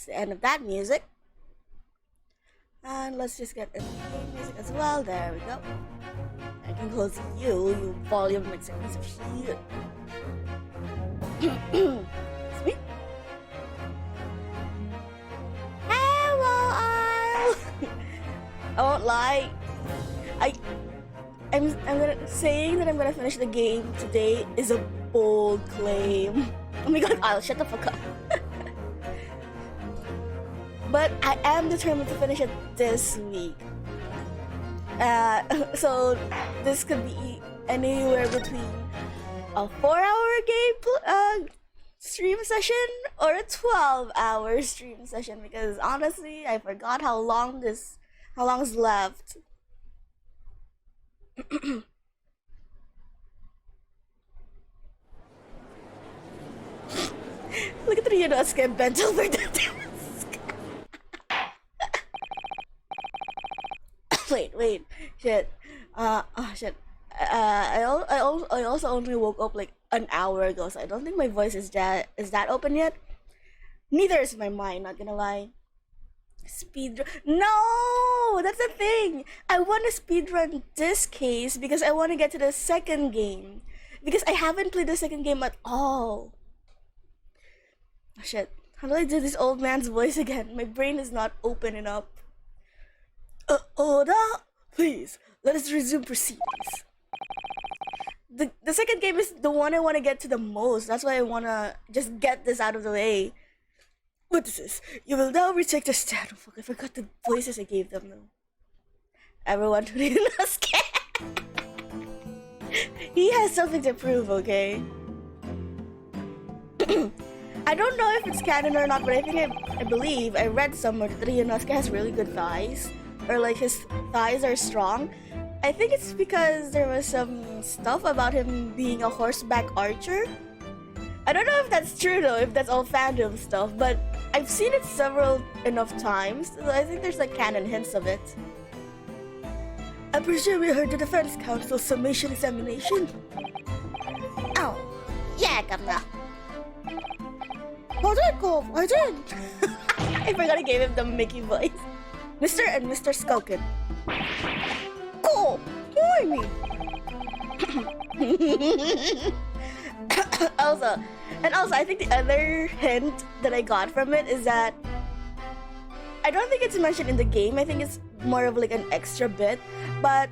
that's the end of that music. And let's just get the game music as well. There we go. I can close you volume mixer piece of shit. It's me. Hello, all. I won't lie. I'm saying that I'm gonna finish the game today is a bold claim. Oh my god, I'll shut the fuck up. But I am determined to finish it this week. So this could be anywhere between a 4-hour game stream session or a 12-hour stream session, because honestly I forgot how long is left. Look at the Ryunosuke bent over the desk. Wait, shit. Shit. I also only woke up like an hour ago, so I don't think my voice is that open yet. Neither is my mind, not gonna lie. Speedrun? No, that's the thing. I want to speedrun this case because I want to get to the second game, because I haven't played the second game at all. Oh, shit. How do I do this old man's voice again? My brain is not opening up. Oda, please, let us resume proceedings. The second game is the one I want to get to the most. That's why I want to just get this out of the way. What is this? You will now retake the stand. Oh, fuck, I forgot the voices I gave them though. Everyone to Ryunosuke. He has something to prove, okay? I don't know if it's canon or not, but I believe I read somewhere that Ryunosuke has really good thighs, or like his thighs are strong. I think it's because there was some stuff about him being a horseback archer. I don't know if that's true though, if that's all fandom stuff, but I've seen it several enough times, so I think there's like canon hints of it. I presume you heard the Defense Council's summation examination? Oh, yeah, Governor. I did. I forgot I gave him the Mickey voice. Mr. and Mr. Skulkin. Cool. Why me? also, I think the other hint that I got from it is that I don't think it's mentioned in the game. I think it's more of like an extra bit. But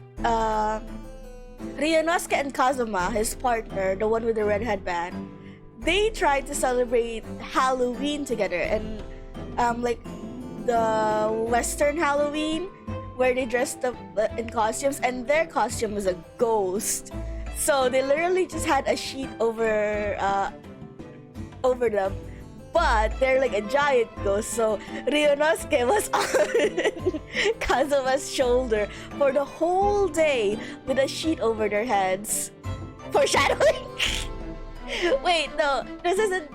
Ryunosuke and Kazuma, his partner, the one with the red headband, they tried to celebrate Halloween together, and like the Western Halloween, where they dressed up in costumes, and their costume was a ghost. So they literally just had a sheet over them, but they're like a giant ghost. So Ryunosuke was on Kazuma's shoulder for the whole day with a sheet over their heads. Foreshadowing. Wait, no, this isn't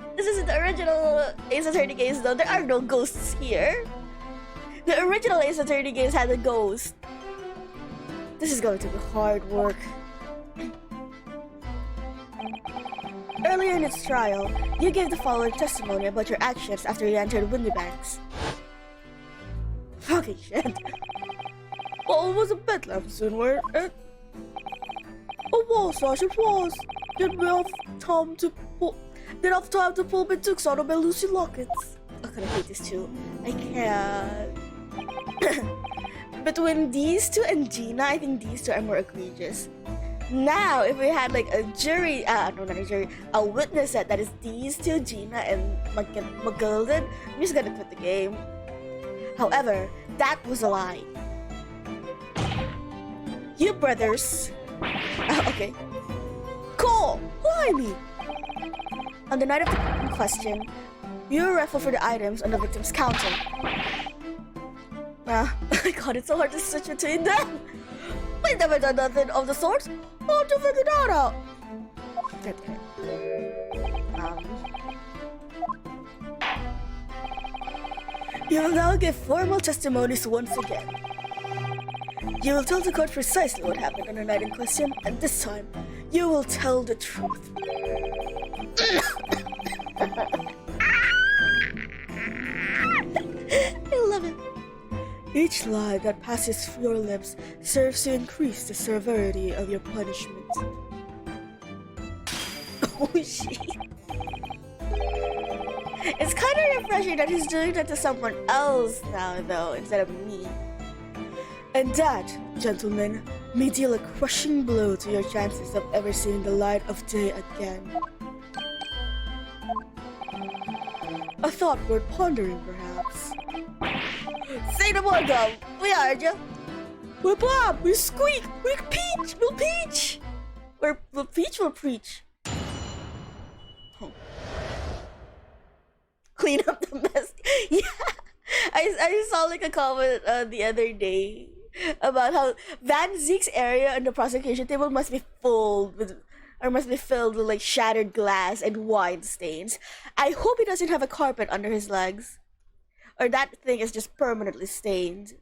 the original Ace Attorney games though. There are no ghosts here. The original Ace Attorney games had a ghost. This is going to be hard work. Earlier in its trial, you gave the following testimony about your actions after you entered Windybanks. Fucking shit. Well, it was a bedlam soon, weren't it? It was, Sash, it was. Didn't have time to pull my tooks out of my Lucy lockets. I'm gonna hate this too. I can't. Between these two and Gina, I think these two are more egregious. Now, if we had like a jury, no, not a jury, a witness set that is these two, Gina and McGilden, I'm just gonna quit the game. However, that was a lie. You brothers. Okay. Cool! Why me? On the night of the question, you raffle for the items on the victim's counter. My god, it's so hard to switch between them. We never done nothing of the sort. How'd you figure that out? You will now give formal testimonies once again. You will tell the court precisely what happened on the night in question, and this time, you will tell the truth. Each lie that passes through your lips serves to increase the severity of your punishment. Oh shit. It's kind of refreshing that he's doing that to someone else now, though, instead of me. And that, gentlemen, may deal a crushing blow to your chances of ever seeing the light of day again. A thought worth pondering, perhaps. Say no more, Gum. We heard you. We're Bob. We squeak. We're Peach. We'll peach. We'll Peach will preach. Oh. Clean up the mess. Yeah. I saw like a comment the other day about how Van Zeke's area on the prosecution table must be filled with like shattered glass and wine stains. I hope he doesn't have a carpet under his legs. Or that thing is just permanently stained.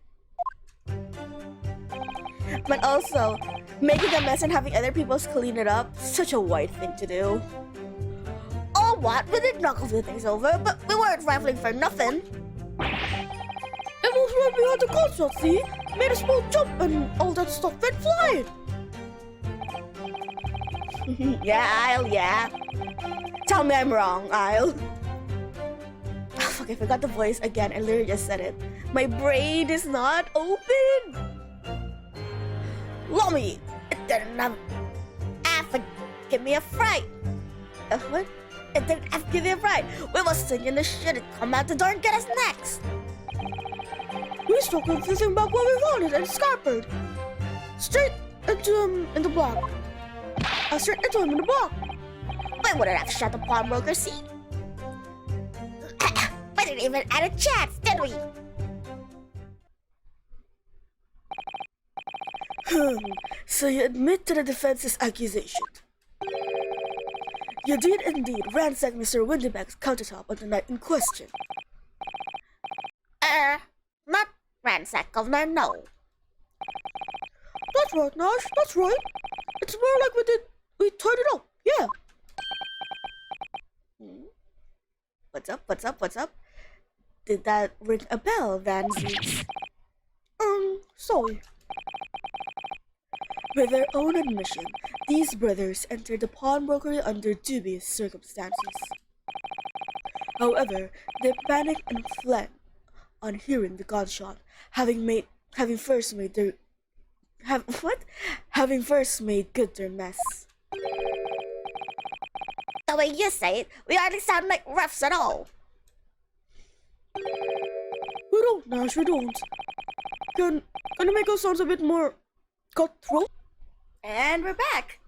But also, making a mess and having other people clean it up, such a white thing to do. Oh what? We did knock a few things over, but we weren't rifling for nothing. It was right behind the concert, see? Made us both jump and all that stuff went flying. Yeah, Isle, yeah. Tell me I'm wrong, Isle. Oh, fuck, I forgot the voice again. I literally just said it. My brain is not open. Lummy, it didn't have... give me a fright. What? It didn't have to give me a fright. We were singing the shit and come out the door and get us next. We stuck with the thing back where we wanted and scampered. Straight into him in the block. Straight into him in the block. We wouldn't have shot the pawnbroker, see? We didn't even add a chance, did we? So you admit to the defense's accusation. You did indeed ransack Mr. Windybank's countertop on the night in question. Not ransack, Governor, no. That's right, Nash, that's right. It's more like we tied it up, yeah. What's up? Did that ring a bell, Van Zeeks? Sorry. With their own admission, these brothers entered the pawnbrokery under dubious circumstances. However, they panicked and fled on hearing the gunshot, having first made good their mess. The way you say it, we hardly sound like roughs at all. We don't, Nash, we don't. Can you make us sound a bit more cutthroat? And we're back.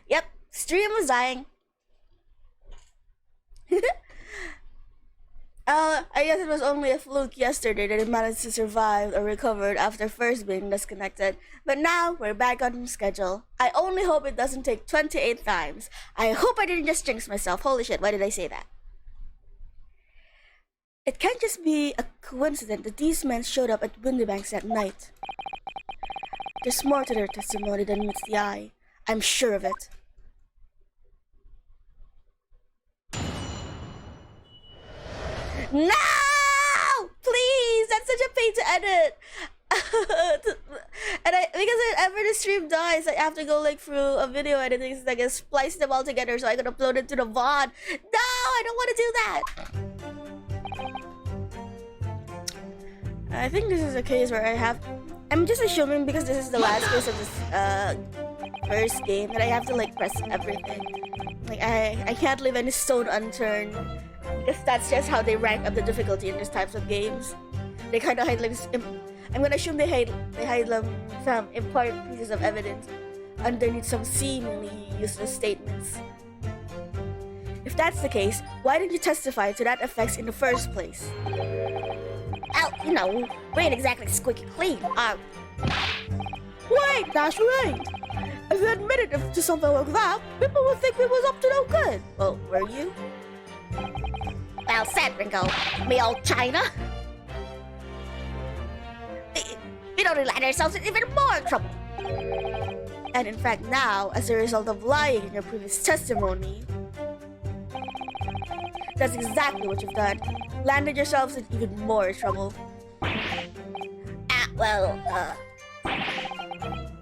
Yep, stream was dying. I guess it was only a fluke yesterday that it managed to survive or recovered after first being disconnected. But now we're back on schedule. I only hope it doesn't take 28 times. I hope I didn't just jinx myself. Holy shit, why did I say that? It can't just be a coincidence that these men showed up at Windybanks that night. There's more to their testimony than meets the eye. I'm sure of it. No! Please! That's such a pain to edit! And because whenever the stream dies, I have to go like through a video editing so I can splice them all together so I can upload it to the VOD. No! I don't want to do that! I think this is a case where I'm just assuming because this is the last case of this first game that I have to like press everything. Like I can't leave any stone unturned. Because that's just how they rank up the difficulty in these types of games. They kind of hide like I'm gonna assume they hide some important pieces of evidence underneath some seemingly useless statements. If that's the case, why didn't you testify to that effects in the first place? Well, you know, we ain't exactly squeaky clean, Wait, that's right. If you admitted to something like that, people would think we was up to no good. Well, were you? Well said, Ringo. Me old China. We don't let ourselves in even more trouble. And in fact now, as a result of lying in your previous testimony, that's exactly what you've done. landed yourselves in even more trouble. Well,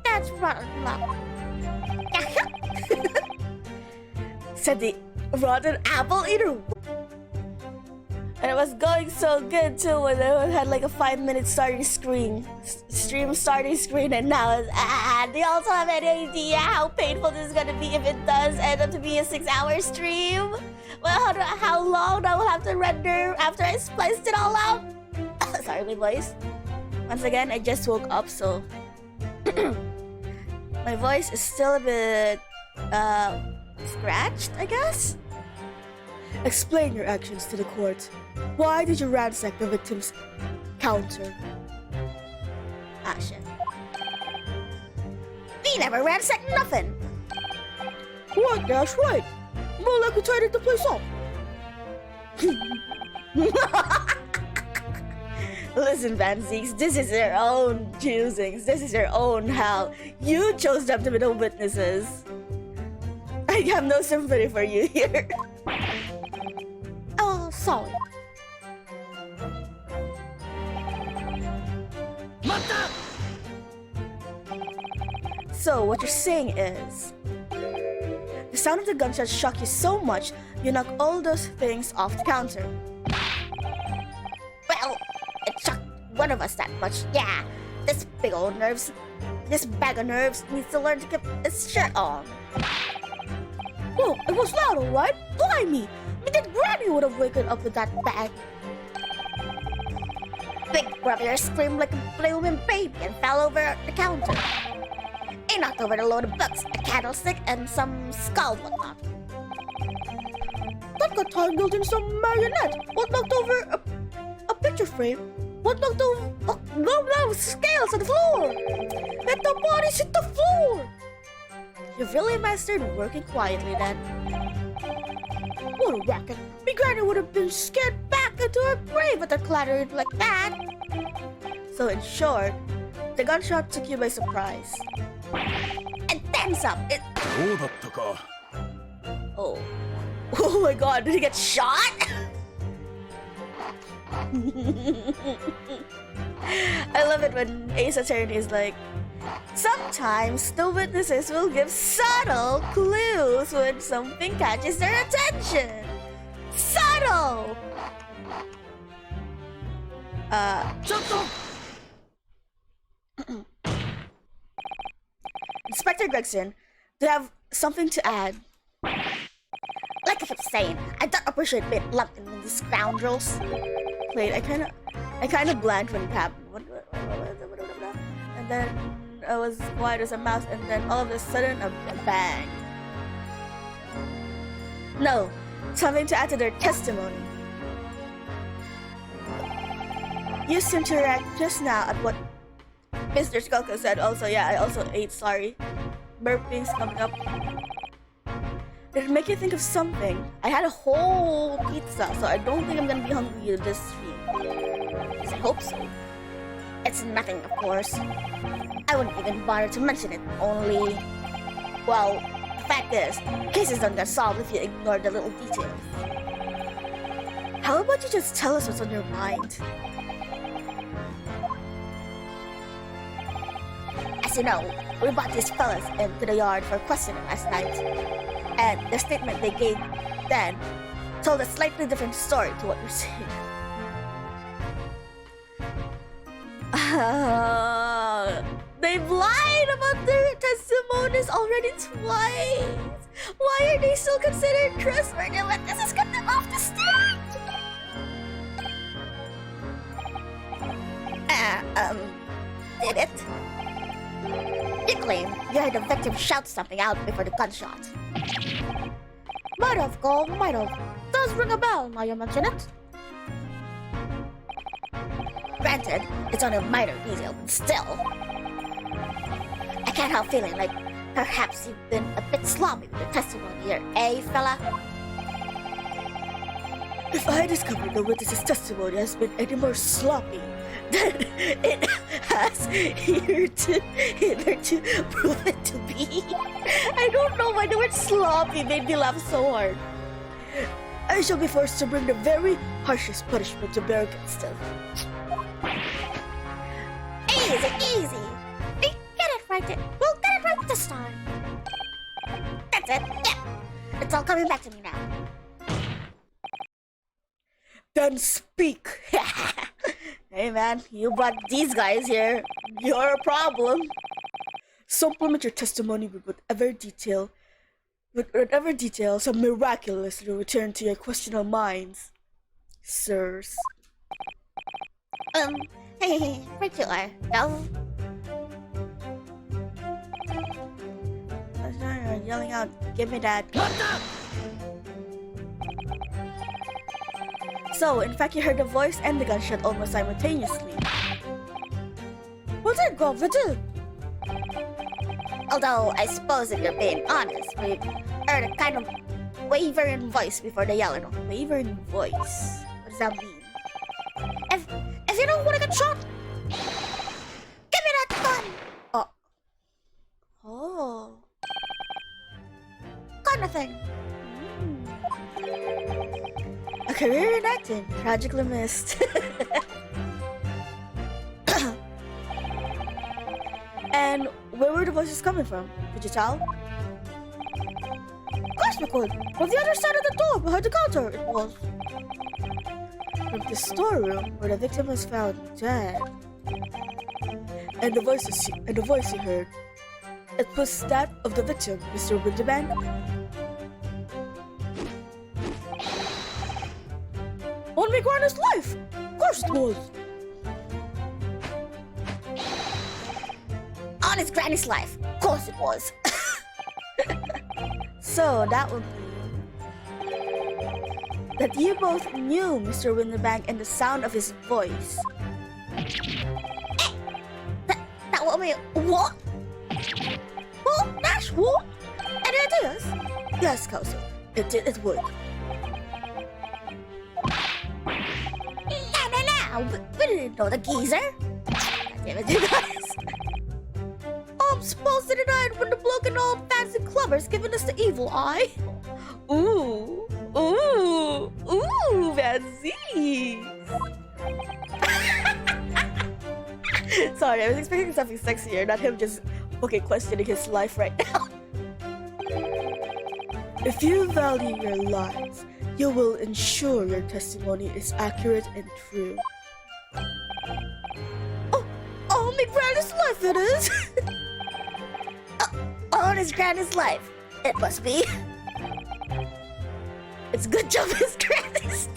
that's rotten luck. Said the rotten apple eater. And it was going so good too when it had like a 5-minute starting screen. Stream starting screen, and now it's, do you also have any idea how painful this is gonna be if it does end up to be a 6-hour stream? Well, how long I will have to render after I spliced it all out? Sorry, my voice. Once again, I just woke up, so my voice is still a bit scratched, I guess. Explain your actions to the court. Why did you ransack the victim's counter? Ah, shit. We never ransacked nothing. What? That's right. More like we tidied the place up. Listen, Van Zeeks, this is your own choosings. This is your own how. You chose them to be the witnesses. I have no sympathy for you here. Oh, sorry. So, what you're saying is, the sound of the gunshot shocked you so much, you knocked all those things off the counter. Well, it shocked one of us that much, yeah. This big old nerves, this bag of nerves needs to learn to keep its shirt on. Oh, it was loud, alright? Blimey! Me that Granny would have waken up with that bag. Big brother screamed like a blooming baby and fell over the counter. He knocked over a load of books, a candlestick, and some skull whatnot. That got tangled in some marionette. What knocked over a picture frame? What knocked over... Oh, no, scales on the floor! Let the bodies hit the floor! You've really mastered working quietly then. What a racket! Me Granny would have been scared back into her grave at the clattering like that! So in short, the gunshot took you by surprise. And then some! Oh. Oh my god, did he get shot? I love it when Ace Attorney is like, sometimes the witnesses will give subtle clues when something catches their attention. Subtle! Inspector Gregson, do you have something to add? Like I kept saying, I don't appreciate being lumped in with these scoundrels. Wait, I kinda blanked when it happened. And then I was quiet as a mouse, and then all of a sudden a bang. No, something to add to their testimony. You seem to react just now at what Mr. Skulka said. Also, yeah, I also ate, sorry. Burpings coming up. Did it make you think of something? I had a whole pizza, so I don't think I'm gonna be hungry this week. I hope so. It's nothing, of course. I wouldn't even bother to mention it, only... Well, the fact is, cases don't get solved if you ignore the little details. How about you just tell us what's on your mind? As you know, we brought these fellas into the yard for questioning last night. And the statement they gave then told a slightly different story to what you're saying. They've lied about their testimonies already twice. Why are they still considered trustworthy when this has got them off the stage? Did it? You claim you heard the victim shout something out before the gunshot. Might have, Cole, might have. Does ring a bell now you mention it. Granted, it's only a minor detail, but still. I can't help feeling like perhaps you've been a bit sloppy with your testimony here, eh, fella? If I discover the witness's testimony has been any more sloppy than it has hitherto proven to be, I don't know why the word sloppy made me laugh so hard. I shall be forced to bring the very harshest punishment to bear against him. Easy, easy. We get it right. We'll get it right this time. That's it. Yep. It's all coming back to me now. Then speak. Hey man, you brought these guys here. You're a problem. Supplement your testimony with whatever details have miraculously returned to your questionable minds, sirs. Right you are. Go. You're yelling out, give me that. So, in fact, you heard the voice and the gunshot almost simultaneously. What's it, Governor? Although, I suppose if you're being honest, we heard a kind of wavering voice before the yelling. Wavering voice? What does that mean? If you don't want to get shot, give me that gun! Oh. Kind of thing. A career in acting, tragically missed. And where were the voices coming from? Could you tell? Of course we could. From the other side of the door, behind the counter, it was. From the storeroom where the victim was found dead. And the voice you heard, it was that of the victim, Mr. Winterbank. On my granny's life! Of course it was! On his granny's life! Of course it was! So that would mean that you both knew Mr. Winterbank and the sound of his voice. That would mean what? Well, Nash, what? Any ideas? Yes, Counsel, it would. We didn't know the geezer. Damn it, you guys. I'm supposed to deny it when the bloke in all fancy clubbers giving us the evil eye. Ooh, fancy. Sorry, I was expecting something sexier, not him just questioning his life right now. If you value your lives, you will ensure your testimony is accurate and true. Oh, my granny's life it is! On his granny's life, it must be. It's a good job his granny's.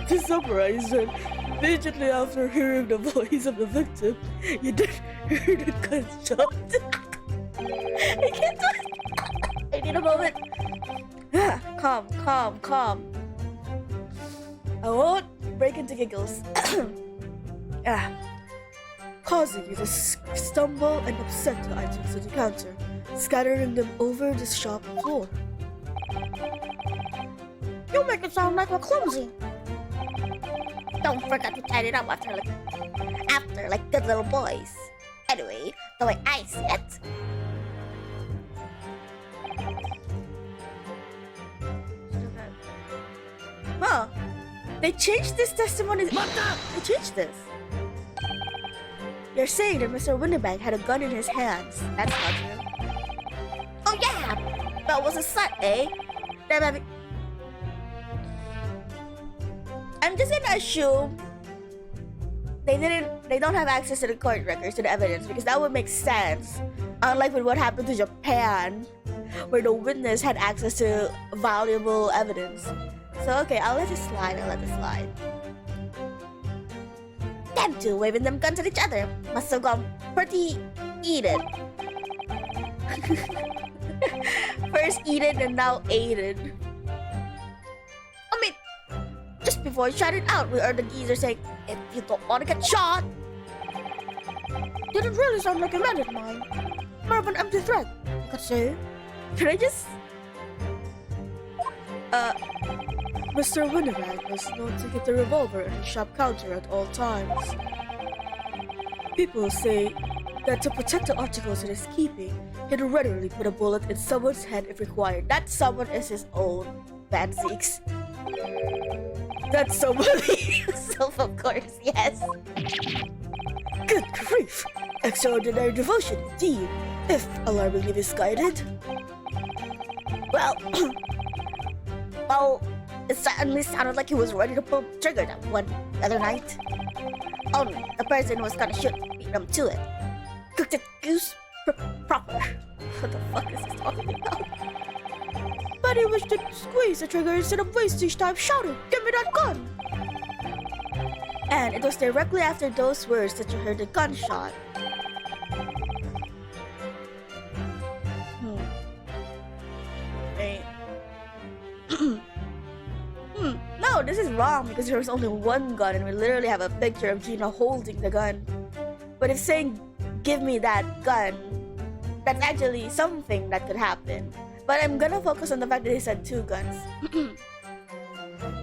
To summarize it, immediately after hearing the voice of the victim, you did hear the gunshot. I can't do it. I need a moment. Calm. I won't break into giggles. Causing you to stumble and upset the items on the counter, scattering them over the shop floor. You make it sound like we're clumsy. Don't forget to tidy it up after like good little boys. Anyway, the way I see it. Huh. They changed this testimony. They changed this. You're saying that Mr. Winterbank had a gun in his hands. That's not true. Oh yeah! That was a set, eh? I'm just gonna assume they don't have access to the court records, to the evidence, because that would make sense. Unlike with what happened to Japan, where the witness had access to valuable evidence. So okay, I'll let it slide. Them two waving them guns at each other must have gone pretty heated. First heated and now aided. I mean, just before I shot it out, we heard the geezer saying, "If you don't want to get shot." Didn't really sound like a man of mine. More of an empty threat, you could say. Can I just... Mr. Winterbank was known to keep the revolver at the shop counter at all times. People say that to protect the articles in his keeping, he'd readily put a bullet in someone's head if required. That someone is his own Banzeeks. That somebody. Self, of course, yes. Good grief! Extraordinary devotion indeed, if alarmingly misguided. Well, well, it certainly sounded like he was ready to pull the trigger that one other night. Only the person who was gonna shoot beat him to it. Cooked it goose proper. What the fuck is he talking about? But he wished to squeeze the trigger instead of wasting time shouting, "Give me that gun!" And it was directly after those words that you heard the gunshot. Wait. No, this is wrong because there was only one gun and we literally have a picture of Gina holding the gun. But if saying, "Give me that gun," that's actually something that could happen. But I'm gonna focus on the fact that he said two guns.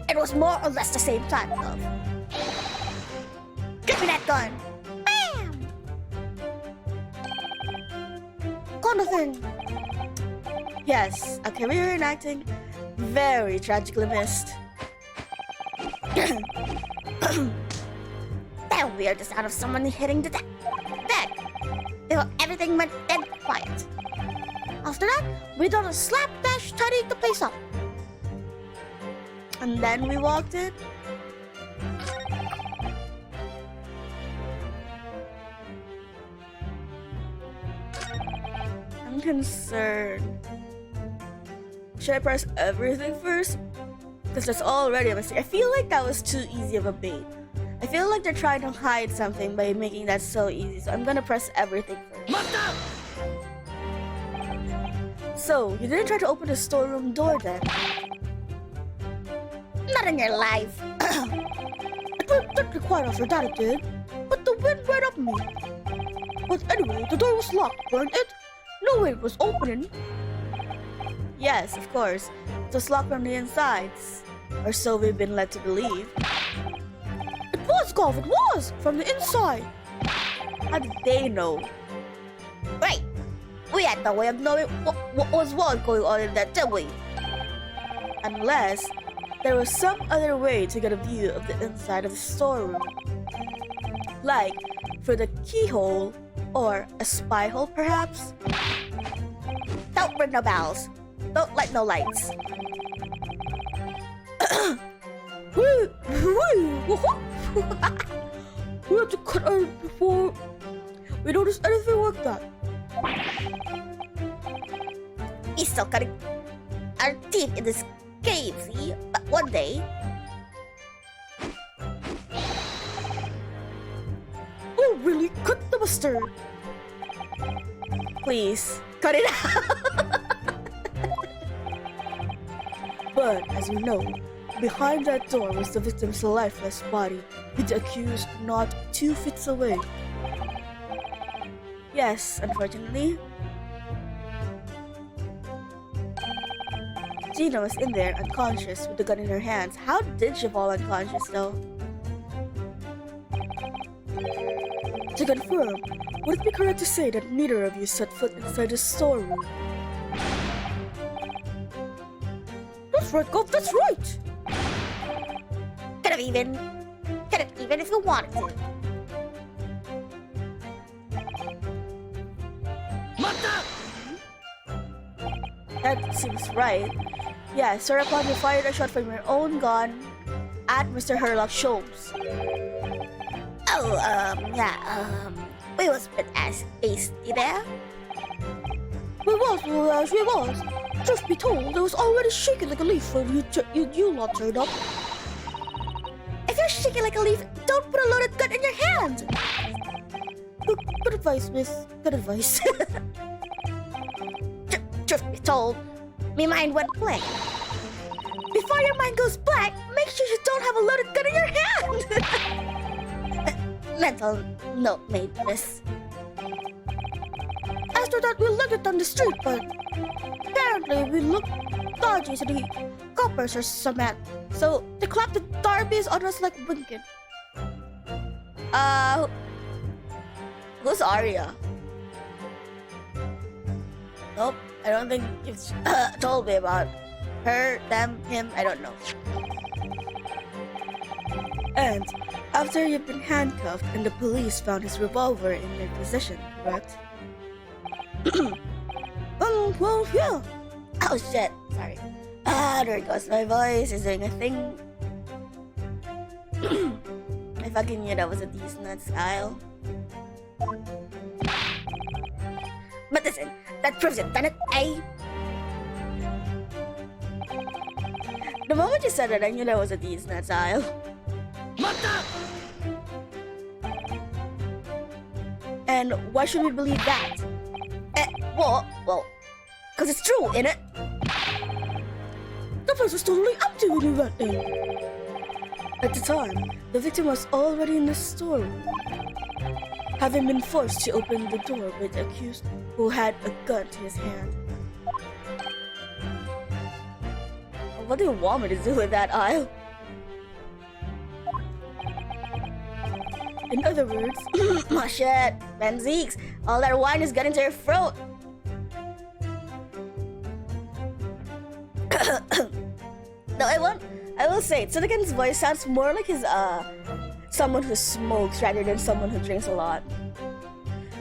It was more or less the same time, though. Give me that gun! Bam! Kind of thing. Yes, a career in acting, very tragically missed. That weird the sound of someone hitting the deck. Till everything went dead quiet. After that, we done a slapdash tidying the place up. And then we walked in. I'm concerned. Should I press everything first? Because that's already a mistake. I feel like that was too easy of a bait. I feel like they're trying to hide something by making that so easy. So I'm gonna press everything first. So, you didn't try to open the storeroom door then? Not in your life. It went deadly quiet after that it did. But the wind right up me. But anyway, the door was locked, weren't it? No way it was opening. Yes, of course. It was locked from the insides. Or so we've been led to believe. It was, Golf, it was! From the inside! How did they know? Right. We had no way of knowing what was going on in that, did we? Unless there was some other way to get a view of the inside of the storeroom. Like through the keyhole or a spy hole, perhaps? Don't ring no bells. Don't light no lights. We had to cut out before we noticed anything like that. He's still cutting our teeth in this cave, see? But one day... Oh, really? Cut the mustard! Please, cut it out! But, as we know, behind that door was the victim's lifeless body, with the accused not 2 feet away. Yes, unfortunately. Gina was in there, unconscious, with the gun in her hands. How did she fall unconscious, though? To confirm, would it be correct to say that neither of you set foot inside the storeroom? That's right, Golf, that's right! Could have even if you wanted to. That seems right. Yeah, Sarapon, you fired a shot from your own gun at Mr. Herlock Sholmes. Oh, we was a bit hasty there. We was. Truth be told, I was already shaking like a leaf when you lot turned up. If you're shaking like a leaf, don't put a loaded gun in your hand. Good advice, miss. Good advice. Truth be told, my mind went blank. Before your mind goes blank, make sure you don't have a loaded gun in your hand. Mental note made, miss. After that, we looked it down the street, but apparently we looked dodgy to the coppers or something. So they clapped the darbies on us like winking. Who's Arya? Nope, I don't think you've told me about her, them, him, I don't know. And after you've been handcuffed and the police found his revolver in your possession, correct? Well, yeah. Oh shit, sorry. There it goes. My voice is doing a thing. I fucking knew that was a decent nut style. But listen, that proves it, done it, eh? The moment you said it, I knew that was a decent nut style. And why should we believe that? Well, cause it's true, innit? The place was totally empty when you went in. At the time, the victim was already in the storeroom, having been forced to open the door by the accused who had a gun to his hand. What do you want me to do with that, Isle? In other words, Oh shit, Benzeeks, all that wine is getting to your throat. No, I will say, Tsunaken's voice sounds more like his, someone who smokes rather than someone who drinks a lot.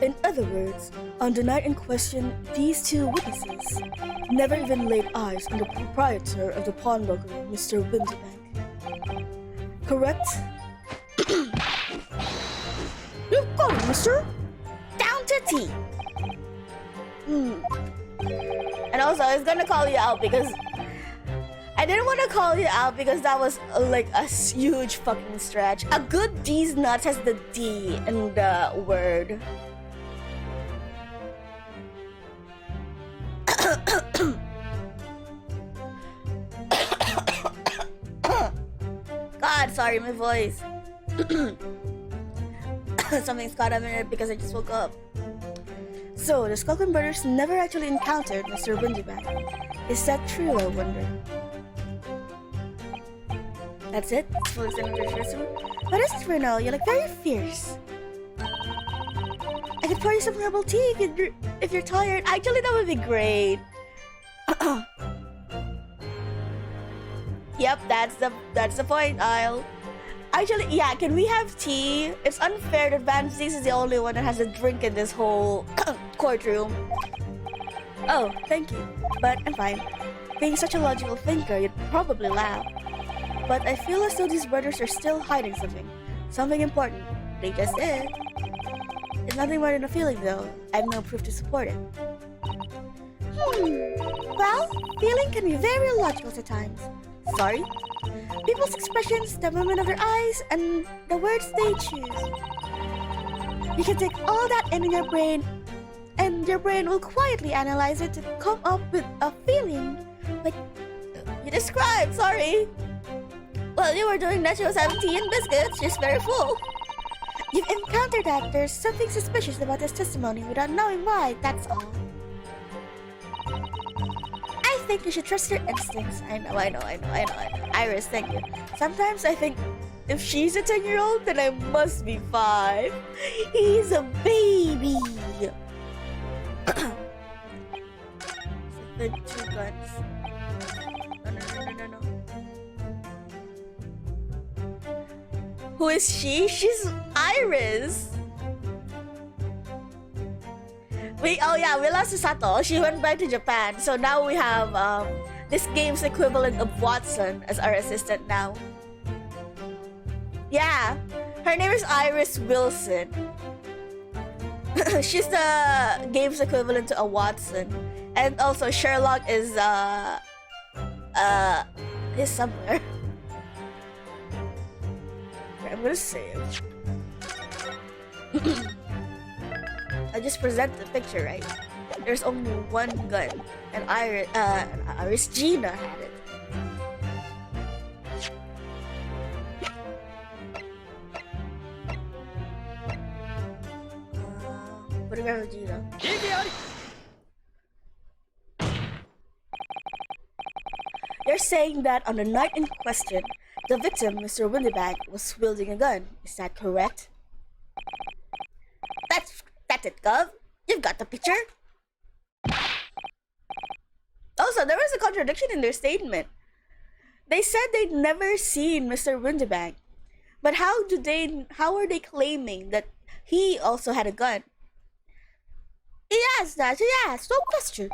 in other words, on the night in question, these two witnesses never even laid eyes on the proprietor of the pawnbroker, Mr. Winterbank. Correct? You got it, mister! Down to tea. And also, I was gonna call you out because I didn't want to call you out because that was like a huge fucking stretch. A good D's nuts has the D in the word. God, sorry, my voice. Something's caught up in it because I just woke up. So, the Skulkin brothers never actually encountered Mr. Winterbank. Is that true, I wonder? That's it? It's full extended version? What is it, Reno? You look very fierce. I could pour you some herbal tea if you're tired. Actually, that would be great. Yep, that's the point, Isle. Actually, yeah, can we have tea? It's unfair that Van Zees is the only one that has a drink in this whole courtroom. Oh, thank you. But I'm fine. Being such a logical thinker, you'd probably laugh. But I feel as though these brothers are still hiding something. Something important. They just did. It's nothing more than a feeling, though. I have no proof to support it. Well, feeling can be very illogical at times. Sorry? People's expressions, the movement of their eyes, and the words they choose. You can take all that in your brain, and your brain will quietly analyze it to come up with a feeling. Like you described, sorry. Well, you were doing that, she was having tea and biscuits. She's very full. You've encountered that there's something suspicious about this testimony without knowing why, that's all. I think you should trust your instincts. I know. Iris, thank you. Sometimes I think if she's a 10-year-old, then I must be 5. He's a baby. The 2 guns. No. Who is she? She's Iris. We lost Sato. She went back to Japan. So now we have this game's equivalent of Watson as our assistant now. Yeah, her name is Iris Wilson. She's the game's equivalent to a Watson. And also Sherlock is he's somewhere. I'm gonna save. I just present the picture, right? There's only one gun, and Iris Gina had it. What do we have, Gina? You're saying that on the night in question, the victim, Mr. Winterbank, was wielding a gun. Is that correct? That's it, Gov. You've got the picture. Also, there was a contradiction in their statement. They said they'd never seen Mr. Windibank, but how are they claiming that he also had a gun? Yes, that, yes, no question.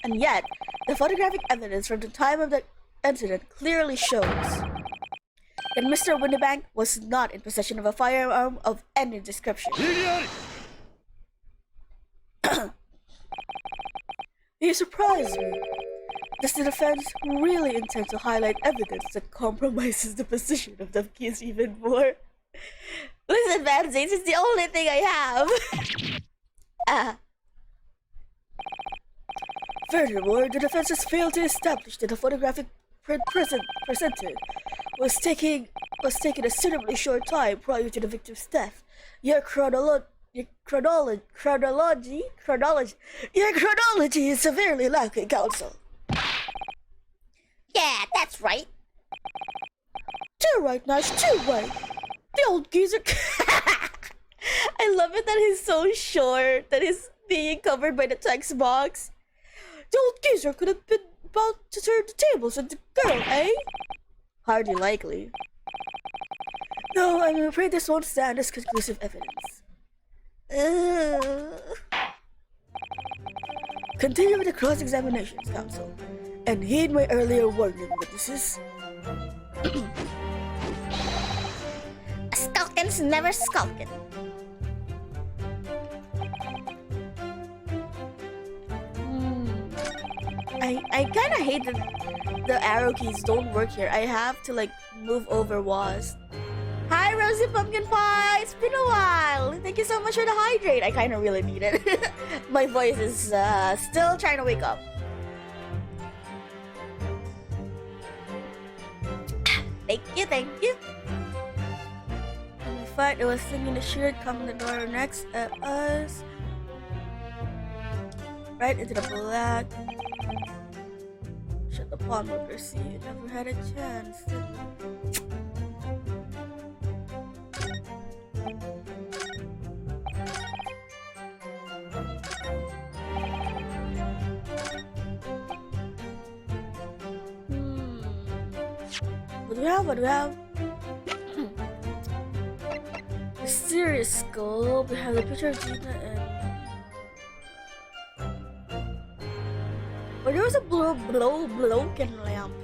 And yet, the photographic evidence from the time of the incident clearly shows that Mr. Windibank was not in possession of a firearm of any description. You surprise me. Does the defense really intend to highlight evidence that compromises the position of the accused even more? Listen, Fancy, this is the only thing I have. Furthermore, the defense has failed to establish that the photographic presented was taken a suitably short time prior to the victim's death. Your chronology is severely lacking, counsel. Yeah, that's right. Too right, Nash, too right. The old geezer. I love it that he's so short, that he's being covered by the text box. The old geezer could have been about to turn the tables on the girl, eh? Hardly likely. No, I'm afraid this won't stand as conclusive evidence. Continue with the cross-examinations, counsel, and heed my earlier warning, witnesses. A skulkin's never skulkin'. I kind of hate that the arrow keys don't work here. I have to like move over was. Hi, Rosie Pumpkin Pie! It's been a while! Thank you so much for the hydrate. I kind of really need it. My voice is still trying to wake up. Thank you. In fact, I was thinking the shooter come in the door next at us. Right into the black. Shut the pawnbroker, see, you never had a chance. What do we have? Mysterious skull. We have the picture of Gina and... But there was a broken lamp.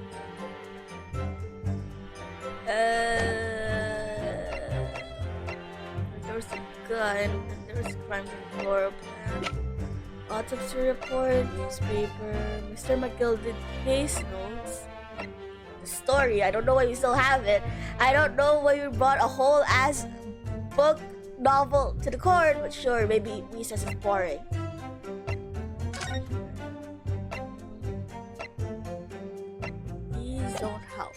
There was a gun, and there was a crime floor plan. Autopsy report, newspaper, Mr. McGill did case notes. The story, I don't know why you still have it. I don't know why you brought a whole ass book novel to the court, but sure, maybe recess is boring. These don't help.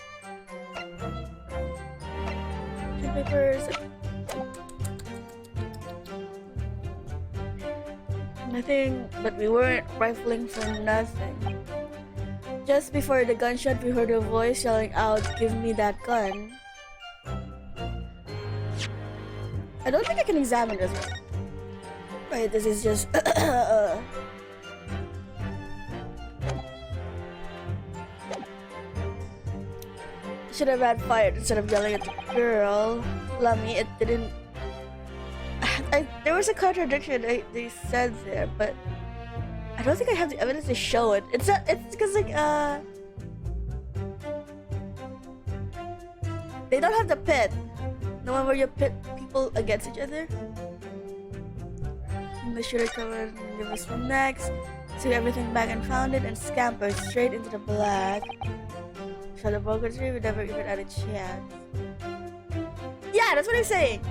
Papers. Nothing, but we weren't rifling for nothing. Just before the gunshot, we heard a voice yelling out, "Give me that gun." I don't think I can examine this one. Right, this is just... Should have had fired instead of yelling at the girl. Lummy, it didn't... there was a contradiction they said there, but I don't think I have the evidence to show it. It's because like they don't have the pit. The one where you pit people against each other. And the shooter covered and give us next. Took everything back and found it and scampered straight into the black. So the broker tree would never even had a chance. Yeah, that's what I'm saying.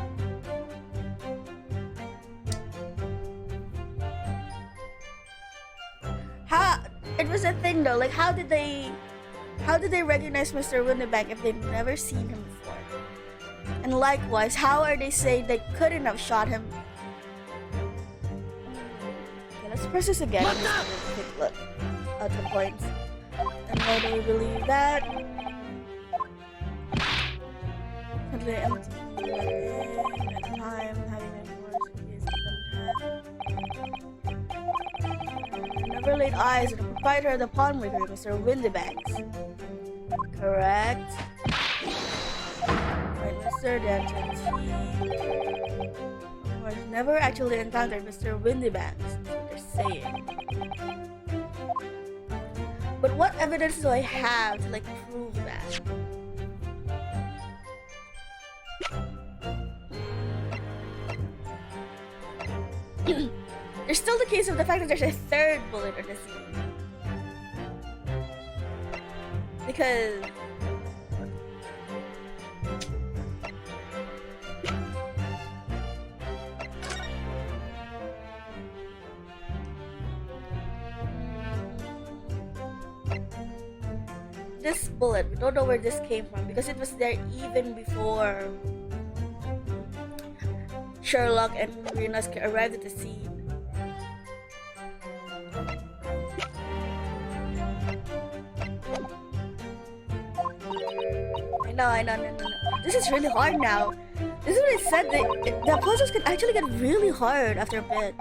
It was a thing though, like how did they recognize Mr. Windibank if they've never seen him before? And likewise, how are they saying they couldn't have shot him? Okay, let's press this again and just have a quick look at the points. And why do we believe that? Currently empty at the time, having been forced to use the never laid eyes on a proprietor of the pawn maker, Mr. Windybanks. Correct. Right, Mr. Dentity. I've never actually encountered Mr. Windybanks. That's what they're saying. But what evidence do I have to like prove that? There's still the case of the fact that there's a third bullet on the scene. Because this bullet, we don't know where this came from because it was there even before Sherlock and Remus arrived at the scene. I know. This is really hard now. This is what I said. The puzzles can actually get really hard after a bit.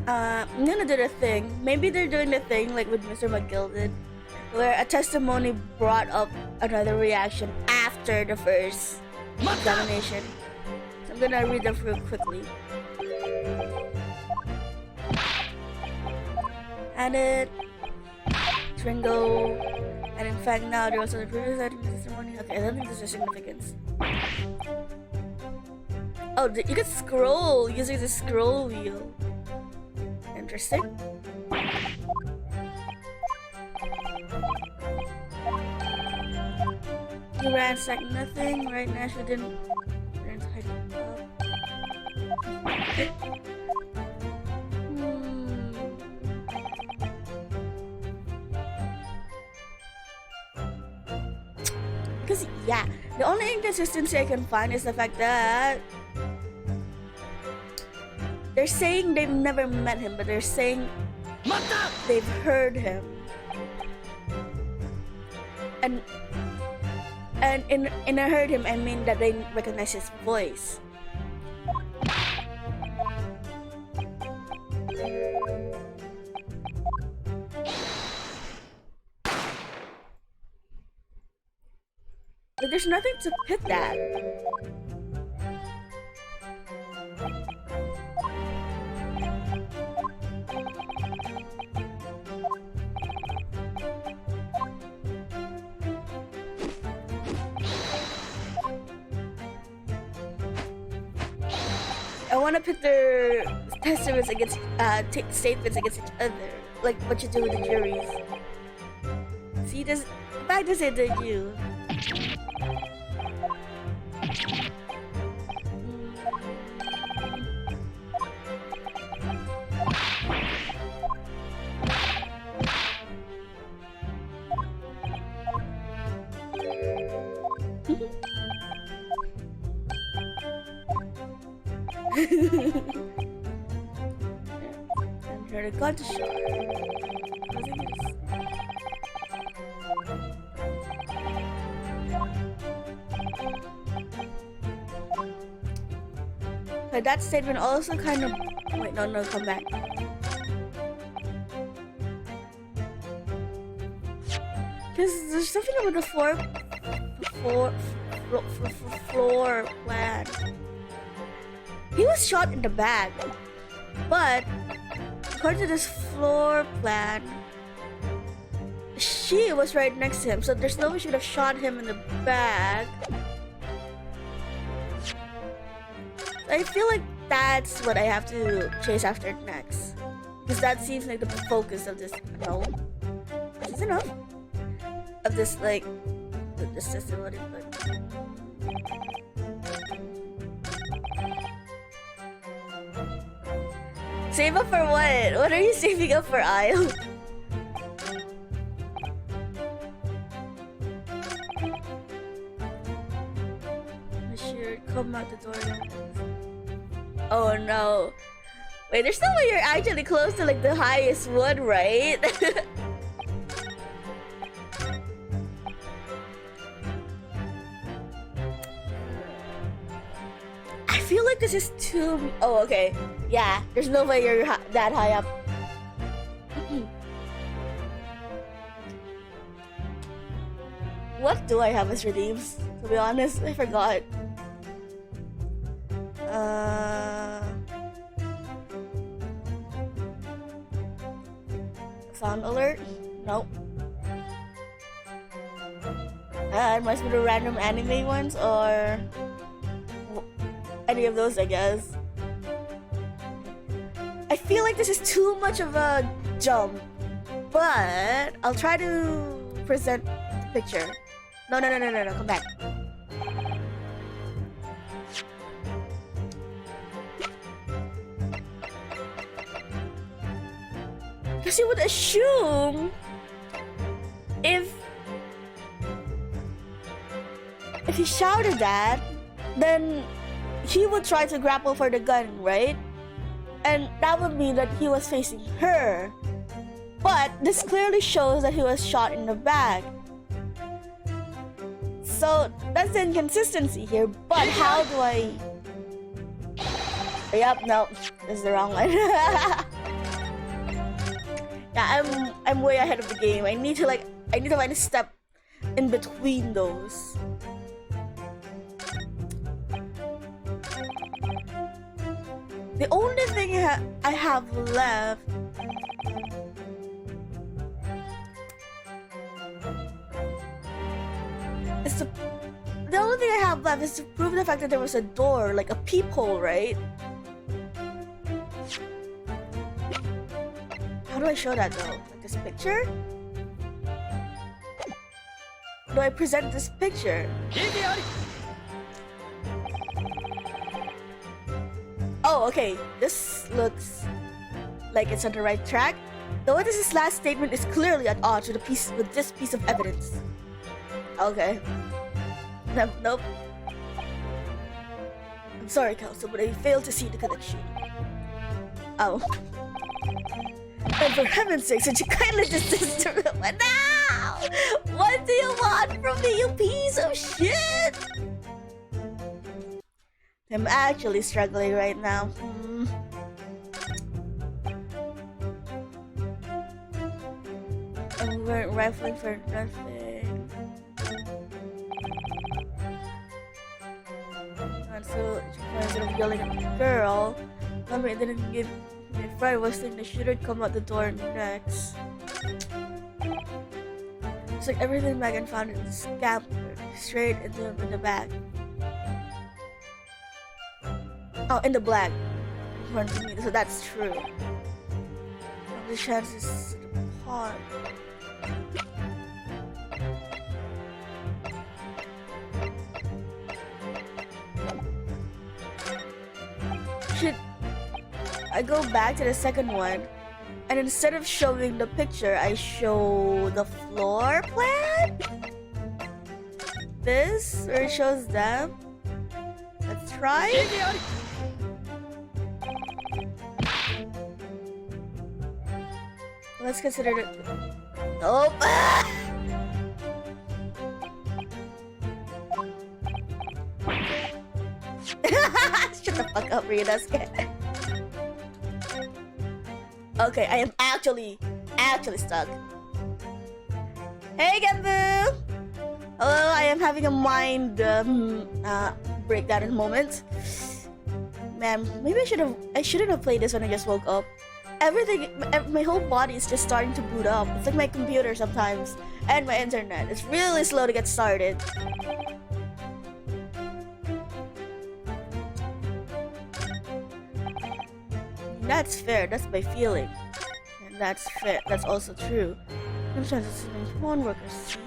I'm gonna do the thing. Maybe they're doing the thing like with Mr. McGill did, where a testimony brought up another reaction after the first examination. So I'm gonna read them through quickly. And it Tringo, and in fact now there was a previous item testimony. Okay, I don't think there's a significance. Oh, you can scroll using the scroll wheel. Interesting. You ransacked nothing. Right now she didn't hide it up. Because, yeah, the only inconsistency I can find is the fact that they're saying they've never met him, but they're saying they've heard him. And in I heard him, I mean that they recognize his voice. But there's nothing to pit that. I want to pit their testaments against statements against each other, like what you do with the juries. See, this back to say to you. I'm here to go to shore. But that statement also kind of... Wait, no, come back. Because there's something about the floor plan. He was shot in the back, but according to this floor plan, she was right next to him, so there's no way she would have shot him in the back. I feel like that's what I have to chase after next, because that seems like the focus of this. No, this is enough of this, like, this system. What it like. Save up for what? What are you saving up for, Isle? Monsieur, come out the door. Oh no. Wait, there's no way you're actually close to like the highest one, right? I feel like this is too. Oh, okay. Yeah, there's no way you're that high up. What do I have as redeems? To be honest, I forgot. Sound alert? Nope. It must be the random anime ones or any of those, I guess. I feel like this is too much of a jump, but I'll try to present the picture. No, come back. Because you would assume if he shouted that, then he would try to grapple for the gun, right? And that would mean that he was facing her. But this clearly shows that he was shot in the back. So that's the inconsistency here. But how do I... Yep, no, that's the wrong one. Yeah, I'm way ahead of the game. I need to find a step in between those. The only thing I have left is the only thing I have left is to prove the fact that there was a door, like a peephole, right? How do I show that though? Like this picture? How do I present this picture? Oh, okay. This looks like it's on the right track. The witness's last statement is clearly at odds with this piece of evidence. Okay. Nope. I'm sorry, Counsel, but I failed to see the connection. Oh. And for heaven's sake, would you kindly desist to now? What do you want from me, you piece of shit? I'm actually struggling right now. And we're rifling for nothing. And so, instead of yelling at the girl, Lumber didn't give me a fright, was thinking the shooter would come out the door next. It's like everything Megan found and scampered straight into the back. Oh, in the black. According to me, so that's true. The chances hard. Should I go back to the second one, and instead of showing the picture, I show the floor plan? This, where it shows them? Let's try. Let's consider it. Nope. Shut the fuck up, Ryunosuke. Okay, I am actually stuck. Hey, Genbu! Hello, I am having a mind breakdown in a moment. Man, maybe I shouldn't have played this when I just woke up. My whole body is just starting to boot up. It's like my computer sometimes, and my internet. It's really slow to get started. That's fair, that's my feeling. And that's fair, that's also true. No chances in one worker, see?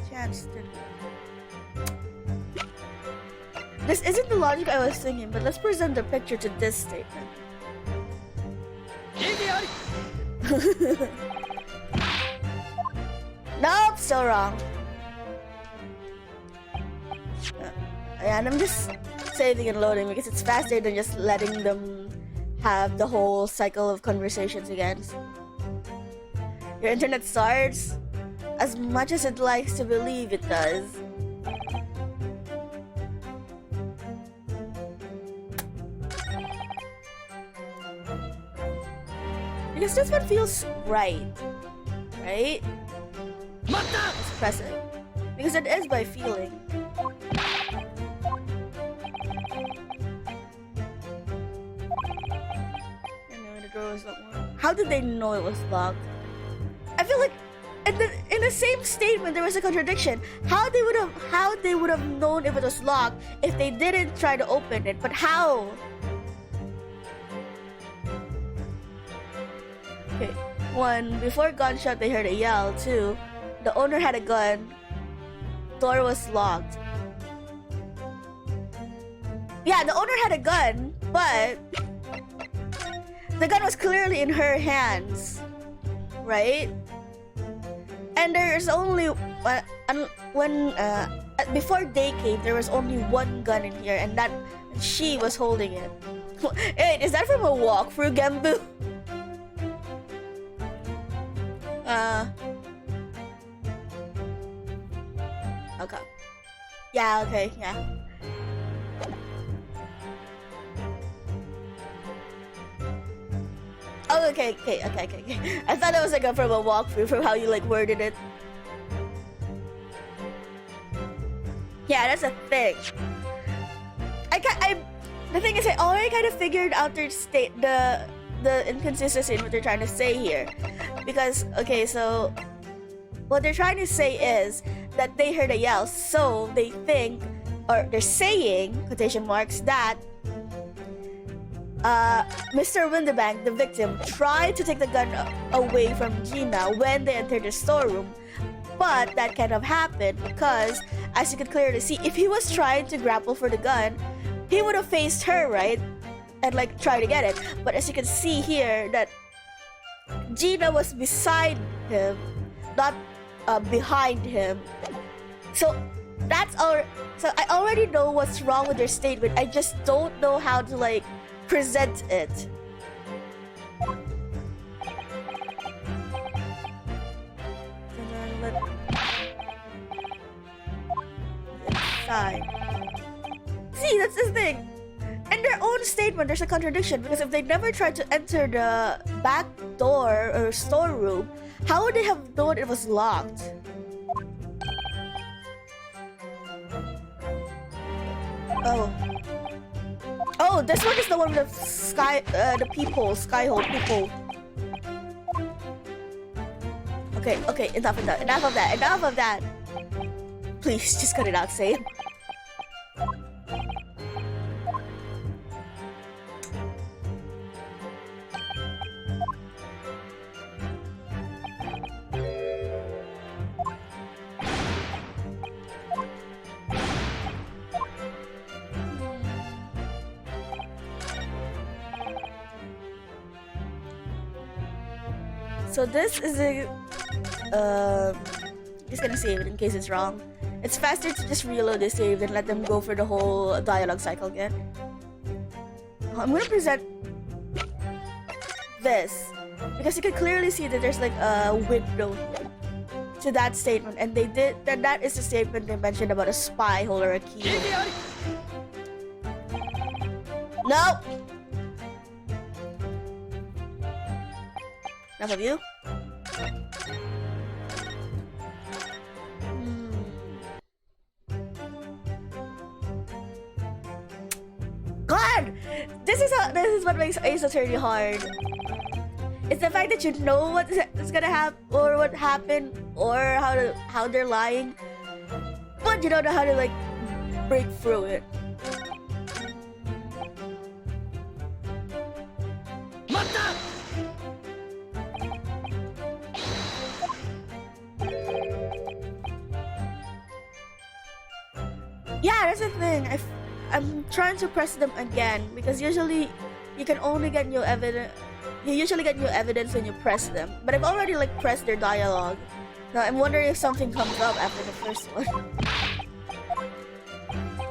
Chance to... This isn't the logic I was thinking, but let's present the picture to this statement. Nope, still wrong. And I'm just saving and loading because it's faster than just letting them have the whole cycle of conversations again. Your internet starts as much as it likes to believe it does. Because this one feels right. Right? Let's press it. Because it is by feeling. The door was locked. How did they know it was locked? I feel like in the same statement there was a contradiction. How they would have known if it was locked if they didn't try to open it? But how? Okay. 1, before gunshot they heard a yell. 2, the owner had a gun. Door was locked. Yeah, the owner had a gun, but the gun was clearly in her hands, right? And there's only before they came, there was only one gun in here, and that she was holding it. Wait, is that from a walkthrough, Gembu? Okay. Yeah. Okay. Yeah. Oh, okay. I thought it was like from a walkthrough, from how you like worded it. Yeah, that's a thing. The thing is, I already kind of figured out the inconsistency in what they're trying to say here, because okay, so what they're trying to say is that they heard a yell, so they think, or they're saying, quotation marks, that Mr. Windibank, the victim, tried to take the gun away from Gina when they entered the storeroom, but that kind of happened because, as you could clearly see, if he was trying to grapple for the gun, he would have faced her, right? And like try to get it. But as you can see here, that Gina was beside him, not behind him. So that's all. So I already know what's wrong with their statement. I just don't know how to like present it. Inside. See, that's the thing. In their own statement, there's a contradiction, because if they never tried to enter the back door or storeroom, how would they have known it was locked? Oh, this one is the one with the peephole, skyhole peephole. Okay, enough of that. Please, just cut it out, Sam. So this is just gonna save it in case it's wrong. It's faster to just reload the save than let them go for the whole dialogue cycle again. I'm gonna present this because you can clearly see that there's like a window here to that statement, and that is the statement they mentioned about a spy hole or a key. No. Enough of you. God, this is what makes Ace Attorney hard. It's the fact that you know what is gonna happen, or what happened, or how they're lying, but you don't know how to like break through it. Yeah, that's the thing. I'm trying to press them again because usually you can only get new evidence. You usually get new evidence when you press them. But I've already like pressed their dialogue. Now I'm wondering if something comes up after the first one.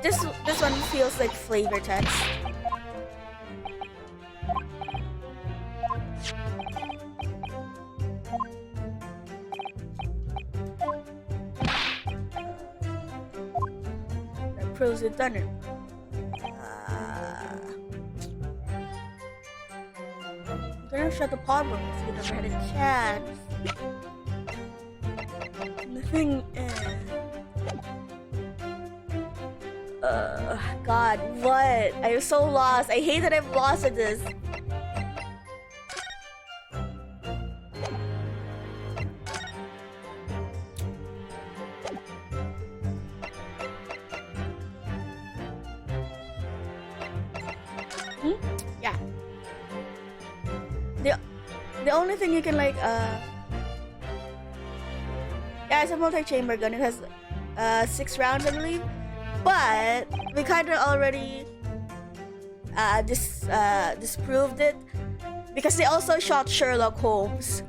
This one feels like flavor text. Proves it done it. Could have shot the palm room if you never had a chance. The thing is... God, what? I am so lost. I hate that I'm lost at this. Yeah. The only thing you can like yeah, it's a multi-chamber gun. It has 6 rounds, I believe. But we kind of already disproved it because they also shot Sherlock Holmes.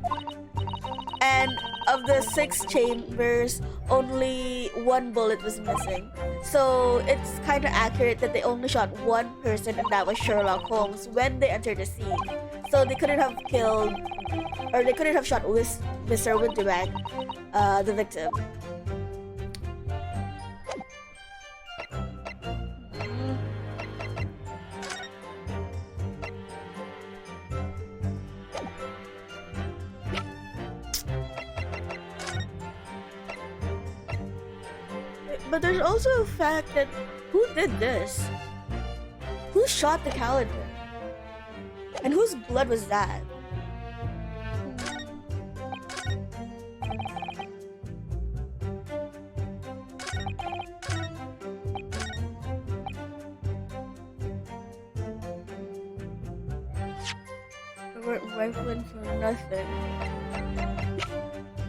And of the 6 chambers, only 1 bullet was missing. So it's kind of accurate that they only shot 1 person, and that was Sherlock Holmes when they entered the scene. So they couldn't have killed, or they couldn't have shot Mr. Winterberg, the victim. But there's also a fact that who did this? Who shot the calendar? And whose blood was that? We're rifling for nothing.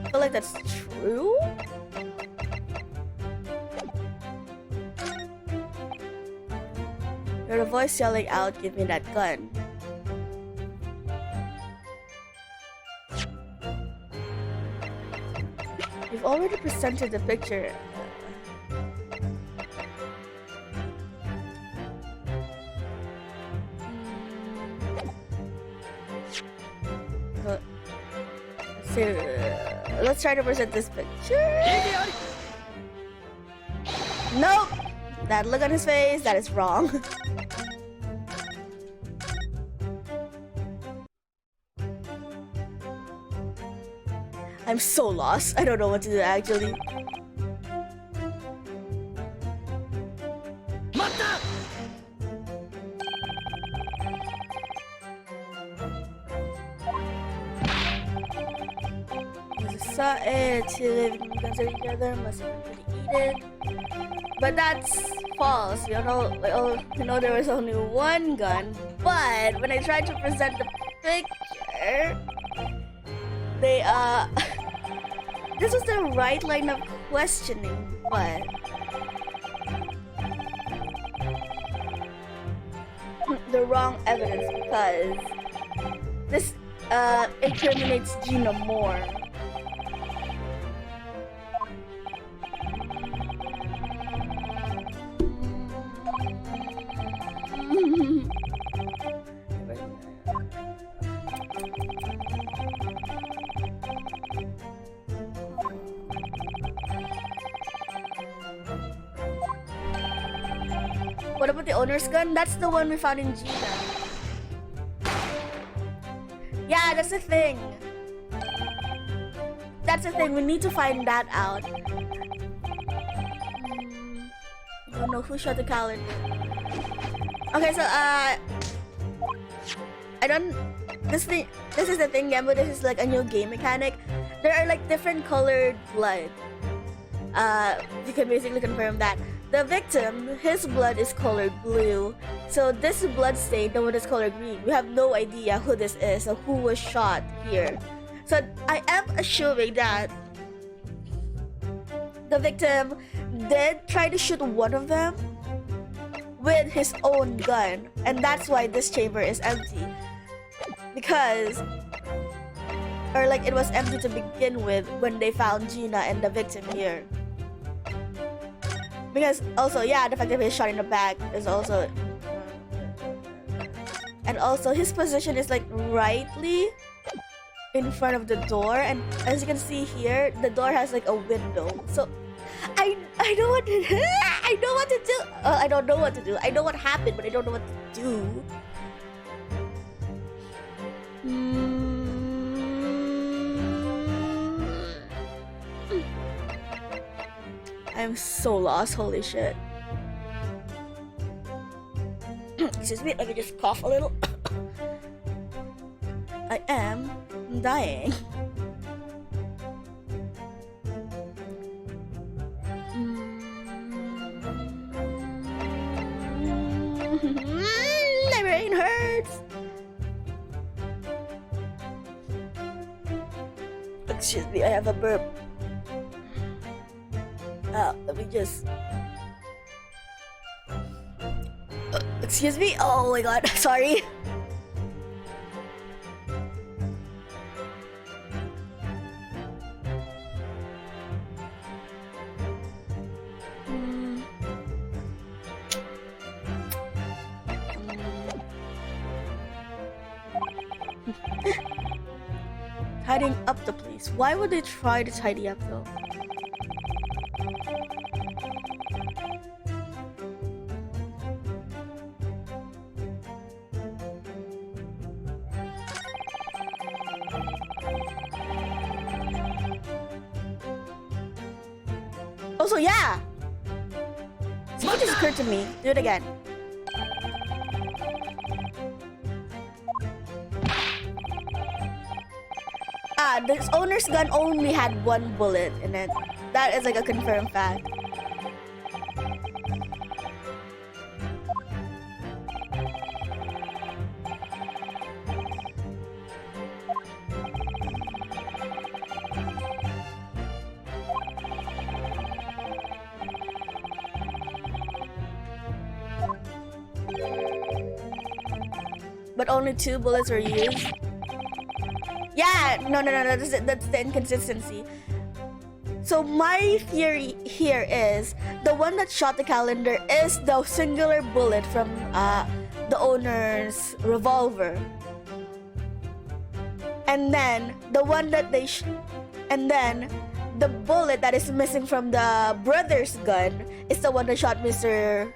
I feel like that's true? Heard a voice yelling out, "Give me that gun." You've already presented the picture. So, let's try to present this picture. Nope! That look on his face, that is wrong. I'm so lost. I don't know what to do actually. Saw it. Two living guns at each other. Must have been pretty heated. But that's false. You know there was only 1 gun. But when I tried to present the picture, they this was the right line of questioning, but the wrong evidence because this incriminates Gina more. What about the owner's gun? That's the one we found in Gina. Yeah, that's the thing. That's the thing. We need to find that out. I don't know who shot the calendar. Okay, so I don't. This is the thing, Gambo. This is like a new game mechanic. There are like different colored blood. You can basically confirm that. The victim, his blood is colored blue. So this blood stain, the one that's colored green, we have no idea who this is or who was shot here. So I am assuming that the victim did try to shoot one of them with his own gun. And that's why this chamber is empty. Because, or like it was empty to begin with when they found Gina and the victim here. Because also, yeah, the fact that he's shot in the back is also... And also, his position is like rightly in front of the door. And as you can see here, the door has like a window. So, I know what to do. I know what to do. I don't know what to do. I know what happened, but I don't know what to do. I'm so lost, holy shit. Excuse me, let me just cough a little. I am dying. My brain hurts. Excuse me, I have a burp. Let me just. Excuse me? Oh my god, sorry. Tidying up the place. Why would they try to tidy up though? Also, yeah! Something just occurred to me. Do it again. The owner's gun only had one bullet in it. That is like a confirmed fact. But only 2 bullets were used. Yeah, no. That's the inconsistency. So my theory here is the one that shot the calendar is the singular bullet from the owner's revolver, and then the one that and then the bullet that is missing from the brother's gun is the one that shot Mr.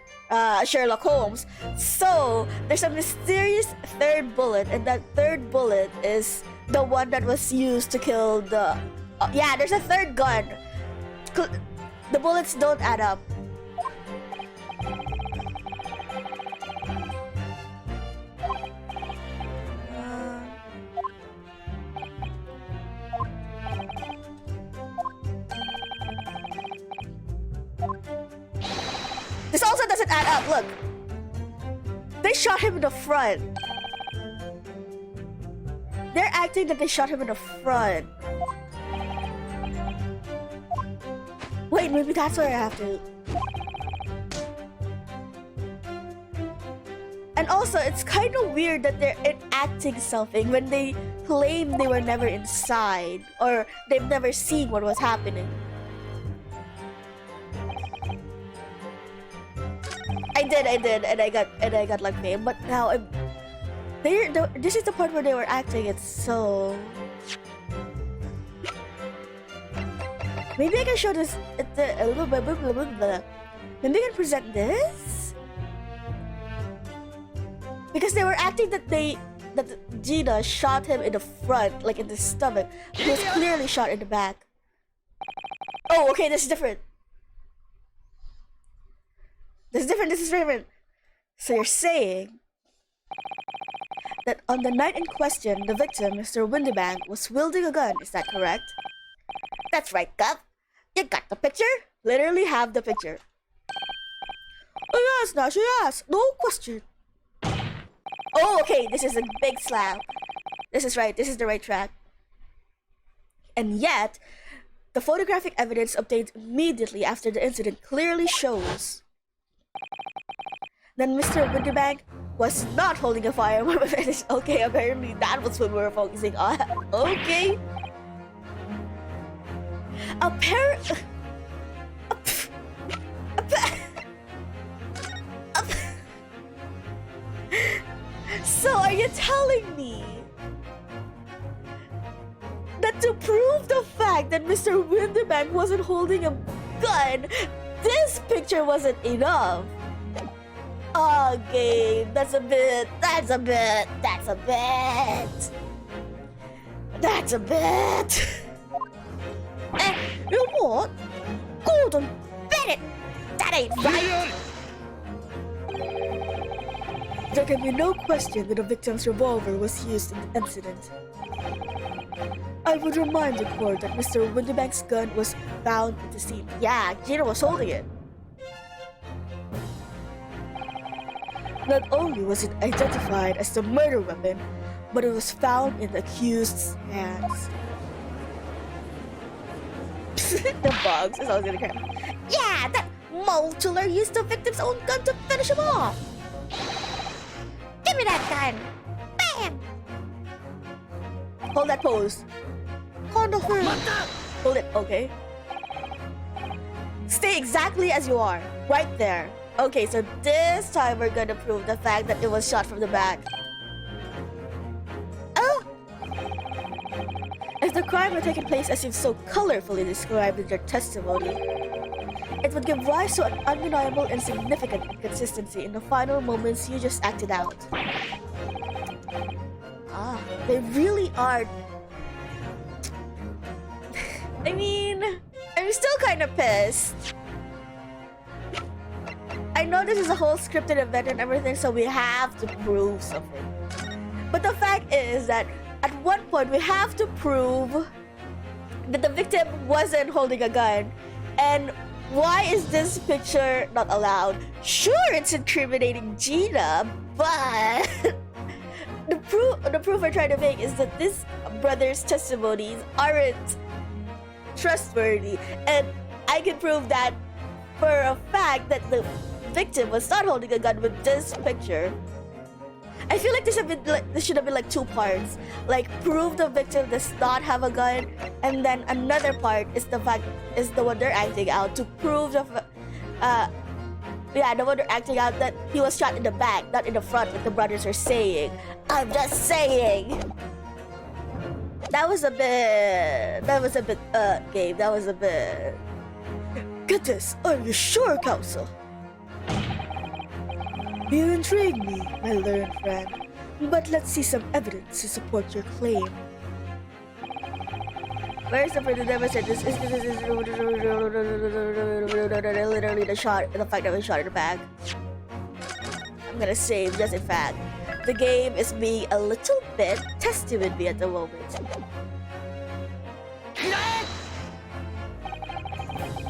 Sherlock Holmes. So there's a mysterious third bullet, and that third bullet is the one that was used to kill the... yeah, there's a third gun. The bullets don't add up. This also doesn't add up, look. They shot him in the front. They're acting that they shot him in the front. Wait, maybe that's where I have to... And also, it's kind of weird that they're enacting something when they claim they were never inside, or they've never seen what was happening. I did, and I got like fame, but now I'm... this is the part where they were acting it, so... Maybe I can show this a little bit. Maybe I can present this? Because they were acting that Gina shot him in the front, like in the stomach. He was clearly shot in the back. Oh, okay, this is different. This is different. So you're saying that on the night in question, the victim, Mr. Windybank, was wielding a gun, is that correct? That's right, Gov. You got the picture? Literally have the picture. Oh yes, Nash, yes. No question. Oh, okay, this is a big slap. This is right, this is the right track. And yet, the photographic evidence obtained immediately after the incident clearly shows that Mr. Windybank was not holding a firearm. Okay, apparently that was what we were focusing on. Okay. So are you telling me that to prove the fact that Mr. Windybank wasn't holding a gun, this picture wasn't enough? Okay, that's a bit. That's a bit. You know what? Gordon Bennett! That ain't right! There can be no question that the victim's revolver was used in the incident. I would remind the court that Mr. Windybank's gun was found at the scene. Yeah, Gina was holding it. Not only was it identified as the murder weapon, but it was found in the accused's hands. The bugs is always gonna cry. Yeah, that Moltuler used the victim's own gun to finish him off. Give me that gun. Bam! Hold that pose. Hold her. Hold it, okay? Stay exactly as you are, right there. Okay, so this time we're gonna prove the fact that it was shot from the back. Oh! If the crime had taken place as you've so colorfully described in your testimony, it would give rise to an undeniable and significant inconsistency in the final moments you just acted out. Ah, They really are. I mean, I'm still kind of pissed. I know this is a whole scripted event and everything, so we have to prove something. But the fact is that at one point we have to prove that the victim wasn't holding a gun. And why is this picture not allowed? Sure, it's incriminating Gina, but the proof we're trying to make is that this brother's testimonies aren't trustworthy, and I can prove that for a fact that the victim was not holding a gun with this picture. I feel like this should have been like two parts. Like, prove the victim does not have a gun, and then another part is the one they're acting out to prove the one they're acting out that he was shot in the back, not in the front, like the brothers are saying. I'm just saying. That was a bit, Gabe, that was a bit. Goodness, are you sure, counsel? You intrigue me, my learned friend, but let's see some evidence to support your claim. Where's the further demonstration? This is literally the fact that we shot in the back. I'm gonna save just in fact. The game is being a little bit testy with me at the moment.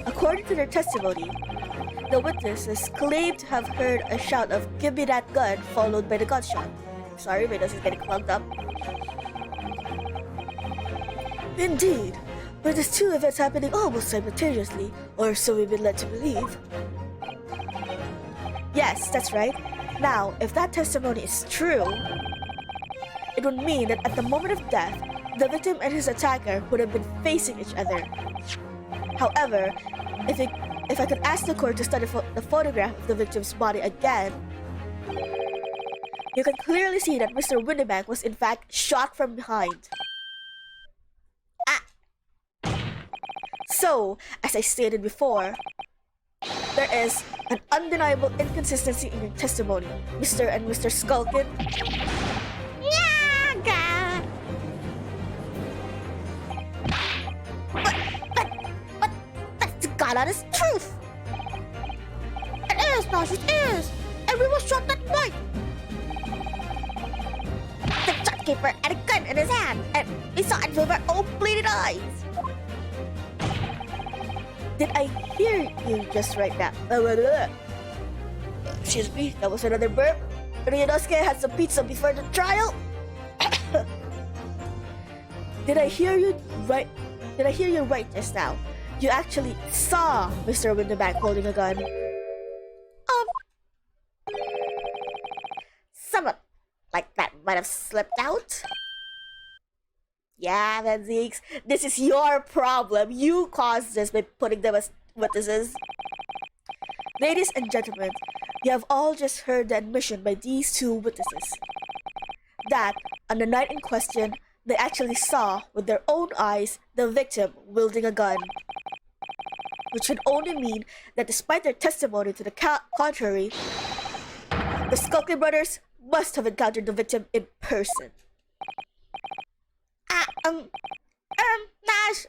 According to their testimony, the witnesses claimed to have heard a shout of "Give me that gun," followed by the gunshot. Sorry, my nose is getting clogged up. Indeed, with these two events happening almost simultaneously, or so we've been led to believe. Yes, that's right. Now, if that testimony is true, it would mean that at the moment of death, the victim and his attacker would have been facing each other. However, if I could ask the court to study the photograph of the victim's body again, you can clearly see that Mr. Windybank was in fact shot from behind. So, as I stated before, there is an undeniable inconsistency in your testimony, Mr. and Mr. Skulkin. yeah, God. But that's the God honest truth. It is, Nosh, it is. Everyone shot that night. The shopkeeper had a gun in his hand, and we saw it with our own bleeding eyes. Did I hear you just right now? Excuse me, that was another burp. Ryunosuke had some pizza before the trial. Did I hear you right just now? You actually saw Mr. Windybank holding a gun. Someone like that might have slipped out. Yeah, man, Zeeks, this is your problem. You caused this by putting them as witnesses. Ladies and gentlemen, you have all just heard the admission by these two witnesses that on the night in question, they actually saw with their own eyes the victim wielding a gun. Which would only mean that despite their testimony to the contrary, the Skulkin brothers must have encountered the victim in person. Nash,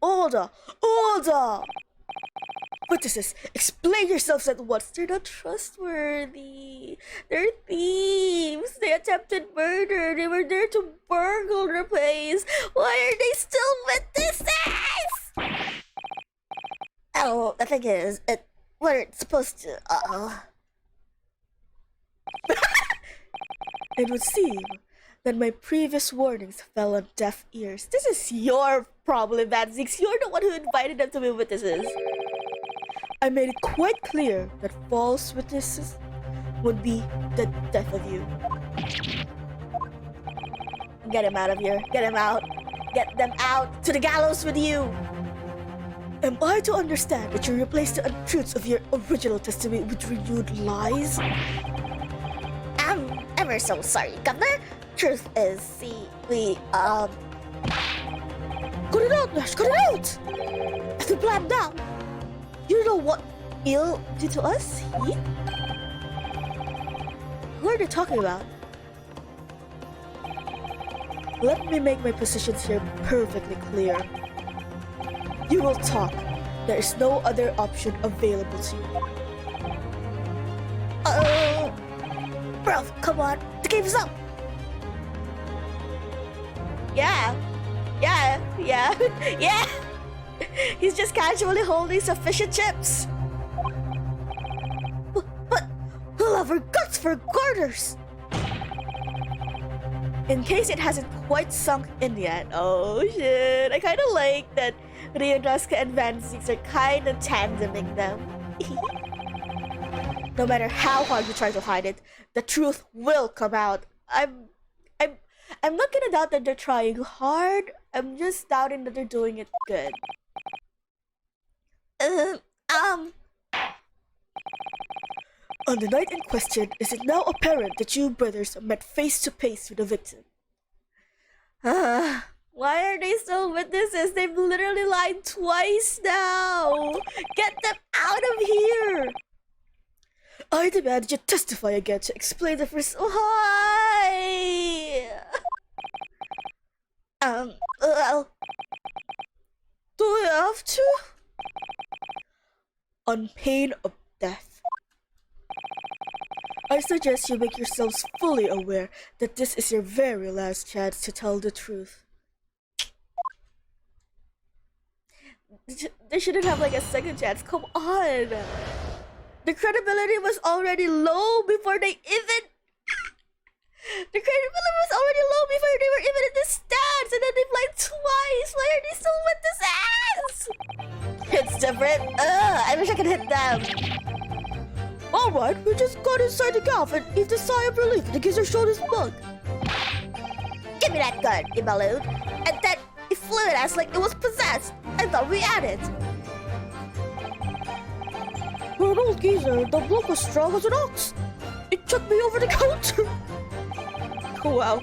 Order! Witnesses, explain yourselves at once. They're not trustworthy. They're thieves. They attempted murder. They were there to burgle the place. Why are they still witnesses? Oh, the thing is, it weren't supposed to. It would seem that my previous warnings fell on deaf ears. This is your problem, Vanzix. You're the one who invited them to be witnesses. I made it quite clear that false witnesses would be the death of you. Get him out of here. Get him out. Get them out to the gallows with you. Am I to understand that you replaced the untruths of your original testimony with renewed lies? I'm ever so sorry, Governor. Truth is, we. Cut it out, Nash. Cut it out. It's the plan now. You know what Il did to us? He? Who are they talking about? Let me make my positions here perfectly clear. You will talk. There is no other option available to you. Bro, come on. The game's up. Yeah. He's just casually holding sufficient chips. But we'll have our guts for garters. In case it hasn't quite sunk in yet. Oh shit. I kinda like that Ryonosuke and Vanzix are kinda tandeming them. No matter how hard you try to hide it, the truth will come out. I'm not gonna doubt that they're trying hard. I'm just doubting that they're doing it good. On the night in question, is it now apparent that you brothers met face to face with the victim? Why are they still witnesses? They've literally lied twice now. Get them out of here. I demand you testify again to explain the first. Why? Well, Do we have to? On pain of death. I suggest you make yourselves fully aware that this is your very last chance to tell the truth. They shouldn't have like a second chance. Come on. The credibility was already low before they even. The credibility was already low before they were even in the stands, and then they lied twice. Why are they still witnesses? It's different. I wish I could hit them. Alright, we just got inside the gaff and heaved a sigh of relief. The geezer showed his mug. give me that gun, he bellowed. And then it flew at us like it was possessed. I thought we had it. For an old geezer, the bloke was strong as an ox. It took me over the counter. Wow.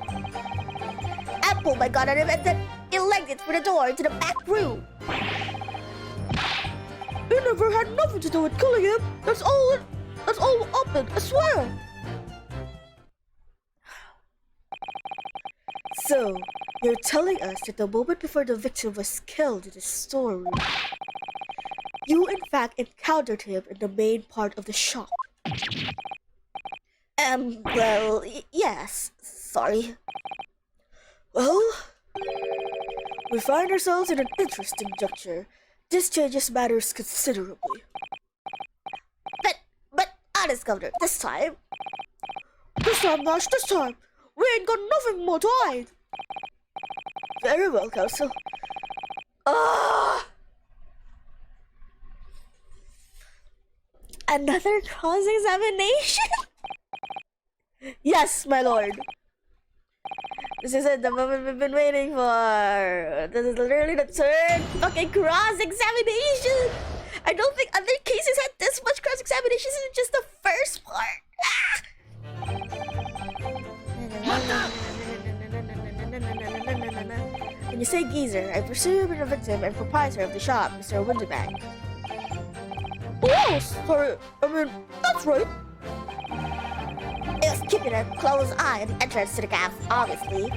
I pulled my gun at him and then he legged it through the door into the back room. It never had nothing to do with killing him. That's all happened, I swear. So, you're telling us that the moment before the victim was killed in the storeroom, you in fact encountered him in the main part of the shop. Well, yes. Sorry. Well, we find ourselves in an interesting juncture. This changes matters considerably. But honest, Governor, this time, Nash, this time, we ain't got nothing more to hide. Very well, Counsel. Another cross-examination? Yes, my lord. This is it, the moment we've been waiting for. This is literally the third fucking cross-examination. I don't think other cases had this much cross-examinations in just the first part. When you say geezer, I presume you're the victim and proprietor of the shop, Mr. Winterbank. Oh, sorry. I mean, that's right. It was keeping a close eye on the entrance to the cave, obviously.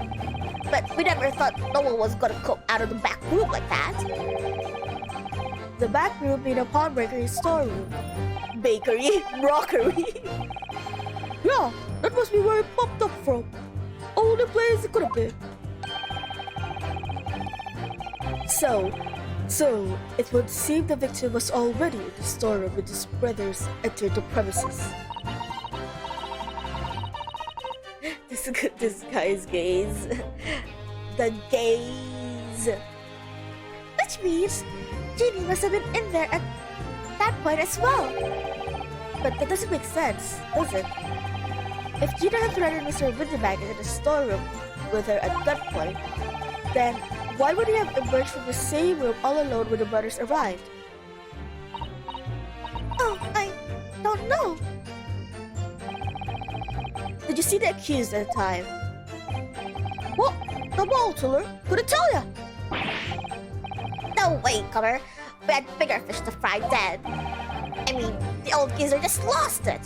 But we never thought no one was gonna come out of the back room like that. The back room being a pawnbroker's storeroom. Bakery, rockery. Yeah, that must be where it popped up from. Only place it could have been. So it would seem the victim was already in the storeroom when his brothers entered the premises. This guy's gaze. The gaze. Which means Ginny must have been in there at that point as well. But that doesn't make sense, does it? If Gina had threatened Mr. Windybank into the storeroom with her at gunpoint, then why would he have emerged from the same room all alone when the brothers arrived? Oh, I don't know. Did you see the accused at the time? What? The bottle? Couldn't tell ya. No way, Cover. We had bigger fish to fry then. I mean, the old geezer just lost it.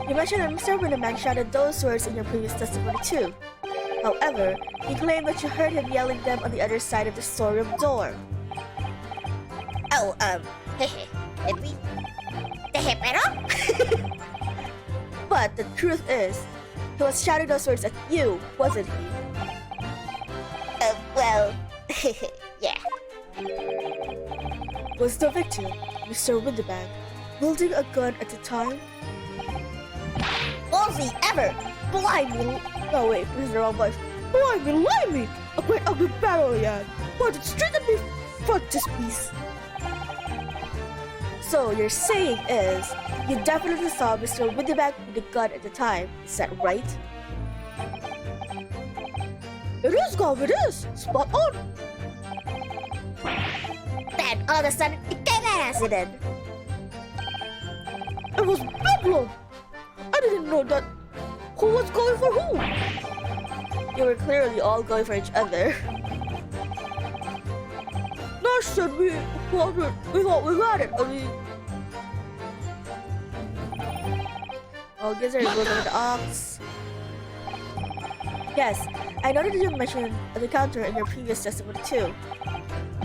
You mentioned that Mr. Windybank shouted those words in your previous testimony too. However, you claimed that you heard him yelling them on the other side of the storeroom door. Oh, hehe. Did we? Pero? But the truth is, he was shouting those words at you, wasn't he? Well, yeah. Was the victim, Mr. Windybank, wielding a gun at the time? Was he ever? Blimey! No wait, this is the wrong voice. Blimey! A great ugly barrel he had, pointed straight at me frontispiece. So you're saying is, you definitely saw Mr. Windybank with the gun at the time, is that right? It is, Gov, it is! Spot on! Then all of a sudden, it came an accident. It was Bedlam! I didn't know that who was going for who! You were clearly all going for each other. Nash said we thought we got it. I mean... Oh, Gizzard goes over the ox. Yes, I noted that you mentioned the counter in your previous testimony too.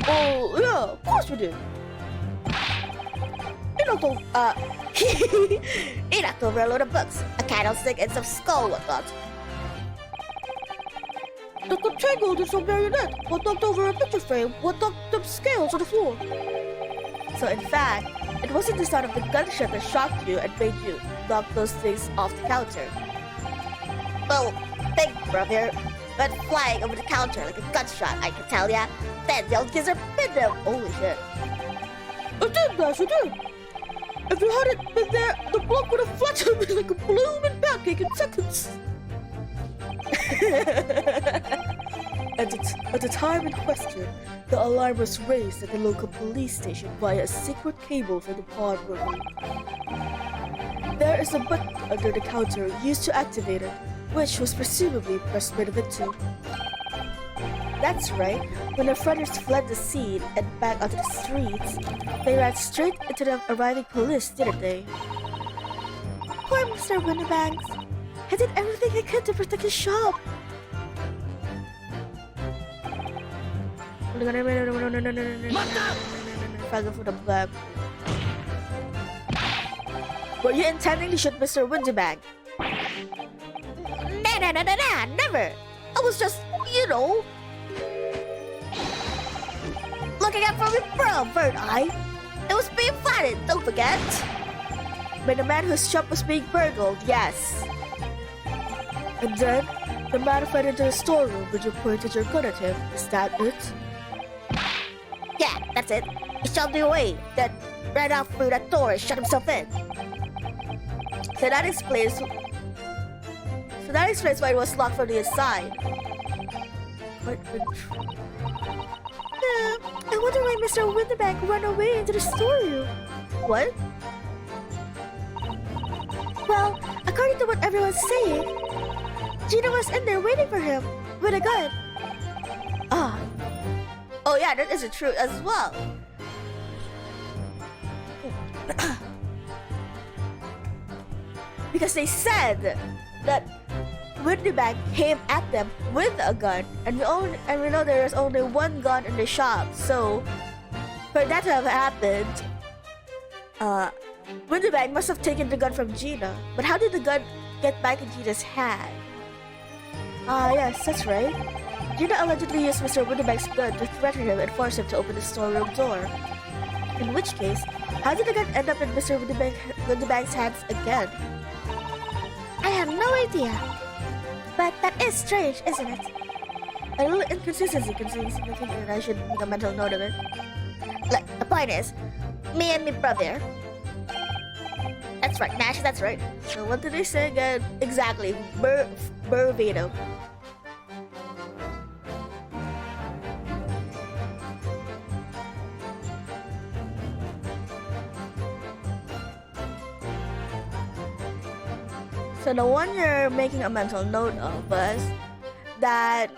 Oh, yeah, of course we did. He knocked over a load of books, a candlestick, and some skull whatnot. That got tangled in some marionette. What knocked over a picture frame? What knocked the scales on the floor? So in fact, it wasn't the sound of the gunshot that shocked you and made you knock those things off the counter. Well, big brother went flying over the counter like a gunshot, I can tell ya. Then the old gizzard pinned him. Holy shit. It did, Nash, it did. If you hadn't been there, the block would have flattened me like a blooming pancake in seconds. At the time in question, the alarm was raised at the local police station via a secret cable from the pawnbroker. There is a button under the counter used to activate it, which was presumably pressed by the victim. That's right, when the brothers fled the scene and back onto the streets, they ran straight into the arriving police, didn't they? Poor Mr. Windybanks. He did everything he could to protect his shop. Were you intending to shoot Mr. Windybank? Nah, never. I was just, looking out for me, bro, bird eye. It was being flattened, don't forget. By the man whose shop was being burgled, yes. And then, the man fled into the storeroom when you pointed your gun at him. Is that it? Yeah, that's it. He shoved me away, then ran out through that door and shut himself in. So that explains why it was locked from the inside. Quite true. I wonder why Mr. Windybank ran away into the storeroom. What? Well, according to what everyone's saying, Gina was in there waiting for him with a gun. Ah. Oh yeah, that is true as well. Because they said that Windybank came at them with a gun, and we know there is only one gun in the shop. So, for that to have happened, Windybank must have taken the gun from Gina. But how did the gun get back in Gina's hand? Yes, that's right. Gina allegedly used Mr. Windybank's gun to threaten him and force him to open the storeroom door. In which case, how did the gun end up in Mr. Windybank's hands again? I have no idea. But that is strange, isn't it? A little inconsistency concerning significant, and I should make a mental note of it. Look, the point is, me and my brother. That's right, Nash, that's right. So what did they say again? Exactly, verbatim. So the one you're making a mental note of was that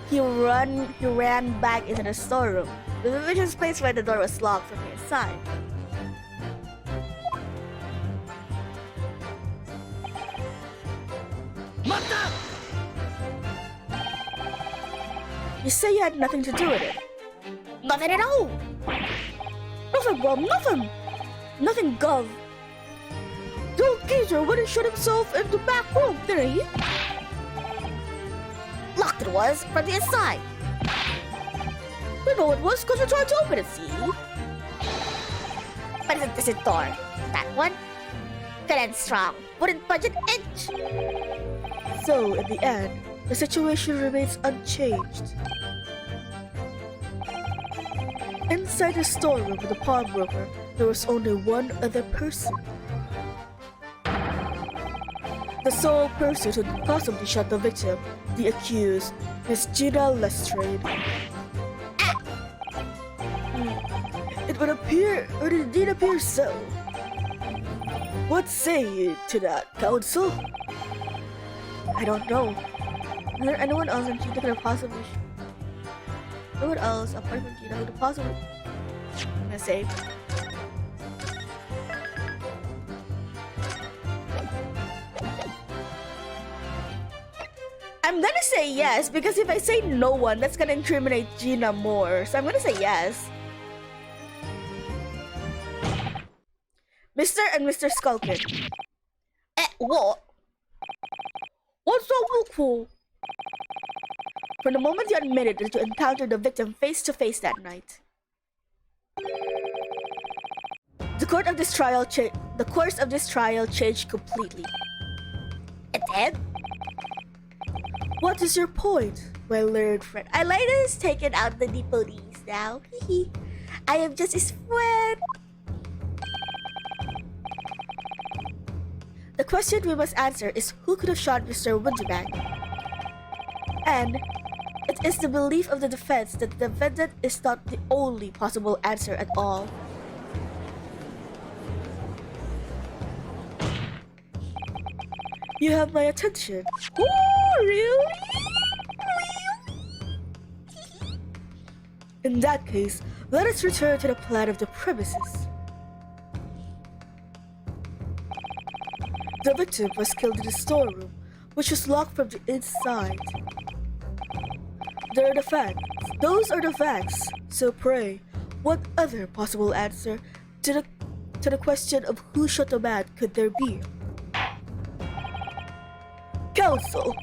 he ran back into the storeroom, which is place where the door was locked from the inside. You say you had nothing to do with it. Nothing at all. Nothing, Bob, nothing. Nothing, Gov. The old geezer went and shut himself in the back room, didn't he? Locked it was from the inside. You know it was because you tried to open it, see? But isn't this a door? That one? Good and strong. Wouldn't budge an inch. So, in the end, the situation remains unchanged. Inside the storeroom with the pawnbroker, there was only one other person. The sole person who could possibly shot the victim, the accused, Miss Gina Lestrade. It would appear, or it indeed appears so. What say you to that, counsel? I don't know. Is there anyone else in Gina could have possibly... No one else apart from Gina who could possibly... I'm gonna say... I'm gonna say yes, because if I say no one, that's gonna incriminate Gina more. So I'm gonna say yes. Mr. and Mr. Skulkin. What? What's so look for? From the moment you admitted that you encountered the victim face to face that night, the course of this trial changed completely. It did? What is your point, my learned friend? I like that he's taken out the police now. I am just his friend. The question we must answer is who could have shot Mr. Windybank? And it is the belief of the defense that the defendant is not the only possible answer at all. You have my attention. Ooh, really? In that case, let us return to the plan of the premises. The victim was killed in the storeroom, which was locked from the inside. Those are the facts. So pray, what other possible answer to the question of who shot the man could there be? Counsel,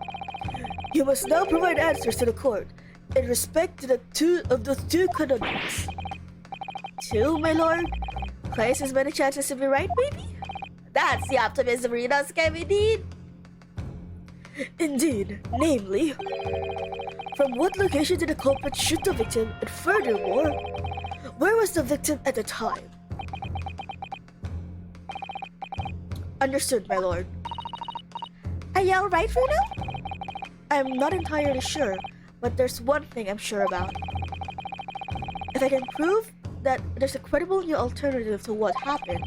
you must now provide answers to the court in respect to those two conundrums. Two, my lord? Twice as many chances to be right, baby? That's the optimism Reno's giving need. Indeed, namely, from what location did the culprit shoot the victim, and furthermore, where was the victim at the time? Understood, my lord. Are you alright, Reno? I'm not entirely sure, but there's one thing I'm sure about. If I can prove that there's a credible new alternative to what happened,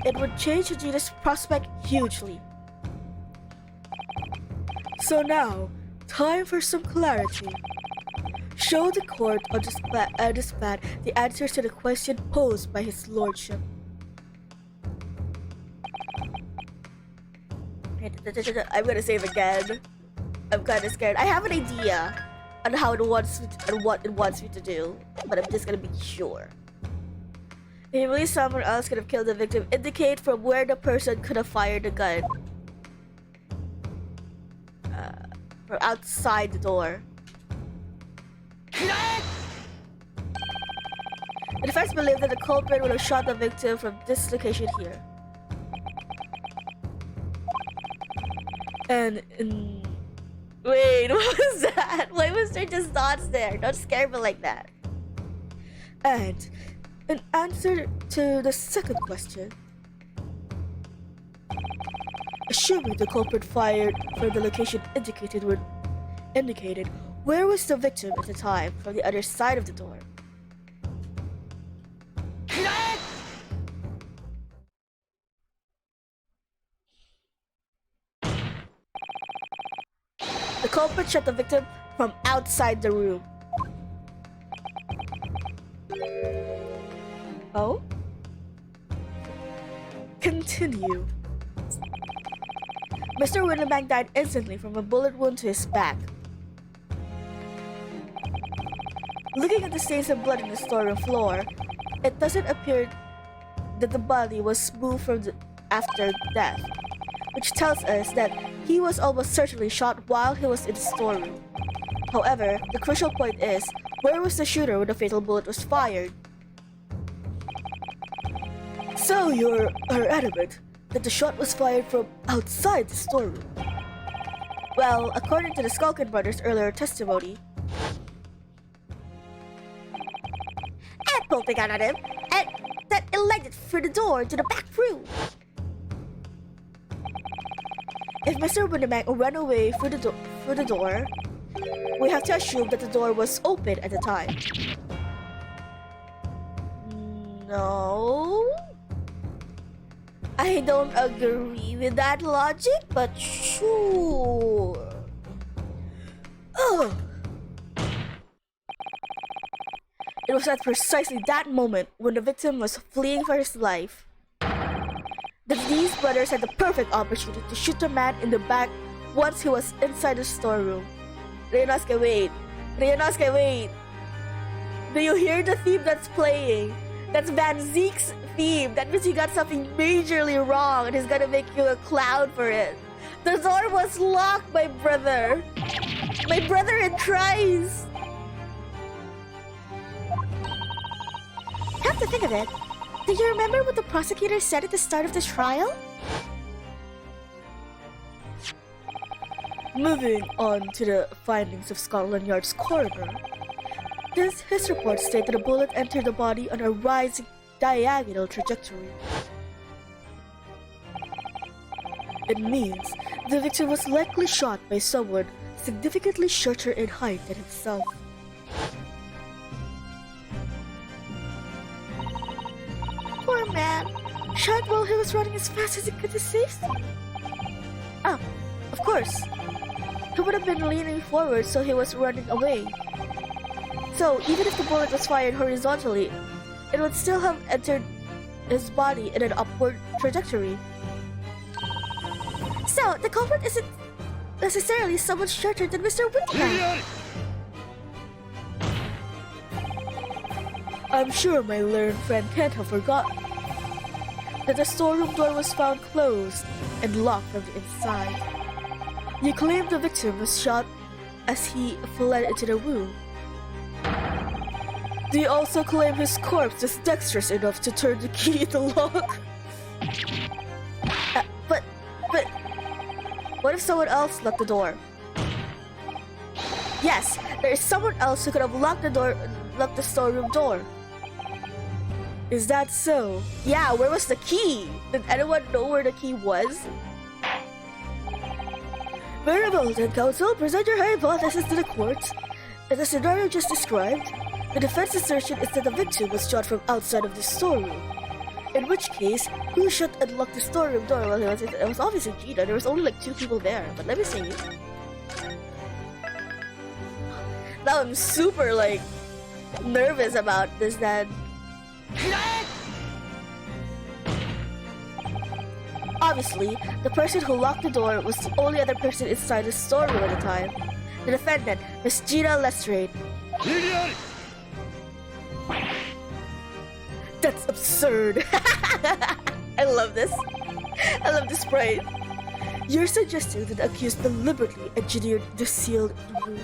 it would change Gina's prospect hugely. So now, Time for some clarity. Show the court on this plat the answers to the question posed by his lordship. I'm gonna save again. I'm kind of scared. I have an idea on how it wants and what it wants me to do, but I'm just gonna be sure. If you believe someone else could have killed the victim, indicate from where the person could have fired the gun. From outside the door. The defense believed that the culprit would have shot the victim from this location here. And wait, what was that? Why was there just dots there? Don't scare me like that. And in answer to the second question, assuming the culprit fired from the location indicated, where was the victim at the time from the other side of the door? The culprit shot the victim from outside the room. Oh? Continue. Mr. Winnebank died instantly from a bullet wound to his back. Looking at the stains of blood in the storeroom floor, it doesn't appear that the body was moved after death, which tells us that he was almost certainly shot while he was in the storeroom. However, the crucial point is, where was the shooter when the fatal bullet was fired? So you're adamant that the shot was fired from outside the storeroom? Well, according to the Skulkin brothers' earlier testimony, And pulled the gun at him, and then it led it through the door to the back room. if Mr. Winnebank ran away through the door, we have to assume that the door was open at the time. No? I don't agree with that logic, but sure. Ugh. It was at precisely that moment, when the victim was fleeing for his life, that these brothers had the perfect opportunity to shoot the man in the back once he was inside the storeroom. Ryunosuke, wait. Ryunosuke, wait. Do you hear the theme that's playing? That's Van Zeke's theme. That means he got something majorly wrong and he's gonna make you a clown for it. The door was locked, my brother. My brother in Christ. Come to think of it, do you remember what the prosecutor said at the start of the trial? Moving on to the findings of Scotland Yard's coroner, does his report state that a bullet entered the body on a rising diagonal trajectory? It means the victim was likely shot by someone significantly shorter in height than himself. Poor man. Shot while he was running as fast as he could to safety? Ah, of course. He would have been leaning forward, so he was running away. So, even if the bullet was fired horizontally, it would still have entered his body in an upward trajectory. So, the culprit isn't necessarily someone shorter than Mr. Winnebank. I'm sure my learned friend can't have forgotten that the storeroom door was found closed and locked from the inside. You claim the victim was shot as he fled into the room. Do you also claim his corpse is dexterous enough to turn the key in the lock? But, what if someone else locked the door? Yes, there is someone else who could have locked the storeroom door. Is that so? Yeah, where was the key? Did anyone know where the key was? Very well then, counsel, present your hypothesis to the court. In the scenario just described, the defense assertion is that the victim was shot from outside of the storeroom. In which case, who shut and locked the storeroom door while he was in? It was obviously Gina. There was only like 2 people there, but let me see. Now I'm super like nervous about this then. Obviously, the person who locked the door was the only other person inside the storeroom at the time. The defendant, Miss Gina Lestrade. That's absurd. I love this. I love this sprite. You're suggesting that the accused deliberately engineered the sealed room?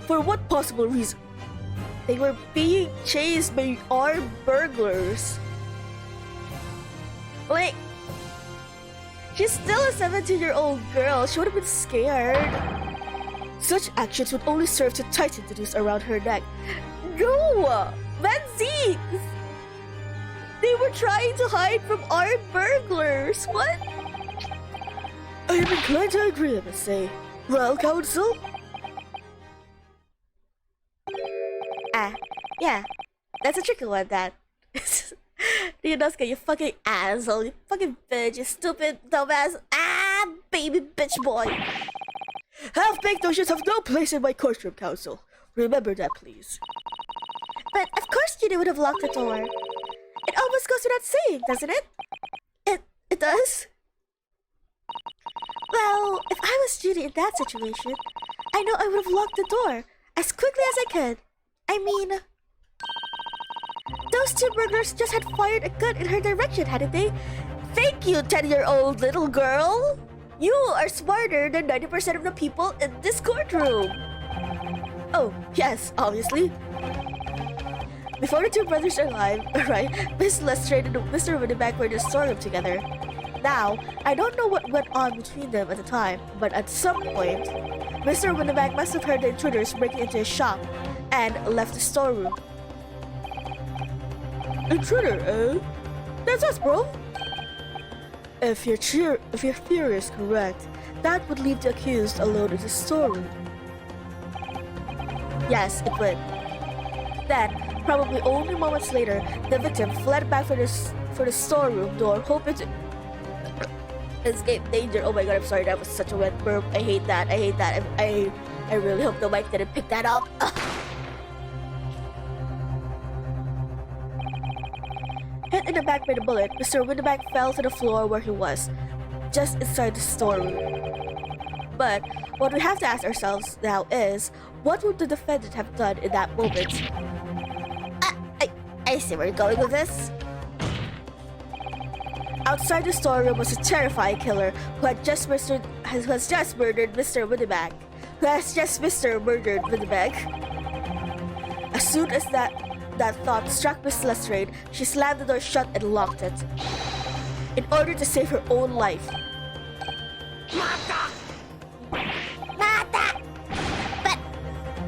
For what possible reason? They were being chased by armed burglars. Like, she's still a 17-year-old girl. She would have been scared. Such actions would only serve to tighten the noose around her neck. No! Van Zeeks! They were trying to hide from armed burglars. What? I am inclined to agree, I must say. Well, counsel? Yeah. That's a tricky one, that. Ryunosuke, you fucking asshole. You fucking bitch. You stupid, dumbass. Baby bitch boy. Half-baked notions have no place in my courtroom, counsel. Remember that, please. But of course Judy would have locked the door. It almost goes without saying, doesn't it? It does? Well, if I was Judy in that situation, I know I would have locked the door as quickly as I could. I mean, those two burglars just had fired a gun in her direction, hadn't they? Thank you, 10-year-old little girl. You are smarter than 90% of the people in this courtroom. Oh, yes, obviously. Before the two brothers arrived, Miss Lestrade and Mr. Winneback were in the storeroom together. Now, I don't know what went on between them at the time, but at some point, Mr. Winneback must have heard the intruders breaking into his shop and left the storeroom. Intruder, eh? That's us, bro! If your theory is correct, that would leave the accused alone in the storeroom. Yes, it would. Then, probably only moments later, the victim fled back for the storeroom door, hoping to escape danger. Oh my god, I'm sorry, that was such a wet burp. I hate that. I really hope the mic didn't pick that up. Hit in the back by the bullet, Mr. Winneback fell to the floor where he was, just inside the storeroom. But what we have to ask ourselves now is, what would the defendant have done in that moment? I see where you're going with this. Outside the storeroom was a terrifying killer who has just murdered Mr. Winneback. As soon as that thought struck Miss Lestrade, she slammed the door shut and locked it. In order to save her own life. Mata!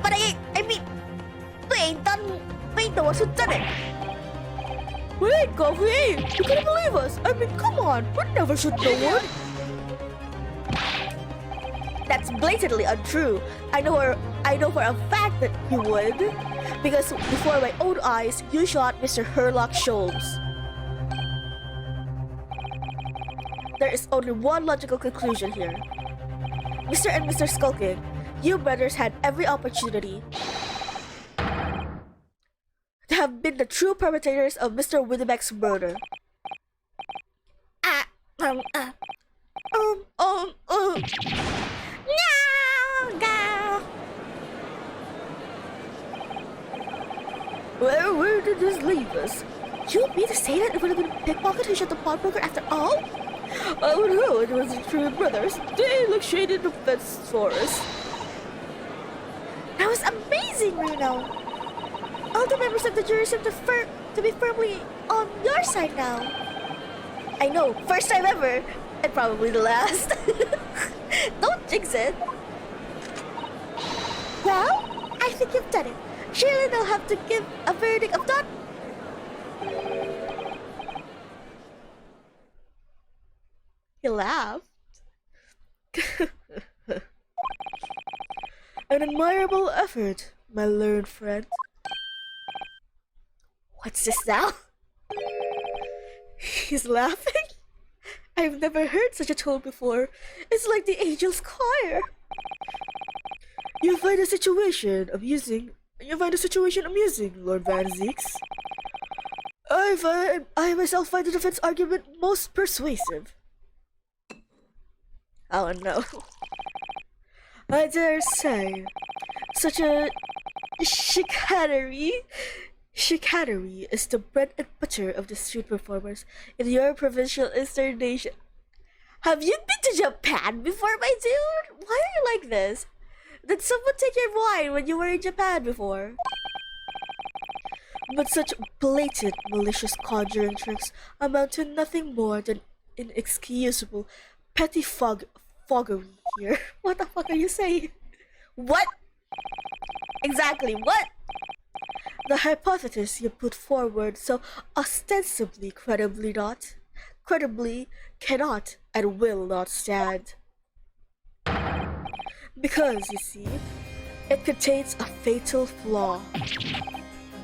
But I mean, we ain't the ones who done it. Wait, Coffee! You couldn't believe us! I mean, come on! We never shoot no one! That's blatantly untrue. I know for a fact that you would. Because before my own eyes, you shot Mr. Herlock Sholmes. There is only one logical conclusion here. Mr. and Mr. Skulking, you brothers had every opportunity to have been the true perpetrators of Mr. Winneback's murder. No, no. Where did this leave us? You mean to say that it would have been a pickpocket who shot the pawnbroker after all? Oh no, it was the true brothers. They look shady in the fence for us. That was amazing, Reno. All the members of the jury seem to be firmly on your side now. I know, first time ever, and probably the last. Don't jinx it. Well, I think you've done it. Surely they'll have to give a verdict of not. He laughed. An admirable effort, my learned friend. What's this now? He's laughing? I've never heard such a tone before. It's like the angel's choir. You find the situation amusing. You find the situation amusing, Lord Van Zeeks. I myself find the defense argument most persuasive. Oh no. I dare say, such a chicanery is the bread and butter of the street performers in your provincial eastern nation. Have you been to Japan before, my dude? Why are you like this? Did someone take your wine when you were in Japan before? But such blatant, malicious conjuring tricks amount to nothing more than inexcusable pettifoggery here. What the fuck are you saying? What? Exactly, what? The hypothesis you put forward so ostensibly credibly cannot and will not stand. Because, you see, it contains a fatal flaw.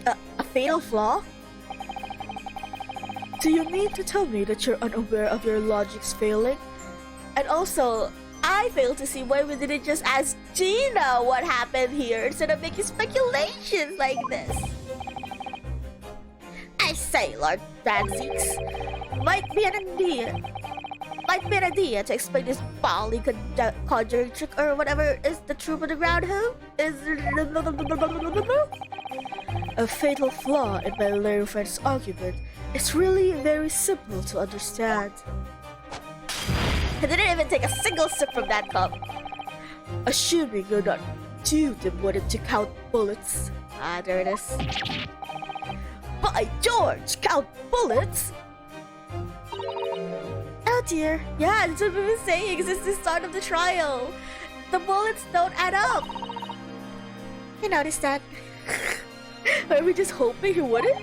A fatal flaw? Do you mean to tell me that you're unaware of your logic's failing? And also, I fail to see why we didn't just ask Gina what happened here instead of making speculations like this. I say, Lord Danzigs, might be an idea to explain this bally conjuring trick or whatever is the truth of the ground who is a fatal flaw in my learned friend's argument. It's really very simple to understand. I didn't even take a single sip from that cup. Assuming you're not too devoted to count bullets. Ah, there it is. By George, count bullets! Oh dear. Yeah, that's what we were saying since the start of the trial. The bullets don't add up. You noticed that? Are we just hoping he wouldn't?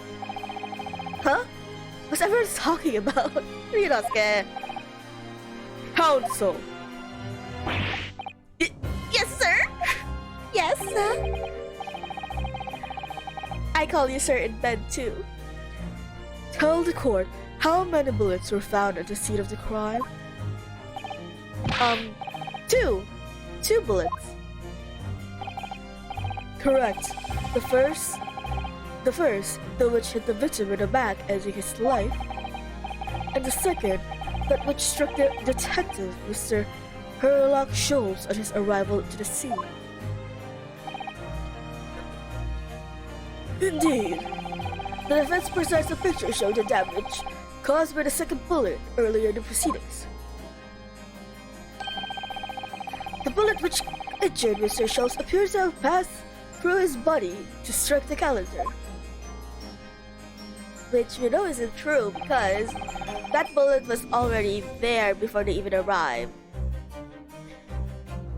Huh? What's everyone talking about? You're not scared. Counsel. Yes, sir? Yes, sir? I call you sir in bed too. Tell the court how many bullets were found at the scene of the crime. Two. 2 bullets. Correct. The first, the which hit the victim in the back, ending his life, and the second, that which struck the detective, Mr. Herlock Sholmes, on his arrival to the scene. Indeed. The defense presents a picture showing the damage caused by the second bullet earlier in the proceedings. The bullet which injured Mr. Sholmes appears to have passed through his body to strike the calendar. Which we know isn't true because that bullet was already there before they even arrived.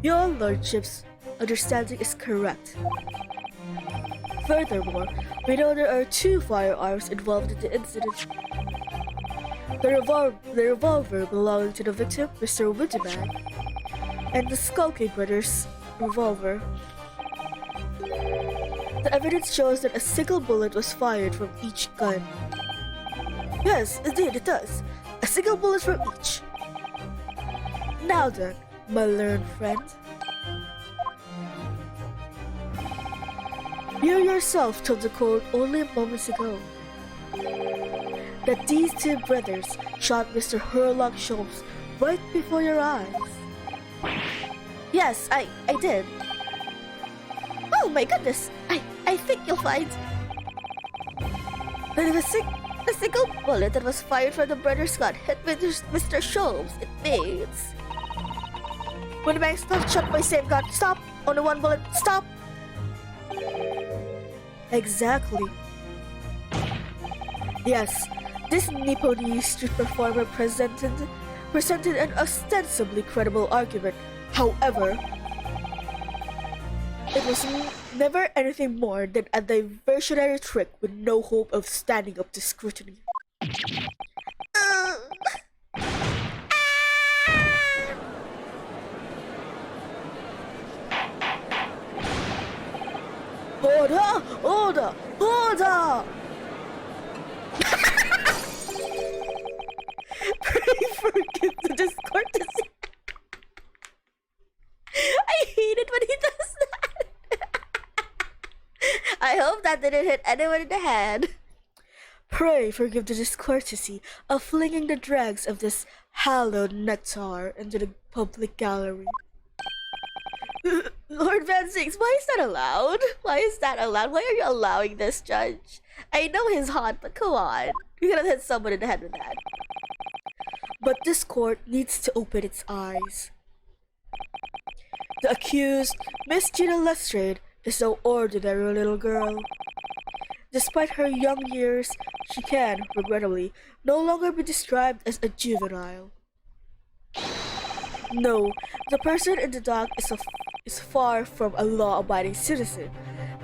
Your Lordship's understanding is correct. Furthermore, we know there are 2 firearms involved in the incident. The revolver belonging to the victim, Mr. Winterman, and the Skulking Brothers' revolver. The evidence shows that a single bullet was fired from each gun. Yes, indeed it does. A single bullet from each. Now then, my learned friend. You yourself told the court only moments ago that these 2 brothers shot Mr. Herlock Sholmes right before your eyes. Yes, I did. Oh my goodness, I think you'll find that a single bullet that was fired from the brothers' gun hit Mr. Sholmes. It means when the man's not shot by same gun, stop. Only 1 bullet, stop. Exactly. Yes, this Nipponese street performer presented an ostensibly credible argument. However, it was never anything more than a diversionary trick with no hope of standing up to scrutiny. Order! Pray forgive the discourtesy. I hate it when he does that. I hope that didn't hit anyone in the head. Pray forgive the discourtesy of flinging the dregs of this hallowed nectar into the public gallery. Lord Van Six, why is that allowed? Why is that allowed? Why are you allowing this, Judge? I know he's hot, but come on. You could have hit someone in the head with that. But this court needs to open its eyes. The accused, Miss Gina Lestrade, is no ordinary little girl. Despite her young years, she can, regrettably, no longer be described as a juvenile. No, the person in the dock is far from a law-abiding citizen.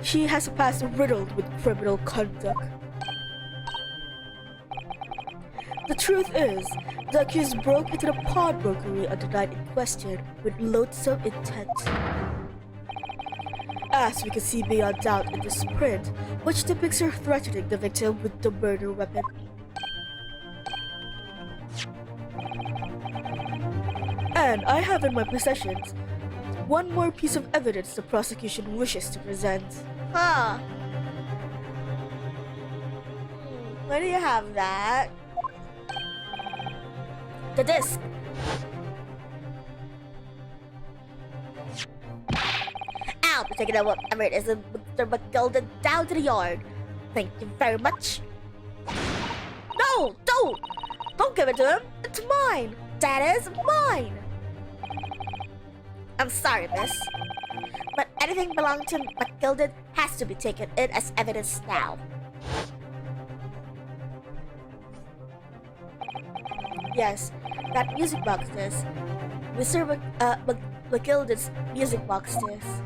She has a past riddled with criminal conduct. The truth is, the accused broke into the pawnbrokery on the night in question with loathsome intent. As we can see beyond doubt in this print, which depicts her threatening the victim with the murder weapon. And I have in my possessions one more piece of evidence the prosecution wishes to present. Huh. Where do you have that? The disc. I'll be taking out whatever it is and Mr. McGilden down to the yard. Thank you very much. No, don't give it to him. It's mine. That is mine. I'm sorry, miss, but anything belonging to McGilden has to be taken in as evidence now. Yes, that music box disc. Mr. McGilden's music box disc.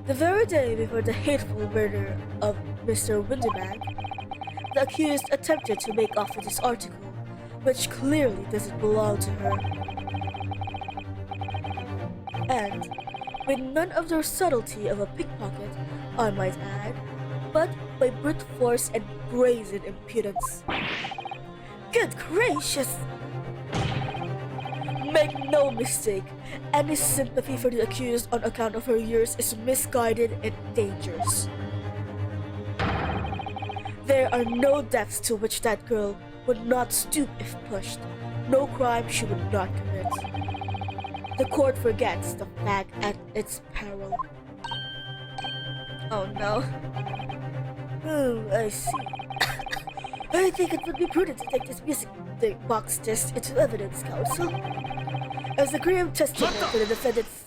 The very day before the hateful murder of Mr. Windybank, the accused attempted to make off with this article, which clearly doesn't belong to her. And with none of the subtlety of a pickpocket, I might add, but by brute force and brazen impudence. Good gracious! Make no mistake, any sympathy for the accused on account of her years is misguided and dangerous. There are no depths to which that girl would not stoop if pushed, no crime she would not commit. The court forgets the fact at its peril. Oh no. Oh, I see. I think it would be prudent to take this music box test into evidence, counsel. As a grim testament to the defendant's...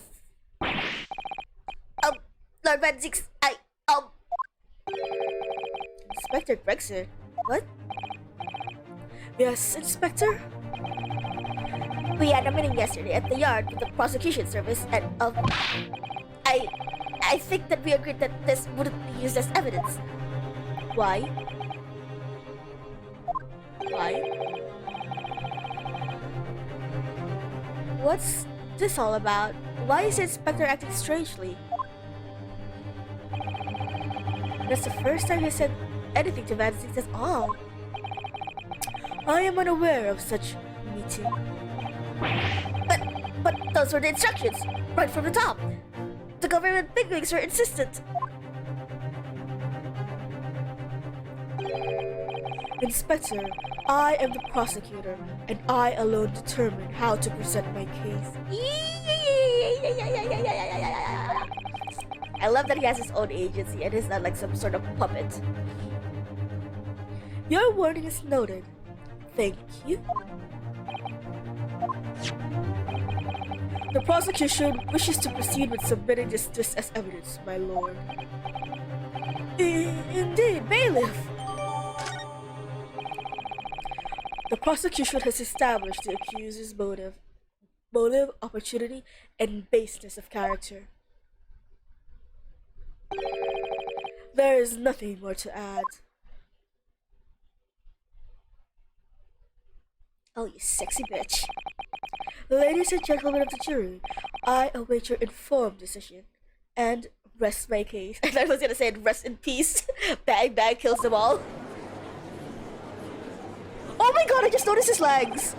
Lord Van Six, Inspector Gregson? What? Yes, Inspector? We had a meeting yesterday at the yard with the prosecution service and, I think that we agreed that this wouldn't be used as evidence. Why? Why? What's this all about? Why is the inspector acting strangely? That's the first time he said anything to Van Six at all. I am unaware of such meeting. But those were the instructions, right from the top. The government bigwigs were insistent. Inspector, I am the prosecutor, and I alone determine how to present my case. I love that he has his own agency and is not like some sort of puppet. Your warning is noted. Thank you. The prosecution wishes to proceed with submitting this disc as evidence, my lord. Indeed, bailiff. The prosecution has established the accuser's motive, opportunity, and baseness of character. There is nothing more to add. Oh, you sexy bitch. Ladies and gentlemen of the jury, I await your informed decision and rest my case. And I was gonna say rest in peace. Bang bang kills them all. Oh my god, I just noticed his legs.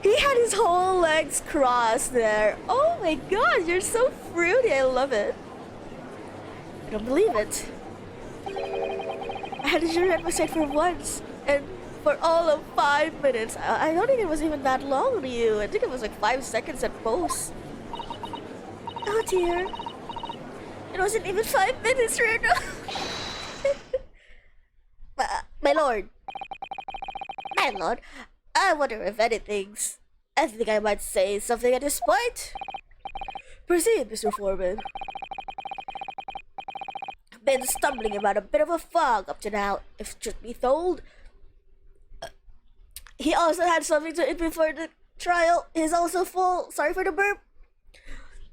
He had his whole legs crossed there. Oh my god, you're so fruity. I love it. don't believe it. I had a jury at my side for once, and for all of 5 minutes. I don't think it was even that long to you. I think it was like 5 seconds at most. Oh dear. It wasn't even 5 minutes, Reno. My lord. My lord, I wonder if anything's... I think I might say something at this point. Proceed, Mr. Foreman. Been stumbling about a bit of a fog up to now, if truth be told. He also had something to eat before the trial. He's also full. Sorry for the burp.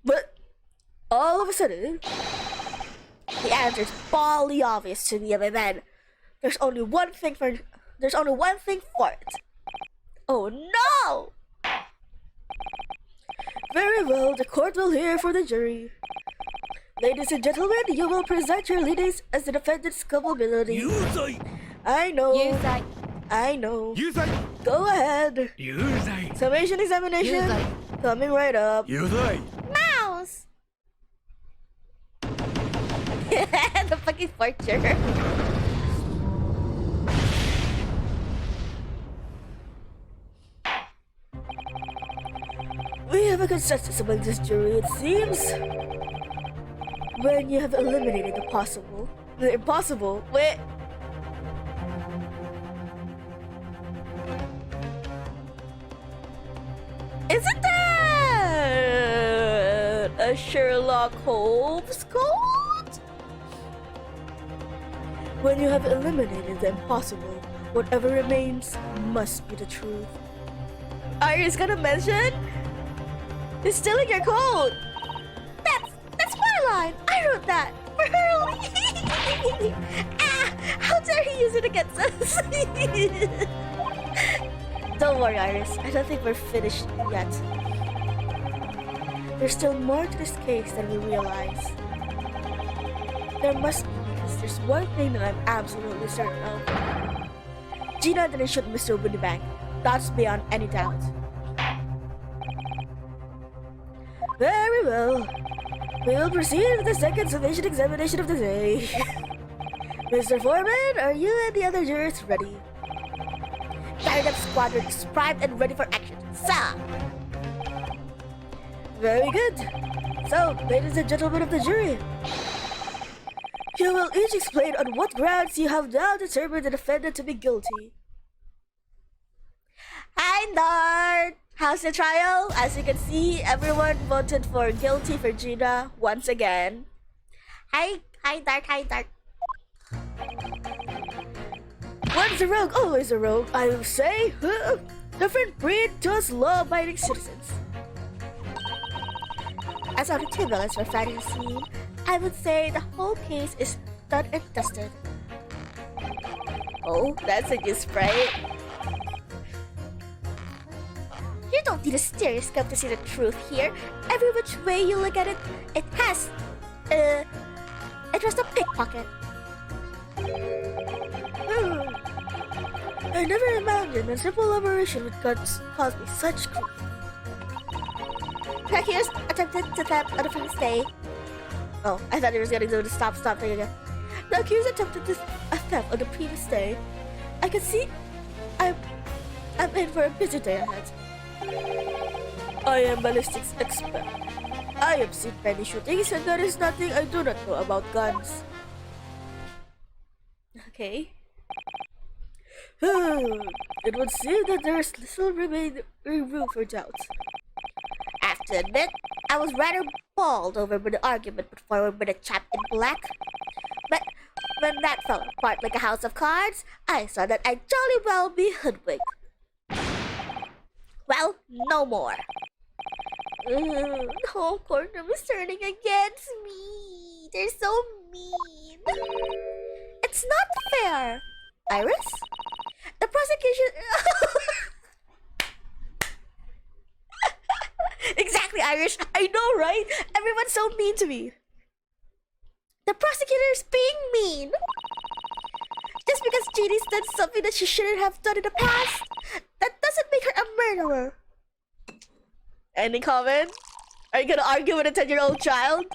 But all of a sudden, the answer's baldly obvious to me, my man. There's only one thing for it. Oh no! Very well, the court will hear for the jury. Ladies and gentlemen, you will present your leadings as the defendant's culpability. I know. I know. Go ahead. Summation examination. Coming right up. Mouse! The fucking torture. We have a consensus among this jury, it seems. When you have eliminated the impossible, wait. Isn't that a Sherlock Holmes code? When you have eliminated the impossible, whatever remains must be the truth. Iris gonna mention? It's stealing your code. That's my line. I wrote that for Hurley. How dare he use it against us? Don't worry, Iris. I don't think we're finished yet. There's still more to this case than we realize. There must be, because there's one thing that I'm absolutely certain of. Gina didn't shoot Mr. Windybank. That's beyond any doubt. Very well. We will proceed with the second summation examination of the day. Mr. Foreman, are you and the other jurors ready? Fired up squadron is primed and ready for action. Sir! Very good. So, ladies and gentlemen of the jury, you will each explain on what grounds you have now determined the defendant to be guilty. Hi, Dart! How's the trial? As you can see, everyone voted for guilty for Gina once again. Hi, Dart. Once a rogue, always a rogue, I will say. Different breed to us law-abiding citizens. As on the table as for Friday scene, I would say the whole case is done and dusted. Oh, that's a good sprite. You don't need a stereoscope to see the truth here. Every which way you look at it, it was a pickpocket. I never imagined a simple operation would cause me such grief. The accused attempted to theft on the previous day. Oh, I thought he was gonna do the stop thing again. The accused attempted a theft on the previous day. I can see I'm in for a busy day ahead. I am ballistics expert. I have seen many shootings and there is nothing I do not know about guns. Okay. It would seem that there is little remaining room for doubt. I have to admit, I was rather bowled over by the argument put forward by the chap in black. But when that fell apart like a house of cards, I saw that I'd jolly well be hoodwinked. Well, no more. The whole courtroom is turning against me. They're so mean. It's not fair. Iris? The prosecution... Exactly, Irish. I know, right? Everyone's so mean to me. The prosecutor's being mean. Just because Jeannie's done something that she shouldn't have done in the past, that doesn't make her a murderer. Any comment? Are you gonna argue with a 10-year-old child?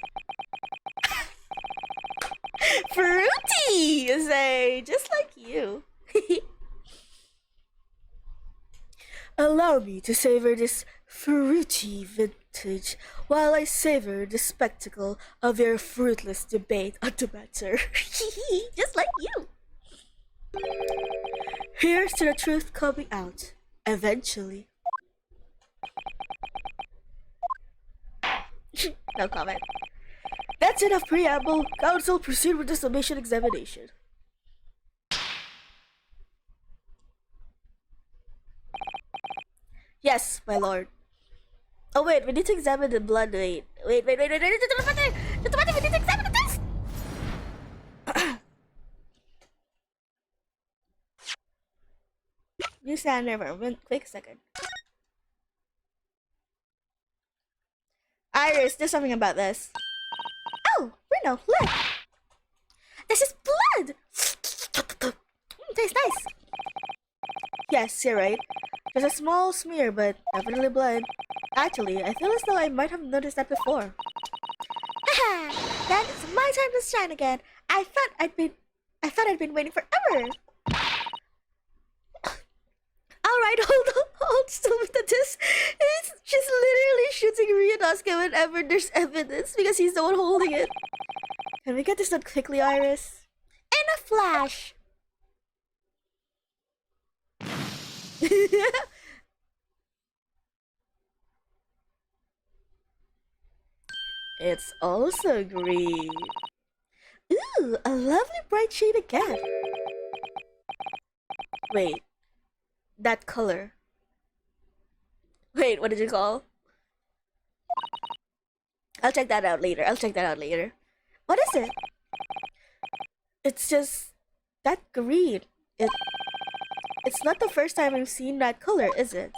Fruity, you say, just like you. Allow me to savor this fruity vintage while I savor the spectacle of your fruitless debate on the matter. Just like you. Here's to the truth coming out, eventually. No comment. That's enough preamble. Council, proceed with the summation examination. Yes, my lord. Oh wait, we need to examine the blood. Wait. We need to examine the test! You stand there for a quick second. Iris, do something about this. Oh, Bruno, look! This is blood! Tastes nice. Yes, you're right. Just a small smear, but definitely blood. Actually, I feel as though I might have noticed that before. Haha! Then it's my time to shine again. I thought I'd been waiting forever. Alright, hold still with this. She's literally shooting Ryunosuke whenever there's evidence because he's the one holding it. Can we get this done quickly, Iris? In a flash! It's also green. Ooh, a lovely bright shade again. Wait. That color. Wait, what did you call? I'll check that out later. What is it? It's just that green. It's not the first time I've seen that color, is it?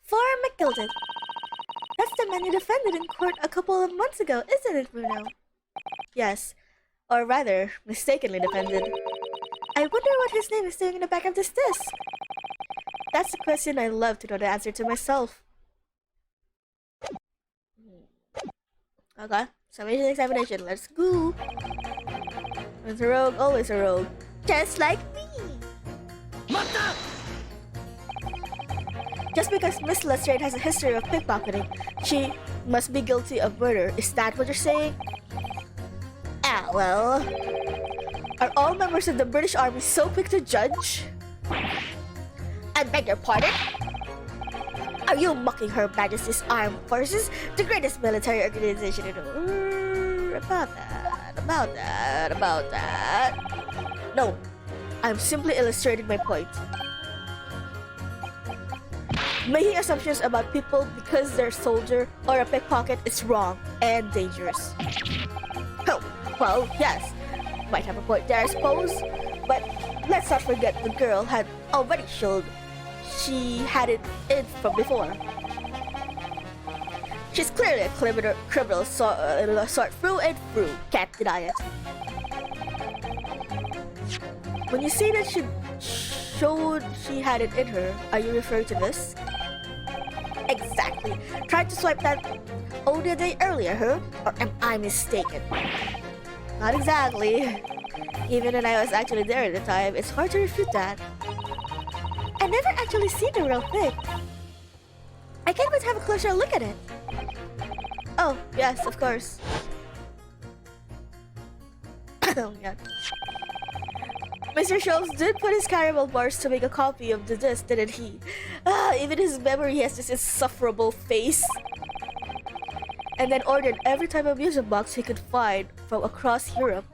For McGilded. That's the man you defended in court a couple of months ago, isn't it, Bruno? Yes. Or rather, mistakenly defended. I wonder what his name is doing in the back of this disc. That's a question I love to know the answer to myself. Okay, summation examination, let's go. Once a rogue, always a rogue. Just like me! Mata! Just because Miss Lestrade has a history of pickpocketing, she must be guilty of murder. Is that what you're saying? Ah, well... Are all members of the British Army so quick to judge? I beg your pardon? Are you mocking Her Majesty's Armed Forces, the greatest military organization in the world? About that. No, I'm simply illustrating my point. Making assumptions about people because they're a soldier or a pickpocket is wrong and dangerous. Oh, well, yes, might have a point there, I suppose. But let's not forget the girl had already showed she had it in from before. She's clearly a criminal sort through and through. Can't deny it. When you say that she showed she had it in her, are you referring to this? Exactly. Tried to swipe that only a day earlier, huh? Or am I mistaken? Not exactly. Even when I was actually there at the time, it's hard to refute that. I never actually seen the real thing. I can't wait to have a closer look at it. Oh, yes, of course. Oh, God. Mr. Schultz did put his caramel bars to make a copy of the disc, didn't he? Even his memory has this insufferable face. And then ordered every type of music box he could find from across Europe.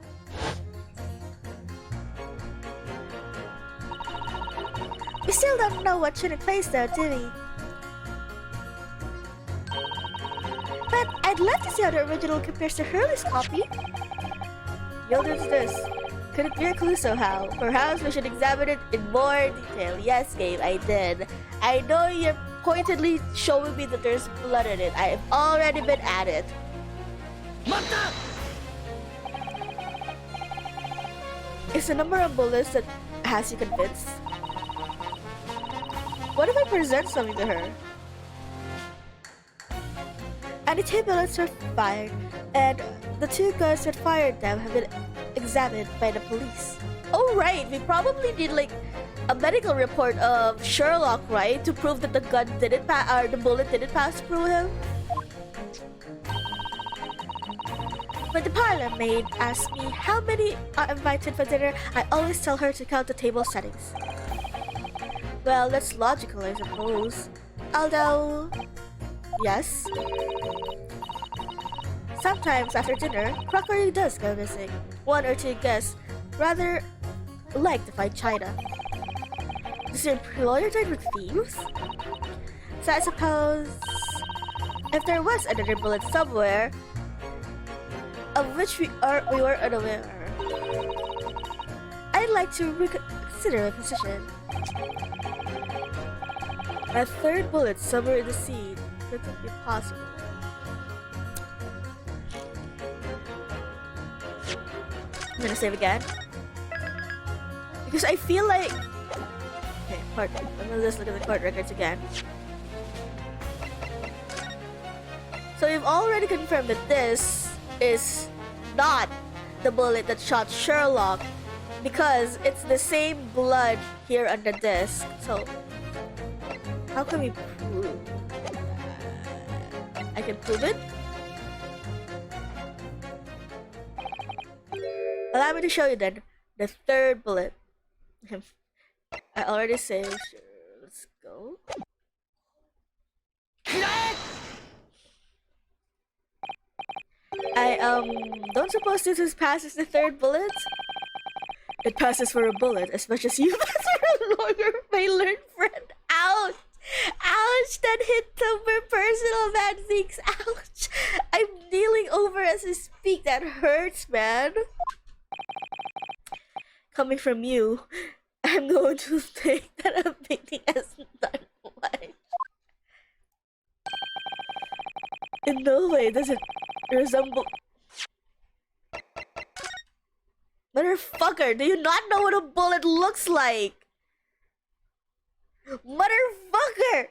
We still don't know what should in place though, do we? But I'd love to see how the original compares to Hurley's copy. Yielded this. Could it be a clue somehow? Perhaps we should examine it in more detail. Yes, Gabe, I did. I know you're pointedly showing me that there's blood in it. I have already been at it. Mata! Is the number of bullets that has you convinced? What if I present something to her? And the 2 bullets were fired, and the 2 guns that fired them have been examined by the police. Oh right, we probably need like a medical report of Sherlock, right, to prove that the gun didn't or the bullet didn't pass through him. When the parlor maid asks me how many are invited for dinner, I always tell her to count the table settings. Well, that's logical, I suppose. Although, yes. Sometimes after dinner, crockery does go missing. 1 or 2 guests rather like to find china. Does your employer trade with thieves? So I suppose if there was another bullet somewhere, of which we were unaware, I'd like to reconsider my position. A 3rd bullet somewhere in the scene could be possible. I'm gonna save again. Because I feel like... Okay, court. I'm gonna just look at the court records again. So we've already confirmed that this is not the bullet that shot Sherlock because it's the same blood here on the disc. So how can we prove? I can prove it? Allow me to show you then the 3rd bullet. I already saved. Sure, let's go. I don't suppose this passes the 3rd bullet? It passes for a bullet, as much as you pass for a lawyer, my learned friend. Ouch! Ouch! That hit somewhere personal, man. Zeeks. Ouch! I'm kneeling over as I speak. That hurts, man. Coming from you, I'm going to think that a painting has done what? In no way does it resemble... Motherfucker, do you not know what a bullet looks like? Motherfucker!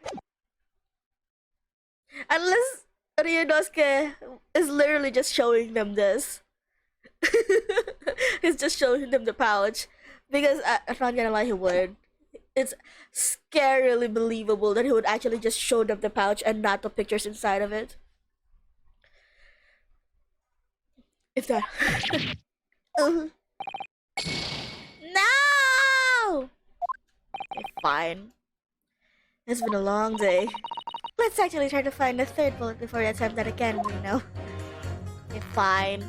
Unless Ryunosuke is literally just showing them this. He's just showing them the pouch. Because I'm not gonna lie, he would. It's scarily believable that he would actually just show them the pouch and not the pictures inside of it. If that... No! Okay, fine. It's been a long day. Let's actually try to find the 3rd bullet before we attempt that again, you know? Okay, fine.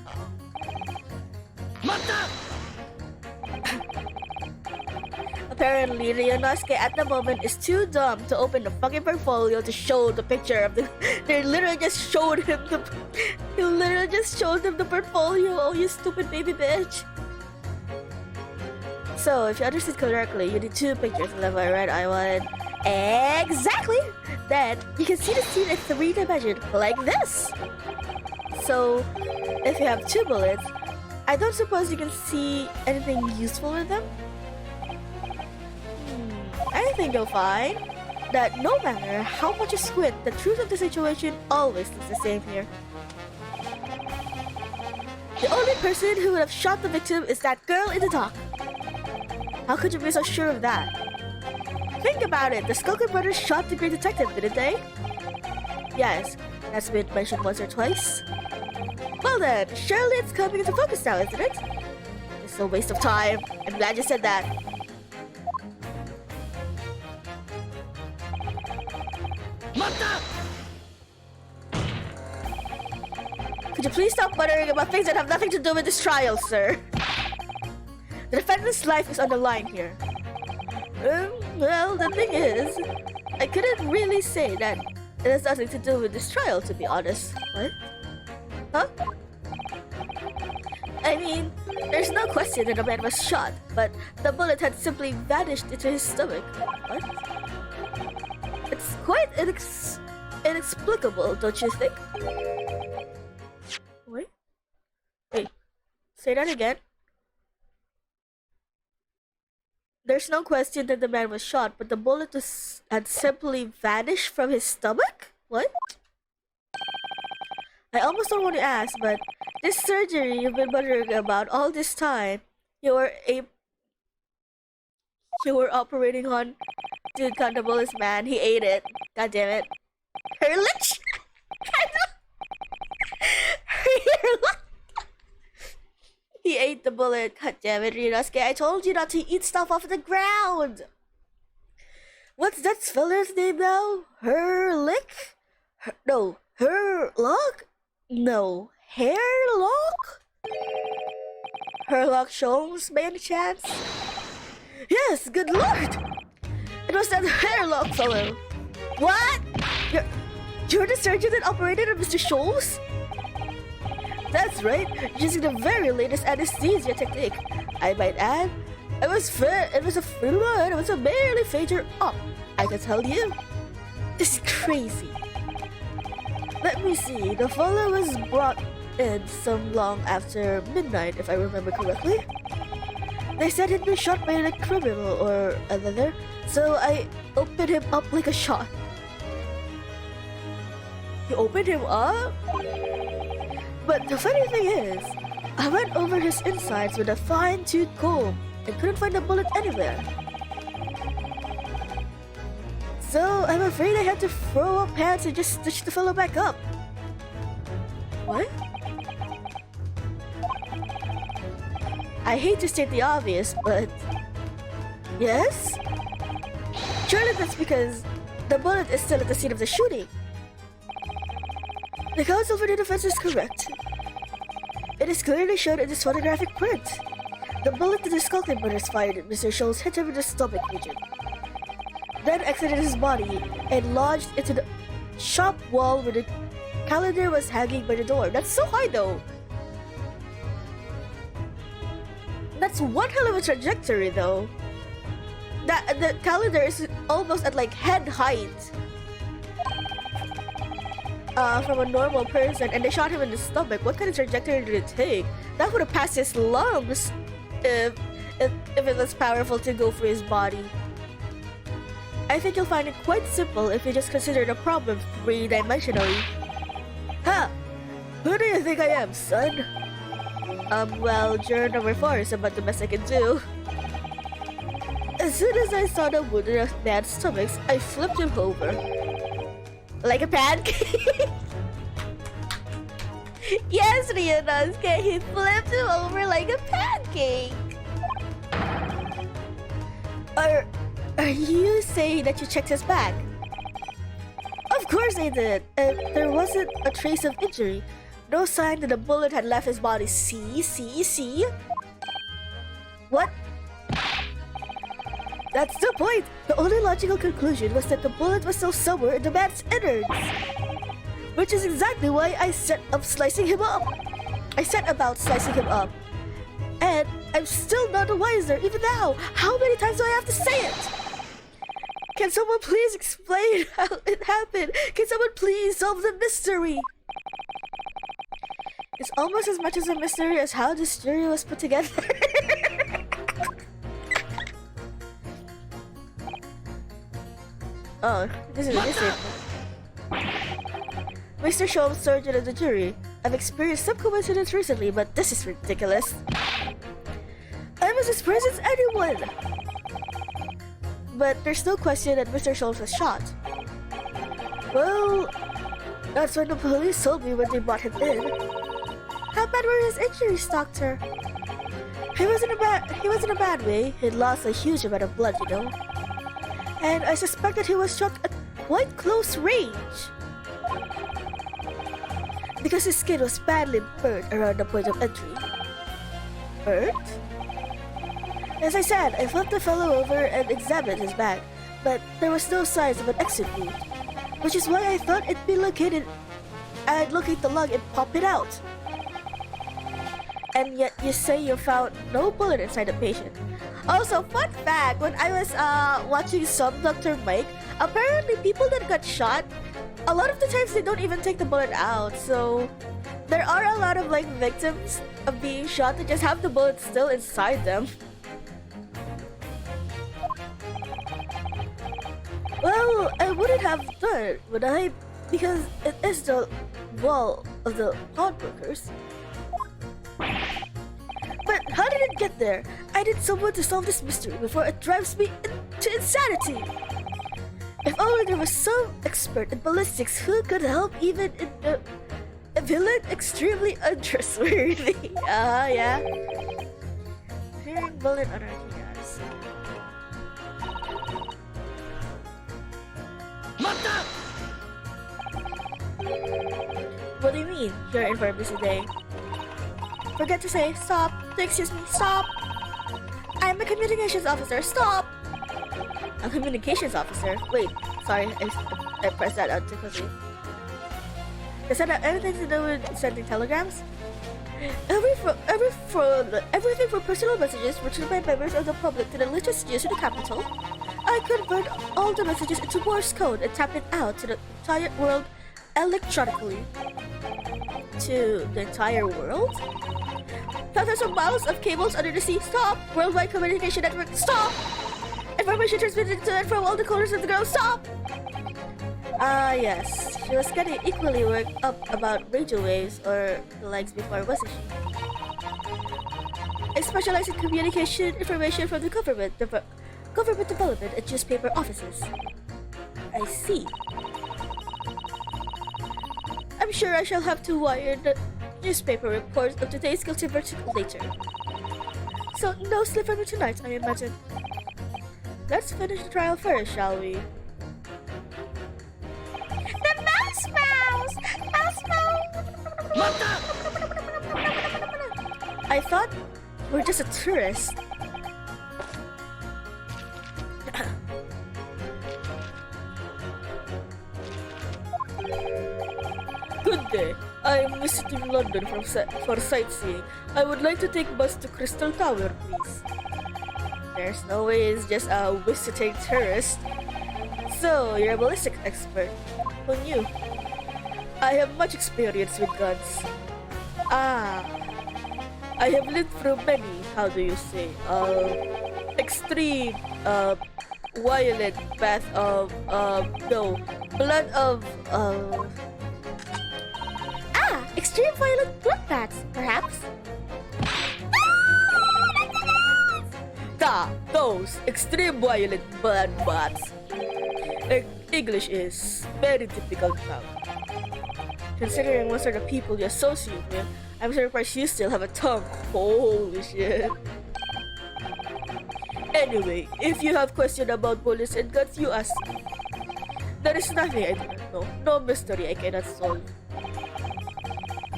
Apparently, Ryunosuke at the moment is too dumb to open the fucking portfolio to show the picture of the... They literally just showed him the... He literally just showed him the portfolio. Oh, you stupid baby bitch. So, if you understood correctly, you need 2 pictures left by red eye one. Exactly! Then, you can see the scene in 3 dimensions, like this! So, if you have 2 bullets, I don't suppose you can see anything useful with them? I think you'll find that no matter how much you squint, the truth of the situation always looks the same here. The only person who would have shot the victim is that girl in the dock. How could you be so sure of that? Think about it, the Skulker brothers shot the great detective, didn't they? Yes, that's been mentioned once or twice. Well then, surely it's coming into focus now, isn't it? It's a waste of time. I'm glad you said that. Could you please stop muttering about things that have nothing to do with this trial, sir? The defendant's life is on the line here. Well, the thing is, I couldn't really say that it has nothing to do with this trial, to be honest. What? Huh? I mean, there's no question that the man was shot, but the bullet had simply vanished into his stomach. What? It's quite inexplicable, don't you think? Wait, say that again. There's no question that the man was shot, but the bullet had simply vanished from his stomach? What? I almost don't want to ask, but this surgery you've been wondering about all this time, you were operating on. Dude, cut the bullet's man. He ate it. God damn it. Herlich? He ate the bullet. God damn it, Ryunosuke. I told you not to eat stuff off the ground. What's that fella's name now? Herlick? No. Herlock? No. Hairlock? Herlock Sholmes, by any chance? Yes, good lord! It was that Hairlock fellow. What? You're the surgeon that operated on Mr. Scholes? That's right, using the very latest anesthesia technique. I might add, it was a barely fainter up, I can tell you. This is crazy. Let me see, the fellow was brought in some long after midnight, if I remember correctly. They said he'd been shot by a criminal or another, so I opened him up like a shot. You opened him up? But the funny thing is, I went over his insides with a fine-tooth comb and couldn't find the bullet anywhere. So I'm afraid I had to throw up pants and just stitch the fellow back up. What? I hate to state the obvious, but... Yes? Surely that's because the bullet is still at the scene of the shooting. The counsel for the defense is correct. It is clearly shown in this photographic print. The bullet that the skull was fired at Mr. Scholes hit him in the stomach region, then exited his body and lodged into the shop wall where the calendar was hanging by the door. That's so high though. That's one hell of a trajectory though. The calendar is almost at like head height. From a normal person, and they shot him in the stomach. What kind of trajectory did it take? That would have passed his lungs if it was powerful to go through his body. I think you'll find it quite simple if you just consider the problem three-dimensionally. Ha! Who do you think I am, son? Well, juror number 4 is about the best I can do. As soon as I saw the wound in the man's stomach, I flipped him over. Like a pancake? Yes, Ryunosuke, he flipped him over like a pancake. Are you saying that you checked his back? Of course I did. There wasn't a trace of injury. No sign that the bullet had left his body. See? What? That's the point! The only logical conclusion was that the bullet was still somewhere in the man's innards. Which is exactly why I set about slicing him up. And I'm still not the wiser even now. How many times do I have to say it? Can someone please explain how it happened? Can someone please solve the mystery? It's almost as much as a mystery as how this jury was put together. Oh, this is it. Mr. Scholes, surgeon of the jury. I've experienced some coincidence recently, but this is ridiculous. I'm as surprised as anyone! But there's no question that Mr. Scholes was shot. Well, that's what the police told me when they brought him in. How bad were his injuries, doctor? He was in a bad way. He'd lost a huge amount of blood, you know. And I suspect that he was shot at quite close range. Because his skin was badly burnt around the point of entry. Burnt? As I said, I flipped the fellow over and examined his back, but there was no signs of an exit wound. Which is why I thought it'd be located. I'd locate the lung and pop it out. And yet you say you found no bullet inside the patient. Also, fun fact, when I was watching some Dr. Mike, apparently people that got shot, a lot of the times they don't even take the bullet out. So there are a lot of like victims of being shot that just have the bullet still inside them. Well, I wouldn't have done it, would I? Because it is the wall of the pawnbrokers. But how did it get there? I need someone to solve this mystery before it drives me into insanity. If only there was some expert in ballistics who could help even in a villain extremely untrustworthy. Yeah. Hearing bullet anarchy, guys. What do you mean? You're in for a busy day. Forget to say stop. Excuse me, stop. I'm a communications officer. Stop. A communications officer? Wait, sorry, I pressed that out too quickly. Does that have anything to do with sending telegrams? Everything from personal messages returned by members of the public to the latest news in the capital. I convert all the messages into Morse code and tap it out to the entire world electronically. To the entire world? Thousands of miles of cables under the sea. Stop! Worldwide communication network. Stop! Information transmitted to and from all the corners of the globe. Stop! Yes. She was getting equally worked up about radio waves or the likes before, wasn't she? I specialize in communication information from the government development and newspaper offices. I see. I'm sure I shall have to wire the newspaper reports of today's guilty verdict later. So, no sleep for me tonight, I imagine. Let's finish the trial first, shall we? The mouse! I thought we're just a tourist. Good day. I'm visiting London for sightseeing. I would like to take bus to Crystal Tower, please. There's no way it's just a visiting tourist. So, you're a ballistics expert. Who knew? I have much experience with guns. I have lived through many, how do you say, extreme, violent bath of, blood of, Extreme violent bloodbaths, perhaps? Those extreme violent bloodbaths. English is very difficult now. Considering most of the people you associate with, I'm surprised you still have a tongue. Holy shit. Anyway, if you have questions about bullets and guns, you ask me. There is nothing I do not know. No mystery I cannot solve.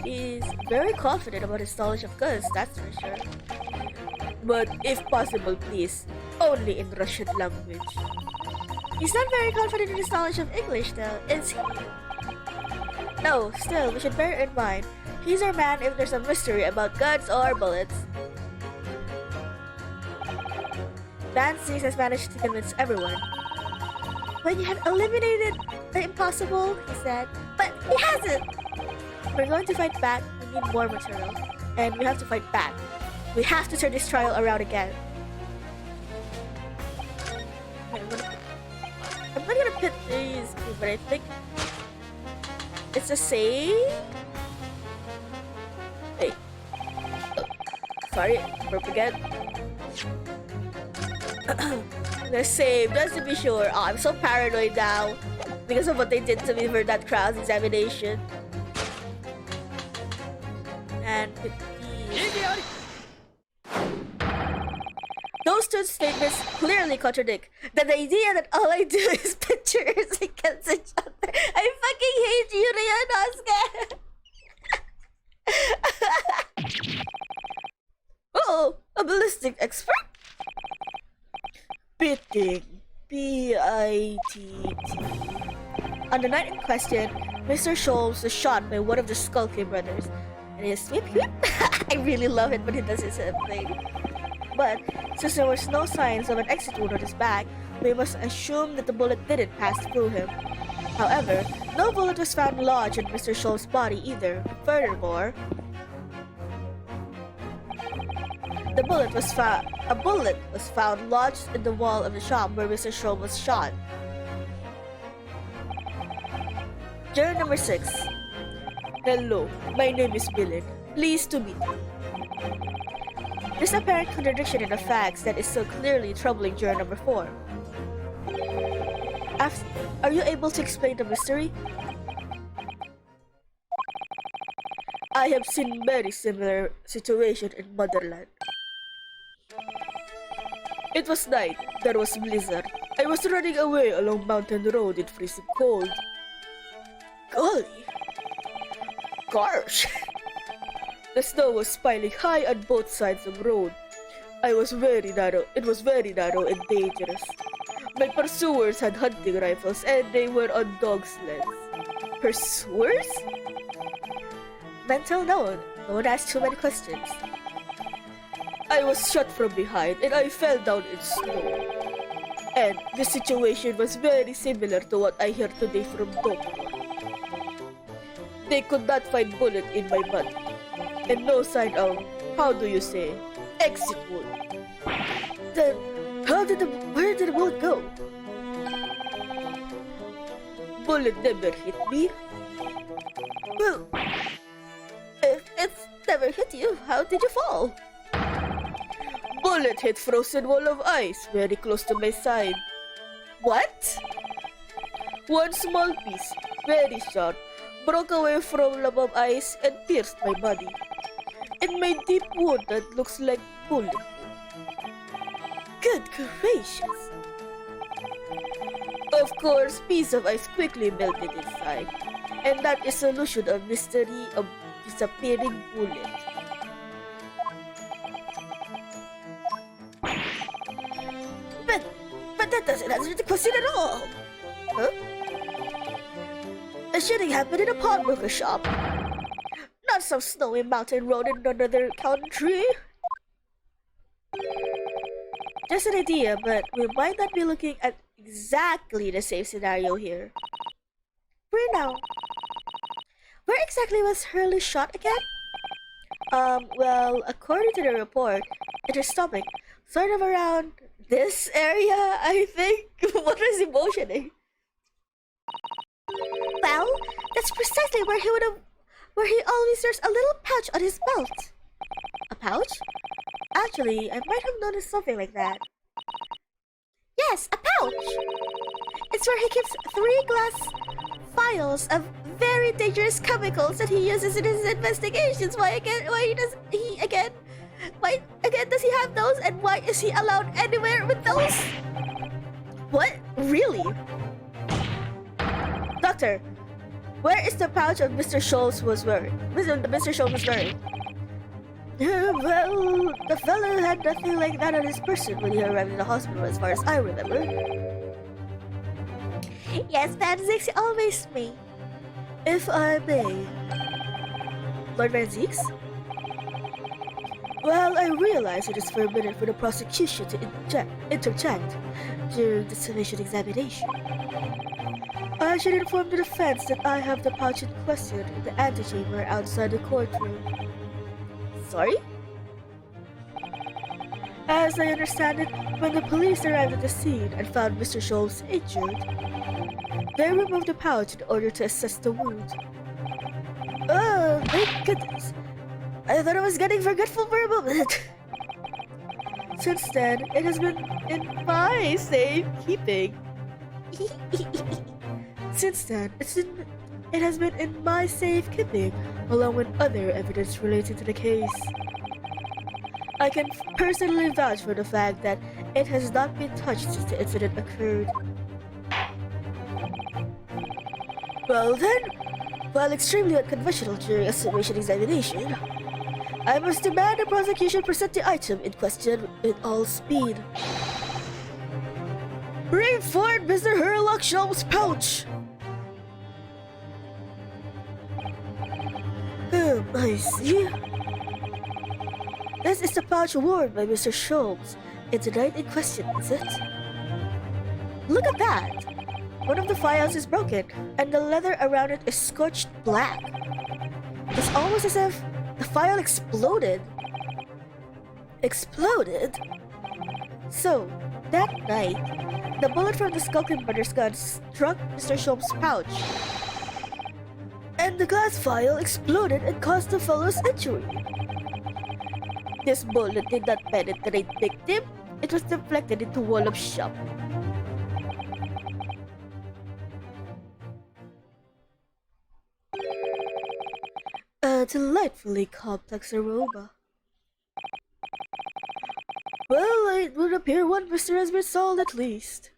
He's very confident about his knowledge of guns, that's for sure. But if possible, please, only in Russian language. He's not very confident in his knowledge of English though, is he? No, still, we should bear in mind, he's our man if there's a mystery about guns or bullets. Nancy's has managed to convince everyone. When you have eliminated the impossible, he said, but he hasn't! We're going to fight back, we need more material, and we have to fight back. We have to turn this trial around again. Okay, I'm not gonna pit these, but I think it's the same. Hey. Oh, sorry, burp again. The same, just to be sure. Oh, I'm so paranoid now because of what they did to me for that cross examination. And with these. Those two statements clearly contradict the idea that all I do is pictures against each other. I fucking hate you, Ryanosuke! Oh, a ballistic expert? Pitting. P-I-T-T. On the night in question, Mr. Scholz was shot by one of the Skulky brothers. And his whip whip. I really love it when he does his thing. But since there was no signs of an exit wound on his back, we must assume that the bullet didn't pass through him. However, no bullet was found lodged in Mr. Scholz's body either. Furthermore, a bullet was found lodged in the wall of the shop where Mr. Scholz was shot. Juror number 6. Hello, my name is Billen. Pleased to meet you. There's apparent contradiction in the facts that is so clearly troubling juror number 4. Are you able to explain the mystery? I have seen very similar situation in Motherland. It was night. There was blizzard. I was running away along mountain road in freezing cold. Golly! Gosh! The snow was piling high on both sides of the road. It was very narrow and dangerous. My pursuers had hunting rifles and they were on dog sleds. Pursuers? Mental no. Don't ask too many questions. I was shot from behind and I fell down in snow. And the situation was very similar to what I heard today from Doctor. They could not find bullet in my body. And no sign of, how do you say, exit wound. Then, where did the bullet go? Bullet never hit me. Well, if it's never hit you, how did you fall? Bullet hit frozen wall of ice very close to my side. What? One small piece, very sharp, broke away from lump of ice and pierced my body. It made deep wound that looks like bullet wound. Good gracious! Of course, piece of ice quickly melted inside, and that is solution of mystery of disappearing bullet. But that doesn't answer the question at all. Huh? The shooting happened in a pawnbroker shop. Not some snowy mountain road in another country. Just an idea, but we might not be looking at exactly the same scenario here. Where now? Where exactly was Hurley shot again? Well, according to the report, in her stomach, sort of around this area, I think. What was he motioning? Well, that's precisely where he always wears a little pouch on his belt. A pouch? Actually, I might have noticed something like that. Yes, a pouch! It's where he keeps 3 glass vials of very dangerous chemicals that he uses in his investigations. Why again does he have those, and why is he allowed anywhere with those? What? Really? Doctor, where is the pouch of Mr. Scholes was wearing? Mr. Scholes was wearing? Well, the fellow had nothing like that on his person when he arrived in the hospital, as far as I remember. Yes, Van Zieks always me. If I may. Lord Van Zieks? Well, I realize it is forbidden for the prosecution to interject during the summation examination. I should inform the defense that I have the pouch in question in the antechamber outside the courtroom. Sorry? As I understand it, when the police arrived at the scene and found Mr. Scholes injured, they removed the pouch in order to assess the wound. Oh, thank goodness. I thought I was getting forgetful for a moment. Since then, it has been in my safekeeping. Since then, it has been in my safekeeping, along with other evidence related to the case. I can personally vouch for the fact that it has not been touched since the incident occurred. Well then, while extremely unconventional during a summation examination, I must demand the prosecution present the item in question with all speed. Bring forward Mr. Herlock Sholmes' pouch! I see. This is the pouch worn by Mr. Sholmes in the night in question, is it? Look at that! One of the files is broken, and the leather around it is scorched black. It's almost as if the file exploded. Exploded? So, that night, the bullet from the Skulkin Brothers gun struck Mr. Sholmes' pouch. and the glass vial exploded and caused the fellow's injury. This bullet did not penetrate victim. It was deflected into wall of shop. A delightfully complex aroma. Well, it would appear one mystery has been solved at least.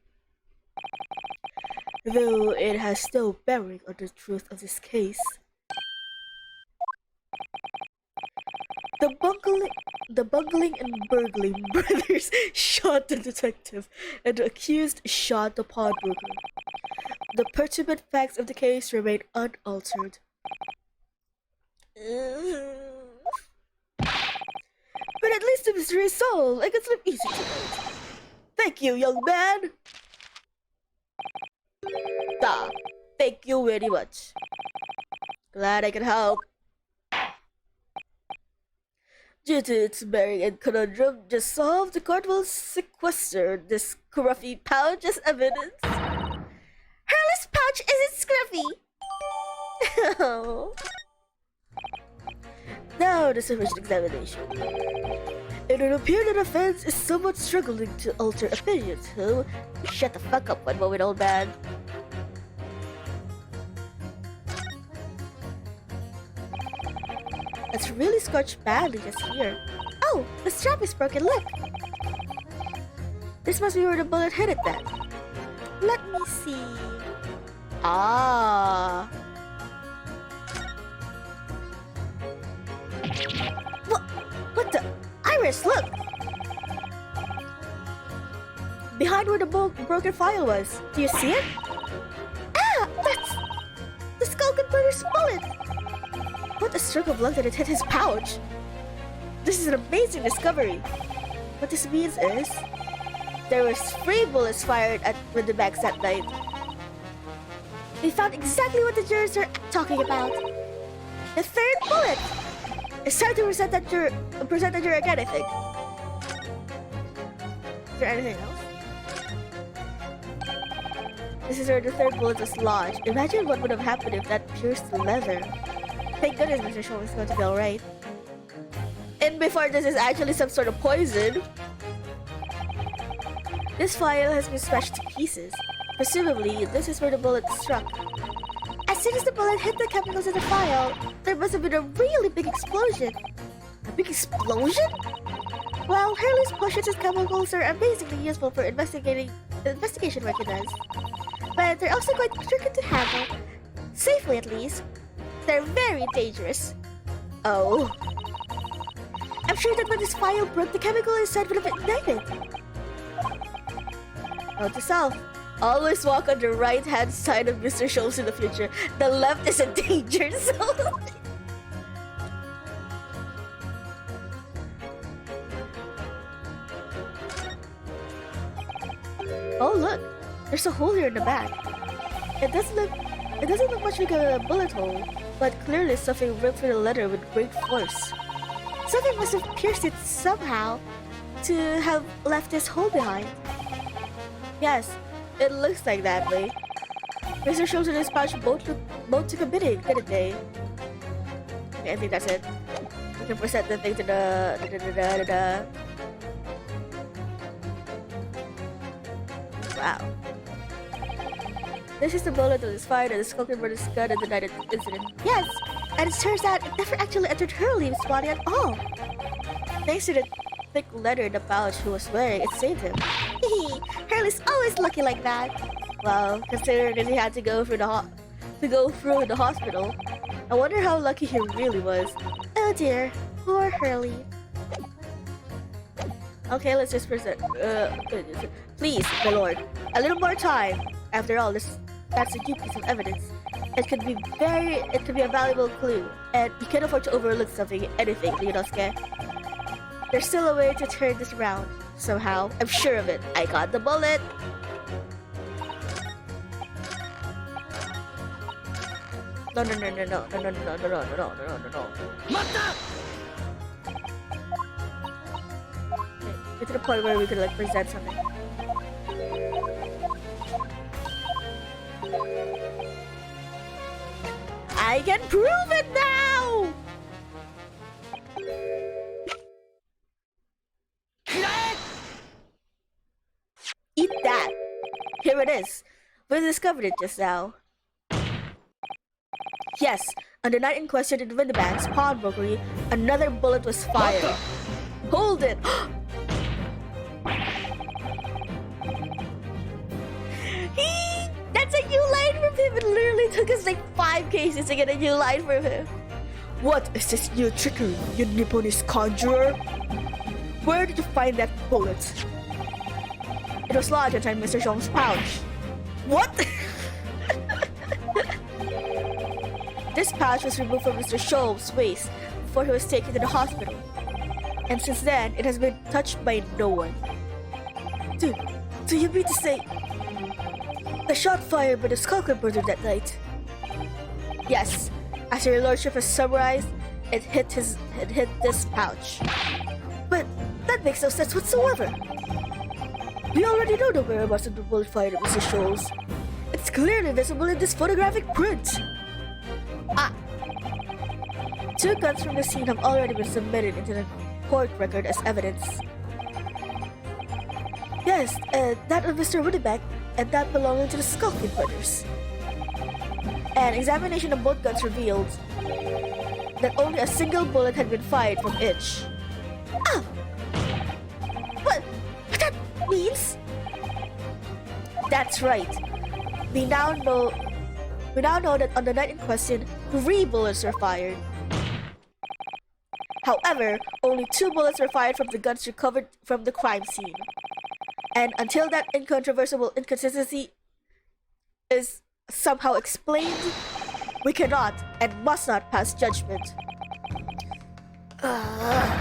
Though it has no bearing on the truth of this case. The bungling and burgling brothers shot the detective, and the accused shot the pawnbroker. The pertinent facts of the case remain unaltered. But at least the mystery is solved. I can sleep easy tonight. Thank you, young man. Thank you very much. Glad I could help. Due to its bearing and conundrum just solved, the court will sequester this scruffy pouch as evidence. Hurley's pouch isn't scruffy! Now the sufficient examination. It would appear the defense is somewhat struggling to alter opinions, huh? Shut the fuck up one moment, old man. It's really scorched badly just here. Oh, the strap is broken, look! This must be where the bullet hit it then. Let me see. Ah. What the? Iris, look! Behind where the broken file was. Do you see it? Ah! That's the Skull Converter's bullet! What a stroke of luck that it hit his pouch. This is an amazing discovery. What this means is there was 3 bullets fired at the banks that night. We found exactly what the jurors are talking about. The 3rd bullet! It's time to present that juror again, I think. Is there anything else? This is where the 3rd bullet was lodged. Imagine what would have happened if that pierced the leather. Thank goodness Mr. Shaw is going to be alright. And before this is actually some sort of poison. This file has been smashed to pieces. Presumably, this is where the bullet struck. As soon as the bullet hit the chemicals in the file, there must have been a really big explosion. A big explosion? Well, Hurley's potions and chemicals are amazingly useful for investigation work it does. But they're also quite tricky to handle. Safely, at least. They're very dangerous. Oh. I'm sure that when this file broke, the chemical inside would have ignited. Note to self. Always walk on the right-hand side of Mr. Schultz in the future. The left is a danger zone. Oh look, there's a hole here in the back. It doesn't look much like a bullet hole, but clearly something ripped through the leather with great force. Something must have pierced it somehow to have left this hole behind. Yes, it looks like that way. Mr. Schultz and his pouch both took a beating, didn't they? Okay, I think that's it. We can present the thing to the... Wow. This is the bullet that was fired at the Skull Converter's gun in the night of the incident. Yes, and it turns out it never actually entered Hurley's body at all. Thanks to the thick leather in the pouch he was wearing, it saved him. Hurley's always lucky like that. Well, considering that he had to go through the hospital, I wonder how lucky he really was. Oh dear, poor Hurley. Okay, let's just present. Please, my lord, a little more time. After all, that's a huge piece of evidence. It could be a valuable clue, and you can't afford to overlook anything, Ryunosuke. There's still a way to turn this around. Somehow, I'm sure of it. I got the bullet. No. Mata! Get to the point where we could like present something. I can prove it now! Eat that! Here it is. We discovered it just now. Yes, on the night in question in Windibank's pawnbrokery, another bullet was fired. Hold it! That's a new line from him. It literally took us like 5 cases to get a new line from him. What is this new trickery, you Nipponese conjurer? Where did you find that bullet? It was lodged inside Mr. Zhong's pouch. What? This pouch was removed from Mr. Zhong's waist before he was taken to the hospital. And since then, it has been touched by no one. Do you mean to say the shot fired by the Skulker brother that night? Yes, as your lordship has summarized, it hit this pouch. But that makes no sense whatsoever. We already know the whereabouts of the bullet fired at Mr. Scholes. It's clearly visible in this photographic print. 2 guns from the scene have already been submitted into the court record as evidence. Yes, that of Mr. Windibank and that belonging to the Skulking brothers. An examination of both guns revealed that only a single bullet had been fired from each. What that means? That's right. We now know that on the night in question, 3 bullets were fired. However, only 2 bullets were fired from the guns recovered from the crime scene. And until that incontrovertible inconsistency is somehow explained, we cannot and must not pass judgment. Oh!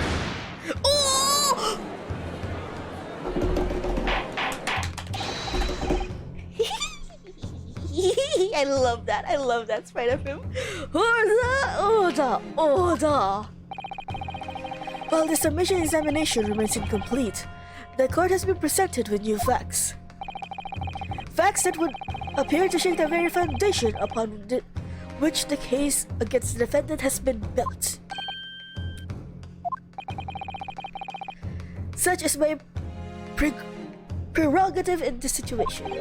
I love that. I love that sprite of him. Order! While the submission examination remains incomplete, the court has been presented with new facts. Facts that would appear to shake the very foundation upon which the case against the defendant has been built. Such is my prerogative in this situation.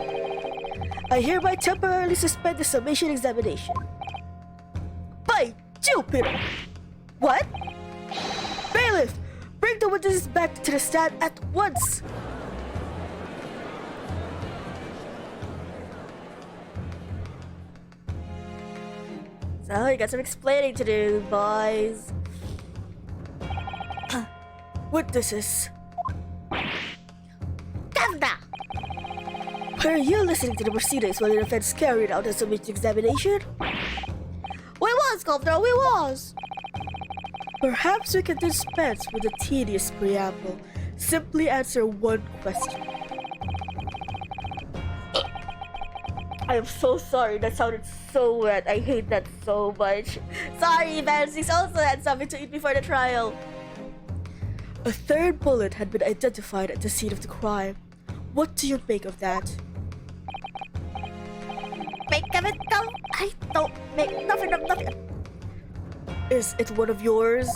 I hereby temporarily suspend the summation examination. By Jupiter! What? Bailiff, bring the witnesses back to the stand at once! So, you got some explaining to do, boys. Witnesses. Governor! Were you listening to the proceedings while the defense carried out the summation examination? We was, Governor, we was! Perhaps we can dispense with the tedious preamble. Simply answer one question. I am so sorry, that sounded so wet. I hate that so much. Sorry, Vancy's also had something to eat before the trial. A 3rd bullet had been identified at the scene of the crime. What do you make of that? Make of it, though? I don't make nothing of nothing. Is it one of yours?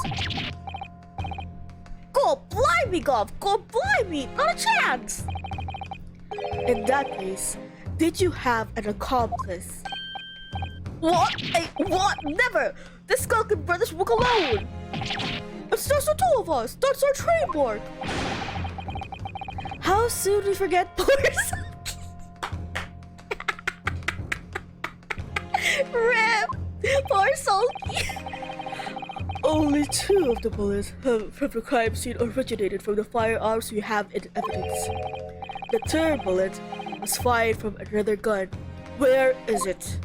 Go blimey, Gov! Go blimey! Not a chance! In that case, did you have an accomplice? What? What? Never! The Skulking brothers work alone! It's just the 2 of us! That's our trademark! How soon we forget poor Sulky? Rip! Poor Sulky! Only 2 of the bullets from the crime scene originated from the firearms we have in evidence. The 3rd bullet was fired from another gun. Where is it?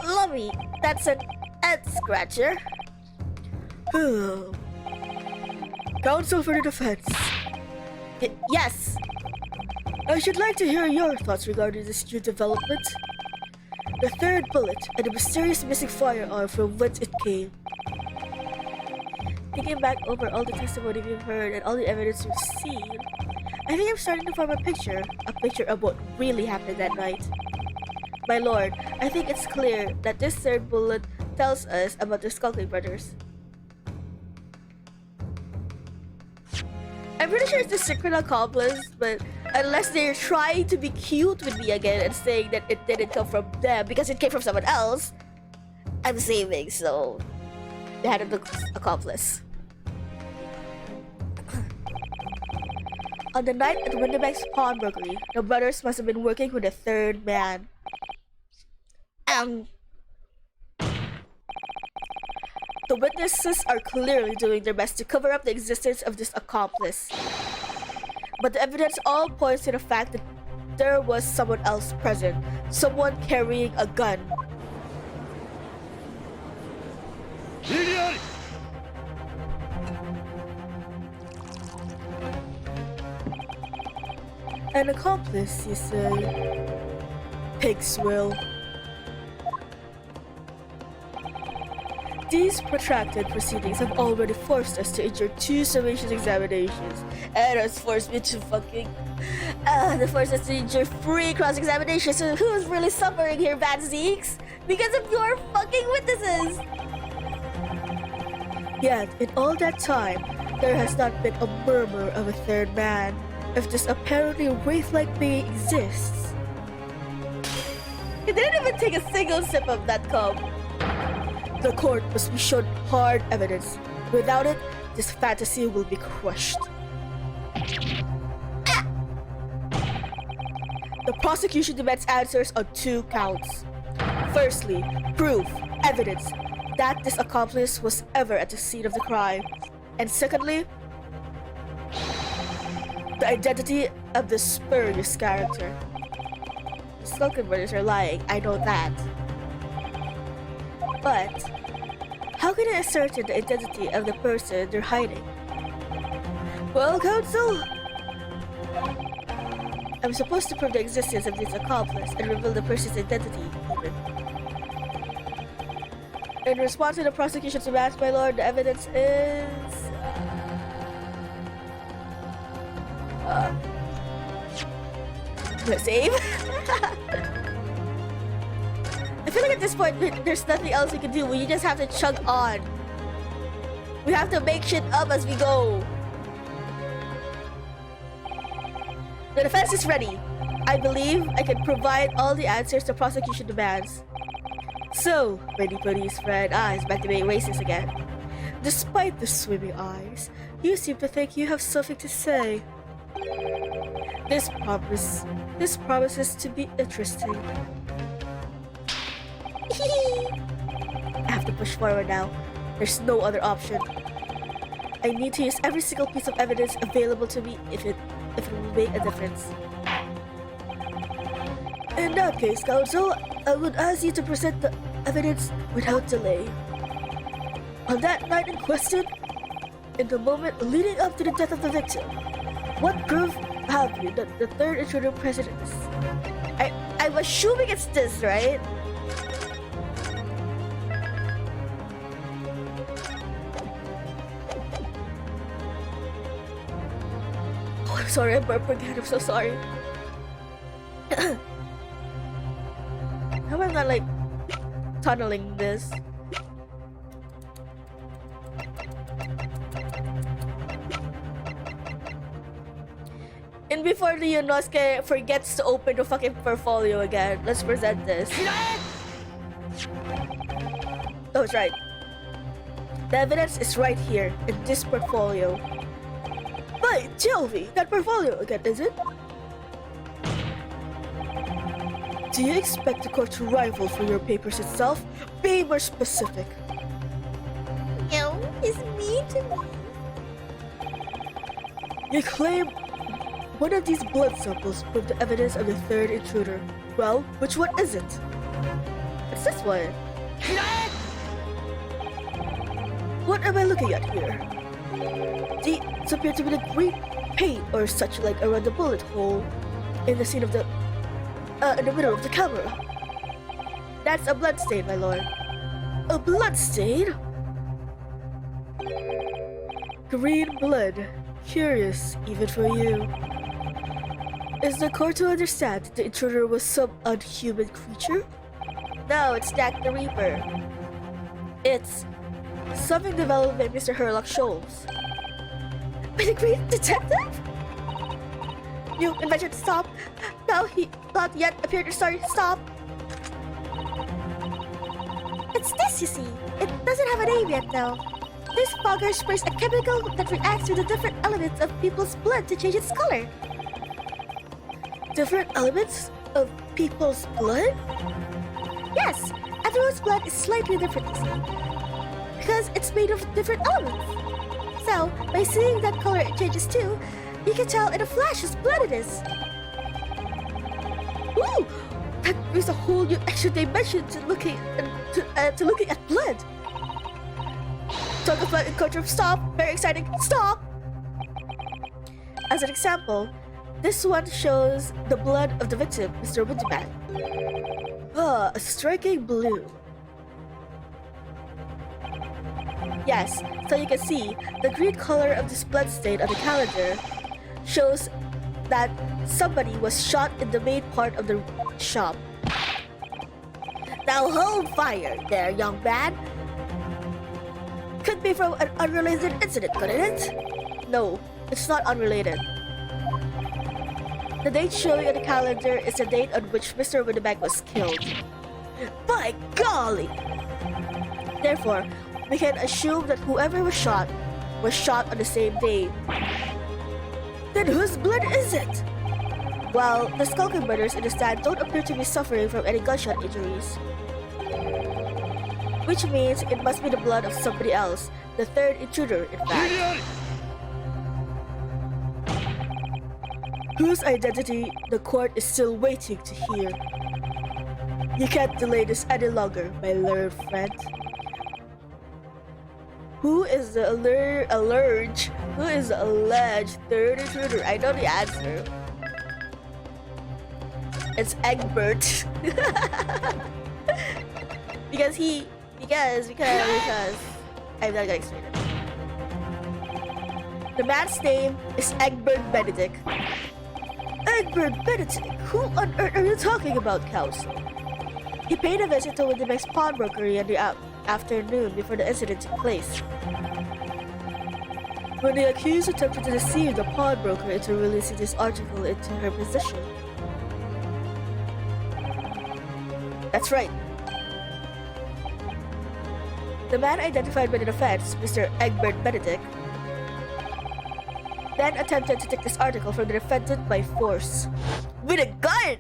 Lummy, that's an head scratcher. Counsel for the defense. Yes. I should like to hear your thoughts regarding this new development. The 3rd bullet and the mysterious missing firearm from whence it came. Thinking back over all the testimony we've heard and all the evidence we've seen, I think I'm starting to form a picture of what really happened that night. My lord, I think it's clear that this third bullet tells us about the Skulking brothers. I'm pretty sure it's a secret accomplice, but unless they're trying to be cute with me again and saying that it didn't come from them because it came from someone else, I'm saving, so they had an accomplice. On the night at Windibank's pawnbrokery, the brothers must have been working with a third man. The witnesses are clearly doing their best to cover up the existence of this accomplice. But the evidence all points to the fact that there was someone else present, someone carrying a gun. An accomplice, you say? Pig's will. These protracted proceedings have already forced us to endure 2 summation examinations, and has forced me to they forced us to endure 3 cross-examinations. So who's really suffering here, Bad Zeeks? Because of your fucking witnesses! Yet, in all that time, there has not been a murmur of a third man. If this apparently wraith-like being exists, he didn't even take a single sip of that cup. The court must be shown hard evidence. Without it, this fantasy will be crushed. The prosecution demands answers on 2 counts. Firstly, proof, evidence, that this accomplice was ever at the scene of the crime. And secondly, the identity of the spurious character. The Skulking brothers are lying, I know that. But how can I ascertain the identity of the person they're hiding? Well, counsel, I'm supposed to prove the existence of this accomplice and reveal the person's identity, even. In response to the prosecution's demands, my lord, the evidence is... Let's save. I feel like at this point, there's nothing else we can do. We just have to chug on. We have to make shit up as we go. The defense is ready. I believe I can provide all the answers the prosecution demands. So, ready for these red eyes back to being racist again. Despite the swimming eyes, you seem to think you have something to say. This promises to be interesting. I have to push forward now. There's no other option. I need to use every single piece of evidence available to me if it will make a difference. In that case, counsel, I would ask you to present the evidence without delay. On that night in question, in the moment leading up to the death of the victim, what proof have you that the third intruder present is? I'm assuming it's this, right? Oh, I'm sorry, I burped again. I'm so sorry. How am I not like tunneling this? And before the Yonosuke forgets to open the fucking portfolio again, let's present this. Oh, it's right. The evidence is right here in this portfolio. By Jove, that portfolio again, is it? Do you expect the court to rival for your papers itself? Be more specific. No, it's mean to me. You claim one of these blood samples proved the evidence of the third intruder. Well, which one is it? It's this one. What am I looking at here? These appear to be the great paint or such like around the bullet hole in the scene of the in the middle of the camera. That's a blood stain, my lord. A blood stain? Green blood. Curious, even for you. Is the court to understand that the intruder was some unhuman creature? No, it's Jack the Reaper. It's something developed by Mr. Herlock Sholmes. By the great detective? You invention to stop. No, he not yet appeared to stop. It's this, you see. It doesn't have a name yet, though. This fogger sprays a chemical that reacts with the different elements of people's blood to change its color. Different elements of people's blood? Yes, everyone's blood is slightly different, you see, because it's made of different elements. So, by seeing that color it changes too, you can tell in a flash whose blood it is. Ooh! That brings a whole new extra dimension to looking at blood. Talk of blood in courtroom, stop! Very exciting, stop! As an example, this one shows the blood of the victim, Mr. Winterman. Ah, a striking blue. Yes, so you can see the green color of this blood stain on the calendar shows that somebody was shot in the main part of the shop. Now hold fire there, young man. Could be from an unrelated incident, couldn't it? No, it's not unrelated. The date showing on the calendar is the date on which Mr. Winterman was killed. By golly! Therefore, we can assume that whoever was shot on the same day. Then whose blood is it? Well, the Skulking brothers in the stand don't appear to be suffering from any gunshot injuries. Which means it must be the blood of somebody else, the third intruder, in fact. Whose identity the court is still waiting to hear. You can't delay this any longer, my learned friend. Who is the alleged third intruder? I know the answer. It's Egbert. because I'm not gonna explain it. The man's name is Egbert Benedict. Egbert Benedict? Who on earth are you talking about, counsel? He paid a visit to Winterman's pawnbrokery in the afternoon before the incident took place. When the accused attempted to deceive the pawnbroker into releasing this article into her possession. That's right. The man identified by the defense, Mr. Egbert Benedict, then attempted to take this article from the defendant by force. With a gun!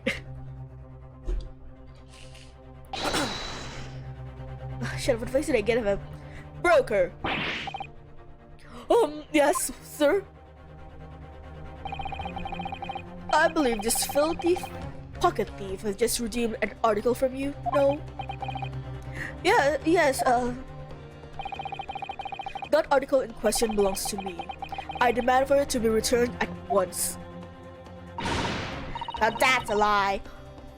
Shit, what voice did I get of him? Broker! Yes, sir? I believe this filthy pocket thief has just redeemed an article from you, no? Yes, that article in question belongs to me. I demand for it to be returned at once. Now that's a lie.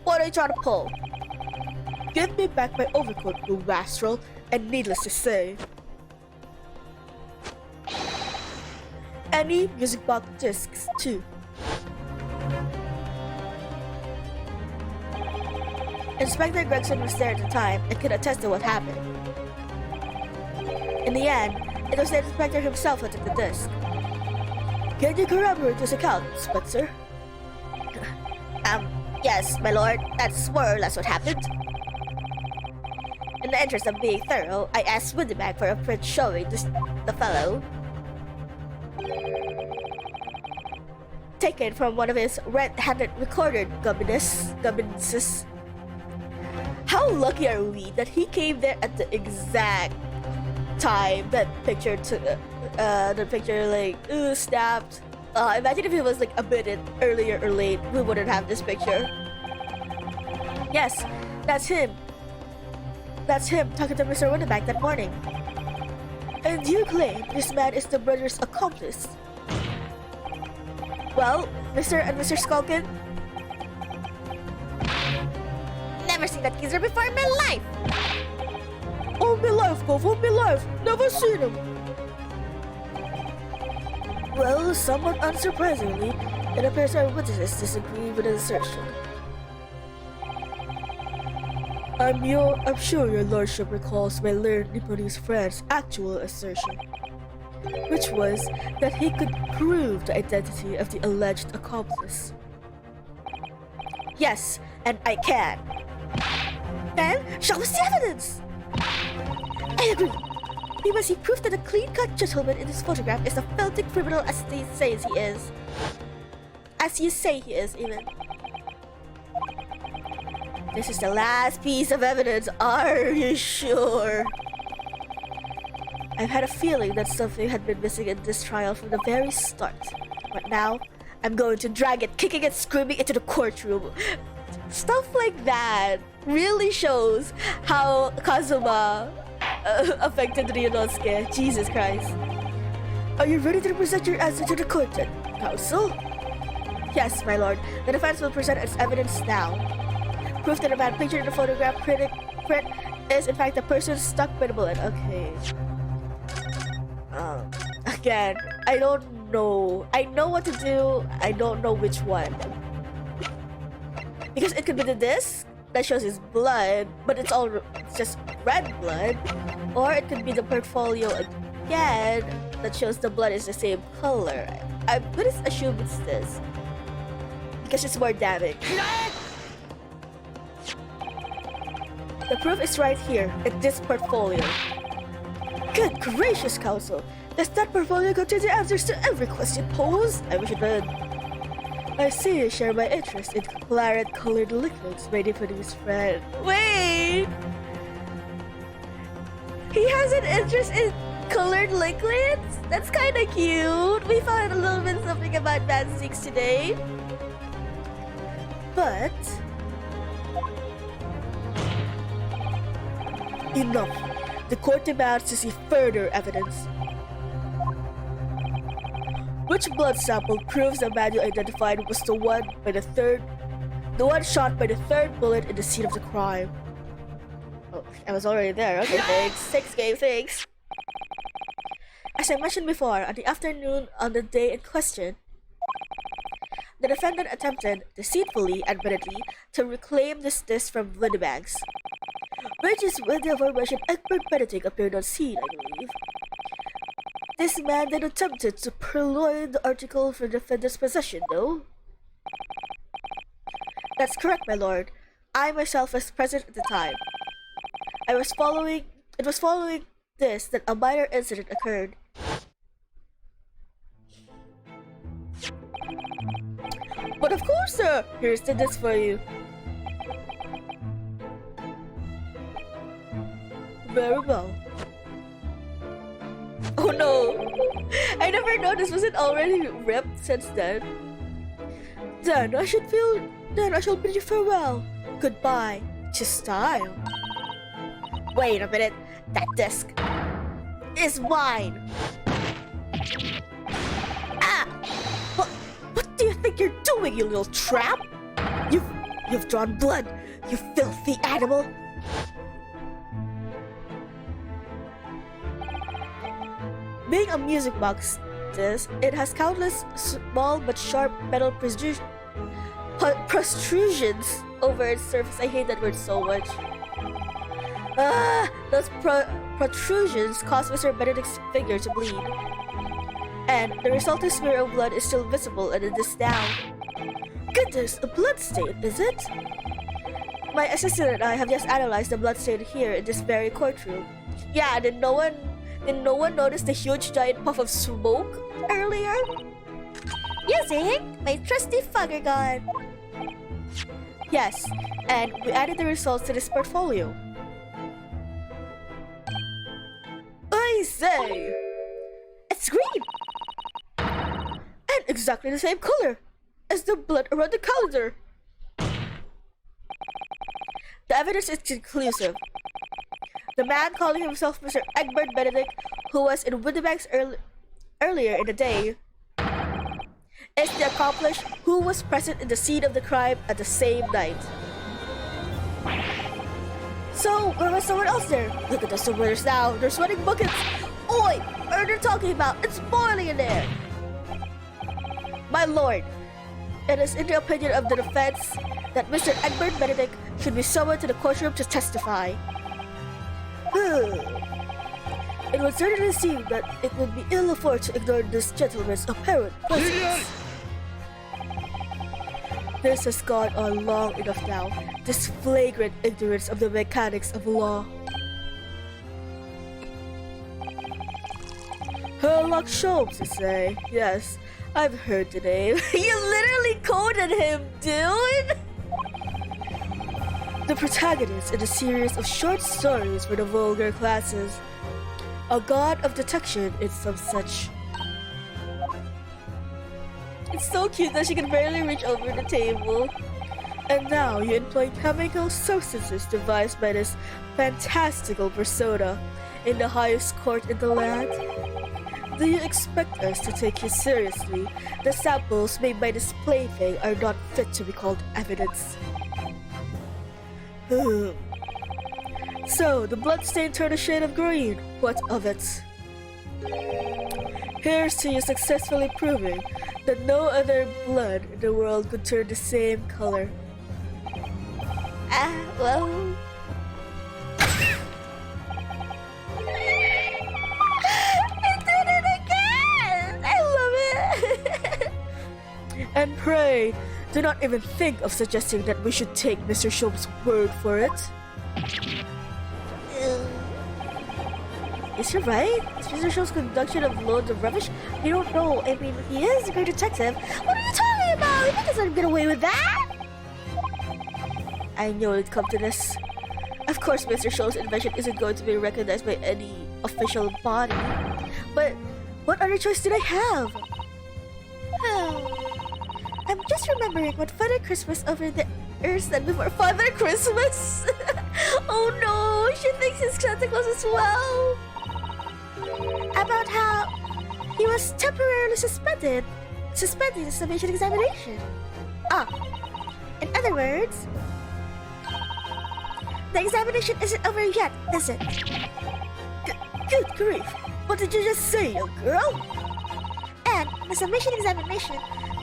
What are you trying to pull? Give me back my overcoat, you wastrel, and needless to say, any music box discs too. Inspector Gregson was there at the time and could attest to what happened. In the end, it was the inspector himself who took the disc. Can you corroborate this account, Spencer? Yes, my lord. That's more or less what happened. In the interest of being thorough, I asked Winterman for a print showing the fellow. Taken from one of his red-handed recorded governances. How lucky are we that he came there at the exact time that picture snapped. Imagine if it was like a minute earlier or late, we wouldn't have this picture. Yes, that's him. That's him talking to Mr. Winterman that morning. And you claim this man is the brother's accomplice. Well, Mr. and Mr. Skulkin? Never seen that geezer before in my life! All my life, Golf, all my life! Never seen him! Well, somewhat unsurprisingly, It appears our witnesses disagree with the assertion. I'm sure your lordship recalls my learned Nipponese friend's actual assertion, which was that he could prove the identity of the alleged accomplice. Yes, and I can. Then, show us the evidence! I agree. We must see proof that the clean-cut gentleman in this photograph is a filthy criminal as they say he is. As you say he is, even. This is the last piece of evidence, are you sure? I've had a feeling that something had been missing in this trial from the very start. But now, I'm going to drag it, kicking and screaming into the courtroom. Stuff like that really shows how Kazuma affected Ryunosuke. Jesus Christ. Are you ready to present your answer to the court, then, counsel? Yes, my lord. The defense will present its evidence now. Proof that the man pictured in the photograph print is in fact the person stuck by the bullet. Okay. Again, I don't know. I know what to do. I don't know which one. Because it could be the disc that shows his blood, but it's just red blood. Or it could be the portfolio again that shows the blood is the same color. I'm gonna assume it's this. Because it's more damage. The proof is right here, in this portfolio. Good gracious, counsel! Does that portfolio contain the answers to every question posed? I wish it did. I see you share my interest in claret-colored liquids made for his friend. Wait! He has an interest in colored liquids? That's kinda cute. We found a little bit something about Band 6 today. But... enough. The court demands to see further evidence. Which blood sample proves the man you identified was the one shot by the third bullet in the scene of the crime? Oh, I was already there. Okay, thanks. Thanks. As I mentioned before, on the afternoon on the day in question, the defendant attempted, deceitfully, admittedly, to reclaim this disc from Windibanks, which is when the aforementioned Egbert Benedict appeared on scene, I believe. This man then attempted to purloin the article from the defendant's possession, though. That's correct, my lord. I myself was present at the time. It was following this that a minor incident occurred. But of course, sir! Here's the disc for you. Very well. Oh no! I never noticed, was it already ripped since then? Then I shall bid you farewell. Goodbye. To style. Wait a minute. That disc is mine. Ah! What do you think you're doing, you little tramp? You've drawn blood, you filthy animal. Being a music box disc, it has countless small but sharp metal protrusions over its surface. I hate that word so much. Those protrusions cause Mr. Benedict's finger to bleed. And the resulting smear of blood is still visible in the disc now. Goodness, a blood stain, is it? My assistant and I have just analyzed the blood stain here in this very courtroom. Yeah, did no one notice the huge giant puff of smoke earlier? Using my trusty fogger gun. Yes, and we added the results to this portfolio. I say! It's green! And exactly the same color as the blood around the calendar. The evidence is conclusive. The man calling himself Mr. Egbert Benedict, who was in Windibanks earlier in the day, is the accomplice who was present in the scene of the crime at the same night. So, where was someone else there? Look at the sweaters now. They're sweating buckets. Oi! What are they talking about? It's boiling in there. My lord, It is in the opinion of the defense that Mr. Egbert Benedict should be summoned to the courtroom to testify. It would certainly seem that it would be ill effort to ignore this gentleman's apparent presence. This has gone on long enough now, this flagrant ignorance of the mechanics of law. Sherlock Holmes, you say? Yes, I've heard the name. You literally quoted him, dude! The protagonist in a series of short stories for the vulgar classes. A god of detection in some such. It's so cute that she can barely reach over the table. And now you employ chemical substances devised by this fantastical persona in the highest court in the land? Do you expect us to take you seriously? The samples made by this plaything are not fit to be called evidence. So, the bloodstain turned a shade of green. What of it? Here's to you successfully proving that no other blood in the world could turn the same color. Well... It did it again! I love it! And pray, do not even think of suggesting that we should take Mr. Sholmes' word for it. Is he right? Is Mr. Sholmes' conduction of loads of rubbish? You don't know. I mean, he is a great detective. What are you talking about? He doesn't get away with that. I knew it'd come to this. Of course, Mr. Sholmes' invention isn't going to be recognized by any official body. But what other choice did I have? I'm just remembering what Father Christmas over the earth said before. Father Christmas? Oh no, she thinks he's Santa Claus as well. About how he was temporarily suspending the summation examination. In other words, the examination isn't over yet, is it? Good grief, what did you just say, young girl? And the summation examination,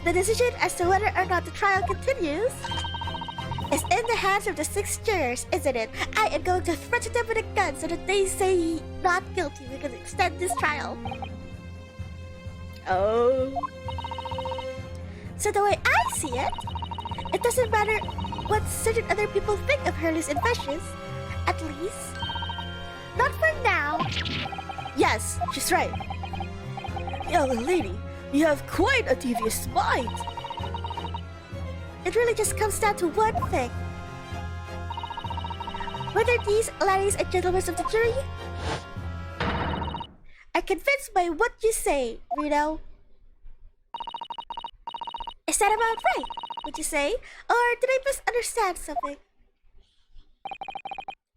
the decision as to whether or not the trial continues, is in the hands of the 6 jurors, isn't it? I am going to threaten them with a gun so that they say not guilty. We can extend this trial. Oh. So the way I see it, it doesn't matter what certain other people think of Hurley's inventions. At least, not for now. Yes, she's right. Young lady, you have quite a devious mind. It really just comes down to one thing. Whether these ladies and gentlemen of the jury are convinced by what you say, Reno. Is that about right, would you say? Or did I misunderstand something?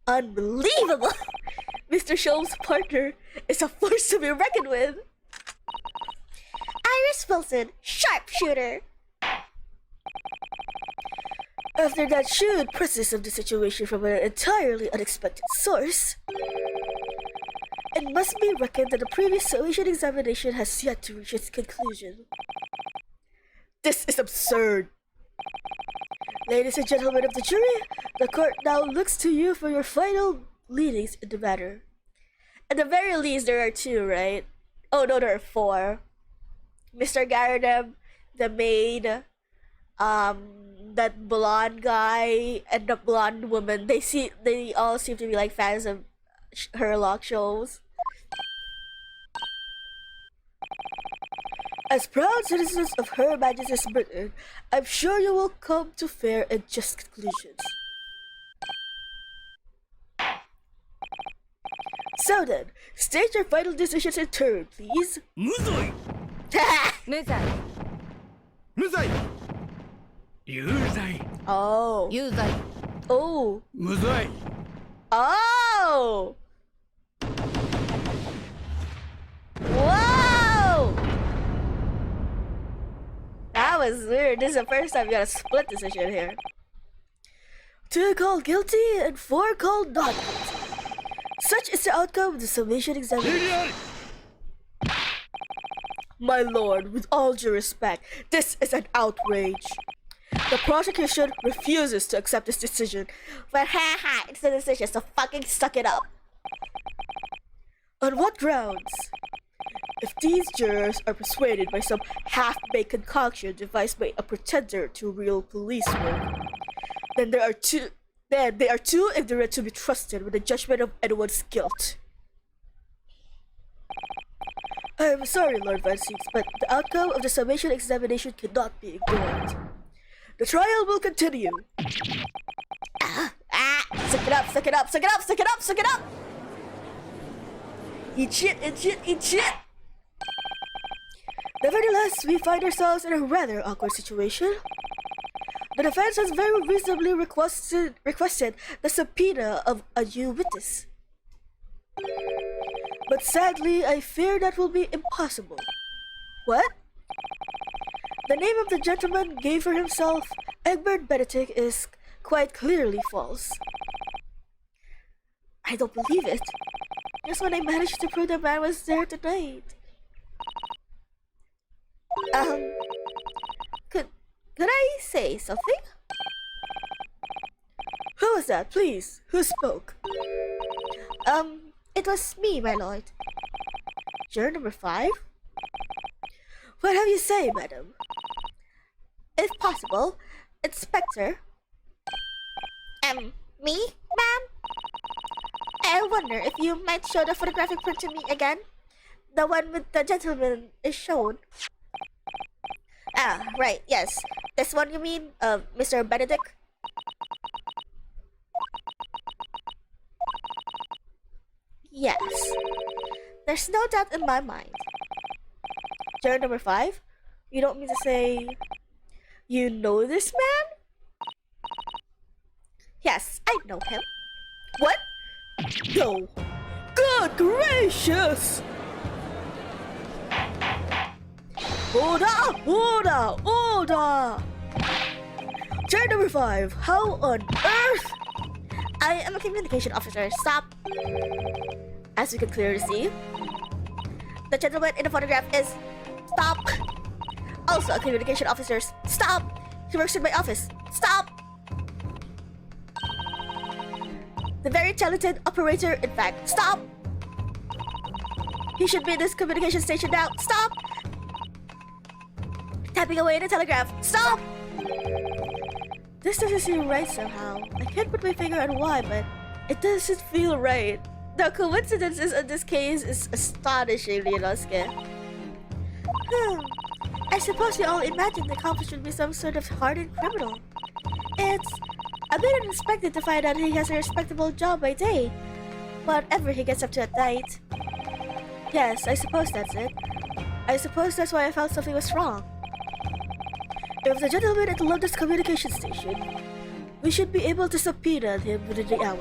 Unbelievable! Mr. Sholmes' partner is a force to be reckoned with. Iris Wilson, sharpshooter. After that shrewd process of the situation from an entirely unexpected source, it must be reckoned that the previous summation examination has yet to reach its conclusion. This is absurd. Ladies and gentlemen of the jury, the court now looks to you for your final leanings in the matter. At the very least, there are 2, right? Oh no, there are 4. Mr. Garadem, the maid, that blonde guy, and the blonde woman. They all seem to be like fans of Sherlock shows. As proud citizens of Her Majesty's Britain, I'm sure you will come to fair and just conclusions. So then, state your final decisions in turn, please. 無罪無罪無罪有罪 Oh. 有罪 Oh. 無罪 Oh. Whoa. That was weird. This is the first time you got a split decision here. 2 called guilty and 4 called not guilty. Such is the outcome of the summation 礼 examination. 儀あり My lord, with all due respect, this is an outrage. The prosecution refuses to accept this decision. But haha, it's a decision, so fucking suck it up. On what grounds? If these jurors are persuaded by some half-baked concoction devised by a pretender to real police work, then they are too ignorant to be trusted with the judgment of anyone's guilt. I am sorry, Lord Van Seeks, but the outcome of the summation examination cannot be ignored. The trial will continue. Suck it up, suck it up, suck it up, suck it up, suck it up! Eat shit, eat shit, eat shit! Nevertheless, we find ourselves in a rather awkward situation. The defense has very reasonably requested the subpoena of a new witness. But sadly, I fear that will be impossible. What? The name of the gentleman gave for himself, Egbert Benedict, is quite clearly false. I don't believe it. Just when I managed to prove the man was there tonight. Could I say something? Who was that, please? Who spoke? It was me, my lord. Juror number 5? What have you say, madam? If possible, Inspector. Me, ma'am? I wonder if you might show the photographic print to me again? The one with the gentleman is shown. Ah, right, yes. This one you mean, Mr. Benedict? Yes. There's no doubt in my mind. Juror number 5? You don't mean to say you know this man? Yes, I know him. What? No. Good gracious! Order! Juror number 5, how on earth? I am a communication officer. Stop. As you can clearly see, the gentleman in the photograph is... Stop. Also a communication officer. Stop. He works in my office. Stop. The very talented operator, in fact. Stop. He should be in this communication station now. Stop. Tapping away in the telegraph. Stop. This doesn't seem right somehow. I can't put my finger on why, but it doesn't feel right. The coincidences in this case is astonishing, Ryunosuke. I suppose we all imagine the accomplice would be some sort of hardened criminal. It's a bit unexpected to find out he has a respectable job by day, whatever he gets up to at night. Yes, I suppose that's it. I suppose that's why I felt something was wrong. If the gentleman at the London's communication station, we should be able to subpoena him within the hour.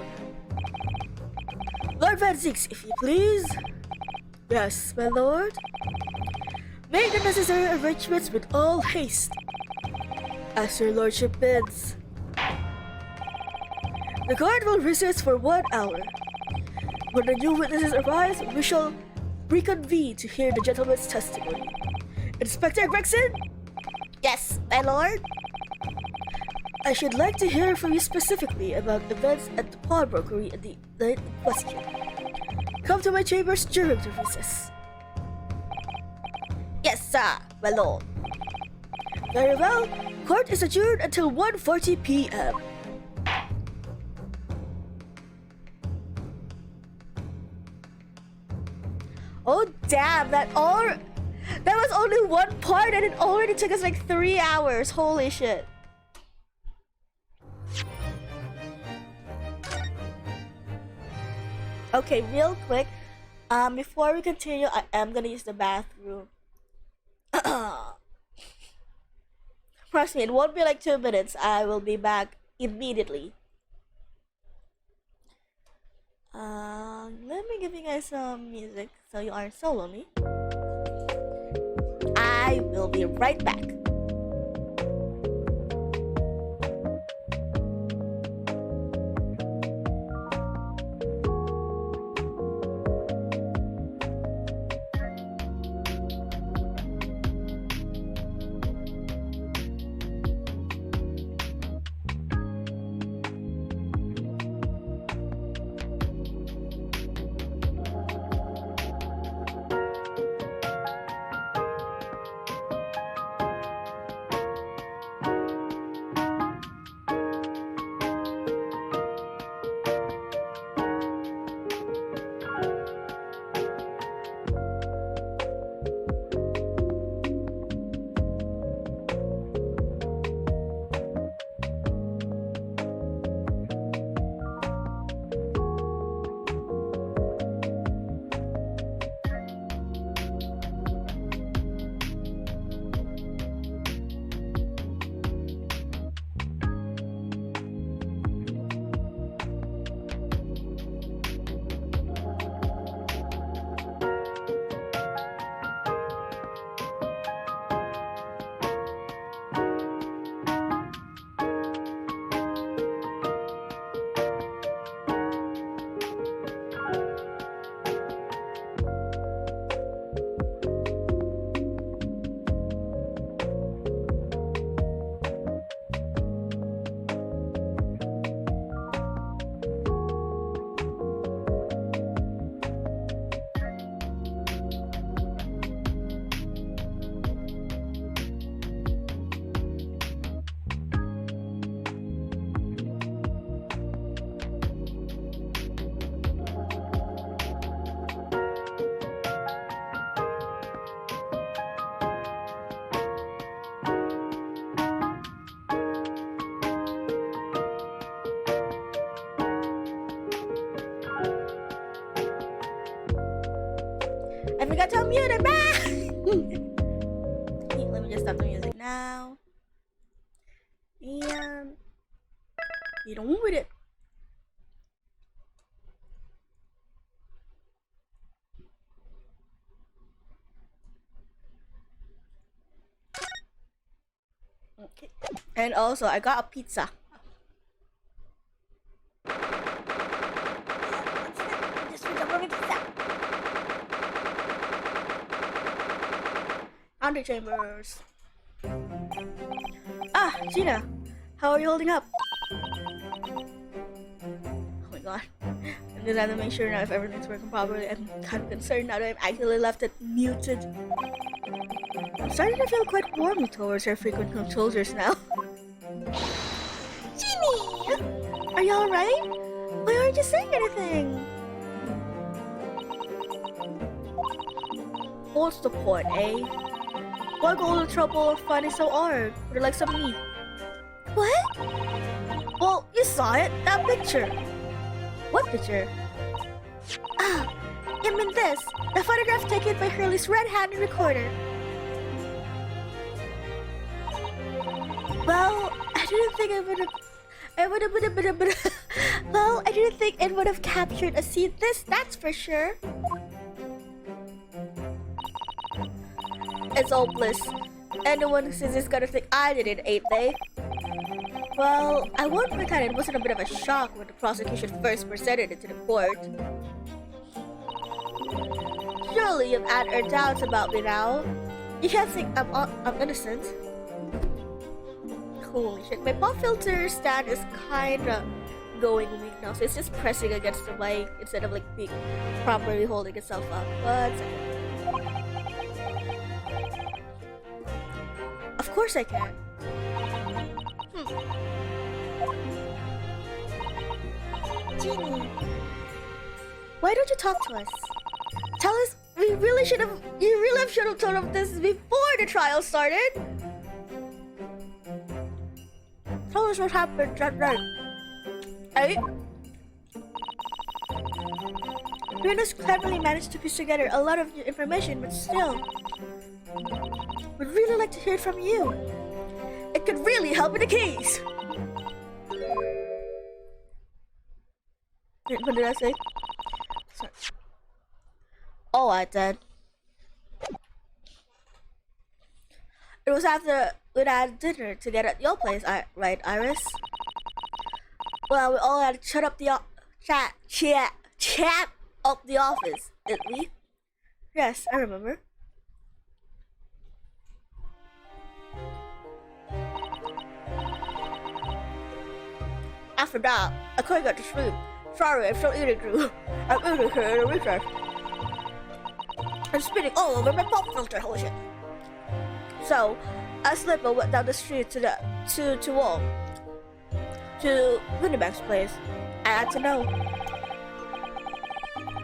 Lord Van Zieks, if you please. Yes, my lord. Make the necessary arrangements with all haste, as your lordship bids. The court will recess for 1 hour. When the new witnesses arrive, we shall reconvene to hear the gentleman's testimony. Inspector Gregson? Yes, my lord. I should like to hear from you specifically about events at the pawnbrokery and the night in question. Come to my chambers during the recess. Yes, sir, my lord. Very well. Court is adjourned until 1:40 p.m. Oh damn, that was only one part and it already took us like 3 hours. Holy shit. Okay, real quick, before we continue, I am gonna use the bathroom. Trust me, it won't be like 2 minutes. I will be back immediately. Let me give you guys some music so you aren't so lonely. I will be right back. I forgot to unmute it. Let me just stop the music now. And you don't with it. Okay. And also, I got a pizza. Under chambers. Ah, Gina, how are you holding up? Oh my god. I'm just have to make sure now if everything's working properly. I'm kind of concerned now that I've actually left it muted. I'm starting to feel quite warm towards her frequent controllers now. Ginny! Are you alright? Why aren't you saying anything? What's the point, eh? Why go all the trouble of finding so hard for the likes of me? What? Well, you saw it, that picture. What picture? Ah, you mean this, the photograph taken by Hurley's red-handed recorder. Well, I didn't think I would have captured a scene that's for sure. It's all bliss. Anyone who says it's gonna think I did it, ain't they? Well, I won't pretend it wasn't a bit of a shock when the prosecution first presented it to the court. Surely you've had your doubts about me now. You can't think I'm innocent. Holy shit, my pop filter stand is kinda going weak now, so it's just pressing against the mic instead of like being properly holding itself up. But of course I can. Genie, why don't you talk to us? Tell us. You really should have told us this before the trial started. Tell us what happened that night. Eh? Venus cleverly managed to piece together a lot of new information, but still, we'd really like to hear it from you. It could really help in the case. Wait, what did I say? Sorry. Oh, I did. It was after we'd had dinner together at your place, right, Iris? Well, we all had to shut up the chat up the office, didn't we? Yes, I remember. After that, I couldn't get to sleep. Sorry, I'm so eating too. I'm eating here in the recess. I'm spitting all over my pop filter, holy shit. So, I slipped and went down the street to Winneback's place. I had to know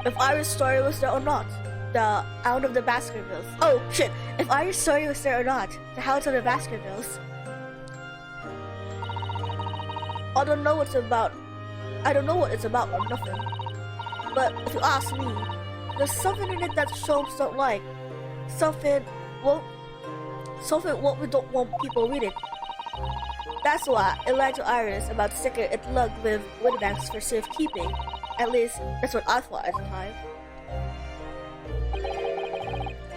if Iris' story was there or not. The Hound of the Baskervilles. Oh shit! If Iris' story was there or not. The Hound of the Baskervilles. I don't know what it's about or nothing. But if you ask me, there's something in it that Sholmes don't like. Something what we don't want people reading. That's why I lied to Iris about sticking it lug with Winnebags for safekeeping. At least, that's what I thought at the time.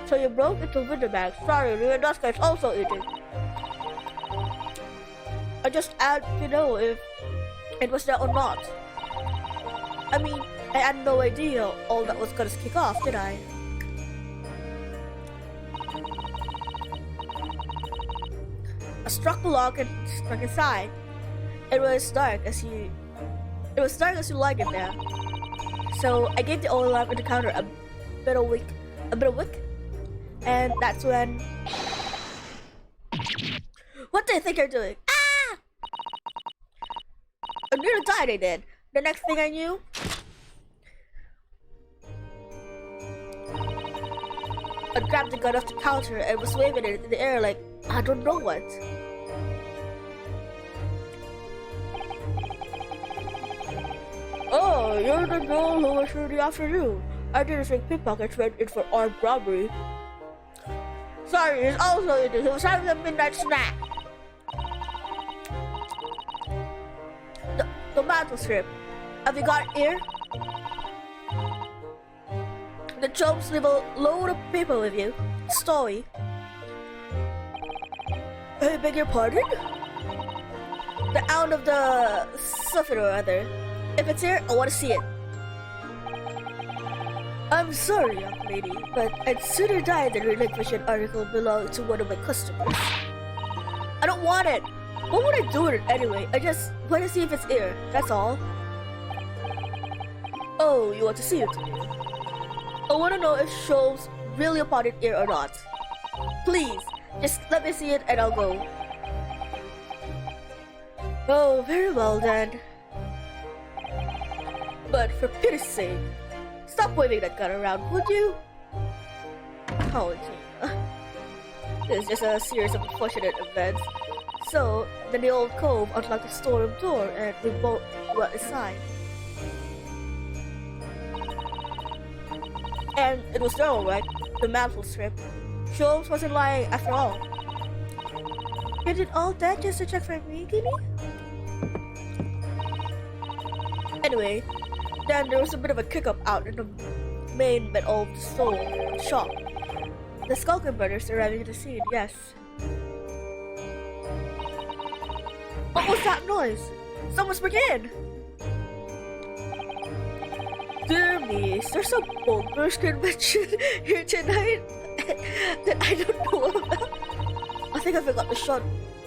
So you broke into Winnebags. Sorry, Lewandowski is also eating. I just had to know if it was there or not. I mean, I had no idea all that was gonna kick off, did I? I struck the lock and stuck inside. It was dark as you like it there. So I gave the oil lamp on the counter a bit of wick, and that's when. What do you think you're doing? Ah! I nearly died. I did. The next thing I knew, I grabbed the gun off the counter and was waving it in the air like I don't know what. Oh, you're the girl who was here the afternoon. I didn't think pickpockets went in for armed robbery. Sorry, he's also in it. He was having a midnight snack. The mantle strip. Have you got it here? The chumps leave a load of paper with you. Story. I beg your pardon? The out of the something or other. If it's here, I want to see it. I'm sorry, young lady, but I'd sooner die than relinquish an article belonging to one of my customers. I don't want it. What would I do with it anyway? I just want to see if it's here. That's all. Oh, you want to see it? I want to know if Shoals really upon it here or not. Please, just let me see it and I'll go. Oh, very well then. But for pity's sake, stop waving that gun around, would you? Oh, gee. It's just a series of unfortunate events. So, then the old cove unlocked the storeroom door and we both went inside. And it was there alright, the mantle strip. Shoals wasn't lying after all. You did all that just to check for me, Guinea? Anyway, then there was a bit of a kick-up out in the main metal store shop. The Skulker brothers arriving at the scene, yes. What was that noise? Someone's breaking in! Dear me, is there some bonkers convention here tonight that I don't know about? I think I forgot to shut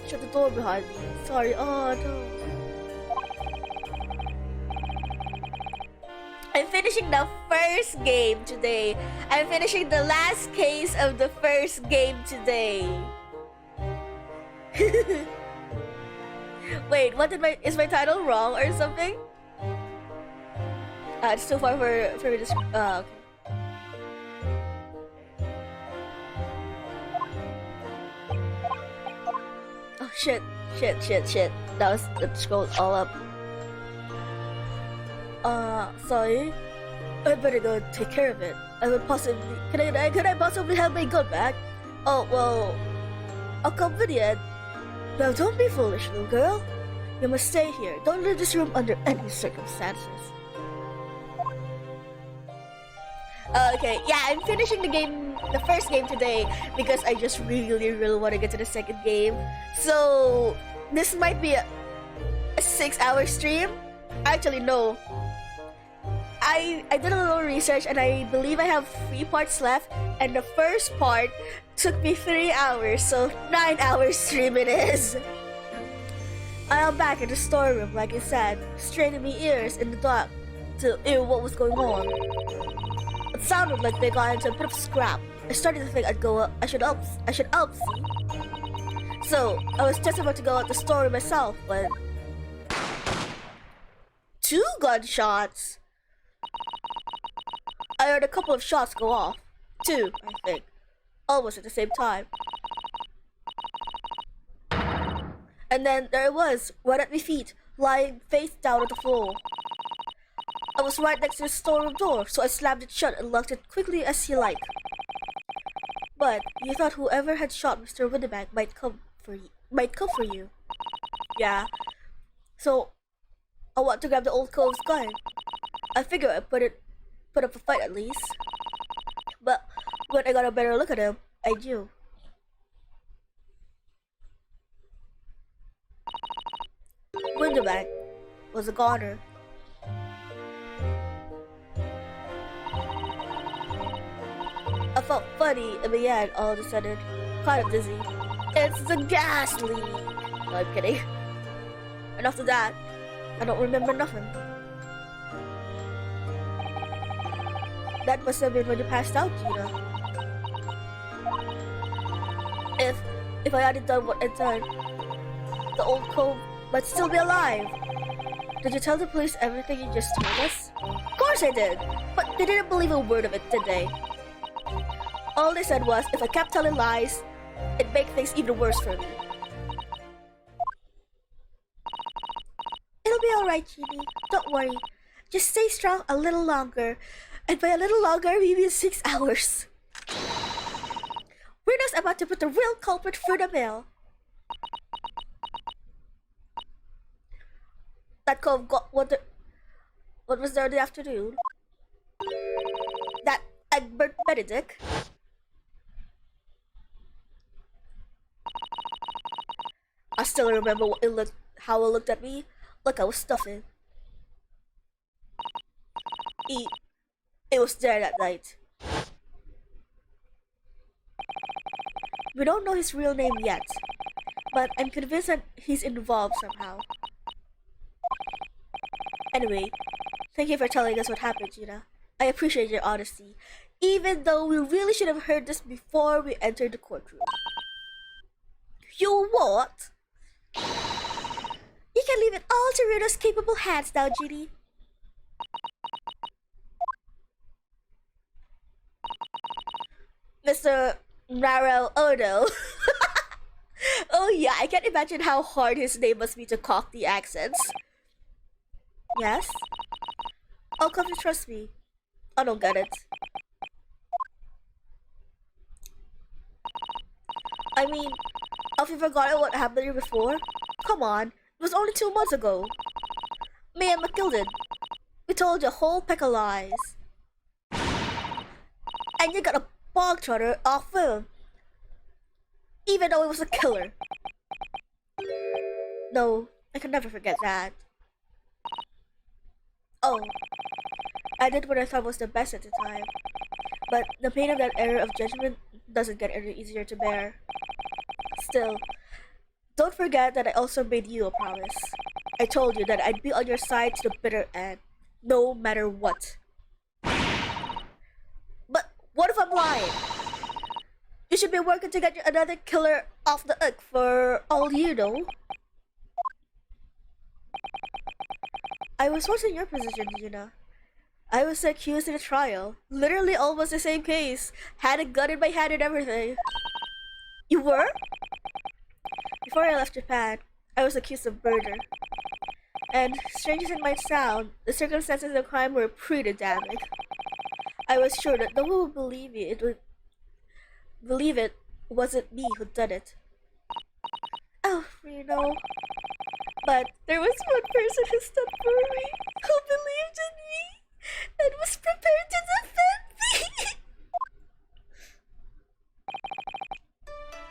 the door behind me. Sorry, oh no. I'm finishing the first game today. I'm finishing the last case of the first game today. Wait, is my title wrong or something? It's too far for me to okay. Oh shit. That was it scrolled all up. Sorry. I better go take care of it. I would possibly could I possibly have my gun back? Oh well, I'll come with you. Now don't be foolish, little girl. You must stay here. Don't leave this room under any circumstances. Okay, yeah, I'm finishing the first game today because I just really want to get to the second game. So this might be a 6-hour stream. Actually, no. I did a little research and I believe I have 3 parts left, and the first part took me 3 hours, so 9-hour stream it is. I am back in the storeroom, like I said, straining my ears in the dark to hear what was going on. It sounded like they got into a bit of scrap. I started to think I should help see. So I was just about to go out the storeroom myself when 2 gunshots. I heard a couple of shots go off. 2, I think. Almost at the same time. And then there it was, right at my feet, lying face down on the floor. I was right next to the storeroom door, so I slammed it shut and locked it quickly as he liked. But you thought whoever had shot Mr. Winnebank might come for you. Yeah. So I want to grab the old cove's gun. I figured I'd put up a fight at least. But when I got a better look at him, I knew. Winnebank was a goner. I felt funny in the end all of a sudden, kind of dizzy. It's the gas leak! No, I'm kidding. And after that, I don't remember nothing. That must have been when you passed out, Gina. If I hadn't done what I'd done, the old cove might still be alive. Did you tell the police everything you just told us? Of course I did, but they didn't believe a word of it, did they? All they said was, if I kept telling lies, it'd make things even worse for me. It'll be alright, Jeannie. Don't worry. Just stay strong a little longer, And by a little longer, we mean 6 hours. We're just about to put the real culprit through the mill. That cove got what was there in the afternoon? That Egbert Benedict. I still remember how it looked at me, like I was stuffing. It was there that night. We don't know his real name yet, but I'm convinced that he's involved somehow. Anyway, thank you for telling us what happened, Gina. I appreciate your honesty, even though we really should have heard this before we entered the courtroom. You what? You can leave it all to Rudo's capable hands now, Ginny. Mr. Raro Odo. Oh yeah, I can't imagine how hard his name must be to cock the accents. Yes? I'll come to trust me. I don't get it. I mean, have you forgotten what happened here before? Come on, it was only 2 months ago. Me and McGilden, we told you a whole pack of lies. And you got a bog trotter off film. Even though it was a killer. No, I can never forget that. Oh, I did what I thought was the best at the time. But the pain of that error of judgment doesn't get any easier to bear. Still, don't forget that I also made you a promise. I told you that I'd be on your side to the bitter end, no matter what. But what if I'm lying? You should be working to get another killer off the hook for all you know. I was once in your position, Gina. I was accused in a trial. Literally almost the same case. Had a gun in my hand and everything. You were? Before I left Japan, I was accused of murder. And, strange as it might sound, the circumstances of the crime were pretty damning. I was sure that no one would believe me. Believe it wasn't me who did it. Oh, you know. But there was one person who stood for me, who believed in me, and was prepared to defend me.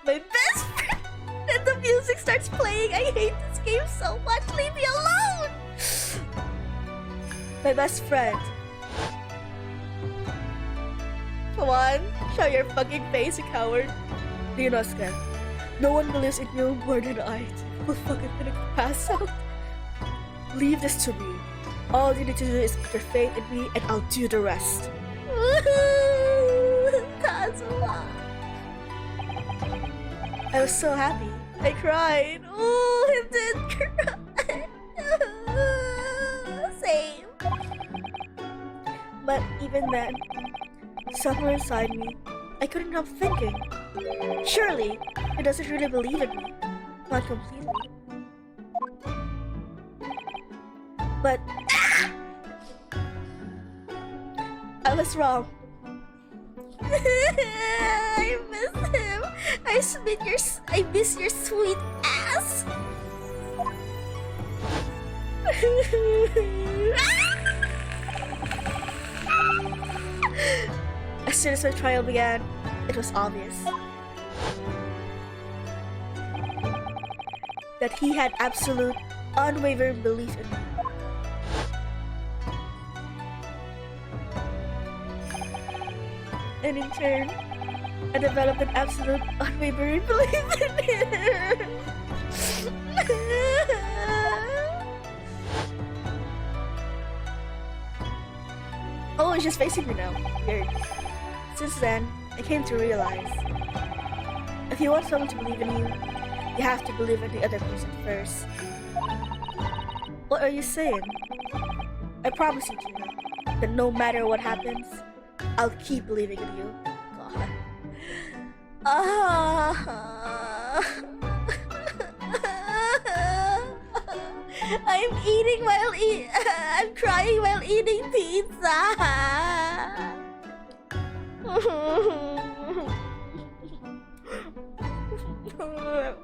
My best friend! And the music starts playing. I hate this game so much. Leave me alone! My best friend. Come on, show your fucking face, you coward. Rinosuke, no one believes in you more than I do. I'm fucking gonna pass out. Leave this to me. All you need to do is put your faith in me and I'll do the rest. Kazuha. I was so happy. I cried. Oh, I did cry. Same. But even then, somewhere inside me, I couldn't help thinking. Surely, he doesn't really believe in me. Not completely. But I was wrong. I miss him. I miss your sweet ass. As soon as my trial began, it was obvious that he had absolute, unwavering belief in me. And in turn, I developed an absolute, unwavering belief in him. Oh, he's just facing me now. Weird. Since then, I came to realize, if you want someone to believe in you, you have to believe in the other person first. What are you saying? I promise you, Gina, that no matter what happens, I'll keep believing in you. God. I'm eating while I'm crying while eating pizza.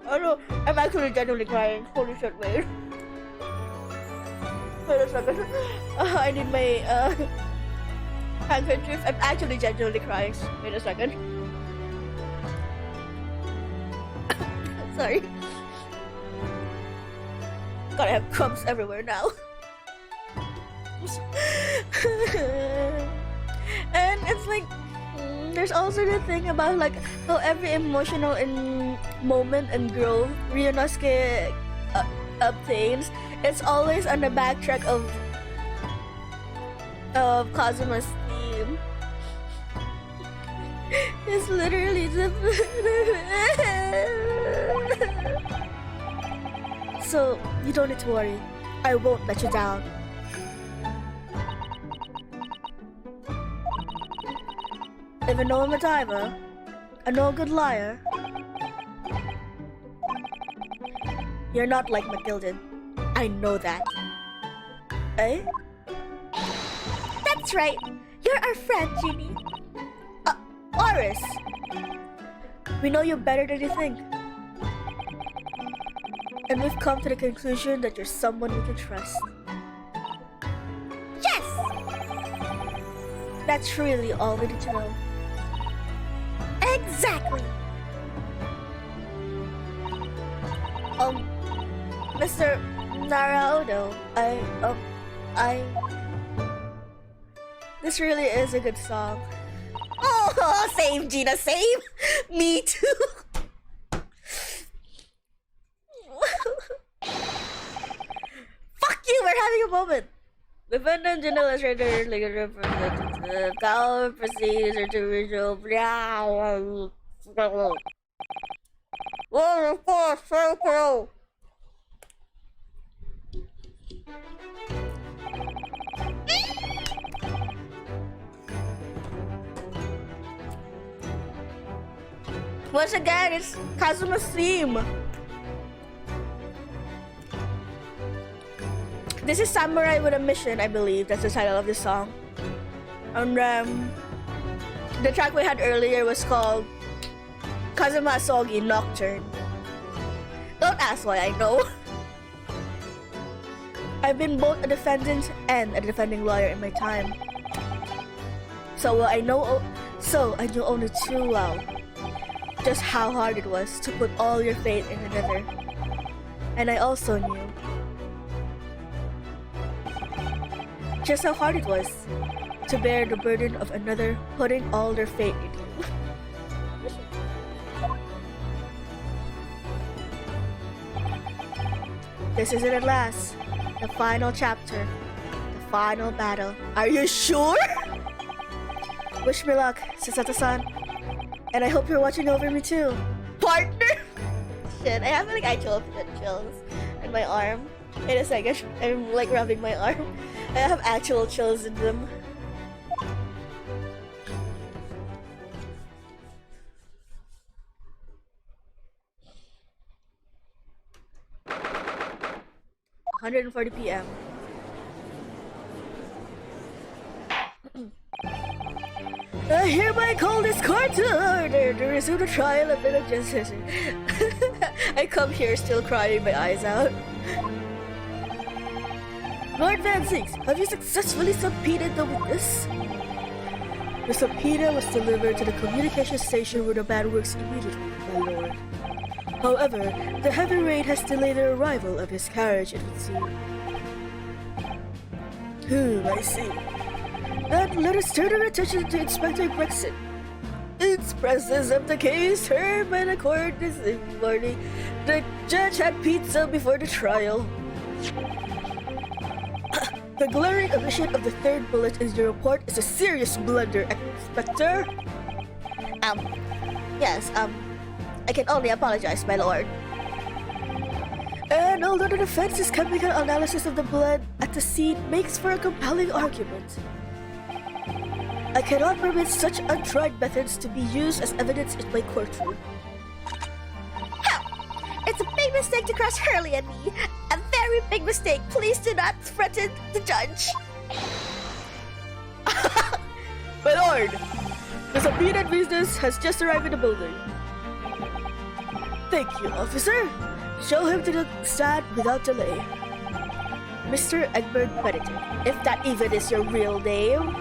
Oh no, I'm actually genuinely crying. Holy shit, wait. Wait a second. I need my handkerchief. I'm actually genuinely crying. Wait a second. Sorry. God, I have crumbs everywhere now. And it's like, there's also the thing about like how every emotional moment and growth Ryunosuke obtains, it's always on the backtrack of Kazuma's theme. It's literally just so you don't need to worry. I won't let you down. Even though I'm a diver, a no good liar, you're not like Matilda. I know that. Eh? That's right. You're our friend, Ginny. Oris! We know you better than you think. And we've come to the conclusion that you're someone we can trust. Yes! That's really all we need to know. Exactly. Mr. Naruto, this really is a good song. Oh, same, Gina, same. Me too. Fuck you, we're having a moment. The Defendant and illustrator, legal representative, Cal proceeds to original. Well, of course, so pro. Once again, it's Kazuma's theme. This is Samurai with a Mission, I believe. That's the title of the song. And the track we had earlier was called Kazuma Asogi Nocturne. Don't ask why I know. I've been both a defendant and a defending lawyer in my time. So I knew only too well just how hard it was to put all your faith in another. And I also knew just how hard it was to bear the burden of another putting all their faith in you. This is it at last. The final chapter. The final battle. Are you sure? Wish me luck, Sasata-san. And I hope you're watching over me too. Partner! Shit, I have like actual chills in my arm. Wait a second, I'm like rubbing my arm. I have actual chills in them. $140 p.m. I hereby call this court to order to resume the trial of the justice. I come here still crying my eyes out. Lord Van Six, have you successfully subpoenaed the witness? The subpoena was delivered to the communication station where the man works immediately, my lord. However, the heavy rain has delayed the arrival of his carriage, it would seem. I see. Then let us turn our attention to Inspector Gregson. In presence of the case heard by the court this morning, the judge had pizza before the trial. The glaring omission of the third bullet in your report is a serious blunder, Inspector. Yes, I can only apologize, my lord. And although the defense's chemical analysis of the blood at the scene makes for a compelling argument, I cannot permit such untried methods to be used as evidence in my courtroom. It's a big mistake to crush Hurley and me. A very big mistake. Please do not threaten the judge. My lord, the subpoenaed business has just arrived in the building. Thank you, officer. Show him to the stand without delay. Mr. Egbert Benedict, if that even is your real name.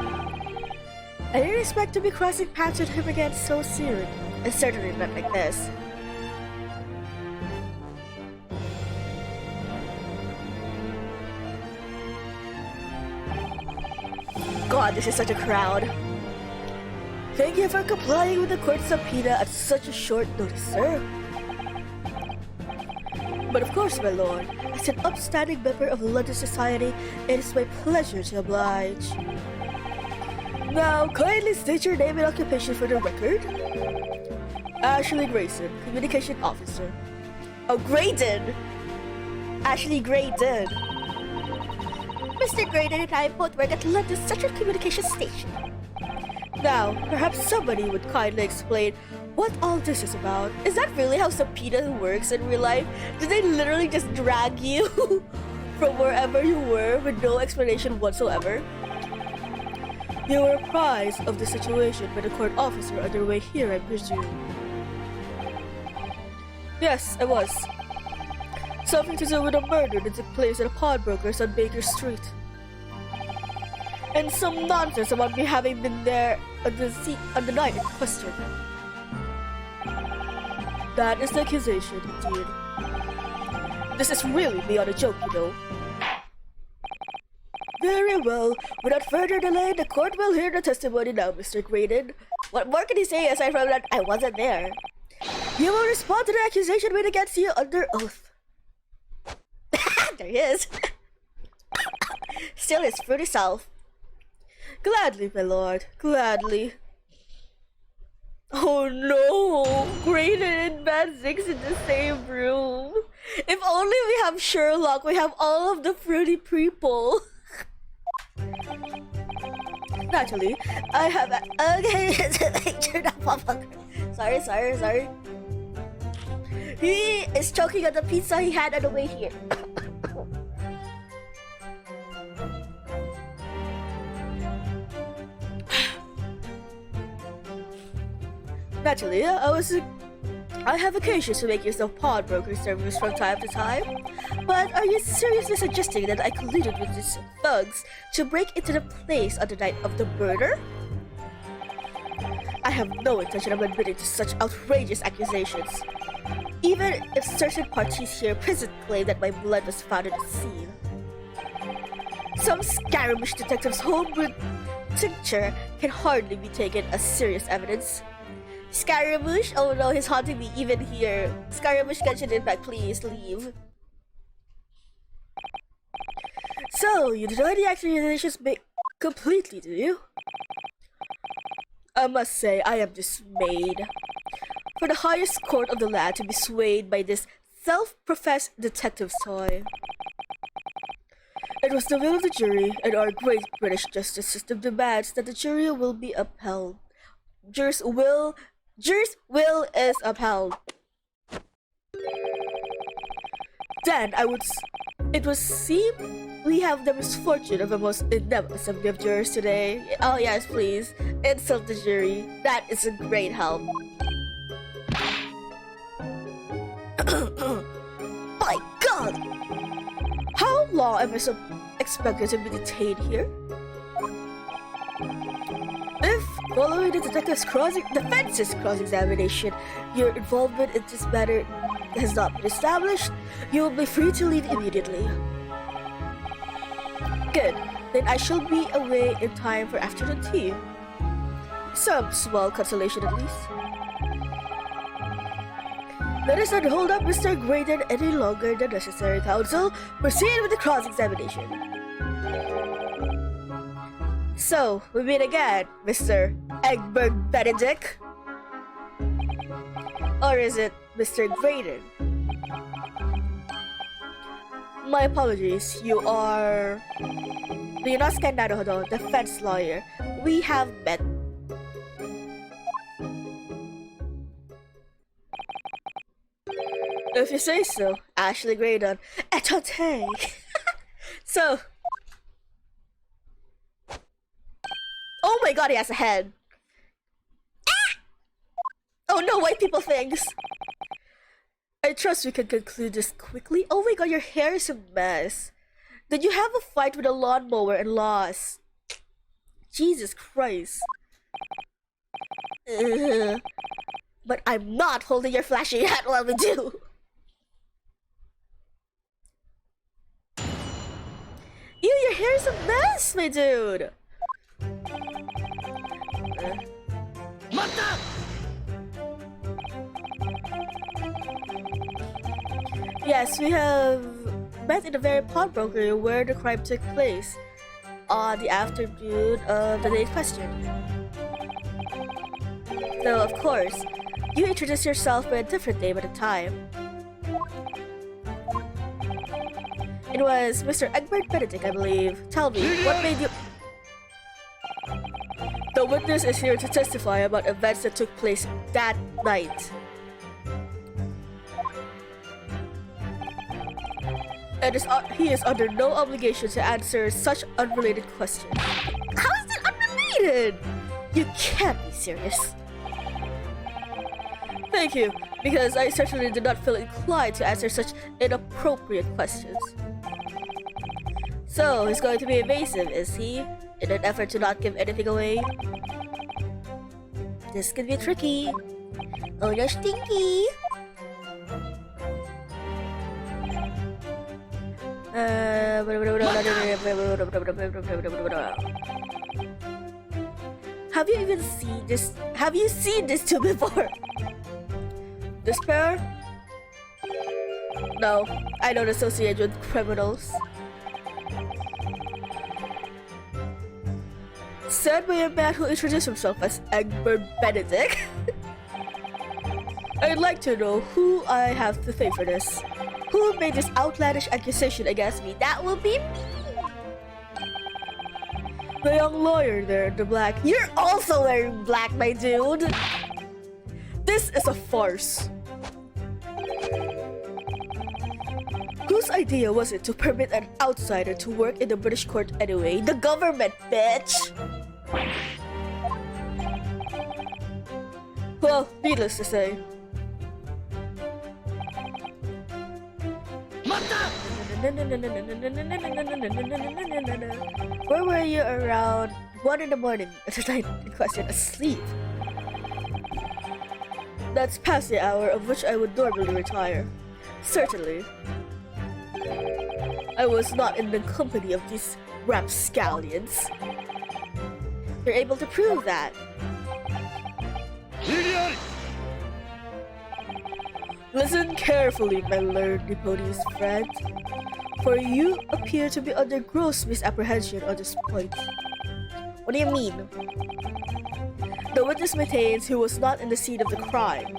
I didn't expect to be crossing paths with him again so soon, and certainly not like this. God, this is such a crowd. Thank you for complying with the court subpoena at such a short notice, sir. But of course, my lord, as an upstanding member of London society, it is my pleasure to oblige. Now, kindly state your name and occupation for the record. Ashley Grayson, Communication Officer. Oh, Graydon! Ashley Graydon. Mr. Graydon and I both work at London Central Communication Station. Now, perhaps somebody would kindly explain what all this is about. Is that really how subpoena works in real life? Did they literally just drag you from wherever you were with no explanation whatsoever? You were apprised of the situation by the court officer on your way here, I presume. Yes, I was. Something to do with a murder that took place at a pawnbroker's on Baker Street. And some nonsense about me having been there on the night in question. That is the accusation, indeed. This is really beyond a joke, you know. Very well. Without further delay, the court will hear the testimony now, Mr. Graydon. What more can he say aside from that I wasn't there? You will respond to the accusation made against you under oath. There he is. Still his fruity self. Gladly, my lord. Gladly. Oh no! Graydon and Bad Six in the same room. If only we have Sherlock, we have all of the fruity people. Naturally, I have Okay, turn up, Papa. Sorry. He is choking on the pizza he had on the way here. Naturally, I have occasions to make use of pawnbroker service from time to time. But are you seriously suggesting that I colluded with these thugs to break into the place on the night of the murder? I have no intention of admitting to such outrageous accusations. Even if certain parties here present claim that my blood was found at the scene. Some scaramouche detective's homebrewed tincture can hardly be taken as serious evidence. Scaramouche? Oh no, he's haunting me even here. Scaramouche, get your back, please leave. So, you deny the accusations completely, do you? I must say, I am dismayed. For the highest court of the land to be swayed by this self-professed detective's toy. It was the will of the jury, and our great British justice system demands that the jury will be upheld. Jurors' will is upheld. Then it would seem we have the misfortune of a most in-depth assembly of jurors today. Oh yes, please. Insult the jury. That is a great help. My God! How long am I expected to be detained here? If, following the defense's cross-examination, your involvement in this matter has not been established, you will be free to leave immediately. Good. Then I shall be away in time for afternoon tea. Some small consolation at least. Let us not hold up Mr. Graydon any longer than necessary, counsel. Proceed with the cross-examination. So, we meet again, Mr. Egbert Benedict. Or is it Mr. Graydon? My apologies, you're not Scandano Hodon, defense lawyer. We have met. If you say so, Ashley Graydon. Echote! So. Oh my god, he has a head. Ah! Oh no, white people things. I trust we can conclude this quickly. Oh my god, your hair is a mess. Did you have a fight with a lawnmower and lost? Jesus Christ. Ugh. But I'm not holding your flashy hat while we do. Ew, your hair is a mess, my dude. Yes, we have met in a very pawnbroker where the crime took place on the afternoon of the day in question. Though, of course, you introduced yourself by a different name at the time. It was Mr. Egbert Benedict, I believe. Tell me, what made you... The witness is here to testify about events that took place that night. And he is under no obligation to answer such unrelated questions. How is it unrelated? You can't be serious. Thank you, because I certainly did not feel inclined to answer such inappropriate questions. So, he's going to be evasive, is he? In an effort to not give anything away? This could be tricky. Oh, you're stinky! Have you even seen this? Have you seen this two before? This pair? No, I don't associate with criminals. Said by a man who introduced himself as Egbert Benedict. I'd like to know who I have to thank for this. Who made this outlandish accusation against me? That will be me! The young lawyer there in the black. You're also wearing black, my dude! This is a farce. Whose idea was it to permit an outsider to work in the British court anyway? The government, bitch! Well, needless to say. Where were you around 1 in the morning at the night in question, asleep? That's past the hour of which I would normally retire. Certainly. I was not in the company of these rapscallions. You're able to prove that. Listen carefully, my learned Nipponese friend, for you appear to be under gross misapprehension on this point. What do you mean? The witness maintains he was not in the scene of the crime.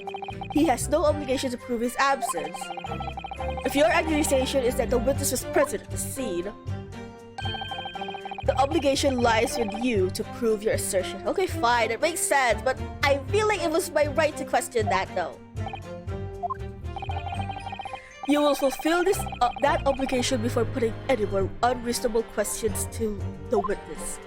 He has no obligation to prove his absence. If your accusation is that the witness was present at the scene, the obligation lies with you to prove your assertion. Okay, fine, it makes sense, but I feel like it was my right to question that though. You will fulfill that obligation before putting any more unreasonable questions to the witness.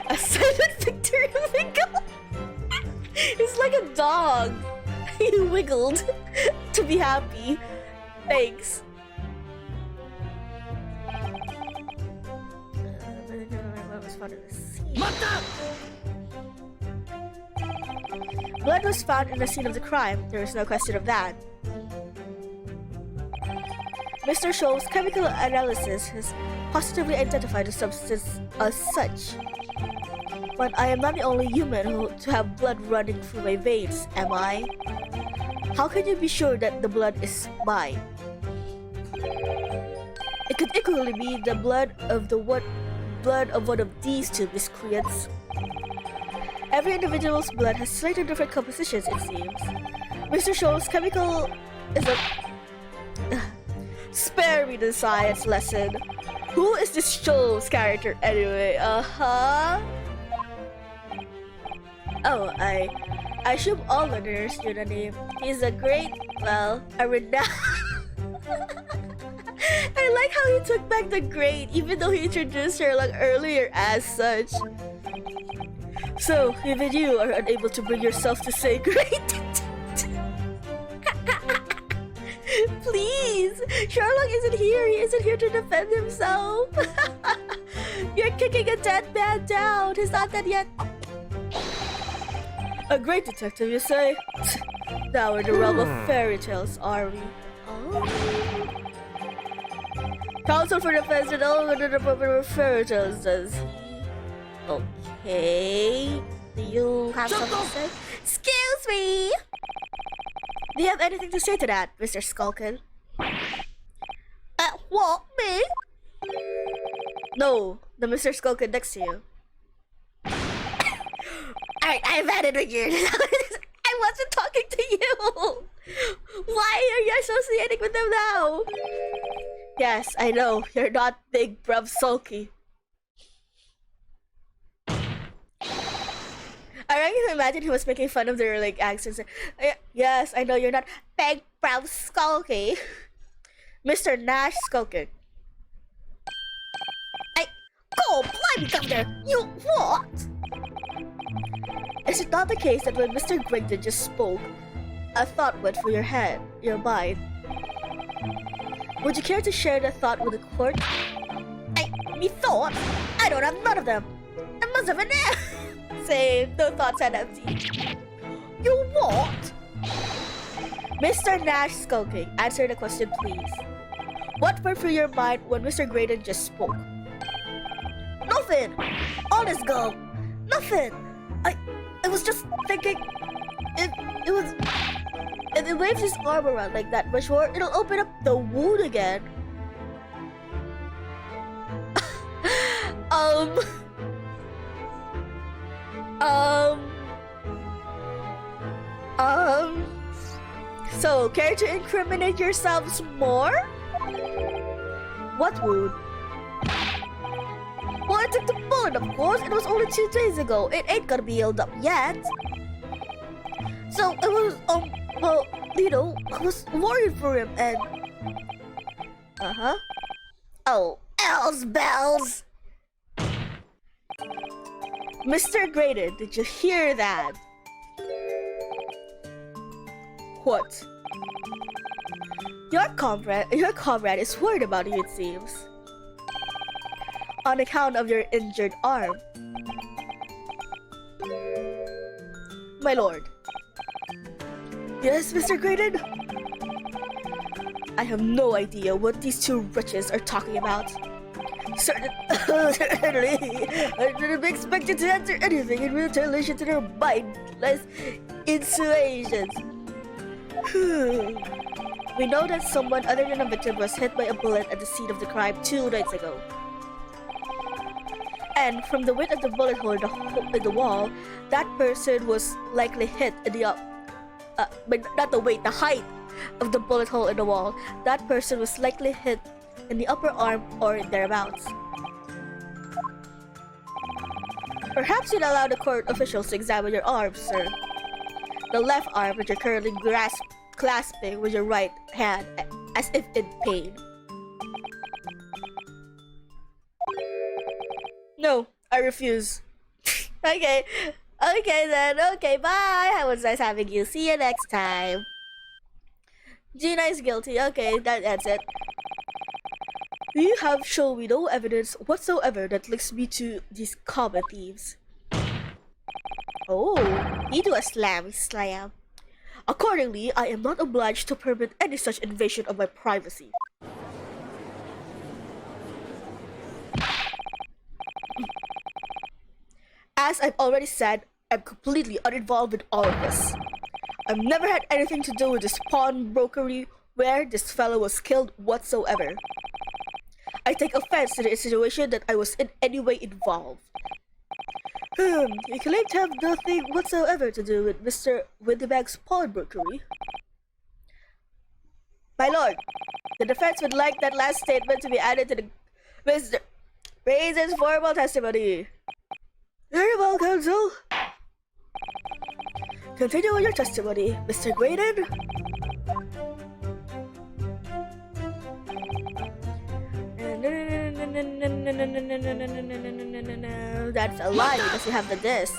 A silent victory wiggle. It's like a dog. He wiggled to be happy. Thanks. Blood was found in the scene of the crime. There is no question of that. Mr. Scholl's chemical analysis has positively identified the substance as such. But I am not the only human to have blood running through my veins, am I? How can you be sure that the blood is mine? It could equally be the blood of one of these two miscreants. Every individual's blood has slightly different compositions, it seems. Mr. Scholl's chemical is a... Spare me the science lesson. Who is this Scholl's character anyway? Oh, I assume all learners knew the name. He's a renowned. I like how he took back the great, even though he introduced Sherlock earlier as such. So, even you are unable to bring yourself to say great. Please! Sherlock isn't here! He isn't here to defend himself! You're kicking a dead man down! He's not dead yet! A great detective, you say? Now we're in the realm of fairy tales, are we? Oh. Counsel for defense and all under the Department of Fairy Tales, does he? Okay. Do you have something to say? Excuse me! Do you have anything to say to that, Mr. Skulkin? What? Me? No, the Mr. Skulkin next to you. I've had it with you. I wasn't talking to you! Why are you associating with them now? Yes, I know. You're not big, bruv, sulky. I can imagine he was making fun of their like accents. Yes, I know you're not big, bruv, sulky. Mr. Nash Skulkin. Go, blimey, Governor! You what? Is it not the case that when Mr. Grington just spoke, a thought went through your mind? Would you care to share that thought with the court? Me thought? I don't have none of them. I must have been there. Same, no thoughts and empty. You what? Mr. Nash Skulking, answer the question please. What went through your mind when Mr. Graydon just spoke? Nothing. Honest girl. Nothing. I was just thinking. It was. If it waves his arm around like that much more, it'll open up the wound again. So, care to incriminate yourselves more? What wound? Well, I took the bullet, of course. It was only 2 days ago. It ain't gonna be healed up yet. So, it was, well, you know, I was worried for him and... Oh, L's bells! Mr. Graydon, did you hear that? What? Your comrade is worried about you, it seems. On account of your injured arm. My lord. Yes, Mr. Graydon? I have no idea what these two wretches are talking about. Certainly, I didn't be expected to answer anything in relation to their mindless insinuations. We know that someone other than a victim was hit by a bullet at the scene of the crime 2 nights ago. And from the width of the bullet hole in the wall, that person was likely hit in the the height of the bullet hole in the wall. That person was likely hit in the upper arm or thereabouts. Perhaps you'd allow the court officials to examine your arms, sir. The left arm that you're currently clasping with your right hand as if in pain. No, I refuse. Okay then. Okay, bye. It was nice having you. See you next time. Gina is guilty. Okay, that ends it. You have shown me no evidence whatsoever that links me to these common thieves. Oh, you do a slam. Accordingly, I am not obliged to permit any such invasion of my privacy. As I've already said, I'm completely uninvolved with all of this. I've never had anything to do with this pawnbrokery where this fellow was killed whatsoever. I take offense to the insinuation that I was in any way involved. You claim to have nothing whatsoever to do with Mr. Windebag's pawnbrokery. My lord, the defense would like that last statement to be added to the Mr. Raisin's formal testimony. Very well, counsel. Continue with your testimony, Mr. Graydon. That's a lie because you have the disc.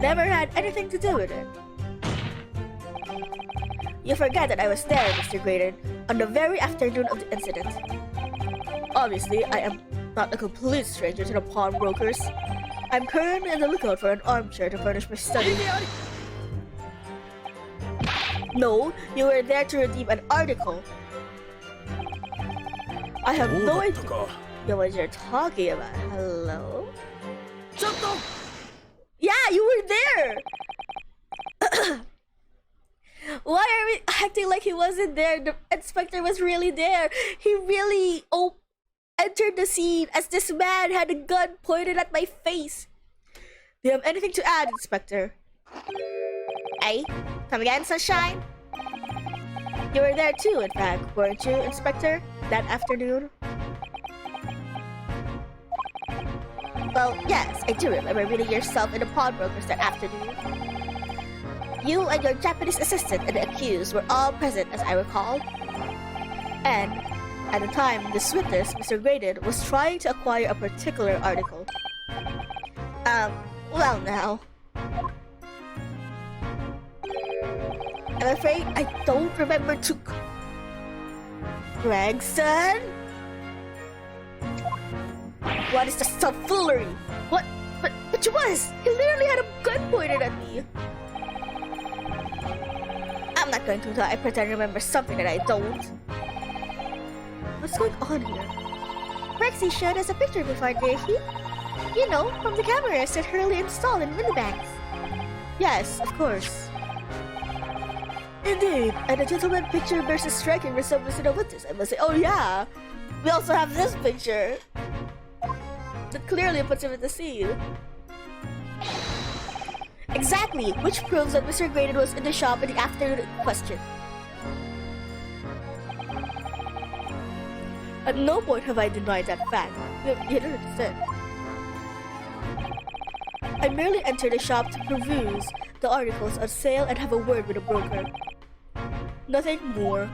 Never had anything to do with it. You forget that I was there, Mr. Graydon, on the very afternoon of the incident. Obviously, I am not a complete stranger to the pawnbrokers. I'm currently on the lookout for an armchair to furnish my study. No, you were there to redeem an article. I have no idea what you're talking about. Hello? Yeah, you were there! Why are we acting like he wasn't there? The inspector was really there. He really entered the scene as this man had a gun pointed at my face. Do you have anything to add, Inspector? Hey, come again, Sunshine? You were there too, in fact, weren't you, Inspector? That afternoon? Well, yes, I do remember meeting yourself in the pawnbrokers that afternoon. You and your Japanese assistant and the accused were all present, as I recall. And at the time, this witness, Mr. Graydon, was trying to acquire a particular article. Well now. I'm afraid I don't remember to... Gregson? What is the tomfoolery? What? But you was! He literally had a gun pointed at me! I'm not going to I pretend to remember something that I don't. What's going on here? Rexy showed us a picture before, did he? You know, from the cameras that Hurley installed in Windibanks. Yes, of course. Indeed, and the gentleman picture bears a striking resemblance to the witness, I must say. Oh yeah! We also have this picture! That clearly puts him in the scene. Exactly, which proves that Mr. Graydon was in the shop in the afternoon in question. At no point have I denied that fact. You don't understand. I merely entered the shop to peruse the articles on sale and have a word with the broker. Nothing more.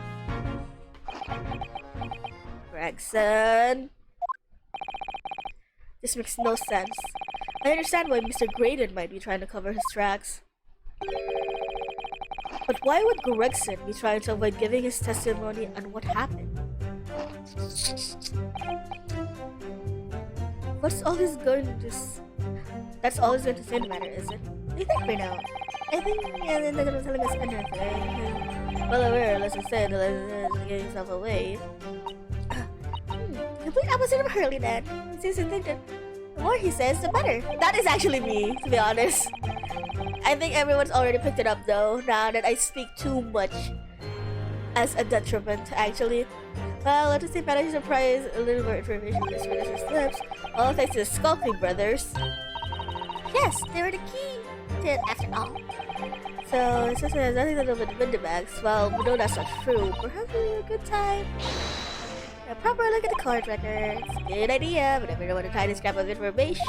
Gregson. This makes no sense. I understand why Mr. Graydon might be trying to cover his tracks. But why would Gregson be trying to avoid giving his testimony on what happened? What's all he's going to That's all he's going to say in the matter, is it? What do you think right now? I think they're not going to tell us anything. Well aware, let's just say, let's get himself away. Complete opposite of Hurley then. Since you think that the more he says, the better. that is actually me, to be honest. I think everyone's already picked it up though, now that I speak too much as a detriment, actually. Well, let us see, manage to prize a little more information on this witness's lips. All thanks to the Skulking brothers. Yes, they were the key to it after all. So, since it has nothing to do with Windibanks, well, we know that's not true. Perhaps it'll be a good time. A proper look at the court records. Good idea, but I never know what to tie this scrap of information.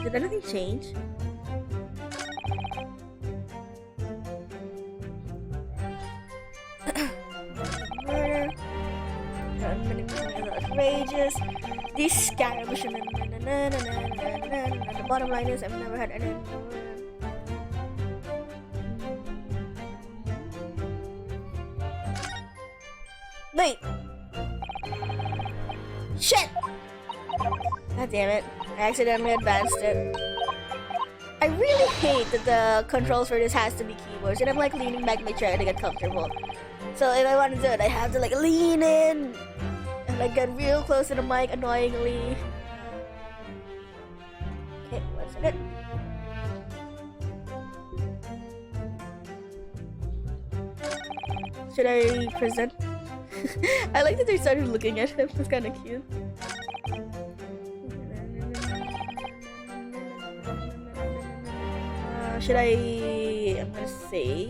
Did anything change? Murder. Outrageous. These scaramush. The bottom line is, I've never had any. Wait! Shit! God damn it. I accidentally advanced it. I really hate that the controls for this has to be keyboards, and I'm like leaning back in my chair to get comfortable. So if I want to do it, I have to like lean in and like get real close to the mic annoyingly. Okay, 1 second. Should I present? I like that they started looking at him. It's kind of cute. Should I? I'm gonna say.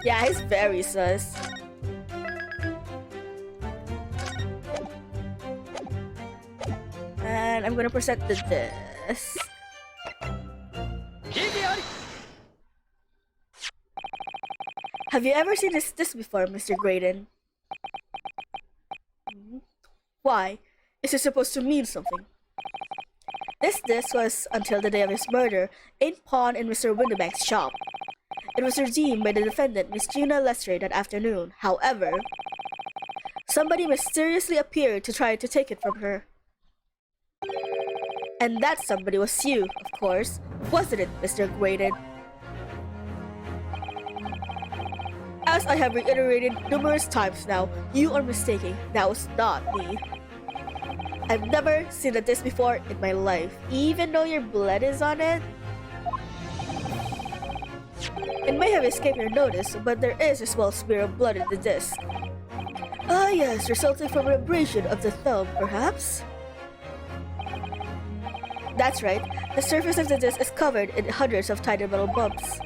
Yeah, he's very sus. and I'm gonna present the disc. 異議あり Have you ever seen this disc before, Mr. Graydon? Why? Is it supposed to mean something? This disc was, until the day of his murder, in pawn in Mr. Windibank's shop. It was redeemed by the defendant, Miss Gina Lestrade, that afternoon. However, somebody mysteriously appeared to try to take it from her. And that somebody was you, of course, wasn't it, Mr. Graydon? As I have reiterated numerous times now, you are mistaken. That was not me. I've never seen a disc before in my life, even though your blood is on it. It may have escaped your notice, but there is a small smear of blood in the disc. Ah yes, resulting from an abrasion of the thumb, perhaps? That's right, the surface of the disc is covered in hundreds of tiny metal bumps.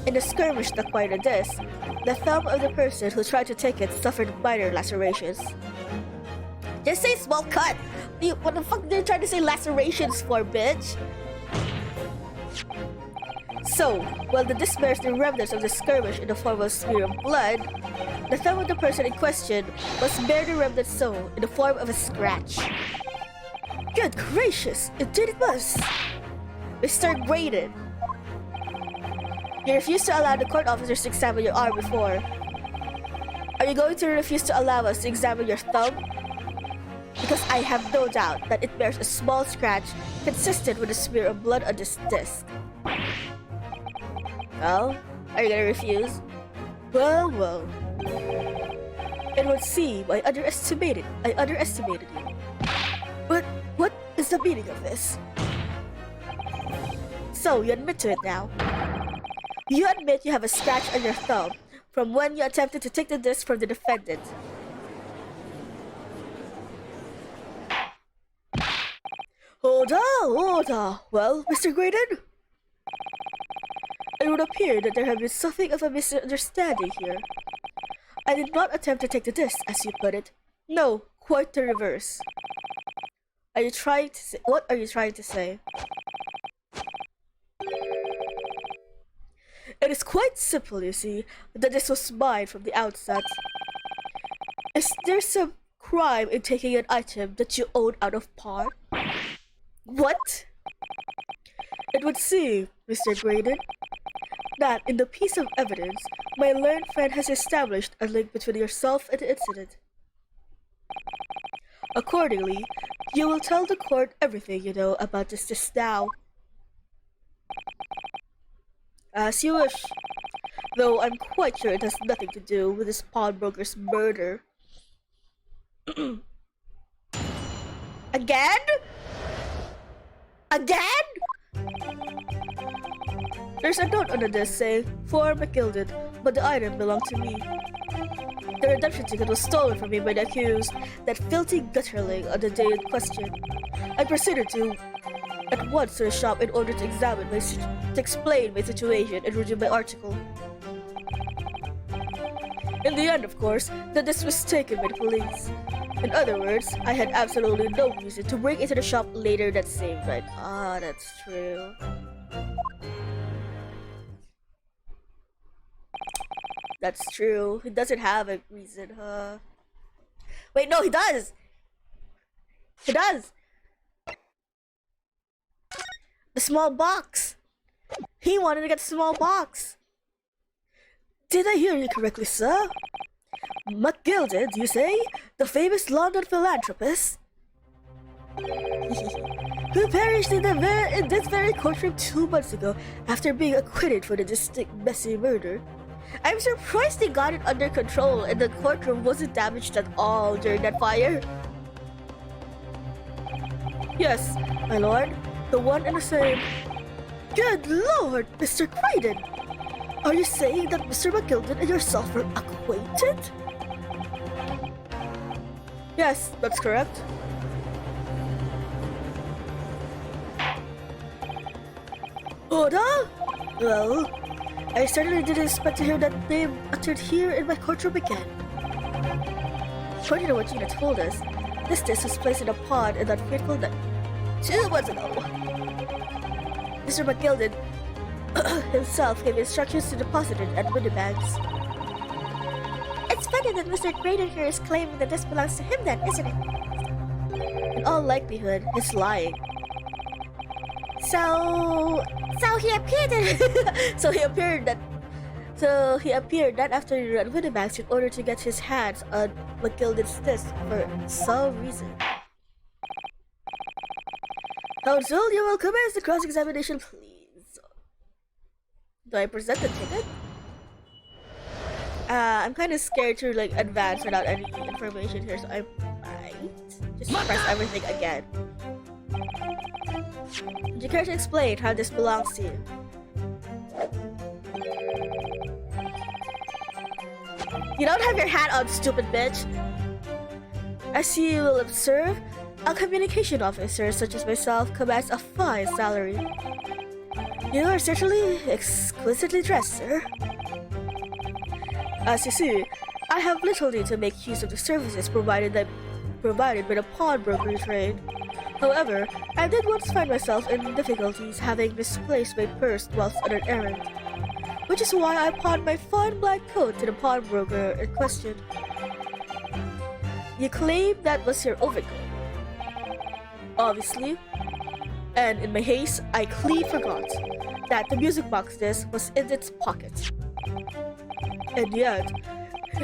In the skirmish that acquired the disc, the thumb of the person who tried to take it suffered minor lacerations. Just say small cut. What the fuck are you trying to say lacerations for, bitch? So, while the disc bears the remnants of the skirmish in the form of a smear of blood, the thumb of the person in question must bear the remnants so in the form of a scratch. Good gracious, indeed it must! Mr. Graydon, you refuse to allow the court officers to examine your arm before. Are you going to refuse to allow us to examine your thumb? Because I have no doubt that it bears a small scratch consistent with a smear of blood on this disc. Well, are you gonna refuse? Well, well. It would seem I underestimated you. But what is the meaning of this? So, you admit to it now. You admit you have a scratch on your thumb from when you attempted to take the disc from the defendant. Hold on. Well, Mr. Graydon? It would appear that there had been something of a misunderstanding here. I did not attempt to take the disc, as you put it. No, quite the reverse. Are you trying to say? What are you trying to say? It is quite simple, you see, that this was mine from the outset. Is there some crime in taking an item that you own out of pawn? What? It would seem, Mr. Graydon, that in the piece of evidence, my learned friend has established a link between yourself and the incident. Accordingly, you will tell the court everything you know about this just now. As you wish, though I'm quite sure it has nothing to do with this pawnbroker's murder. Again? Again? There's a note on the disc saying, "For McGilded," but the item belonged to me. The redemption ticket was stolen from me by the accused, that filthy gutterling, on the day in question. I proceeded at once to the shop in order to explain my situation and redeem my article. In the end, of course, the disc was taken by the police. In other words, I had absolutely no reason to break into the shop later that same night. Ah, that's true. That's true. He doesn't have a reason, huh? Wait, no, he does! He does! The small box! He wanted to get the small box! Did I hear you correctly, sir? McGilded, you say? The famous London philanthropist? Who perished in this very courtroom 2 months ago after being acquitted for the distinct messy murder. I'm surprised they got it under control and the courtroom wasn't damaged at all during that fire. Yes, my lord, the one and the same. Good lord, Mr. Graydon! Are you saying that Mr. McGilded and yourself were acquainted? Yes, that's correct. Oda? Well, I certainly didn't expect to hear that name uttered here in my courtroom again. According to what Gina told us, this disc was placed in a pod in that fateful night. 2 months ago. Mr. McGilden himself gave instructions to deposit it at Windibags. It's funny that Mr. Graydon here is claiming that this belongs to him then, isn't it? In all likelihood, he's lying. So he appeared So he appeared that afternoon at Windibags in order to get his hands on McGilden's disc for some reason. Counsel, you will commence the cross-examination, please. Do I present the ticket? I'm kind of scared to like advance without any information here, so I might just press everything again. Would you care to explain how this belongs to you? You don't have your hat on, stupid bitch! As you will observe, a communication officer such as myself commands a fine salary. You are certainly exquisitely dressed, sir. As you see, I have little need to make use of the services provided by the pawnbrokery trade. However, I did once find myself in difficulties having misplaced my purse whilst on an errand, which is why I pawned my fine black coat to the pawnbroker in question. You claim that was your overcoat. Obviously. And in my haste, I clean forgot that the music box disc was in its pocket. And yet,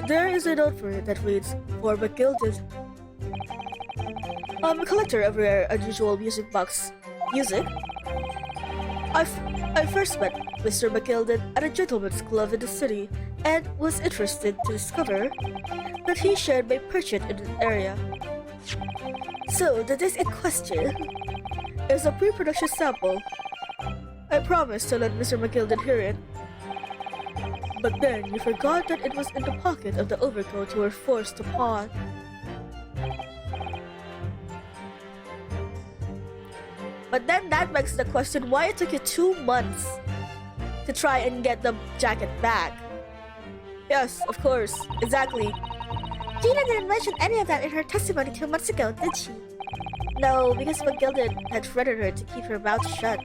there is a note for it that reads, for McGilden. I'm a collector of rare, unusual music box music. I first met Mr. McGilden at a gentleman's club in the city and was interested to discover that he shared my purchase in the area. So, the disc in question is a pre-production sample. I promised to let Mr. McGilden hear it. But then you forgot that it was in the pocket of the overcoat you were forced to pawn. But then that begs the question why it took you 2 months to try and get the jacket back. Yes, of course, exactly. Gina didn't mention any of that in her testimony 2 months ago, did she? No, because McGilden had threatened her to keep her mouth shut.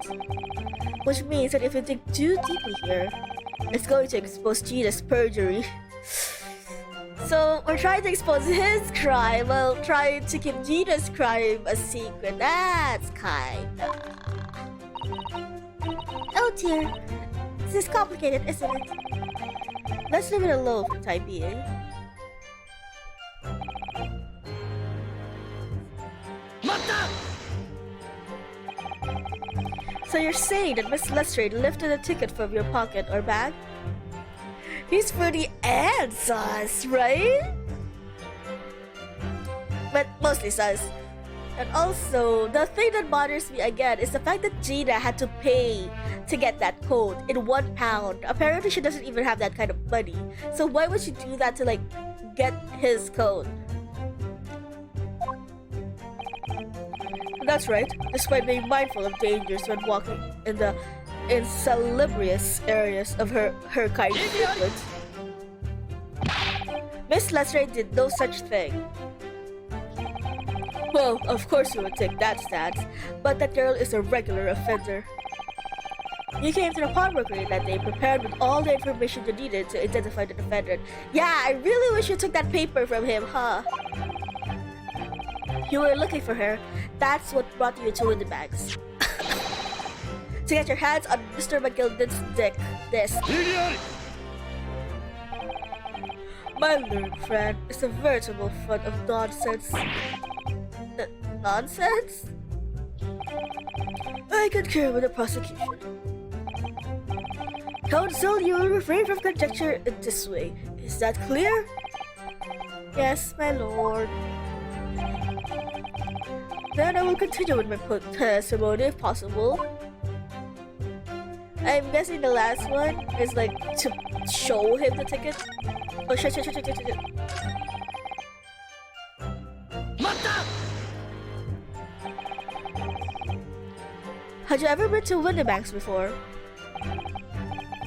Which means that if you dig too deeply here, it's going to expose Gina's perjury. So we're trying to expose his crime while trying to keep Gina's crime a secret. That's kinda... Oh dear. This is complicated, isn't it? Let's leave it alone for the time being. So you're saying that Miss Lestrade lifted a ticket from your pocket or bag? He's pretty and sus, right? But mostly sus. And also, the thing that bothers me again is the fact that Gina had to pay to get that coat in £1. Apparently she doesn't even have that kind of money. So why would she do that to like get his coat? That's right, despite being mindful of dangers when walking in the insalubrious areas of her kind of frequent. Miss Lestrade did no such thing. Well, of course you would take that stance, but that girl is a regular offender. You came to the pawnbrokery that day prepared with all the information you needed to identify the defendant. Yeah, I really wish you took that paper from him, huh? You were looking for her. That's what brought you to Windibags. To get your hands on Mr. McGilden's disc. My learned friend is a veritable font of nonsense. Nonsense? I concur with the prosecution. Counsel, you will refrain from conjecture in this way. Is that clear? Yes, my lord. Then I will continue with my testimony if possible. I'm guessing the last one is like to show him the ticket. Oh shit. Had you ever been to Windibags before?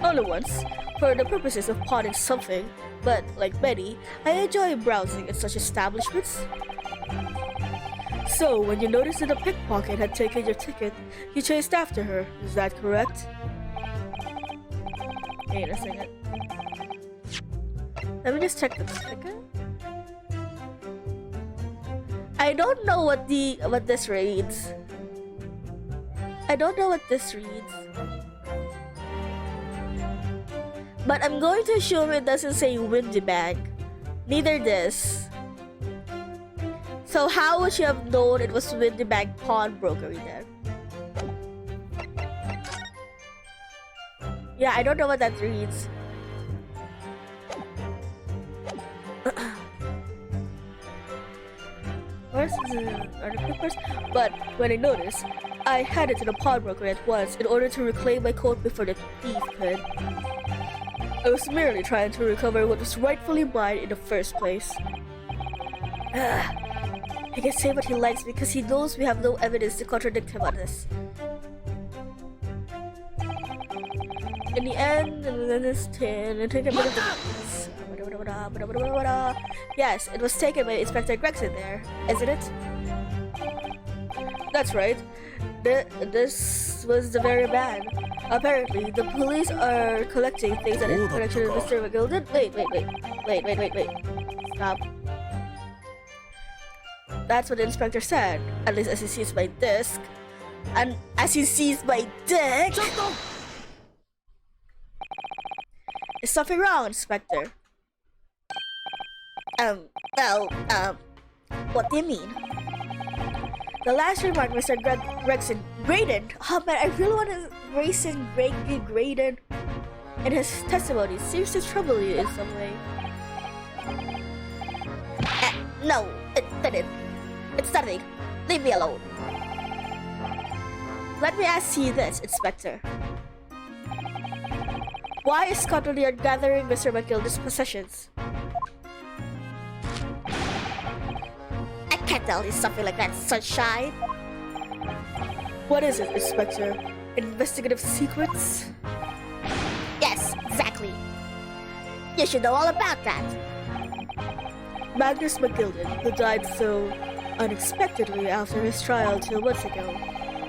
Only once, for the purposes of pawning something, but like many, I enjoy browsing at such establishments. So, when you noticed that a pickpocket had taken your ticket, you chased after her. Is that correct? Wait a second. Let me just check the ticket. I don't know what this reads. I don't know what this reads. But I'm going to assume it doesn't say Windy Bank. Neither this. So how would you have known it was Windy Bank Pawnbroker then? Yeah, I don't know what that reads. Where's the article first? But when I noticed, I headed to the pawnbroker at once in order to reclaim my coat before the thief could. I was merely trying to recover what was rightfully mine in the first place. He can say what he likes because he knows we have no evidence to contradict him on this. In the end, yes, it was taken by Inspector Gregson there, isn't it? That's right. This was the very man. Apparently, the police are collecting things that in connection with Mr. McGilden. Wait. Stop. That's what the inspector said. At least as he sees my disc. And as he sees my dick... Is something wrong, Inspector? What do you mean? The last remark, Mr. Gregson Graydon. Oh man, I really want to Grayson Graydon. In his testimony seems to trouble you in some way. No, it didn't. It's nothing. Leave me alone. Let me ask you this, Inspector. Why is Scotland Yard gathering Mr. McGilden's possessions? I can't tell you something like that, Sunshine. What is it, Inspector? Investigative secrets? Yes, exactly. You should know all about that. Magnus McGilden, who died so unexpectedly after his trial 2 months ago.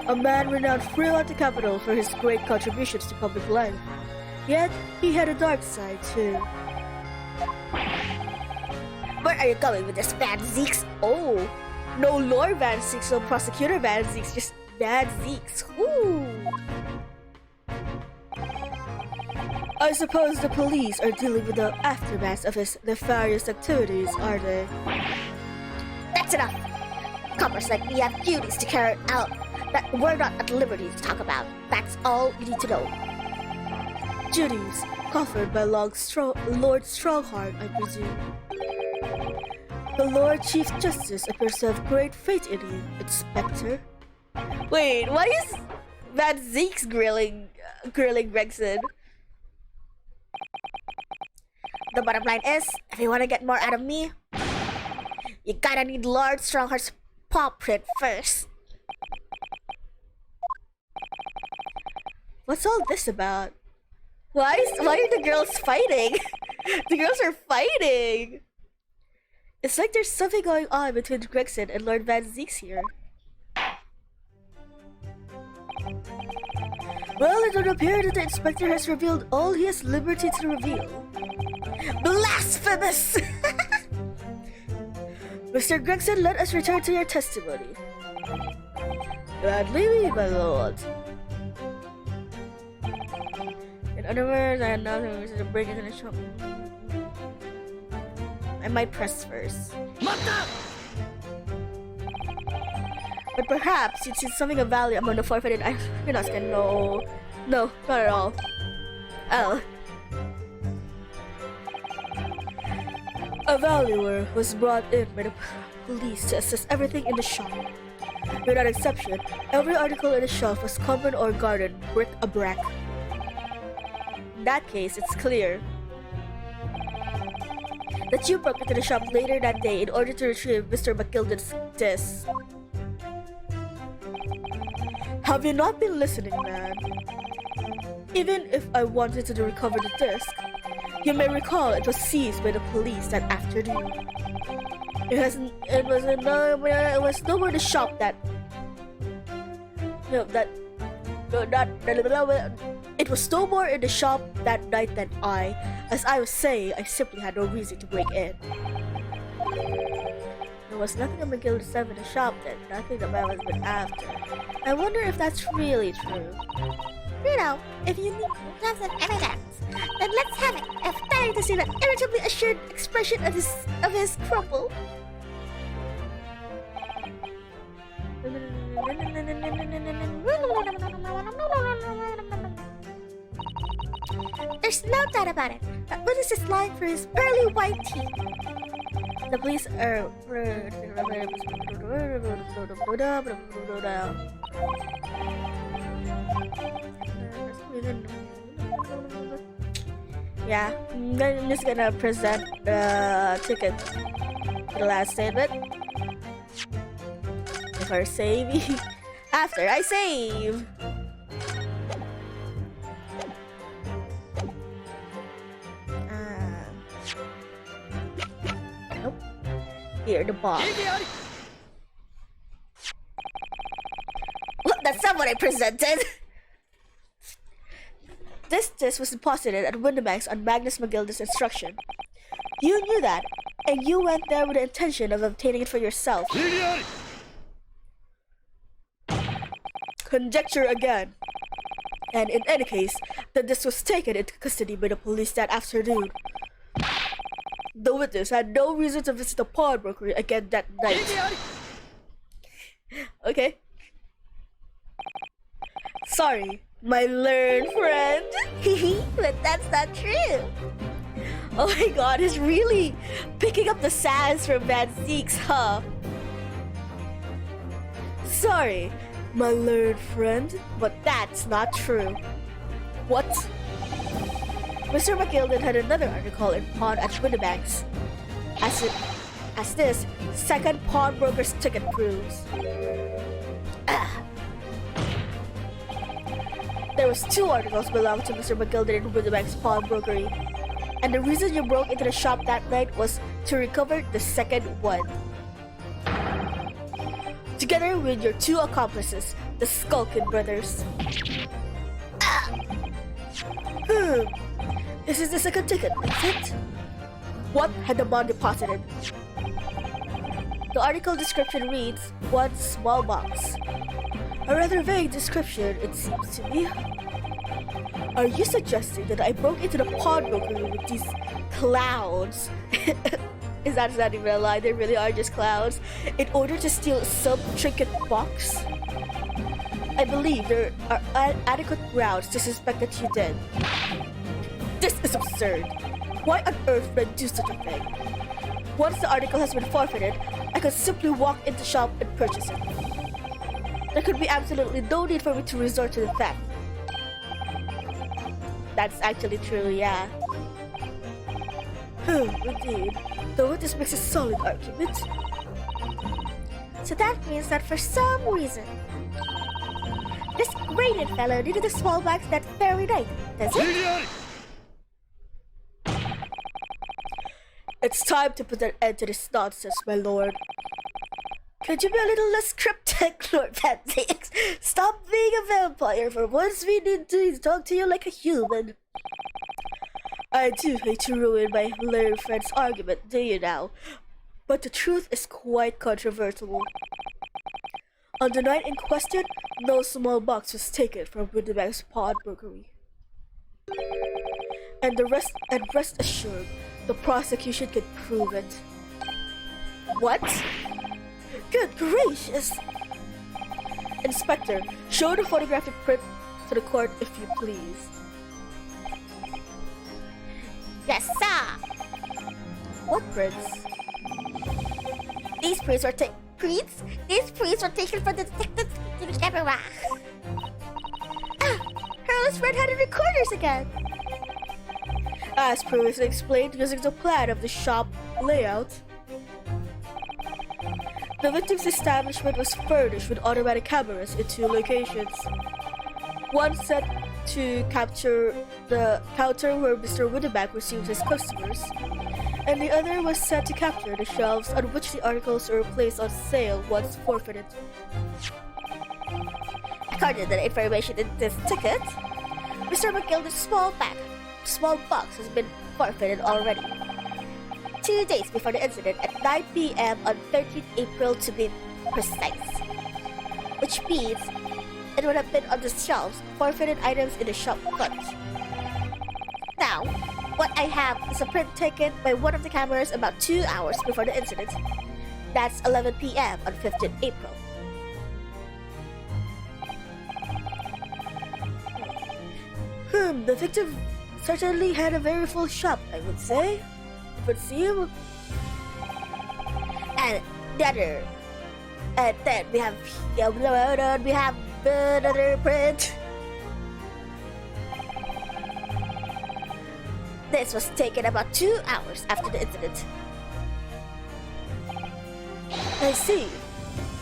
A man renowned throughout the capital for his great contributions to public life. Yet, he had a dark side too. Where are you going with this, Van Zeeks? Oh, no Lord Van Zeeks, no Prosecutor Van Zeeks, just Van Zeeks. Ooh. I suppose the police are dealing with the aftermath of his nefarious activities, are they? That's enough. Coppers like me have duties to carry out that we're not at liberty to talk about. That's all you need to know. Duties offered by Lord Strongheart, I presume. The Lord Chief Justice appears to have great faith in you, Inspector. Wait, why is Van Zeeks grilling Gregson? The bottom line is, if you want to get more out of me, you gotta need Lord Strongheart's paw print first. What's all this about? Why are the girls fighting? The girls are fighting! It's like there's something going on between Gregson and Lord Van Zeeks here. Well, it would appear that the inspector has revealed all he has liberty to reveal. Blasphemous! Mr. Gregson, let us return to your testimony. Gladly, my lord. In other words, I announced to break into the shop. I might press first. But perhaps you'd see something of value among the forfeited items. You're not gonna know. No, not at all. Oh. A valuer was brought in by the police to assess everything in the shop. Without exception, every article in the shelf was common or guarded bric-a-brac. In that case, it's clear that you broke into the shop later that day in order to retrieve Mr. McGilden's disc. Have you not been listening, man? Even if I wanted to recover the disc, you may recall it was seized by the police that afternoon. It was nowhere to shop that. No, that. No, not. It was no more in the shop that night than as I was saying, I simply had no reason to break in. There was nothing on McGill to in the shop then, nothing the man has been after. I wonder if that's really true. You know, if you need lots of evidence, then let's have it. I'm dying to see that irritably assured expression of his crumple. There's no doubt about it. That witness is lying for his pearly white teeth. The police are. Yeah, I'm just gonna present the ticket to the last statement. Before saving. After I save! Nope. Here, the bomb. Well, that's not what I presented. This disc was deposited at Windibanks on Magnus McGilda's instruction. You knew that, and you went there with the intention of obtaining it for yourself. Conjecture again. And in any case, the disc was taken into custody by the police that afternoon. The witness had no reason to visit the pawnbroker again that night. Okay. Sorry, my learned friend. But that's not true. Oh my god, he's really picking up the sass from Van Zeeks, huh? Sorry, my learned friend, but that's not true. What? Mr. McGilden had another article in pawn at Windibanks. As this second pawnbroker's ticket proves. There was 2 articles belonging to Mr. McGilden in Windibanks pawnbrokery, and the reason you broke into the shop that night was to recover the second one. Together with your 2 accomplices, the Skulkin brothers. This is the second ticket, is it? What had the bond deposited? The article description reads, 1 small box. A rather vague description, it seems to me. Are you suggesting that I broke into the pawnbrokery with these clowns? Is that not even a lie? They really are just clowns. In order to steal some trinket box? I believe there are adequate grounds to suspect that you did. This is absurd. Why on earth would I do such a thing? Once the article has been forfeited, I could simply walk into the shop and purchase it. There could be absolutely no need for me to resort to the theft. That's actually true, yeah. Indeed. Though this makes a solid argument. So that means that for some reason, this graded fellow needed the small box that very night, does it? It's time to put an end to this nonsense, my lord. Could you be a little less cryptic, Lord Van Zeeks? Stop being a vampire for once. We need to talk to you like a human. I do hate to ruin my learned friend's argument, do you now? But the truth is quite controversial. On the night in question, no small box was taken from Windibank's pawnbrokery. And rest assured, the prosecution can prove it. What? Good gracious! Inspector, show the photographic print to the court if you please. Yes, sir! What prints? These prints were taken from the detective's camera. Carlos red-handed recorders again! As previously explained using the plan of the shop layout, the victim's establishment was furnished with automatic cameras in 2 locations. One set to capture the counter where Mr. Windibank receives his customers, and the other was set to capture the shelves on which the articles were placed on sale once forfeited. According to the information in this ticket, Mr. McGilda's small box has been forfeited already. 2 days before the incident at 9 p.m. on 13th April to be precise. Which means it would have been on the shelves, forfeited items in the shop front. Now, what I have is a print taken by one of the cameras about 2 hours before the incident. That's 11 p.m. on 15th April. The victim certainly had a very full shop, I would say. It would seem. And the other. And then we have another print. This was taken about 2 hours after the incident. I see.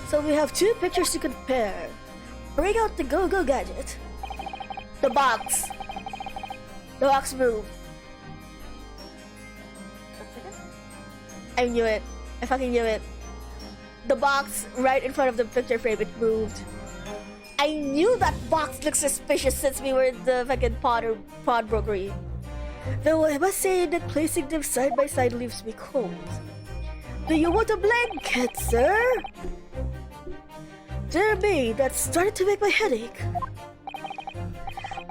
So we have 2 pictures to compare. Bring out the go-go gadget. The box. The box moved. I knew it. I fucking knew it. The box right in front of the picture frame, it moved. I knew that box looked suspicious since we were in the fucking pawnbrokery. Though I must say that placing them side by side leaves me cold. Do you want a blanket, sir? Dear me, that started to make my headache.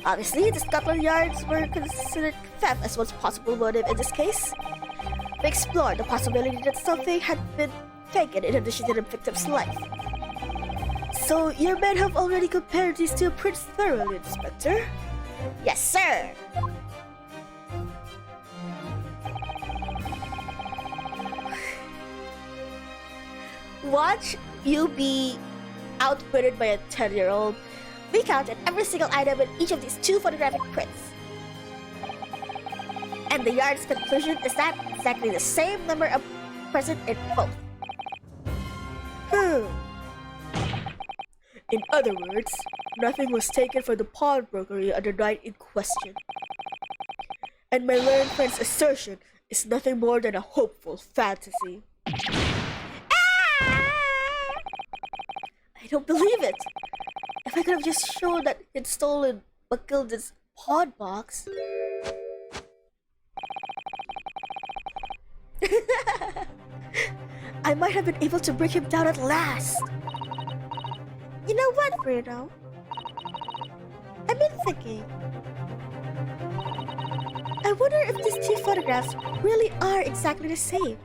Obviously, the Scotland Yards were considered theft as one possible motive in this case. We explored the possibility that something had been taken in addition to the victim's life. So, your men have already compared these 2 prints thoroughly, Inspector? Yes, sir! Watch you be outwitted by a 10-year-old. We counted every single item in each of these 2 photographic prints. And the Yard's conclusion is that exactly the same number of present in both. In other words, nothing was taken for the pawnbrokery on the night in question. And my learned friend's assertion is nothing more than a hopeful fantasy. I don't believe it! If I could have just shown that he'd stolen McGilda's pawn box. I might have been able to bring him down at last. You know what, Bruno? I've been thinking. I wonder if these 2 photographs really are exactly the same.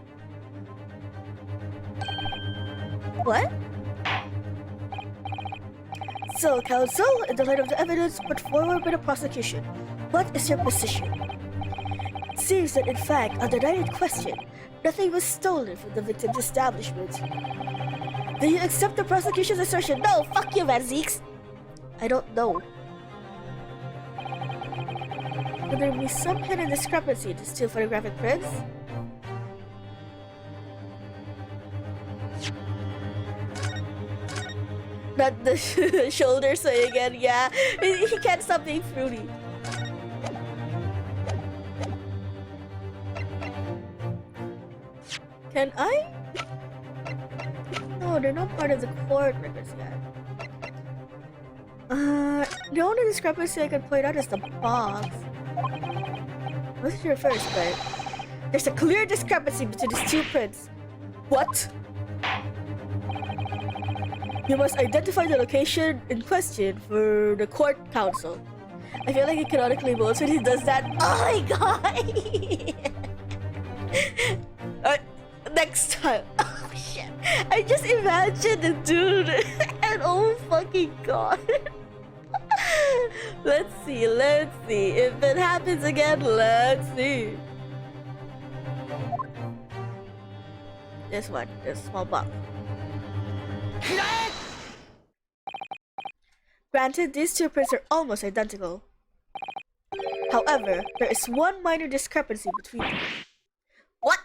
What? So, counsel, in the light of the evidence put forward by the prosecution, what is your position? It seems that, in fact, on the night in question, nothing was stolen from the victim's establishment. Do you accept the prosecution's assertion? No, fuck you, Van Zeeks. I don't know. Could there be some hidden discrepancy in these 2 photographic prints? Not the shoulder sway again, yeah. He can't stop being fruity. Can I? No, they're not part of the court records yet. The only discrepancy I can point out is the box. What's your first, but there's a clear discrepancy between these 2 prints. What? You must identify the location in question for the court counsel. I feel like he canonically votes when he does that. Oh my god! Next time. Oh shit. I just imagined the dude. And oh fucking god. Let's see. If it happens again, let's see. This one, this small box. Granted, these 2 prints are almost identical. However, there is one minor discrepancy between them. What?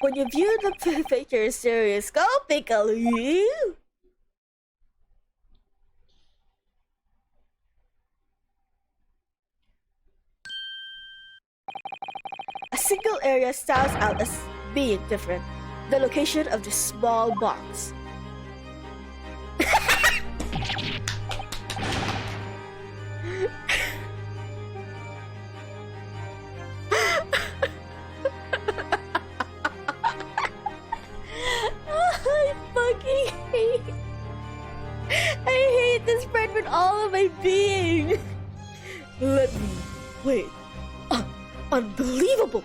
When you view the pictures stereoscopically, central area stands out as being different. The location of the small box. I fucking hate. I hate this friend with all of my being. Let me wait. Unbelievable.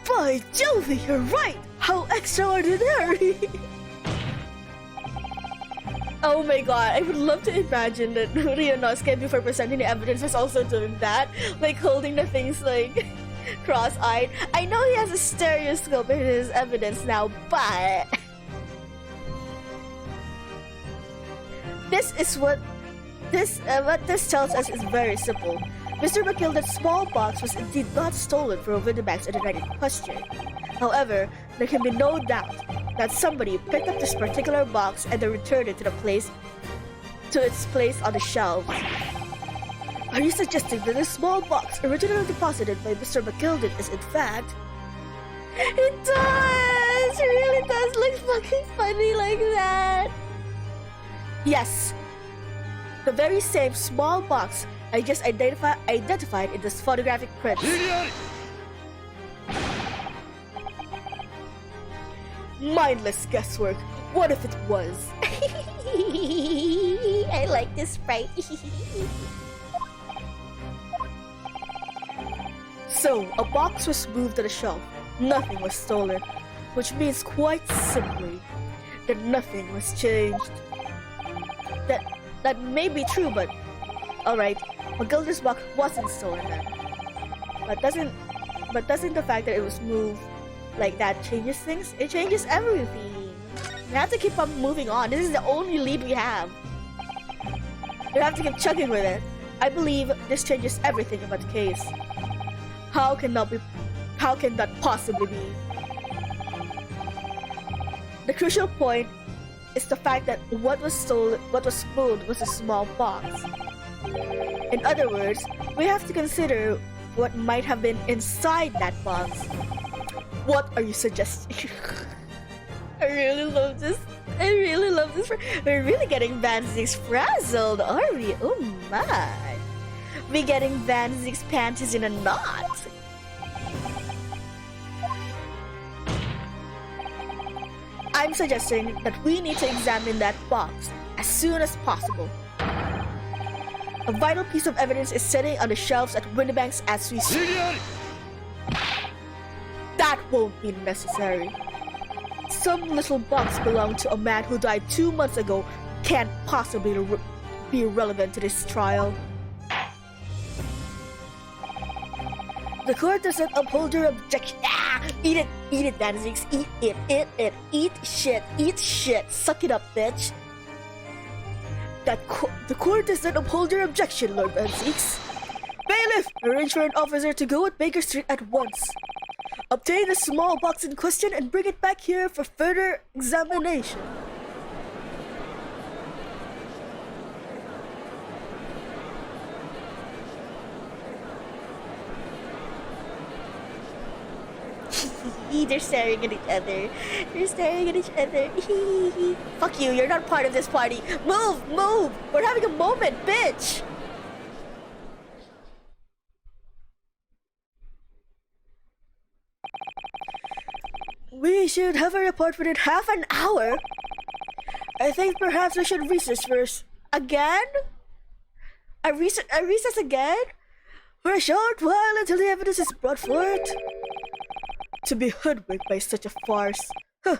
By Jove, you're right! How extraordinary! Oh my god, I would love to imagine that Ryunosuke, before presenting the evidence, was also doing that. Like, holding the things, like, cross-eyed. I know he has a stereoscope in his evidence now, but... what this tells us is very simple. Mr. McGilden's small box was indeed not stolen from Windibanks in the night in question. However, there can be no doubt that somebody picked up this particular box and then returned it to its place on the shelves. Are you suggesting that this small box originally deposited by Mr. McGilden is in fact... It does! It really does look fucking funny like that! Yes. The very same small box I just identified in this photographic print. Mindless guesswork. What if it was? I like this sprite. So, a box was moved to the shelf. Nothing was stolen. Which means quite simply that nothing was changed. That may be true, but... Alright, McGilden's box wasn't stolen then. But doesn't the fact that it was moved like that changes things? It changes everything. We have to keep on moving on. This is the only lead we have. We have to keep chugging with it. I believe this changes everything about the case. How can that possibly be? The crucial point is the fact that what was moved was a small box. In other words, we have to consider what might have been inside that box. What are you suggesting? I really love this. We're really getting Van Zig's frazzled, are we? Oh my. We're getting Van Zig's panties in a knot. I'm suggesting that we need to examine that box as soon as possible. A vital piece of evidence is sitting on the shelves at Windibanks as we speak. That won't be necessary. Some little box belonged to a man who died 2 months ago can't possibly be relevant to this trial. The court does not uphold your objection. Eat it, Danzigs. Eat shit. Suck it up, bitch. The court does not uphold your objection, Lord Danzigs. Bailiff, arrange for an officer to go at Baker Street at once. Obtain the small box in question and bring it back here for further examination. They're staring at each other. Fuck you, you're not part of this party. Move! We're having a moment, bitch! We should have a report within half an hour. I think perhaps we should recess first. Again? A recess again? For a short while until the evidence is brought forth? To be hoodwinked by such a farce. Huh.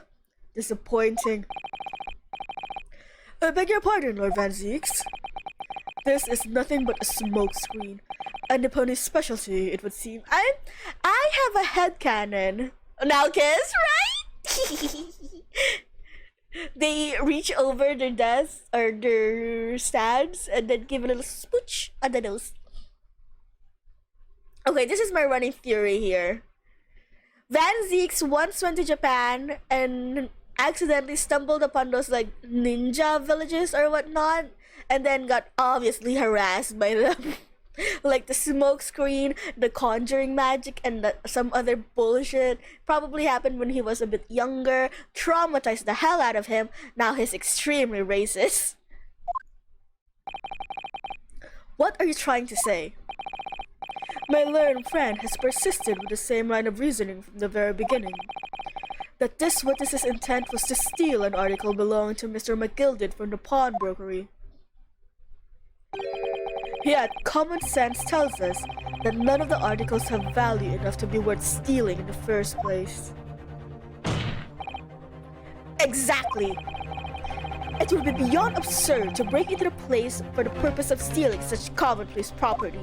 Disappointing. I beg your pardon, Lord Van Zieks. This is nothing but a smokescreen. And the pony's specialty, it would seem. I have a headcanon. Now, kiss, right? They reach over their desks or their stands and then give a little smooch on the nose. Okay, this is my running theory here. Van Zieks once went to Japan and accidentally stumbled upon those like ninja villages or whatnot, and then got obviously harassed by them. Like the smoke screen, the conjuring magic, and some other bullshit probably happened when he was a bit younger, traumatized the hell out of him. Now he's extremely racist. What are you trying to say? My learned friend has persisted with the same line of reasoning from the very beginning. That this witness's intent was to steal an article belonging to Mr. McGilded from the pawnbrokery. Yet, common sense tells us that none of the articles have value enough to be worth stealing in the first place. Exactly! It would be beyond absurd to break into the place for the purpose of stealing such commonplace property.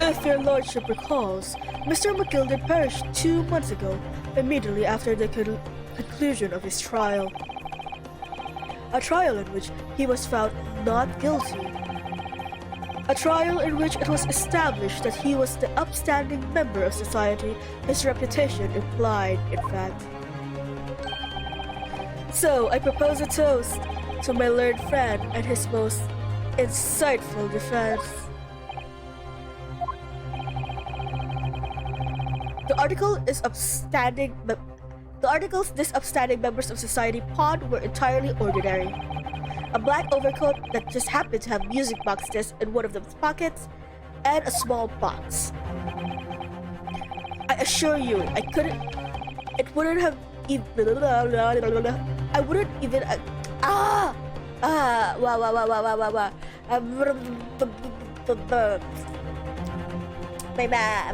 If your lordship recalls, Mr. McGilded perished 2 months ago, immediately after the conclusion of his trial. A trial in which he was found not guilty. A trial in which it was established that he was the upstanding member of society his reputation implied, in fact. So, I propose a toast to my learned friend and his most insightful defense. The articles this upstanding members of society pawned were entirely ordinary. A black overcoat that just happened to have music box discs in one of them's pockets, and a small box. I assure you, I wouldn't have even, my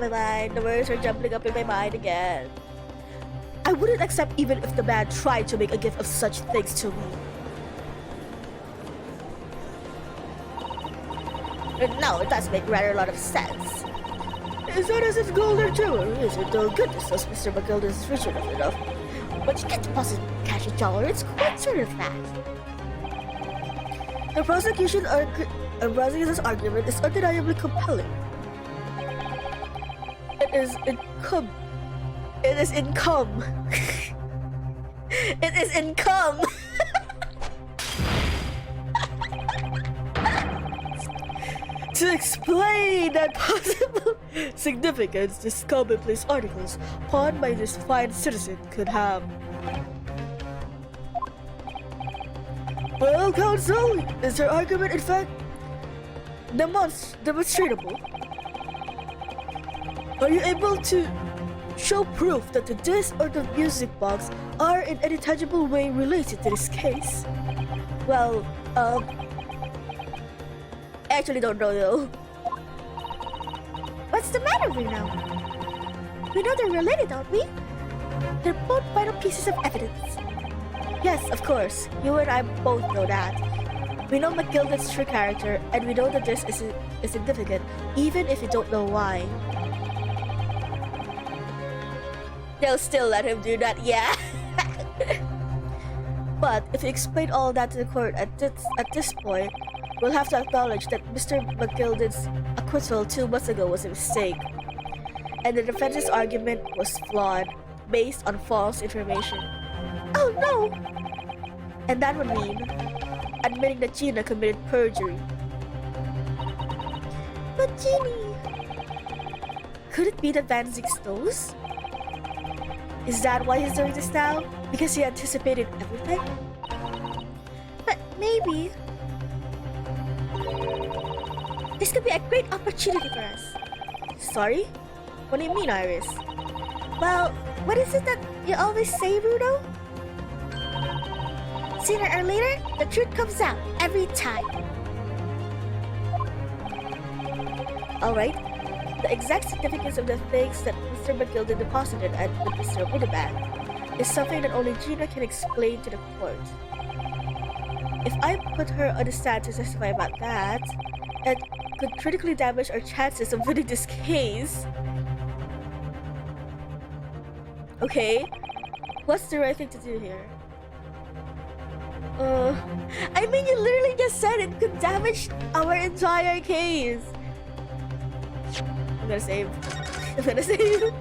mind, the words are jumbling up in my mind again. I wouldn't accept even if the man tried to make a gift of such things to me. No, it does make rather a lot of sense. Is that as if gold or jewelry isn't? Oh goodness, as Mr. McGild is rich enough. But you can't deposit cash in jewelry, it's quite certain of that. The prosecution's argument is undeniably compelling. It is income. It is income. To explain that possible significance these commonplace articles pawned by this fine citizen could have. Well, counsel, is your argument in fact demonstrable? Are you able to show proof that the disc or the music box are in any tangible way related to this case? Well, I actually don't know though. What's the matter, Reno? We know they're related, don't we? They're both vital pieces of evidence. Yes, of course. You and I both know that. We know McGilded's true character, and we know that this is significant, even if we don't know why. They'll still let him do that, yeah. But if you explain all that to the court at this point, we'll have to acknowledge that Mr. McGilded's acquittal 2 months ago was a mistake, and the defense's argument was flawed, based on false information. Oh no! And that would mean admitting that Gina committed perjury. But Jeannie... Could it be that Van Zieks knows? Is that why he's doing this now? Because he anticipated everything? But maybe... This could be a great opportunity for us. Sorry? What do you mean, Iris? Well, what is it that you always say, Rudo? Sooner or later, the truth comes out every time. Alright. The exact significance of the things that Mr. McGilded deposited at the Mr. Winneback is something that only Gina can explain to the court. If I put her on the stand to testify about that, it could critically damage our chances of winning this case. Okay, What's the right thing to do here? I mean, you literally just said it could damage our entire case. I'm gonna save. I'm gonna save.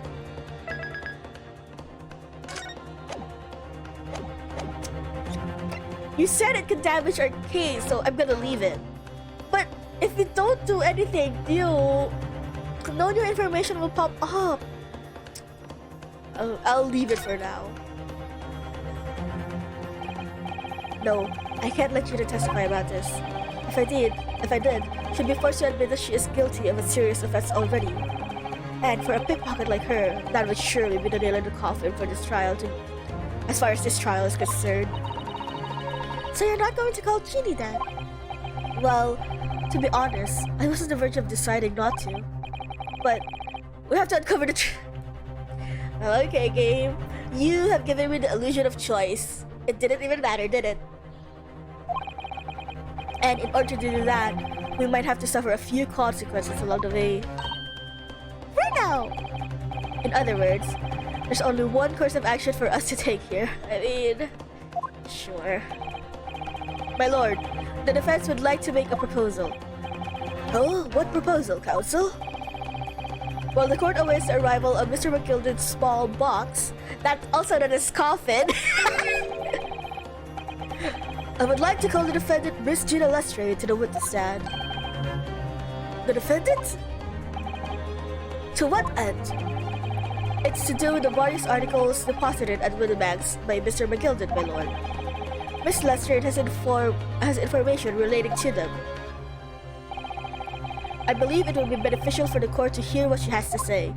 You said it could damage our case, so I'm gonna leave it. But if we don't do anything new, no new information will pop up. I'll leave it for now. No, I can't let you to testify about this. If I did, she'd be forced to admit that she is guilty of a serious offense already. And for a pickpocket like her, that would surely be the nail in the coffin for this trial as far as this trial is concerned. So you're not going to call Jeannie then? Well, to be honest, I was on the verge of deciding not to. But we have to uncover the truth. Okay, game. You have given me the illusion of choice. It didn't even matter, did it? And in order to do that, we might have to suffer a few consequences along the way. For now! In other words, there's only one course of action for us to take here. I mean, sure. My lord, the defense would like to make a proposal. Oh, what proposal, counsel? While the court awaits the arrival of Mr. McGilden's small box, that's also known as coffin, I would like to call the defendant Miss Gina Lestrade to the witness stand. The defendant? To what end? It's to do with the various articles deposited at Windibanks by Mr. McGilden, my lord. Miss Lestrade has information relating to them. I believe it will be beneficial for the court to hear what she has to say.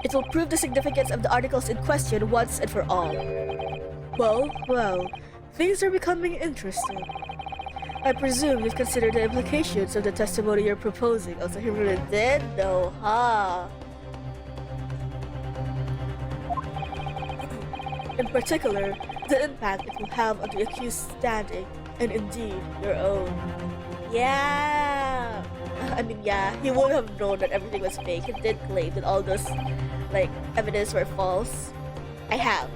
It will prove the significance of the articles in question once and for all. Well, things are becoming interesting. I presume you've considered the implications of the testimony you're proposing. Also, he really did? No, huh? In particular, the impact it will have on the accused standing, and indeed, your own. Yeah! I mean, yeah, he would have known that everything was fake. He did claim that all those, evidence were false. I have.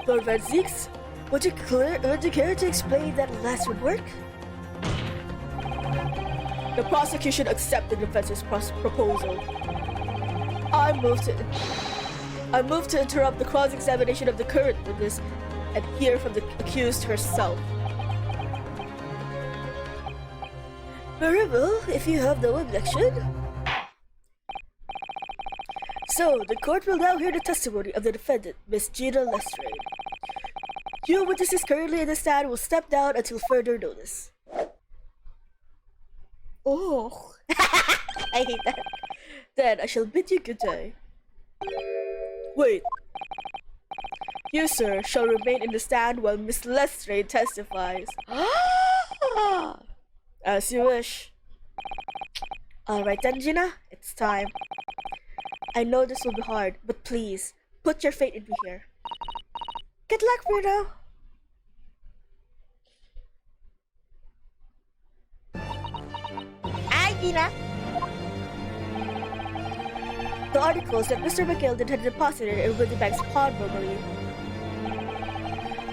Lord Van Zieks, would you care to explain that last remark? The prosecution accepted the defense's proposal. I move to interrupt the cross-examination of the current witness and hear from the accused herself. Very well, if you have no objection. So, the court will now hear the testimony of the defendant, Miss Gina Lestrade. You witnesses currently in the stand will step down until further notice. Oh, I hate that. Then I shall bid you good day. Wait. You, sir, shall remain in the stand while Miss Lestrade testifies. As you wish. Alright then, Gina, it's time. I know this will be hard, but please, put your faith in me here. Good luck, Bruno! Hi, Gina. The articles that Mr. McGilden had deposited in Windibank's pawn robbery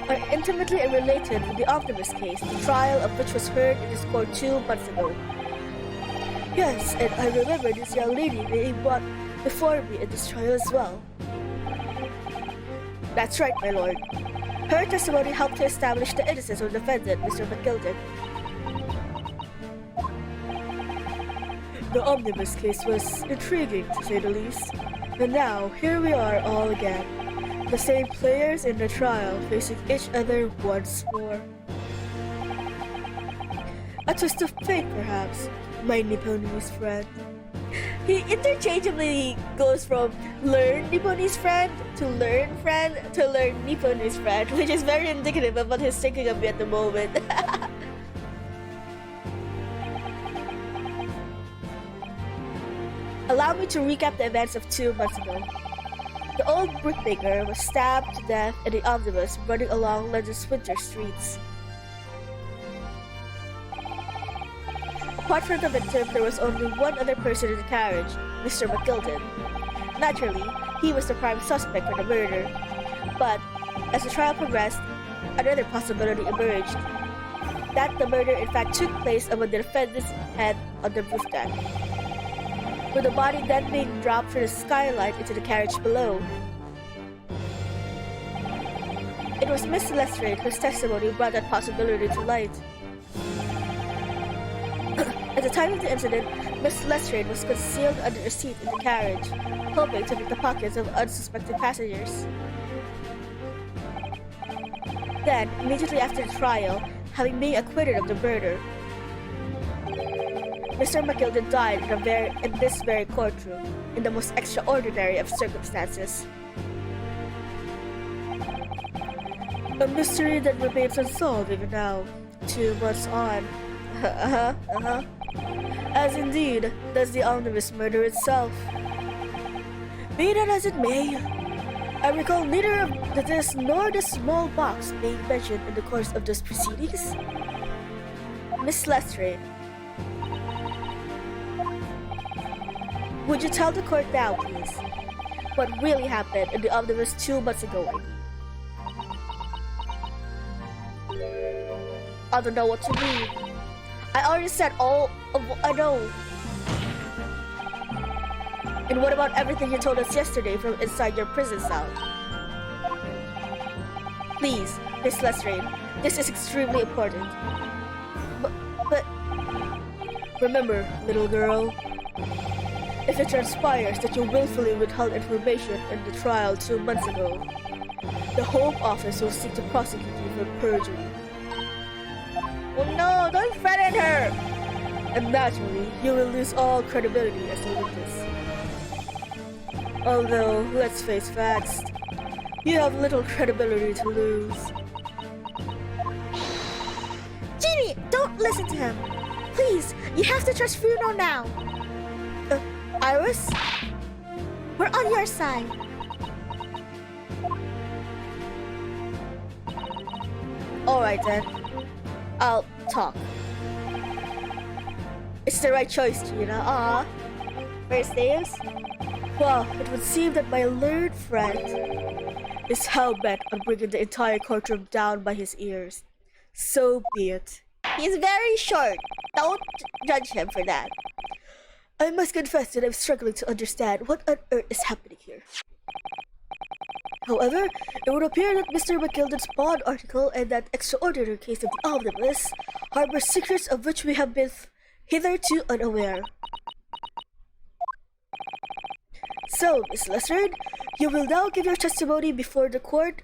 are intimately related with the Omnibus case, the trial of which was heard in this court 2 months ago. Yes, and I remember this young lady being brought before me in this trial as well. That's right, my lord. Her testimony helped to establish the innocence of the defendant, Mr. McGilden. The Omnibus case was intriguing, to say the least. And now, here we are all again. The same players in the trial, facing each other once more. A twist of fate, perhaps, my Nipponese friend. He interchangeably goes from learn Nipponese friend to learn Nipponese friend, which is very indicative of what he's thinking of me at the moment. Allow me to recap the events of 2 months ago. The old brickmaker was stabbed to death in the omnibus running along London's winter streets. Apart from the victim, there was only one other person in the carriage, Mr. McGilden. Naturally, he was the prime suspect for the murder. But as the trial progressed, another possibility emerged. That the murder in fact took place above the defendant's head on the roof deck, with the body then being dropped from the skylight into the carriage below. It was Miss Lestrade whose testimony brought that possibility to light. At the time of the incident, Miss Lestrade was concealed under a seat in the carriage, hoping to pick the pockets of unsuspecting passengers. Then, immediately after the trial, having been acquitted of the murder, Mr. McGilden died in this very courtroom, in the most extraordinary of circumstances. A mystery that remains unsolved even now, 2 months on. As indeed does the omnibus murder itself. Be that as it may, I recall neither of this nor the small box being mentioned in the course of those proceedings. Miss Lestrade, would you tell the court now, please, what really happened in the omnibus 2 months ago? I don't know what to read. I already said all of what I know. And what about everything you told us yesterday from inside your prison cell? Please, Miss Lestrade, this is extremely important. But remember, little girl, if it transpires that you willfully withheld information in the trial 2 months ago, the Home Office will seek to prosecute you for perjury. Oh no, don't threaten her! And naturally, you will lose all credibility as a witness. Although, let's face facts, you have little credibility to lose. Ginny, don't listen to him. Please, you have to trust Bruno now. Iris? We're on your side. Alright then. I'll talk. It's the right choice, Gina. First names? Well, it would seem that my learned friend is hell-bent on bringing the entire courtroom down by his ears. So be it. He's very short. Don't judge him for that. I must confess that I'm struggling to understand what on earth is happening here. However, it would appear that Mr. McGilden's Bond article and that extraordinary case of the omnibus harbor secrets of which we have been hitherto unaware. So, Miss Lestrade, you will now give your testimony before the court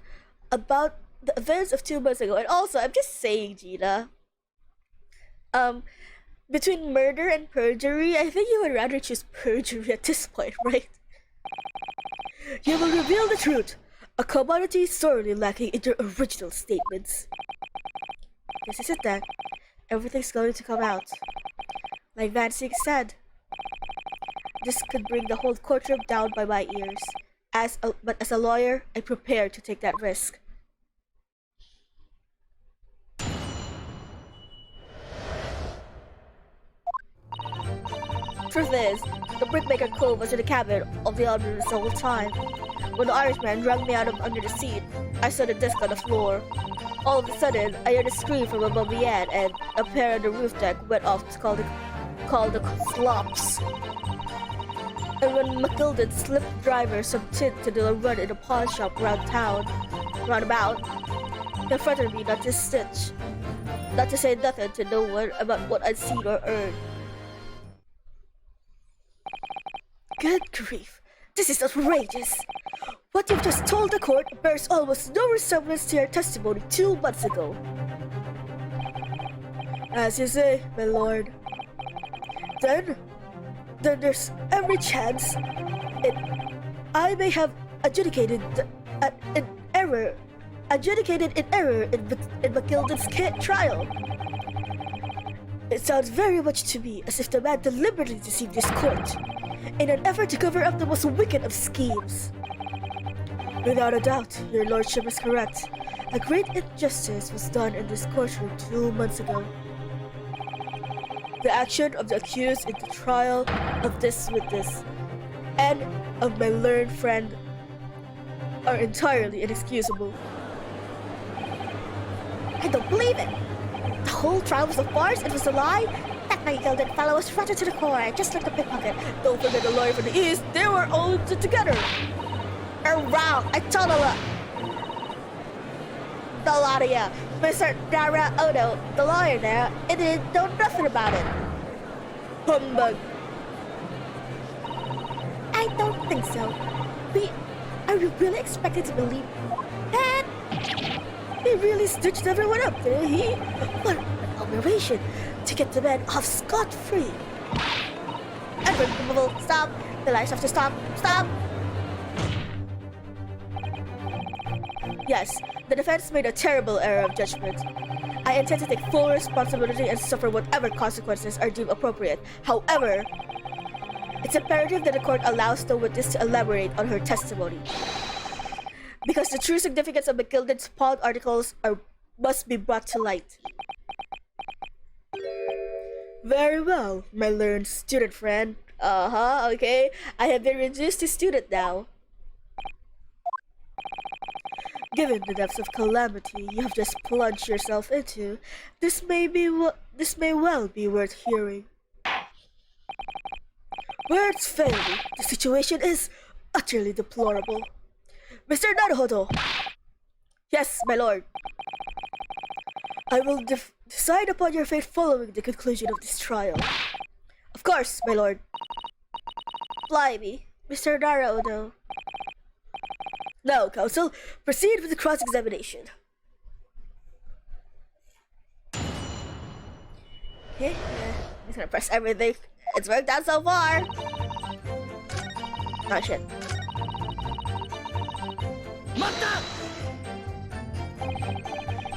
about the events of 2 months ago. And also, I'm just saying, Gina, between murder and perjury, I think you would rather choose perjury at this point, right? You will reveal the truth, a commodity sorely lacking in your original statements. This is it then. Everything's going to come out. Like Van Singh said, this could bring the whole courtroom down by my ears. But as a lawyer, I'm prepared to take that risk. Truth is, the brickmaker Cove was in the cabin of the omnibus the whole time. When the Irishman dragged me out of under the seat, I saw the disc on the floor. All of a sudden, I heard a scream from above the end, and a pair on the roof deck went off to call the slops. And when McGilden slipped the driver some tin to do a run in a pawn shop roundabout, he threatened me not to say nothing to no one about what I'd seen or heard. Good grief, this is outrageous! What you've just told the court bears almost no resemblance to your testimony 2 months ago. As you say, my lord. Then there's every chance I may have adjudicated in error in McGilden's trial. It sounds very much to me as if the man deliberately deceived this court in an effort to cover up the most wicked of schemes. Without a doubt, your lordship is correct. A great injustice was done in this courtroom 2 months ago. The action of the accused in the trial of this witness and of my learned friend are entirely inexcusable. I don't believe it. The whole trial was a farce. It was a lie. That night gilded fellow was rotten to the core, just like the pickpocket. Don't forget the lawyer from the East, they were all together. You're wrong. I told her. The lot of you. Mr. Dara Odo, the lawyer there, it didn't know nothing about it. Humbug. I don't think so. Are we really expected to believe that? He really stitched everyone up, didn't he? What an operation to get the man off scot-free. Unforgivable. Stop. The lights have to stop. Stop. Yes, the defense made a terrible error of judgment. I intend to take full responsibility and suffer whatever consequences are deemed appropriate. However, it's imperative that the court allows the witness to elaborate on her testimony. Because the true significance of McGilded's pawned articles must be brought to light. Very well, my learned student friend. Okay. I have been reduced to student now. Given the depths of calamity you have just plunged yourself into, this may well be worth hearing. Words fail me. The situation is utterly deplorable. Mr. Naruhodo! Yes, my lord. I will decide upon your fate following the conclusion of this trial. Of course, my lord. Blimey, Mr. Naruhodo. Now, counsel, proceed with the cross-examination. Okay, I'm just gonna press everything. It's worked out so far. Oh shit.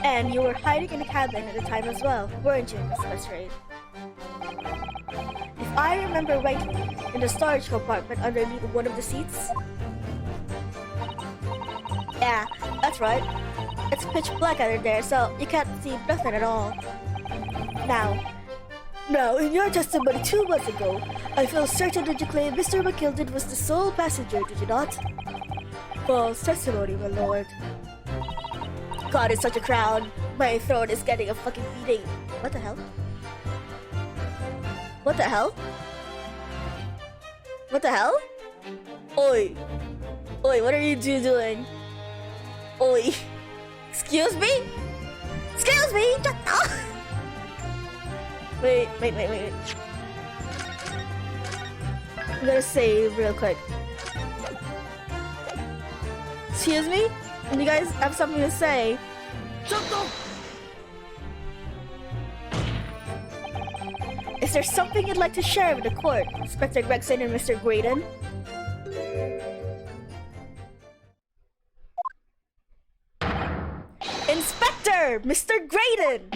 And you were hiding in the cabin at the time as well, weren't you, Miss Lestrade? If I remember rightly, in the storage compartment underneath one of the seats? Yeah, that's right. It's pitch black under there, so you can't see nothing at all. Now, in your testimony 2 months ago, I feel certain that you claimed Mr. McGilded was the sole passenger, did you not? False testimony, my lord. God, it's such a crowd. My throat is getting a fucking beating. What the hell? What the hell? What the hell? Oi! Oi, what are you doing? Oi. Excuse me? Excuse me? Just Wait. I'm gonna save real quick. Excuse me? And you guys have something to say? Is there something you'd like to share with the court, Inspector Gregson and Mr. Graydon? Inspector! Mr. Graydon!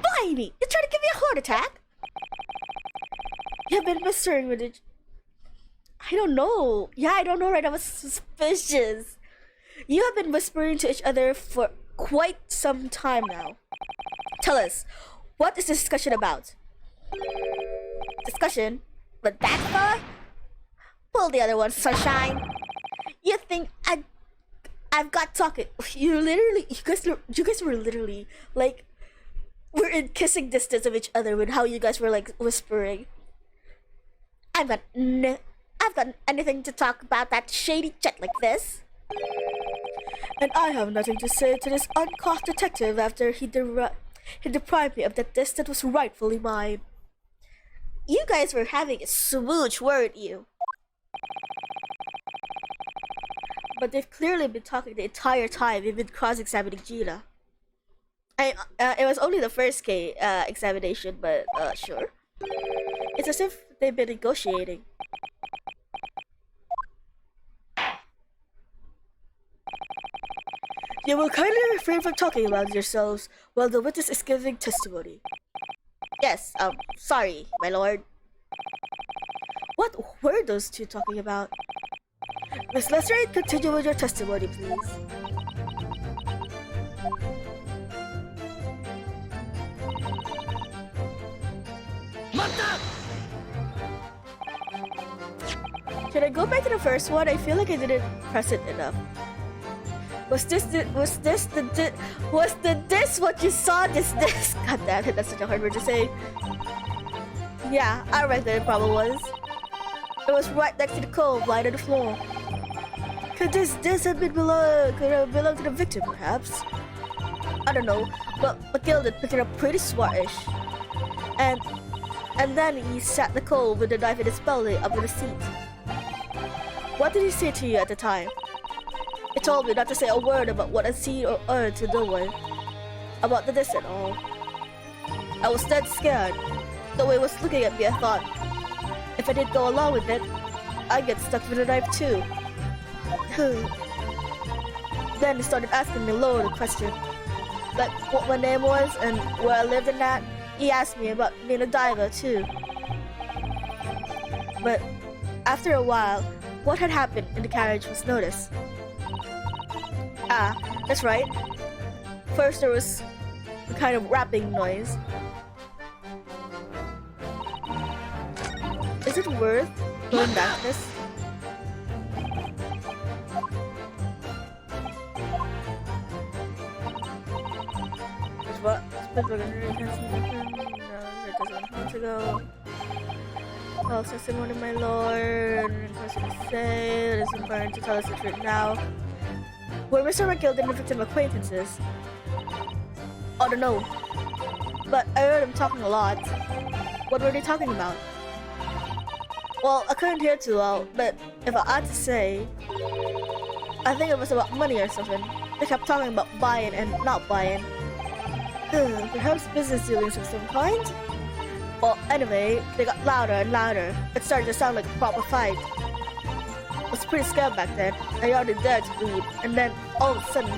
Blimey! You're trying to give me a heart attack? You've been whispering with it. I don't know. Yeah, I don't know, right? I was suspicious. You have been whispering to each other for quite some time now. Tell us, what is the discussion about? Discussion? But that far? Pull the other one, sunshine. You think I've got talking? You guys were literally like, we're in kissing distance of each other with how you guys were like whispering. I've got anything to talk about that shady jet like this. And I have nothing to say to this uncaught detective after he deprived me of the disc that was rightfully mine. You guys were having a smooch, weren't you? But they've clearly been talking the entire time we've been cross-examining Gina. It was only the first examination, but sure. It's as if they've been negotiating. You will kindly refrain from talking among yourselves while the witness is giving testimony. Yes, sorry, my lord. What were those two talking about? Miss Lestrade, continue with your testimony, please. Should I go back to the first one? I feel like I didn't press it enough. Was this what you saw? This? God damn it, that's such a hard word to say. Yeah, I reckon it probably was. It was right next to the cove, lying on the floor. Could this have belonged to the victim, perhaps? I don't know, but Matilda picked it up pretty smartish. And then he sat the cove with the knife in his belly up in the seat. What did he say to you at the time? He told me not to say a word about what I'd seen or heard to no one. About the this and all. I was dead scared. The way he was looking at me, I thought, if I didn't go along with it, I'd get stuck with a knife too. Then he started asking me loaded questions, like what my name was and where I lived and that. He asked me about being a diver too. But after a while, what had happened in the carriage was noticed. Ah, that's right. First there was a kind of rapping noise. Is it worth going back to this? What? To go. Well, testimony, my lord. Question to say. It is important to tell us the truth now. Were Mr. McGill and the victim acquaintances? I don't know. But I heard him talking a lot. What were they talking about? Well, I couldn't hear too well, but if I had to say, I think it was about money or something. They kept talking about buying and not buying. Perhaps business dealings of some kind? Well, anyway, they got louder and louder. It started to sound like a proper fight. I was pretty scared back then. I already dared to breathe, and then all of a sudden,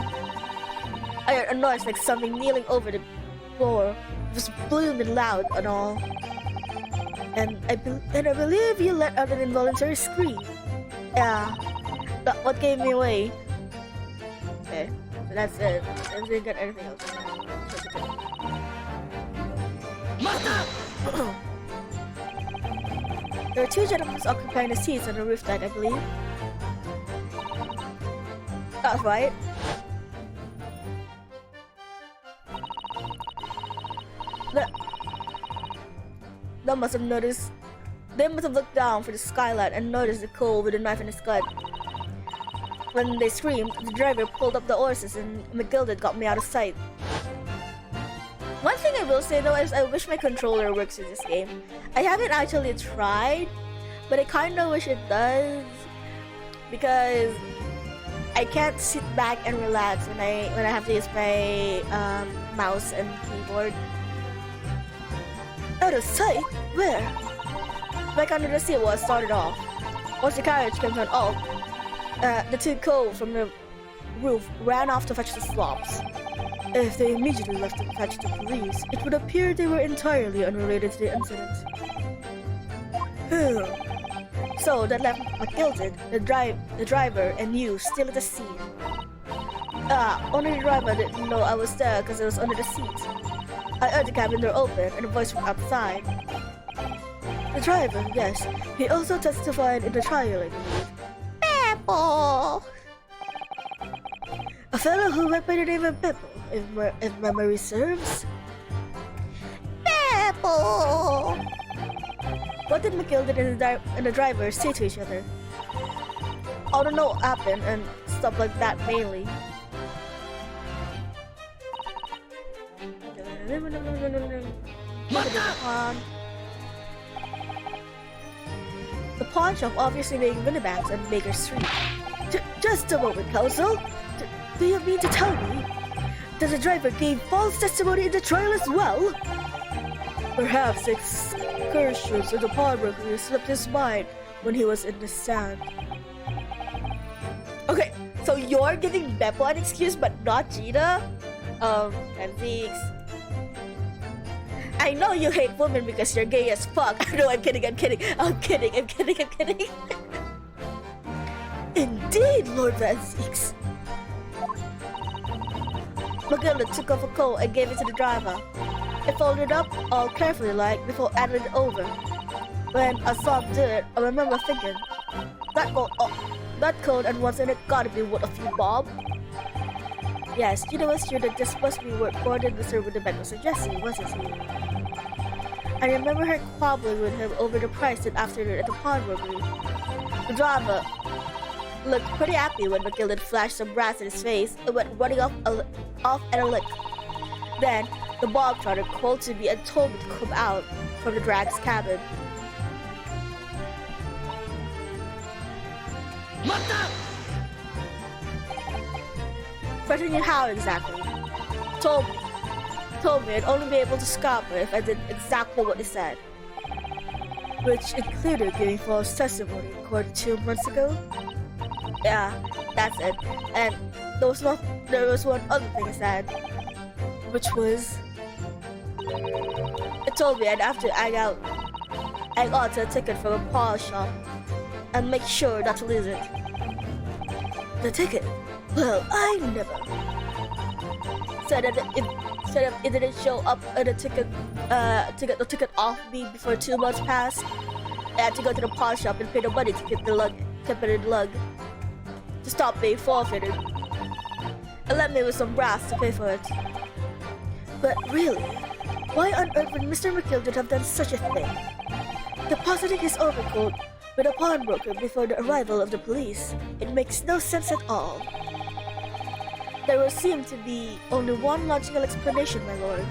I heard a noise like something kneeling over the floor. It was blooming loud and all. And I believe you let out an involuntary scream. Yeah, that's what gave me away. Okay, so that's it. I didn't get anything else. There are two gentlemen occupying the seats on the roof deck, I believe. That's right. They must have noticed. They must have looked down for the skylight and noticed the Cole with a knife in his gut. When they screamed, the driver pulled up the horses and McGilded got me out of sight. One thing I will say though is I wish my controller works in this game. I haven't actually tried, but I kinda wish it does. Because I can't sit back and relax when I have to use my mouse and keyboard. Out of sight? Where? Back under the sea where I started off. Once the carriage came to an halt, the two Cole from the roof ran off to fetch the slops. If they immediately left to fetch the police, it would appear they were entirely unrelated to the incident. So that left McGilded, the driver, and you still at the scene. Only the driver didn't know I was there because I was under the seat. I heard the cabin door open and a voice from outside. The driver, yes. He also testified in the trial, I believe. Beppo! A fellow who went by the name of Beppo, if memory serves. Beppo! What did McGilded and the driver say to each other? I don't know what happened and stuff like that mainly. The pawn shop obviously being Winnebanks on Baker Street. Just a moment, Counsel. Do you mean to tell me that the driver gave false testimony in the trial as well? Perhaps the excursions of the pawnbroker slipped his mind when he was in the stand. Okay, so you're giving Beppo an excuse but not Gina? And Zeeks. I know you hate women because you're gay as fuck. No, I'm kidding. Indeed, Lord Van Zeeks. McGilded took off a coat and gave it to the driver. I folded it up all carefully before handing it over. When I saw him do it, I remember thinking, That coat and what's in it gotta be worth a few bob. Yes, you know it's true that this must be what Gordon the servant of the bank was suggesting, wasn't he? I remember her squabbling with him over the price that afternoon at the pawnbrokery. The driver looked pretty happy when McGilden flashed some brass in his face and went running off at a lick. Then, the bog trotter called to me and told me to come out from the drag's cabin. 待った Threatening how exactly? Told me I'd only be able to stop her if I did exactly what he said. Which included giving false testimony in court 2 months ago. Yeah, that's it. And there was one other thing he said, which was it told me I'd have to hang on to a ticket from a pawn shop and make sure not to lose it. The ticket? Well, I never. Said that if it didn't show up at the ticket off me before 2 months passed, I had to go to the pawn shop and pay the money to keep it in the lug. To stop being forfeited. And left me with some brass to pay for it. But really, why on earth would Mr. McGilden have done such a thing? Depositing his overcoat with a pawnbroker before the arrival of the police. It makes no sense at all. There will seem to be only one logical explanation, my lord.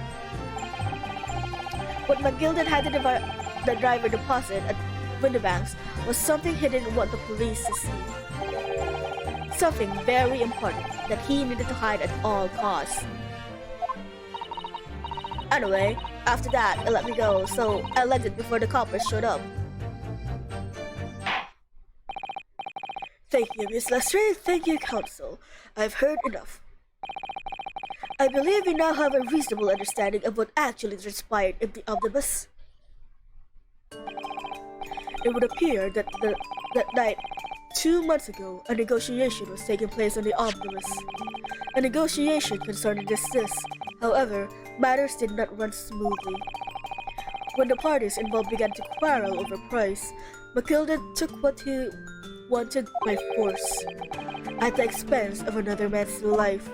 What McGilden had the driver deposit at Windibanks was something he didn't want the police to see. Something very important that he needed to hide at all costs. Anyway, after that, it let me go, so I left it before the coppers showed up. Thank you, Miss Lestrade. Thank you, Counsel. I've heard enough. I believe we now have a reasonable understanding of what actually transpired in the omnibus. It would appear that that night, 2 months ago, a negotiation was taking place on the omnibus. A negotiation concerning this. However, matters did not run smoothly. When the parties involved began to quarrel over price, McGilden took what he wanted by force, at the expense of another man's life.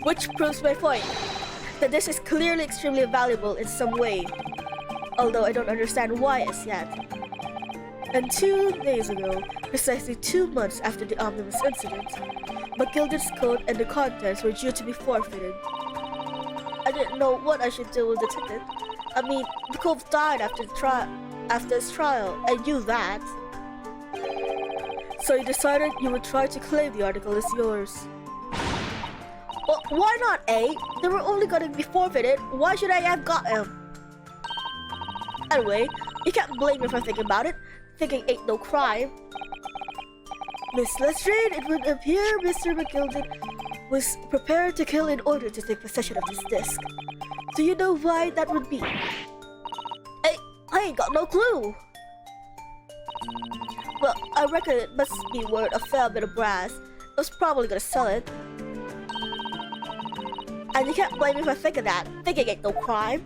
Which proves my point, that this is clearly extremely valuable in some way, although I don't understand why as yet. And 2 days ago, precisely 2 months after the omnibus incident, McGilden's coat and the contents were due to be forfeited. I didn't know what I should do with the ticket. I mean, the cove died after his trial. I knew that. So you decided you would try to claim the article as yours. Well, why not, eh? They were only going to be forfeited. Why should I have got them? Anyway, you can't blame me for thinking about it. Thinking ain't no crime. Miss Lestrade, it would appear Mr. McGilden was prepared to kill in order to take possession of this disc. Do you know why that would be? I ain't got no clue. Well, I reckon it must be worth a fair bit of brass. I was probably gonna sell it. And you can't blame me for thinking that. Thinking ain't no crime.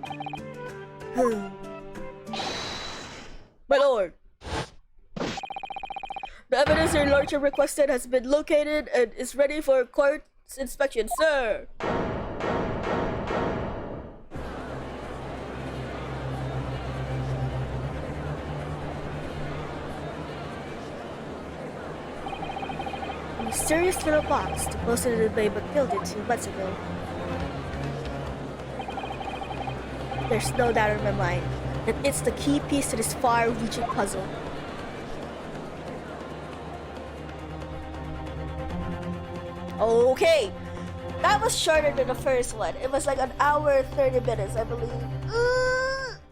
My lord. The evidence your lordship requested has been located and is ready for court's inspection, sir. A mysterious little box deposited in Bay McGilden 2 months ago. There's no doubt in my mind that it's the key piece to this far-reaching puzzle. Okay, that was shorter than the first one. It was like 1 hour 30 minutes, I believe.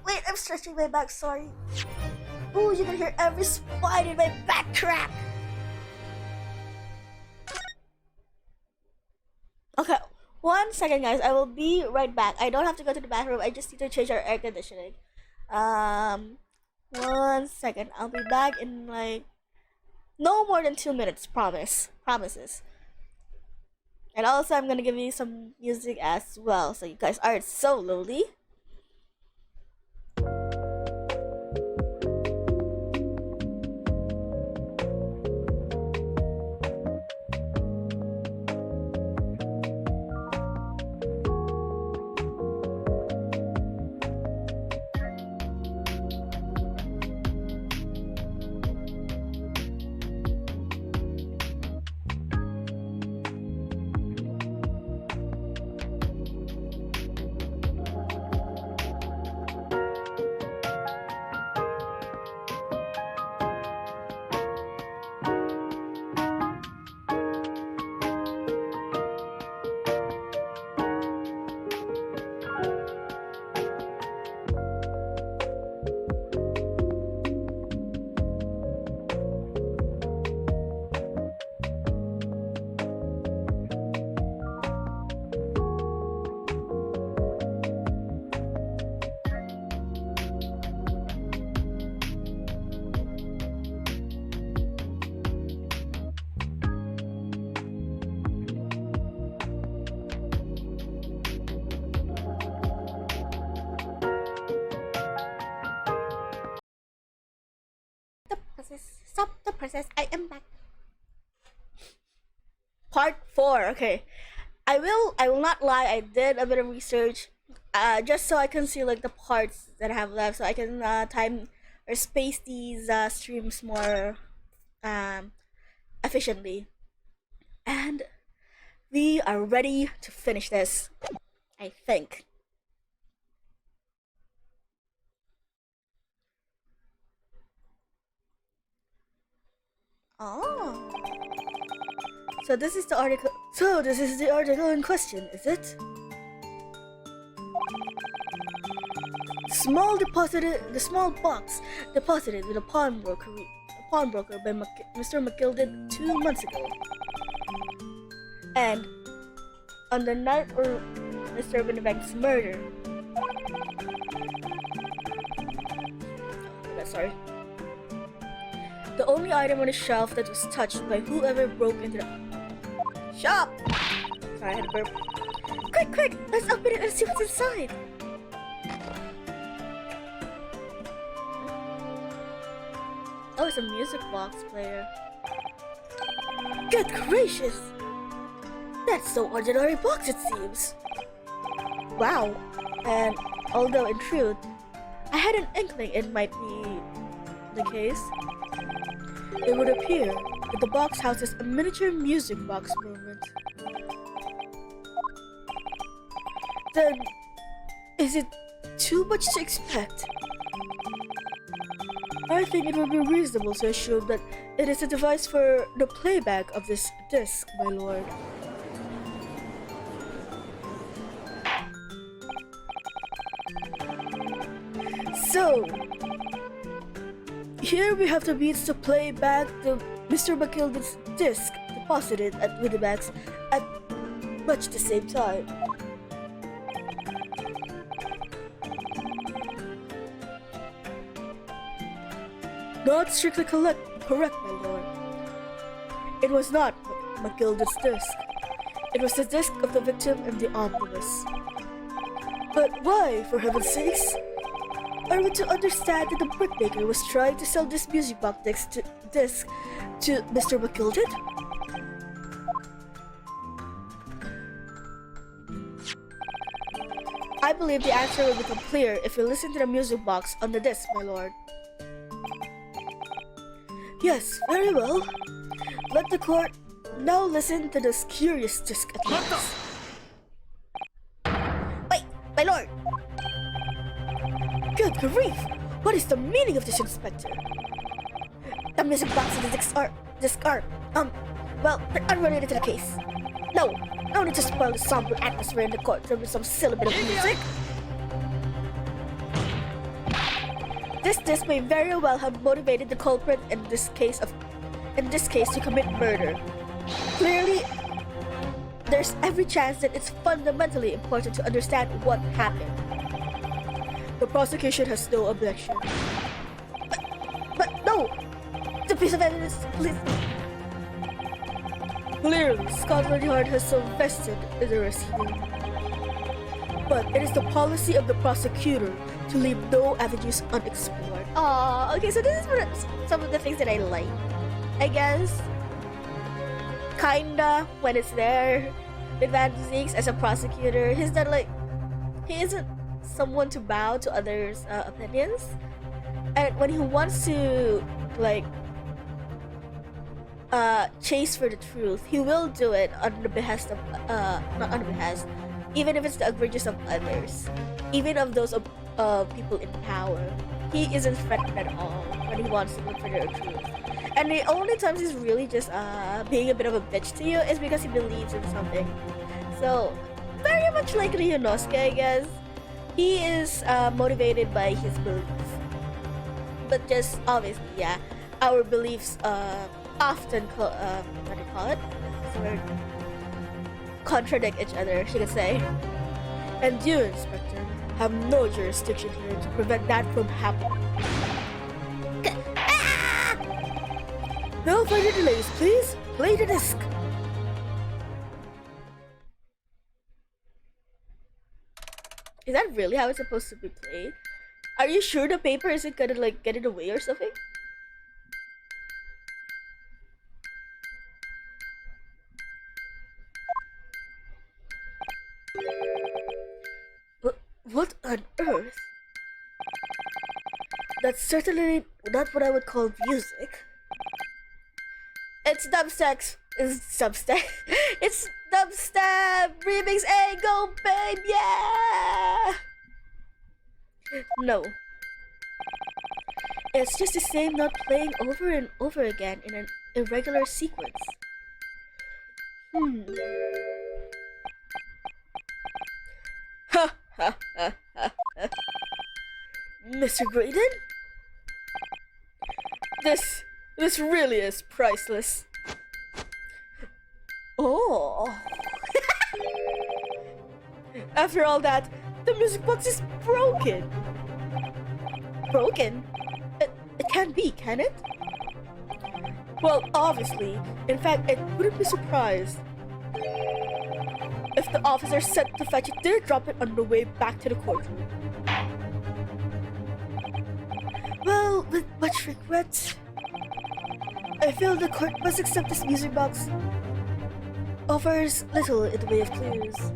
Wait, I'm stretching my back, sorry. Ooh, you can hear every spine in my back crack. Okay, 1 second, guys. I will be right back. I don't have to go to the bathroom. I just need to change our air conditioning. 1 second. I'll be back in like no more than 2 minutes. Promises. And also, I'm gonna give you some music as well, so you guys aren't so lonely. Stop the process. I am back. Part 4. Okay. I will not lie, I did a bit of research just so I can see like the parts that I have left, so I can time or space these streams more efficiently. And we are ready to finish this, I think. Oh. So this is the article. So this is the article in question, is it? The small box deposited with a pawnbroker by Mr. McGilded 2 months ago. And on the night of Mr. Winnebank's murder. Sorry. The only item on the shelf that was touched by whoever broke into the shop. Sorry, I had a burp. Quick! Let's open it and see what's inside. Oh, it's a music box player. Good gracious! That's no ordinary box, it seems. Wow. And although in truth, I had an inkling it might be the case, it would appear that the box houses a miniature music box movement. Then, is it too much to expect? I think it would be reasonable to assume that it is a device for the playback of this disc, my lord. So, here we have the means to play back the Mr. McGilded's disc deposited at Winnebank's at much the same time. Not strictly correct, my lord. It was not McGilded's disc. It was the disc of the victim in the omnibus. But why, for heaven's sakes? Are we to understand that the brickmaker was trying to sell this music box disc to Mr. McGilded? I believe the answer will become clear if you listen to the music box on the disc, my lord. Yes, very well. Let the court now listen to this curious disc at once. Wait, my lord. Good grief! What is the meaning of this, Inspector? The music box and the disc are, well, they're unrelated to the case. No need to spoil the somber atmosphere in the courtroom with some silly bit of music. This disc may very well have motivated the culprit in this case to commit murder. Clearly, there's every chance that it's fundamentally important to understand what happened. The prosecution has no objection. But no! The piece of evidence, please. Clearly, Scotland Yard has some vested interest here. But it is the policy of the prosecutor to leave no avenues unexplored. Aw, okay, so this is some of the things that I like. I guess, Kinda, when it's there, with Van Zieks as a prosecutor, he isn't someone to bow to others' opinions. And when he wants to, chase for the truth, he will do it on the behest of, not on the behest, even if it's the outrages of others, even of those people in power. He isn't threatened at all when he wants to look for the truth. And the only times he's really just being a bit of a bitch to you is because he believes in something. So, very much like Ryunosuke, I guess. He is motivated by his beliefs. But just, obviously, yeah, our beliefs often, what do you call it? Sort of contradict each other, you could say. And you, Inspector, have no jurisdiction here to prevent that from happening. No further delays, please. Play the disc. Is that really how it's supposed to be played? Are you sure the paper isn't gonna get in the way or something? What on earth? That's certainly not what I would call music. It's dubstep. It's dubstep remix. Hey, go, babe! Yeah. No. It's just the same note playing over and over again in an irregular sequence. Ha ha ha ha. Mr. Graydon? This really is priceless. Oh. After all that, the music box is broken. Broken? It can't be, can it? Well, obviously. In fact, I wouldn't be surprised if the officer sent to fetch it did drop it on the way back to the courtroom. Well, with much regret, I feel the court must accept this music box offers little in the way of clues.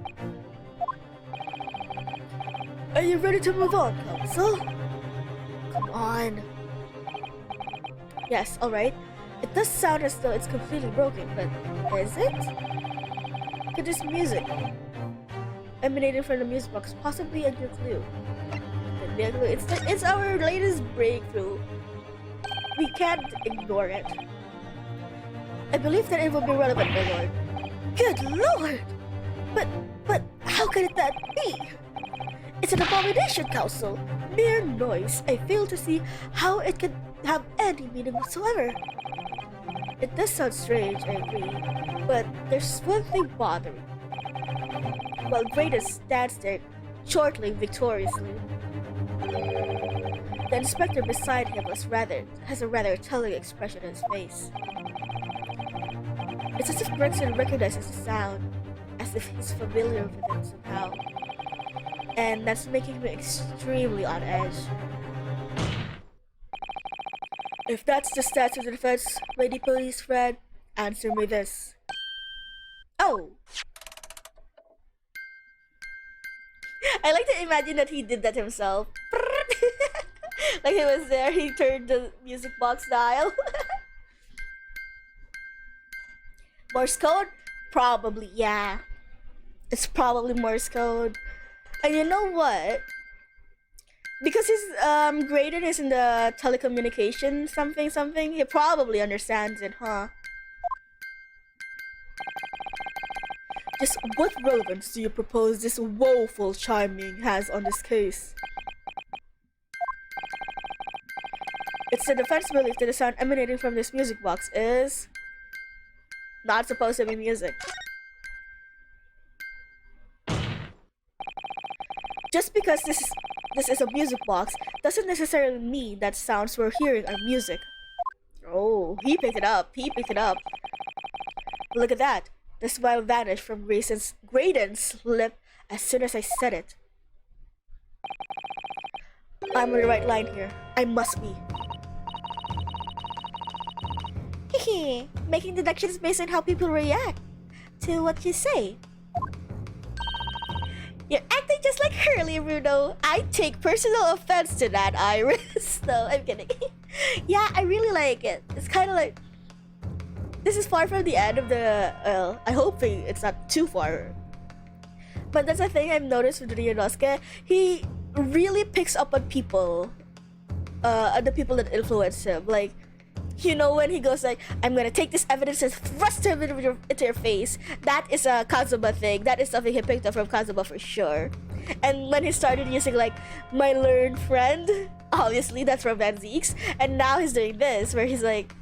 Are you ready to move on, counsel? Come on. Yes, alright. It does sound as though it's completely broken, but is it? Could this music emanating from the music box possibly a new clue? It's our latest breakthrough. We can't ignore it. I believe that it will be relevant, my lord. Good lord! But how could that be? It's an abomination, counsel. Mere noise. I fail to see how it could have any meaning whatsoever. It does sound strange, I agree, but there's one thing bothering me. While Graydon stands there, chortling victoriously, the inspector beside him has a rather telling expression on his face. It's as if Gregson recognizes the sound, as if he's familiar with it somehow. And that's making me extremely on edge. If that's the stats of the defense, lady police friend, answer me this. Oh! I like to imagine that he did that himself. Like he was there, he turned the music box dial. Morse code? Probably, yeah. It's probably Morse code. And you know what? Because his Graydon is in the telecommunication something, he probably understands it, huh? Just what relevance do you propose this woeful chiming has on this case? It's the defense belief that the sound emanating from this music box is not supposed to be music. Just because this is a music box doesn't necessarily mean that sounds we're hearing are music. Oh, he picked it up. Look at that. The smile vanished from Graydon's lip as soon as I said it. I'm on the right line here. I must be. Hehe, making deductions based on how people react to what you say. You're acting just like Hurley, Rudo. I take personal offense to that, Iris. No, I'm kidding. Yeah, I really like it. It's kind of like... This is far from the end of the... I hope it's not too far. But that's a thing I've noticed with Ryunosuke. He really picks up on people. On the people that influence him. Like, you know when he goes like, I'm gonna take this evidence and thrust it into your face. That is a Kazuma thing. That is something he picked up from Kazuma for sure. And when he started using like, my learned friend, obviously that's from Van Zeeks. And now he's doing this where he's like,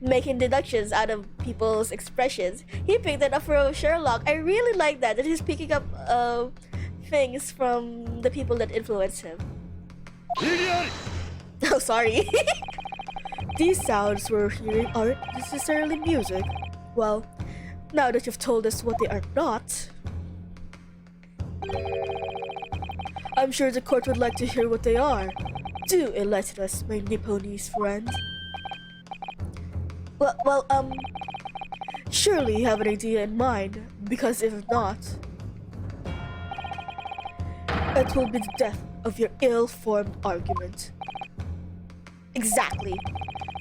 making deductions out of people's expressions. He picked that up from Sherlock. I really like that he's picking up things from the people that influence him. Oh, sorry. These sounds we're hearing aren't necessarily music. Well, now that you've told us what they are not, I'm sure the court would like to hear what they are. Do enlighten us, my Nipponese friend. Well, surely you have an idea in mind, because if not... It will be the death of your ill-formed argument. Exactly.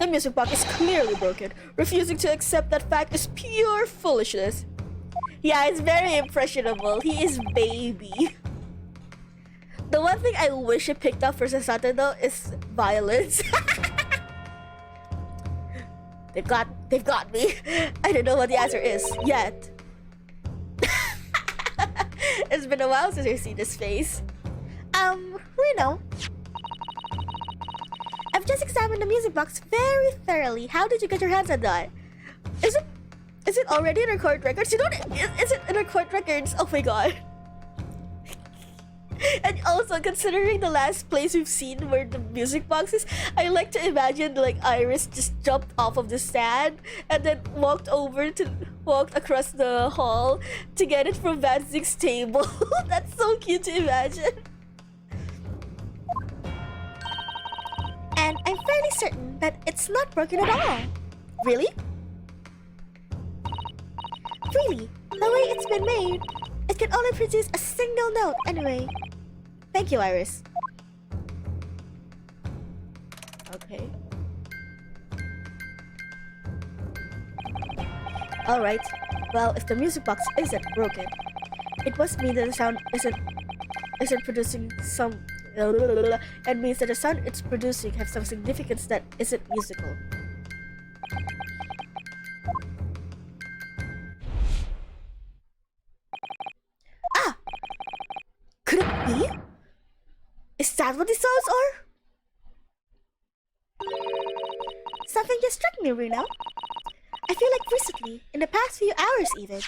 The music box is clearly broken. Refusing to accept that fact is pure foolishness. Yeah, it's very impressionable. He is baby. The one thing I wish he picked up for Sasata though is violence. They've got me. I don't know what the answer is yet. It's been a while since I've seen this face. Reno. I've just examined the music box very thoroughly. How did you get your hands on that? Is it already in our court records? You don't. Is it in our court records? Oh my god. And also, considering the last place we've seen where the music box is, I like to imagine like Iris just jumped off of the stand and then walked across the hall to get it from Vanzig's table. That's so cute to imagine. And I'm fairly certain that it's not broken at all. Really? Really, the way it's been made, it can only produce a single note anyway. Thank you, Iris. Okay. Alright. Well, if the music box isn't broken, it must mean that the sound isn't producing some. It means that the sound it's producing has some significance that isn't musical. Ah! Could it be? Is that what these sounds are? Something just struck me, Reno. I feel like recently, in the past few hours even,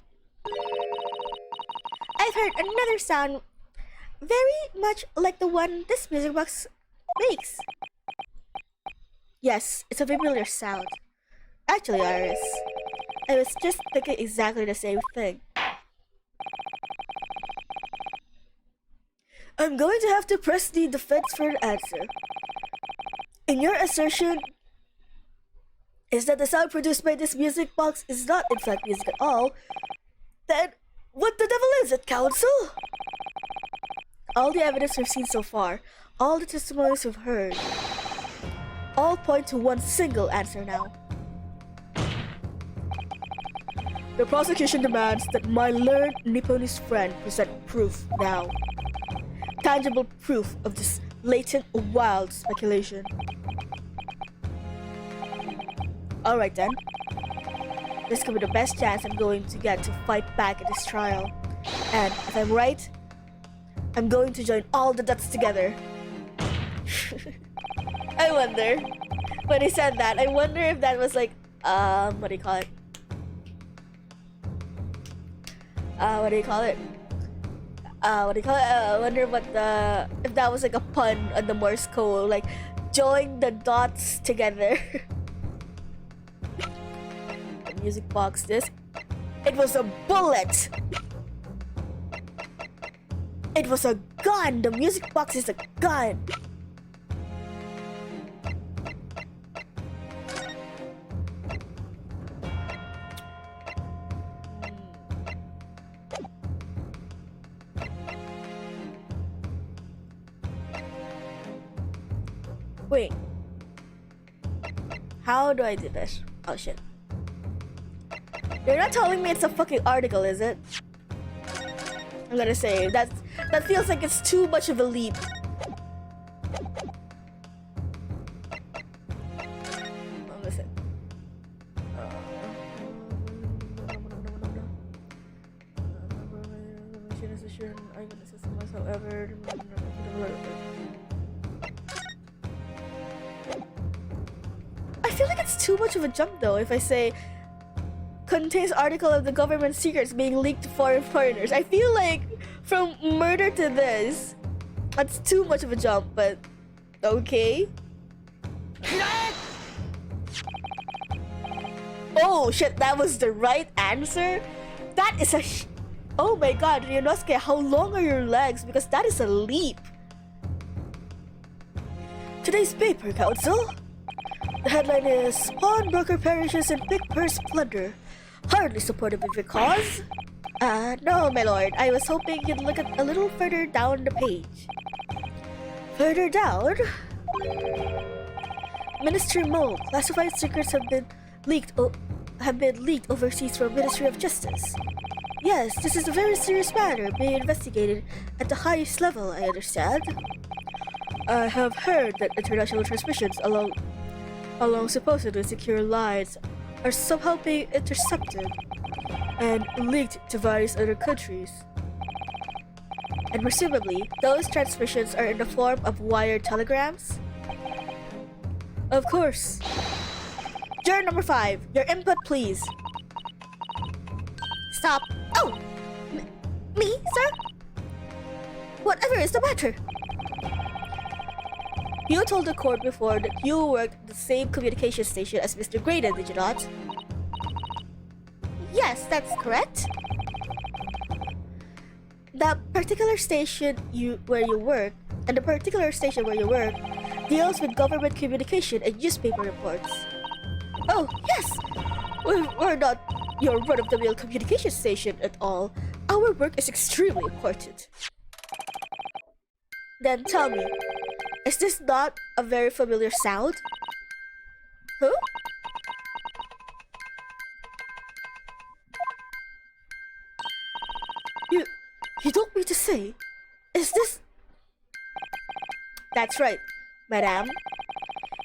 I've heard another sound very much like the one this music box makes. Yes, it's a familiar sound. Actually, Iris, I was just thinking exactly the same thing. I'm going to have to press the defense for an answer. In your assertion is that the sound produced by this music box is not in fact music at all, then what the devil is it, Council? All the evidence we've seen so far, all the testimonies we've heard, all point to one single answer now. The prosecution demands that my learned Nipponese friend present proof now. Tangible proof of this latent, wild speculation. Alright then. This could be the best chance I'm going to get to fight back at this trial. And if I'm right, I'm going to join all the dots together. I wonder. When he said that, I wonder if that was like, what do you call it? I wonder if that was like a pun on the Morse code, like join the dots together. The music box, this. It was a bullet! It was a gun! The music box is a gun! Wait. How do I do this? Oh shit. You're not telling me it's a fucking article, is it? I'm gonna say that feels like it's too much of a leap. Oh, listen. I feel like it's too much of a jump though if I say contains article of the government secrets being leaked to foreigners. I feel like from murder to this, that's too much of a jump, but okay. Oh shit, that was the right answer? That is a oh my god, Ryunosuke, how long are your legs? Because that is a leap. Today's paper, Council. The headline is Pawnbroker perishes in big purse plunder. Hardly supportive of your cause. No, my lord. I was hoping you'd look at a little further down the page. Further down? Ministry Mole. Classified secrets have been leaked overseas from Ministry of Justice. Yes, this is a very serious matter being investigated at the highest level, I understand. I have heard that international transmissions along supposedly secure lines are somehow being intercepted and leaked to various other countries. And presumably, those transmissions are in the form of wired telegrams? Of course. Juror number 5, your input please. Stop. Oh! Me, sir? Whatever is the matter? You told the court before that you worked at the same communication station as Mr. Graydon, did you not? Yes, that's correct. The particular station where you work deals with government communication and newspaper reports. Oh, yes. We're not your run-of-the-mill communication station at all. Our work is extremely important. Then tell me, is this not a very familiar sound? Huh? You don't mean to say, is this... That's right, madame.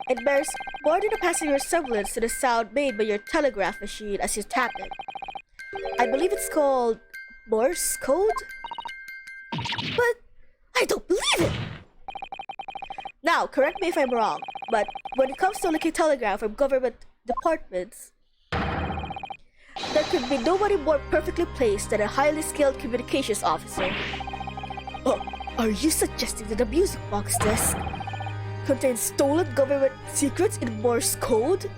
It bears more than a passing resemblance to the sound made by your telegraph machine as you tap it. I believe it's called Morse code? But I don't believe it! Now, correct me if I'm wrong, but when it comes to leaking telegram from government departments, there could be nobody more perfectly placed than a highly skilled communications officer. Oh, are you suggesting that the music box desk contains stolen government secrets in Morse code?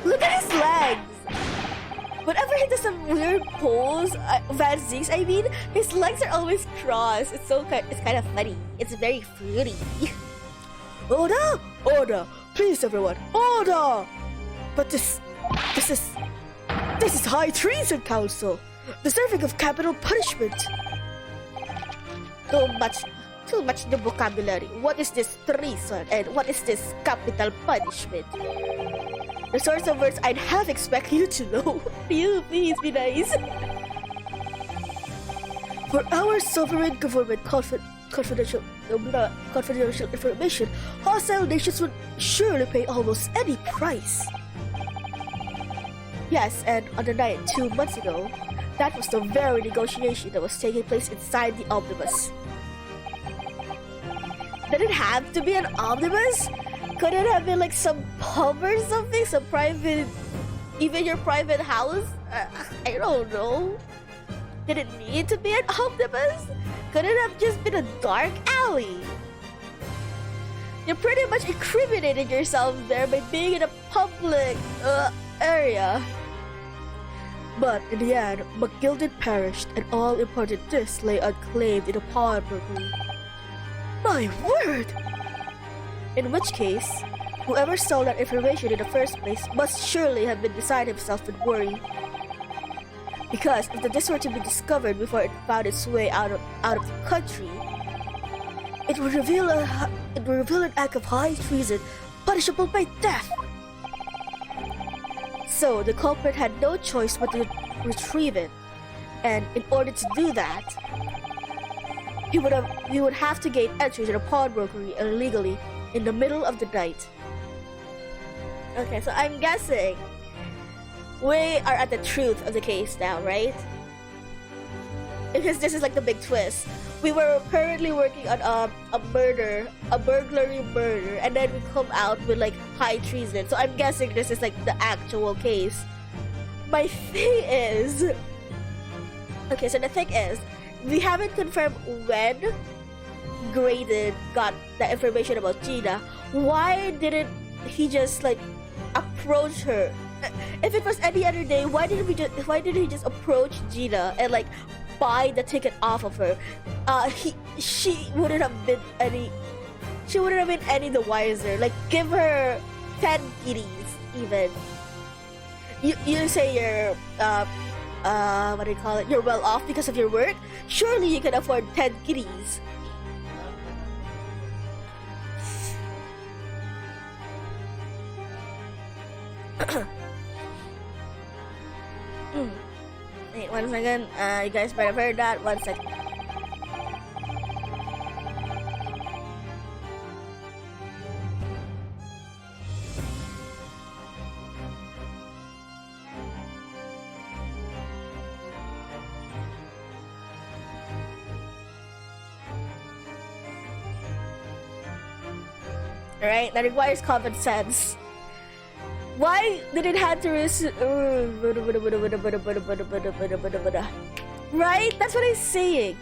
Look at his legs! Whenever he does some weird pose, Van Ziggs, I mean, his legs are always crossed. It's kind of funny. It's very fruity. Order! Order! Please, everyone, order! But this is high treason, Council, deserving of capital punishment. Too much the vocabulary. What is this treason and what is this capital punishment? The sorts of words I'd half expect you to know. Please be nice. For our sovereign government confidential information, hostile nations would surely pay almost any price. Yes, and on the night 2 months ago, that was the very negotiation that was taking place inside the omnibus. Did it have to be an omnibus? Could it have been like some pub or something? Some private... even your private house? I don't know. Did it need to be an omnibus? Could it have just been a dark alley? You pretty much incriminated yourself there by being in a public area. But in the end, McGilded perished and all important discs lay unclaimed in a pawnbrokery. My word! In which case, whoever stole that information in the first place must surely have been beside himself with worry. Because if the disc were to be discovered before it found its way out of the country, it would reveal an act of high treason punishable by death. So the culprit had no choice but to retrieve it, and in order to do that, he would have to gain entry to the pawnbrokery illegally in the middle of the night. Okay, so I'm guessing we are at the truth of the case now, right? Because this is like the big twist. We were currently working on a burglary murder, and then we come out with like high treason. So I'm guessing this is like the actual case. My thing is... Okay, so the thing is, we haven't confirmed when Graydon got the information about Gina. Why didn't he just like approach her? If it was any other day, why didn't he just approach Gina and like buy the ticket off of her? She wouldn't have been any the wiser. Like give her 10 kitties even. you say you're what do you call it? You're well off because of your work. Surely you can afford 10 kitties. Wait 1 second. You guys might have heard that. 1 second. Alright, that requires common sense. Why did it have to right? That's what I'm saying.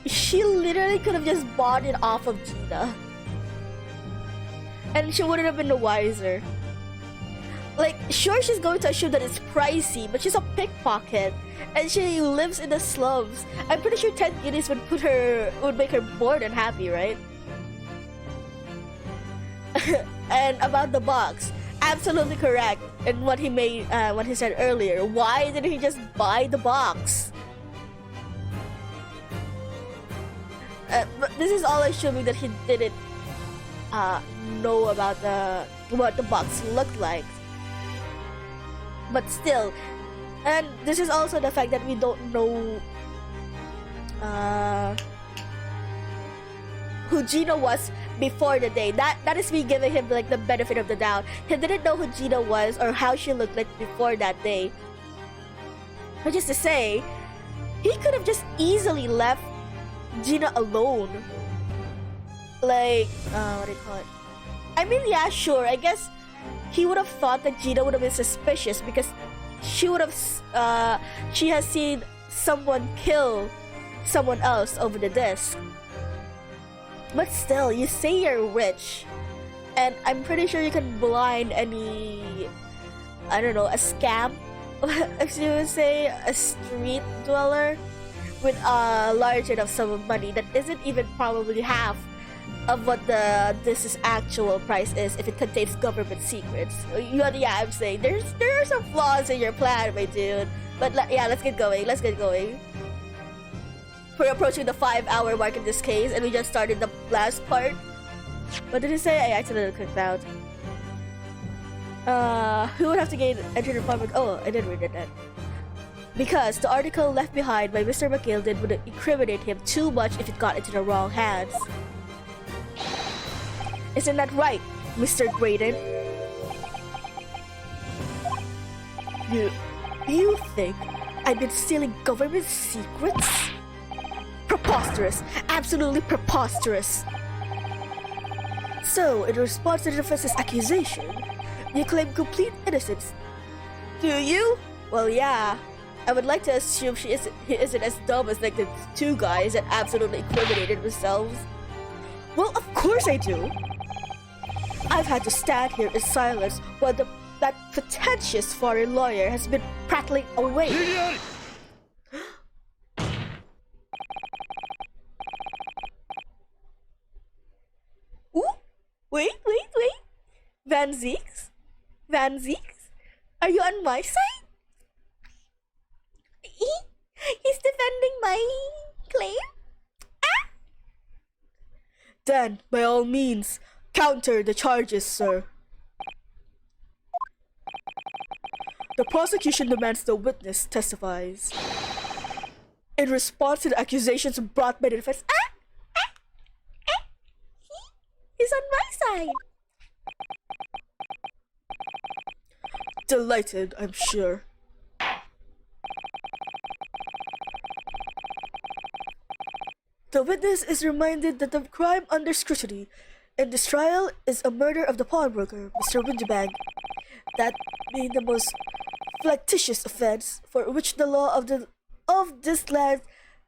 She literally could have just bought it off of Gina. And she wouldn't have been the wiser. Like, sure, she's going to assume that it's pricey, but she's a pickpocket. And she lives in the slums. I'm pretty sure 10 guineas would make her more than happy, right? And about the box, absolutely correct in what he said earlier. Why didn't he just buy the box? But this is all assuming that he didn't know about what the box looked like. But still, and this is also the fact that we don't know who Gina was before the day. That is me giving him like the benefit of the doubt. He didn't know who Gina was or how she looked like before that day. But just to say, he could have just easily left Gina alone. Like, what do you call it? I mean, yeah, sure. I guess he would have thought that Gina would have been suspicious because she has seen someone kill someone else over the disc. But still, you say you're rich, and I'm pretty sure you can blind any, I don't know, a scam, as you would say, a street dweller with a large enough sum of money that isn't even probably half of what this actual price is if it contains government secrets. Yeah, I'm saying there are some flaws in your plan, my dude. But yeah, let's get going. We're approaching the 5-hour mark in this case, and we just started the last part. What did he say? I accidentally clicked out. Who would have to gain entry to public? Oh, I did read it then. Because the article left behind by Mr. McGilded would incriminate him too much if it got into the wrong hands. Isn't that right, Mr. Graydon? You think I've been stealing government secrets? Preposterous. Absolutely preposterous. So, in response to the defense's accusation, you claim complete innocence. Do you? Well, yeah. I would like to assume he isn't as dumb as like the two guys that absolutely incriminated themselves. Well, of course I do. I've had to stand here in silence while that pretentious foreign lawyer has been prattling away. Ooh, wait. Van Zieks? Are you on my side? He's defending my claim? Ah! Then, by all means, counter the charges, sir. The prosecution demands the witness testifies. In response to the accusations brought by the defense, he's on my side. Delighted, I'm sure. The witness is reminded that the crime under scrutiny in this trial is a murder of the pawnbroker, Mr. Windibank. That being the most flagitious offense for which the law of this land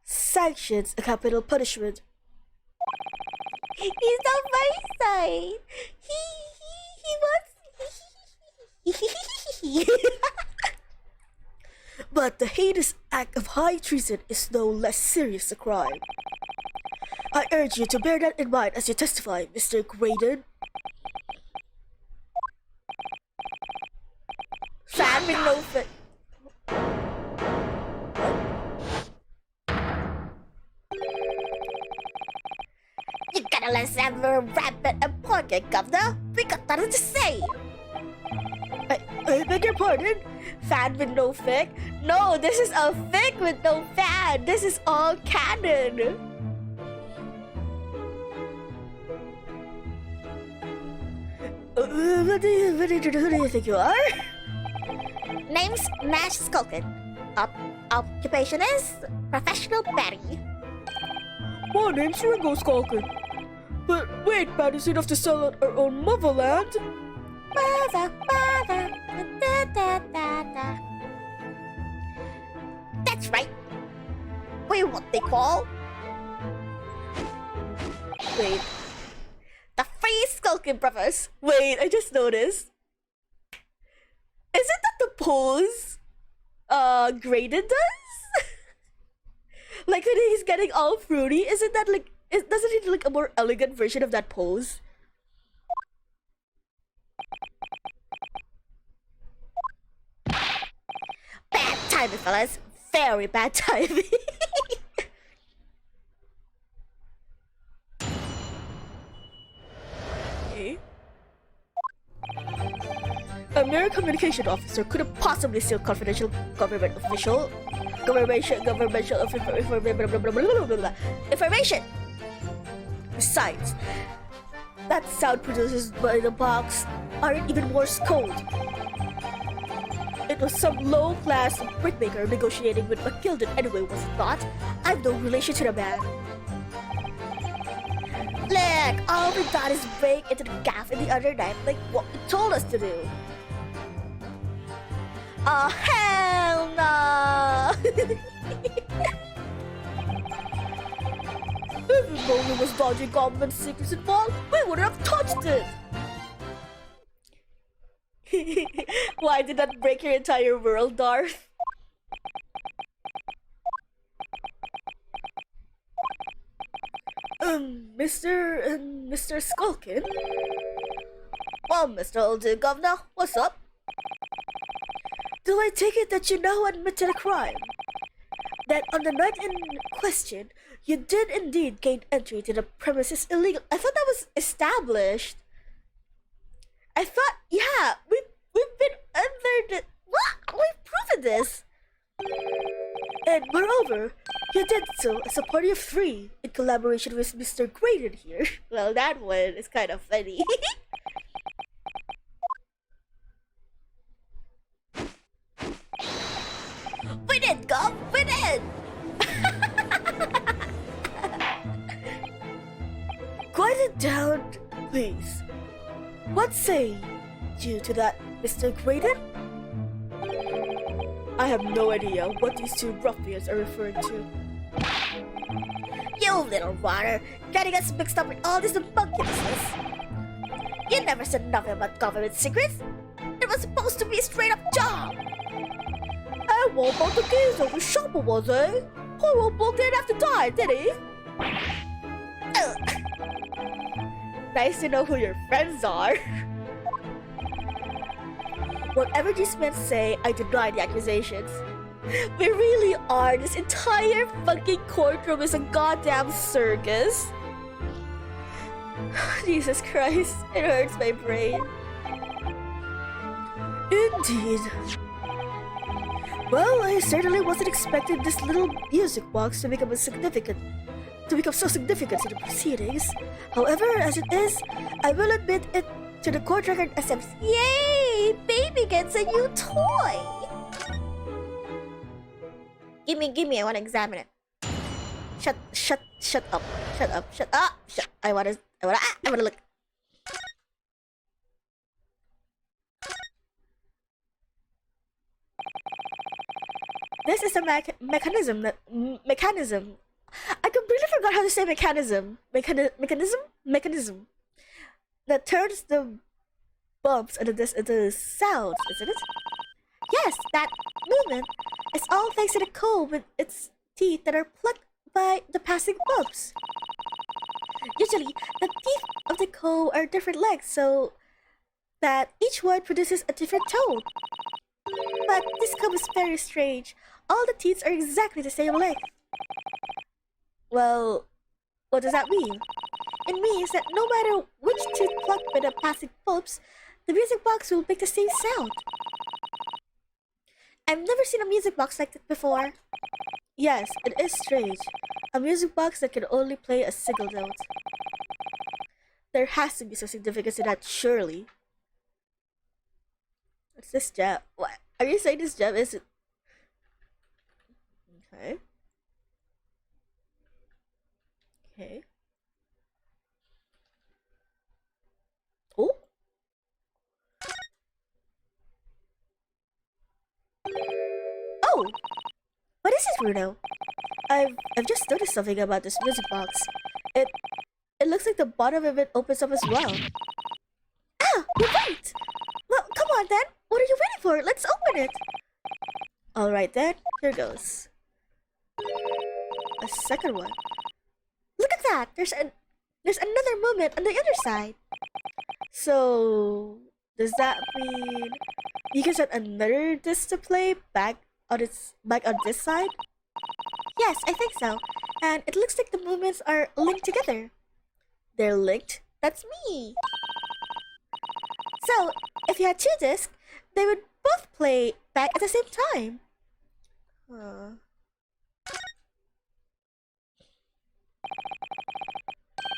sanctions a capital punishment. He's on my side. He wants. But the heinous act of high treason is no less serious a crime. I urge you to bear that in mind as you testify, Mr. Graydon. Fan with no fit. You gotta let Sam rabbit and pocket, Governor. We got nothing to say. I beg your pardon? Fan with no fic? No, this is a fic with no fan. This is all canon. Who do you think you are? Name's Nash Skulkin. Occupation is professional Betty. My name's Ringo Skulkin. But wait, Pat is enough to sell out our own motherland? Mother, da. That's right. We're what they call Wait, the Free Skulkin Brothers. wait, I just noticed. Isn't that the pose Graydon does? Like when he's getting all fruity, isn't that like, doesn't he look a more elegant version of that pose? Bad timing, fellas. Very bad timing. Okay. A mere communication officer couldn't possibly steal confidential Information. Besides, that sound produced by the box aren't even Morse code. It was some low-class brickmaker negotiating with McGilden anyway, was it not? I've no relation to the man. Look, all we got is break into the cafe the other night like what you told us to do. Oh, hell no! If we only was dodging government secrets involved, we wouldn't have touched it! Why did that break your entire world, Darth? Mr. Skulkin? Well, Mr. Old Governor, what's up? Do I take it that you now admit to the crime? That on the night in question, you did indeed gain entry to the premises illegal? I thought that was established. I thought, yeah, we've been under the... What? We've proven this. And moreover, you did so as a party of three in collaboration with Mr. Graydon here. Well, that one is kind of funny. We did, Gov! We did! Quiet it down, please. What say you to that, Mr. Graydon? I have no idea what these two ruffians are referring to. You little water, getting us mixed up with all this monkey business. You never said nothing about government secrets. It was supposed to be a straight-up job. And what about the geezer whose shopper was, eh? Poor old bloke didn't have to die, did he? Ugh. Nice to know who your friends are. Whatever these men say, I deny the accusations. We really are. This entire fucking courtroom is a goddamn circus. Jesus Christ, it hurts my brain. Indeed. Well, I certainly wasn't expecting this little music box to become so significant in the proceedings. However, as it is, I will admit it to the court record as a... Yay! Baby gets a new toy! Gimme, I wanna examine it. Shut up. I wanna look. This is a mechanism. I completely forgot how to say mechanism. Mechanism. That turns the bumps into sounds, isn't it? Yes, that movement is all thanks to the coal with its teeth that are plucked by the passing bumps. Usually, the teeth of the comb are different lengths, so that each one produces a different tone. But this comb is very strange. All the teeth are exactly the same length. Well, what does that mean? It means that no matter which tooth plucked by the passing bulbs, the music box will make the same sound. I've never seen a music box like that before. Yes, it is strange. A music box that can only play a single note. There has to be some significance to that, surely. What's this gem? What? Are you saying this gem is... Okay. Okay. Oh! Oh! What is it, Bruno? I've just noticed something about this music box. It looks like the bottom of it opens up as well. Ah! You're right! Well, come on then! What are you waiting for? Let's open it! Alright then, here goes. A second one. Look at that! There's another movement on the other side. So does that mean you can set another disc to play back on this side? Yes, I think so. And it looks like the movements are linked together. They're linked? That's me! So, if you had two discs, they would both play back at the same time.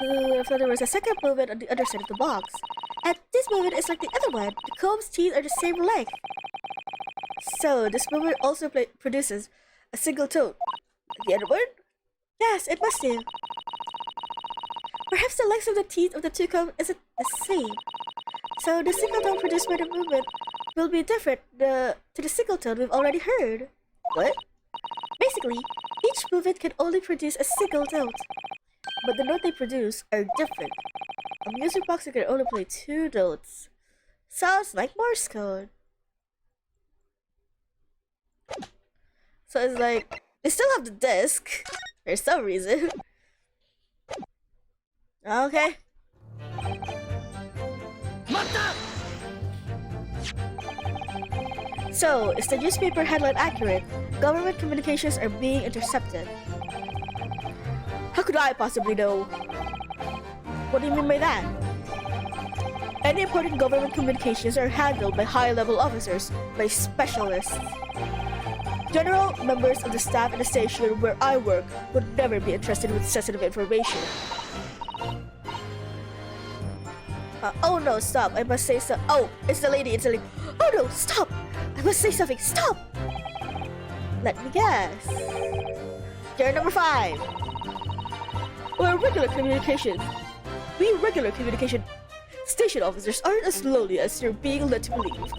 If there was a second movement on the other side of the box, and this movement is like the other one, the comb's teeth are the same length. So, this movement also produces a single tone. The other one? Yes, it must do. Perhaps the lengths of the teeth of the two combs isn't the same. So the single tone produced by the movement will be different to the single tone we've already heard. What? Basically, each movement can only produce a single note, but the note they produce are different. A music box that can only play two notes. Sounds like Morse code. So it's like, they still have the disc, for some reason. Okay. So, is the newspaper headline accurate? Government communications are being intercepted. How could I possibly know? What do you mean by that? Any important government communications are handled by high-level officers, by specialists. General members of the staff in the station where I work would never be entrusted with sensitive information. Oh no, stop. I must say so. Oh, it's the lady. It's the lady. Oh no, stop. I must say something. Stop. Let me guess. You're number 5. We're regular communication station officers aren't as lonely as you're being led to believe.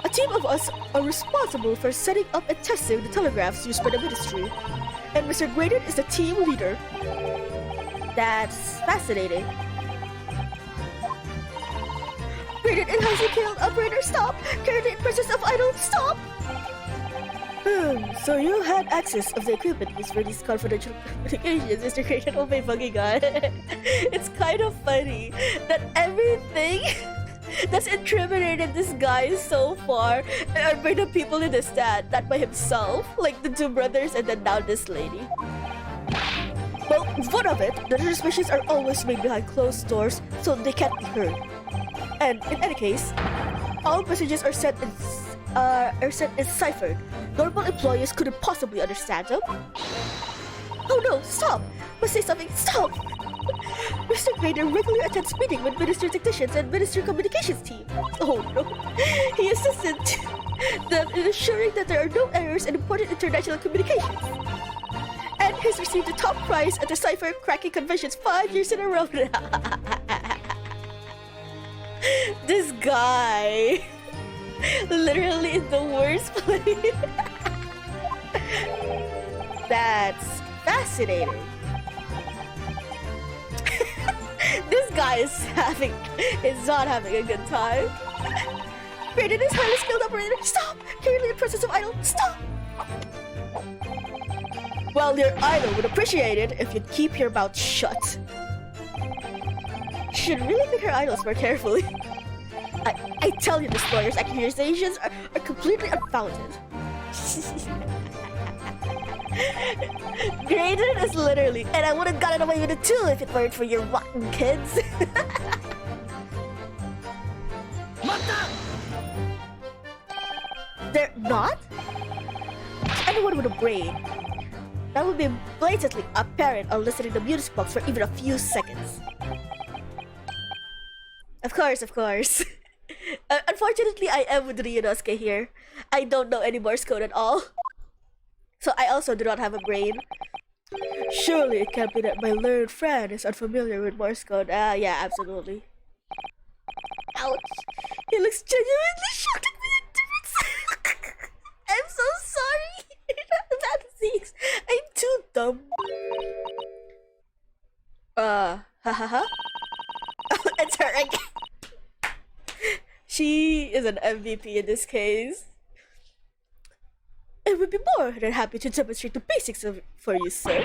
A team of us are responsible for setting up and testing the telegraphs used by the ministry. And Mr. Graydon is the team leader. That's fascinating. Graydon and Halsey killed operator, stop! Currently in presence of idol, stop! So you had access of the equipment used for these confidential communications, Mr. Graydon. Oh my fucking god. It's kind of funny that everything that's incriminated this guy so far are by the people in the stand, not by himself, like the two brothers and then now this lady. Well, one of it, the transmissions are always made behind closed doors so they can't be heard. And in any case, all messages are sent in ciphered. Normal employees couldn't possibly understand them. Oh no, stop! Must say something, stop! Mr. Graydon regularly attends meetings with Ministry technicians and Ministry communications team. Oh no. He assisted them in ensuring that there are no errors in important international communications. And he's received the top prize at the cipher cracking conventions 5 years in a row now. This guy literally in the worst place. That's fascinating. This guy is not having a good time. Graydon is highly skilled operator. Stop! Currently in process of idol. Stop! Well, your idol would appreciate it if you'd keep your mouth shut. should really pick her idols more carefully. I tell you, this lawyer's accusations are completely unfounded. Graded is literally, and I would have gotten away with it too if it weren't for your rotten kids. They're not? Anyone with a brain. That would be blatantly apparent on listening to music box for even a few seconds. Of course, of course. Unfortunately, I am with Ryunosuke here. I don't know any Morse code at all. So I also do not have a brain. Surely it can't be that my learned friend is unfamiliar with Morse code. Yeah, absolutely. Ouch. He looks genuinely shocked at my difference. I'm so sorry. That's I'm too dumb. Hahaha. It's her again. She is an MVP in this case. I would be more than happy to demonstrate the basics of for you, sir.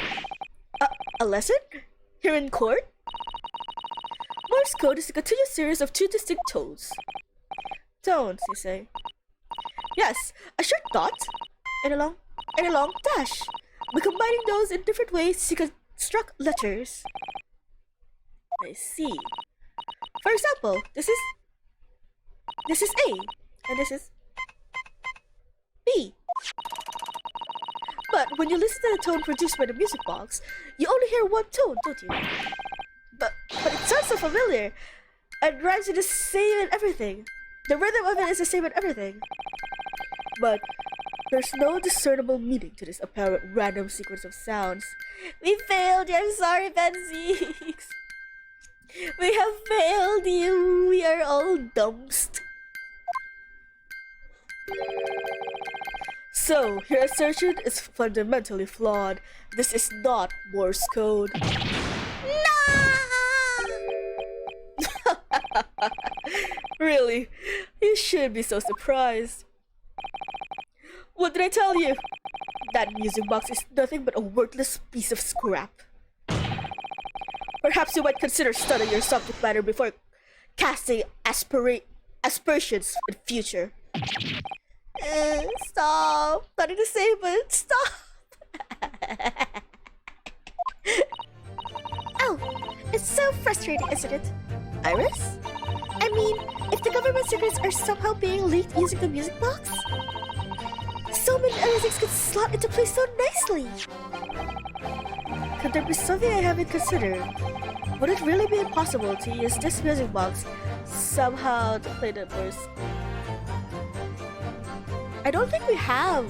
A lesson? Here in court? Morse code is a continuous series of two distinct tones. Tones, you say? Yes, a short dot and a long dash. By combining those in different ways, you can construct letters. I see. For example, this is A, and this is B. But when you listen to the tone produced by the music box, you only hear one tone, don't you? But it sounds so familiar, and rhymes are the same in everything. The rhythm of it is the same in everything. But there's no discernible meaning to this apparent random sequence of sounds. We failed you, I'm sorry, Benzix. We have failed you. We are all dumpst. So, your assertion is fundamentally flawed. This is not Morse code. No! Really? You should be so surprised. What did I tell you? That music box is nothing but a worthless piece of scrap. Perhaps you might consider studying your subject matter before casting aspersions in future. Stop. Nothing to say, but stop. Oh, it's so frustrating, isn't it? Iris? I mean, if the government secrets are somehow being leaked using the music box, so many other things could slot into place so nicely. Could there be something I haven't considered? Would it really be impossible to use this music box somehow to play the verse? I don't think we have.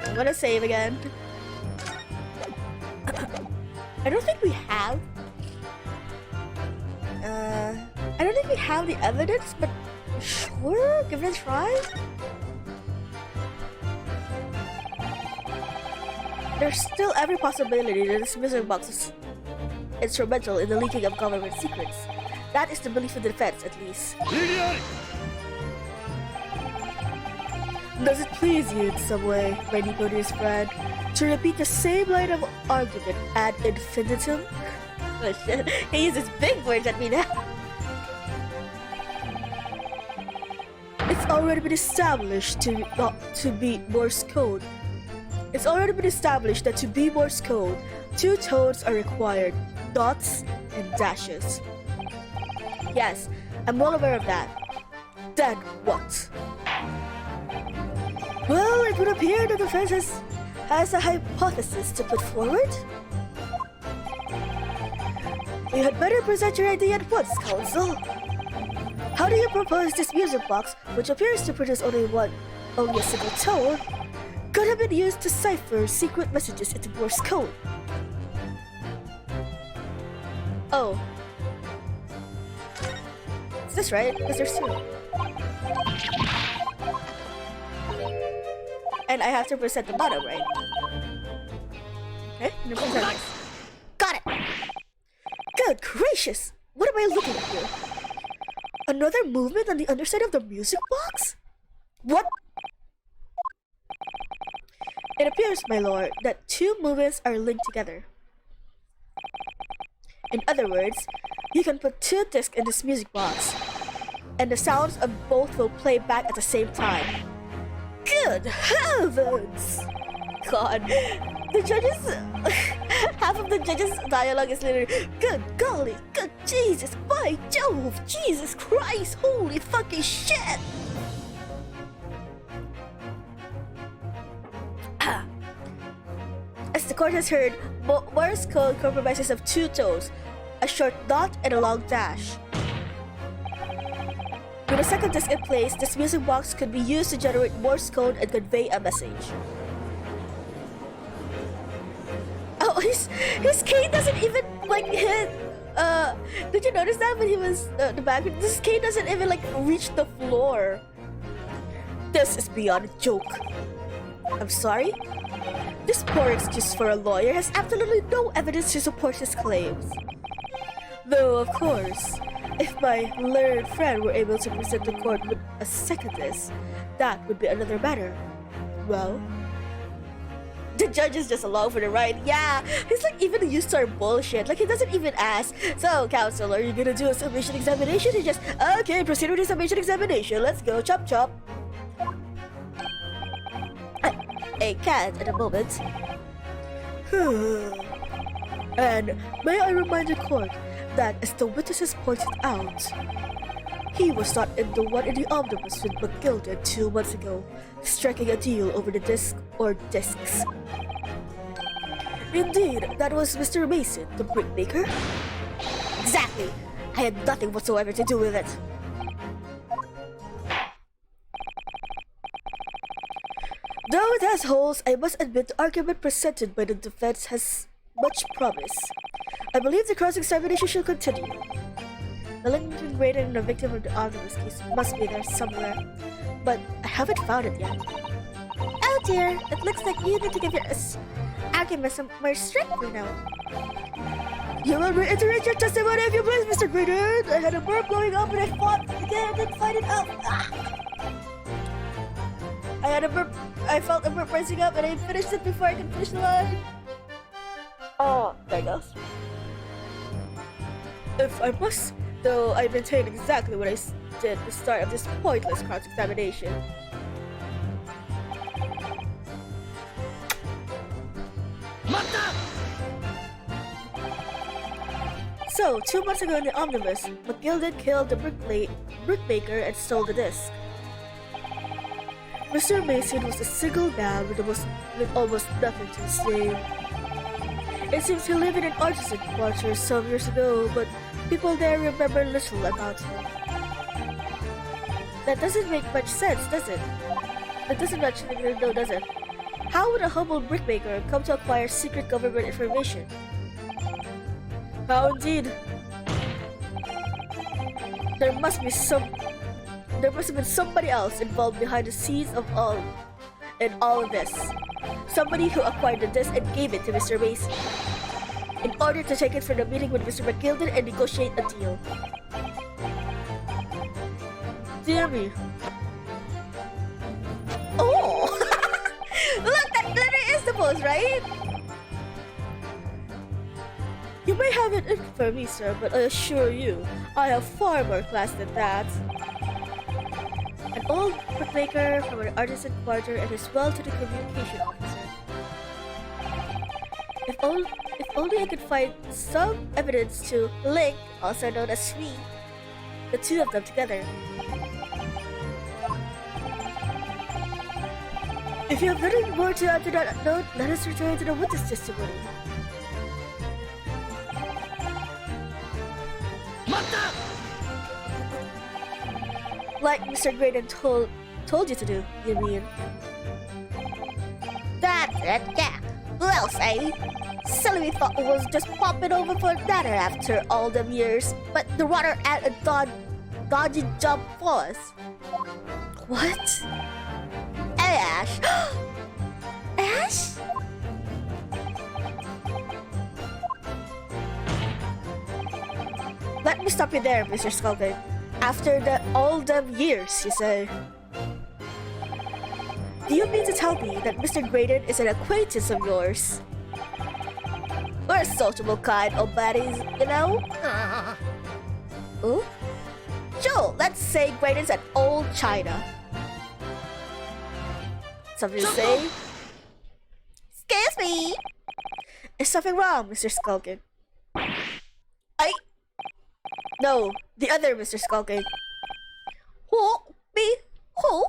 I'm gonna save again. I don't think we have. I don't think we have the evidence, but sure, give it a try. There's still every possibility that this music box is instrumental in the leaking of government secrets. That is the belief of the defense, at least. Does it please you in some way, my Nicodemus friend, to repeat the same line of argument ad infinitum? Oh shit, he uses big words at me now. It's already been established to be Morse code. It's already been established that to be Morse code, two tones are required, dots and dashes. Yes, I'm well aware of that. Then what? Well, it would appear the defense has a hypothesis to put forward. You had better present your idea at once, counsel. How do you propose this music box, which appears to produce only a single tone, could have been used to cipher secret messages into Morse code? Oh. Is this right? Because there's two. And I have to present the bottom, right? Okay, I'm gonna present this. Got it! Good gracious! What am I looking at here? Another movement on the underside of the music box? What? It appears, my lord, that two movements are linked together. In other words, you can put 2 discs in this music box, and the sounds of both will play back at the same time. Good heavens! God, the judges, half of the judges' dialogue is literally, good golly, good Jesus, by Jove, Jesus Christ, holy fucking shit! As the court has heard, Morse code comprises of 2 tones, a short dot and a long dash. With a second disc in place, this music box could be used to generate Morse code and convey a message. Oh, his cane doesn't even like hit. Did you notice that when he was the back? This cane doesn't even like reach the floor. This is beyond a joke. I'm sorry. This poor excuse for a lawyer has absolutely no evidence to support his claims. Though, of course, if my learned friend were able to present the court with a second disc, that would be another matter. Well, the judge is just along for the ride. Yeah, he's like even used to our bullshit. Like he doesn't even ask. So, counsel, are you gonna do a submission examination? He just, okay, proceed with the submission examination. Let's go, chop chop. I can't at the moment. And may I remind the court that, as the witnesses pointed out, he was not in the one in the omnibus with McGilden 2 months ago, striking a deal over the disc or discs. Indeed, that was Mr. Mason, the brickmaker. Exactly. I had nothing whatsoever to do with it. Though it has holes, I must admit the argument presented by the defense has much promise. I believe the cross-examination should continue. The Lincoln Graydon and the victim of the omnibus case must be there somewhere, but I haven't found it yet. Oh dear, it looks like you need to give your argument some more strength now. You will reiterate your testimony if you please, Mr. Graydon. I had a burp blowing up and I fought again and didn't find it out. I felt a burp rising up and I finished it before I could finish the line. Oh, there it goes. If I must, though, I maintain exactly what I did at the start of this pointless cross-examination. So, 2 months ago in the omnibus, McGilden killed the brickmaker and stole the disc. Mr. Mason was a single man with almost nothing to his name. It seems he lived in an artisan quarter some years ago, but people there remember little about him. That doesn't make much sense, does it? That doesn't much, no, does it? How would a humble brickmaker come to acquire secret government information? How indeed? There must have been somebody else involved behind the scenes of all of this. Somebody who acquired the disc and gave it to Mr. Mason in order to take it for the meeting with Mr. McGilden and negotiate a deal. Dear me. Oh! Look, that letter is the most, right? You may have it in for me, sir, but I assure you, I have far more class than that. An old brickmaker from an artisan quarter and his well-to-do communication officer. If only I could find some evidence to link, also known as SWE, the two of them together. If you have nothing more to add to that note, let us return to the witness testimony. Like Mr. Graydon told you to do, you mean? That's it, yeah. Who else, eh? Silly thought it was just popping over for dinner after all them years, but the water had a dodgy jump for us. What? Ash! Ash? Let me stop you there, Mr. Skulker. After all them years, you say? Do you mean to tell me that Mr. Graydon is an acquaintance of yours? We're We're a sociable kind of buddies, you know? Ooh? Sure, let's say Graydon's at Old China. Something to say? Excuse me. Is something wrong, Mr. Skulking? No, the other Mr. Skulking. Who? Me? Who?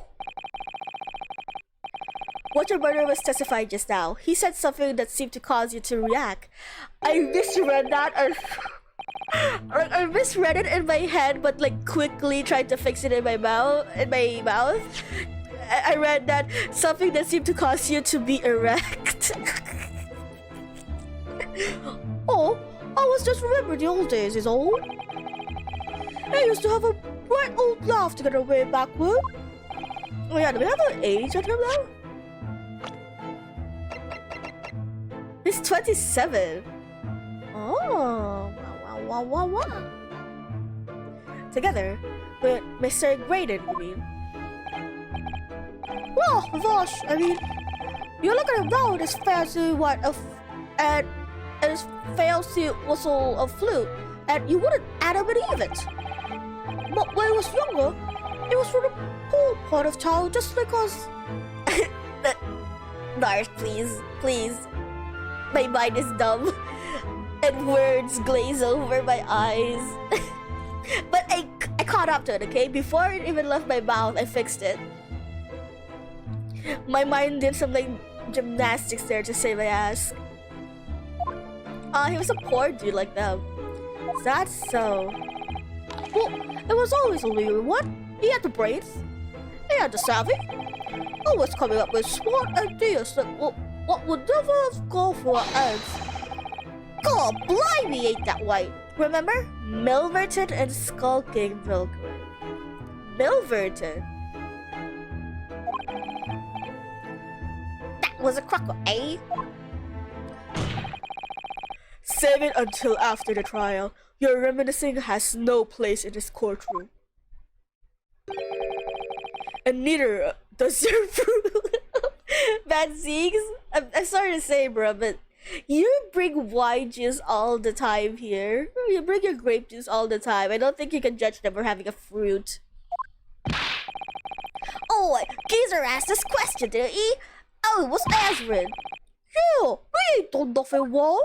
What your brother was testifying just now. He said something that seemed to cause you to react. I misread that or like I misread it in my head, but like quickly tried to fix it in my mouth. I read that something that seemed to cause you to be erect. Oh, I was just remembering the old days is all. I used to have a bright old laugh together way back when. Oh yeah, do we have an age on him now? He's 27. Oh, wow. Together with Mr. Graydon, you mean? Well, gosh, I mean, you look at him now, this fancy and his fancy whistle of flute, and you wouldn't Adam believe it. But when he was younger, he was from the poor part of town, just like us. Nars, please. My mind is dumb, and words glaze over my eyes. But I caught up to it, okay? Before it even left my mouth, I fixed it. My mind did some like gymnastics there to save my ass. He was a poor dude like them. That's so. Well, it was always a weird one. He had the brains. He had the savvy. Always coming up with smart ideas that what would never have gone for our heads. God, blimey, ain't that white. Remember? Milverton and Skulking Milkman. Milverton? That was a crocker, eh? Save it until after the trial. Your reminiscing has no place in this courtroom. And neither does your fruit. Bad Zeeks? I'm sorry to say, bro, but you bring wine juice all the time here. You bring your grape juice all the time. I don't think you can judge them for having a fruit. Oh, Geezer asked this question, didn't he? Oh, it was Azrin. Yeah, we ain't done nothing wrong.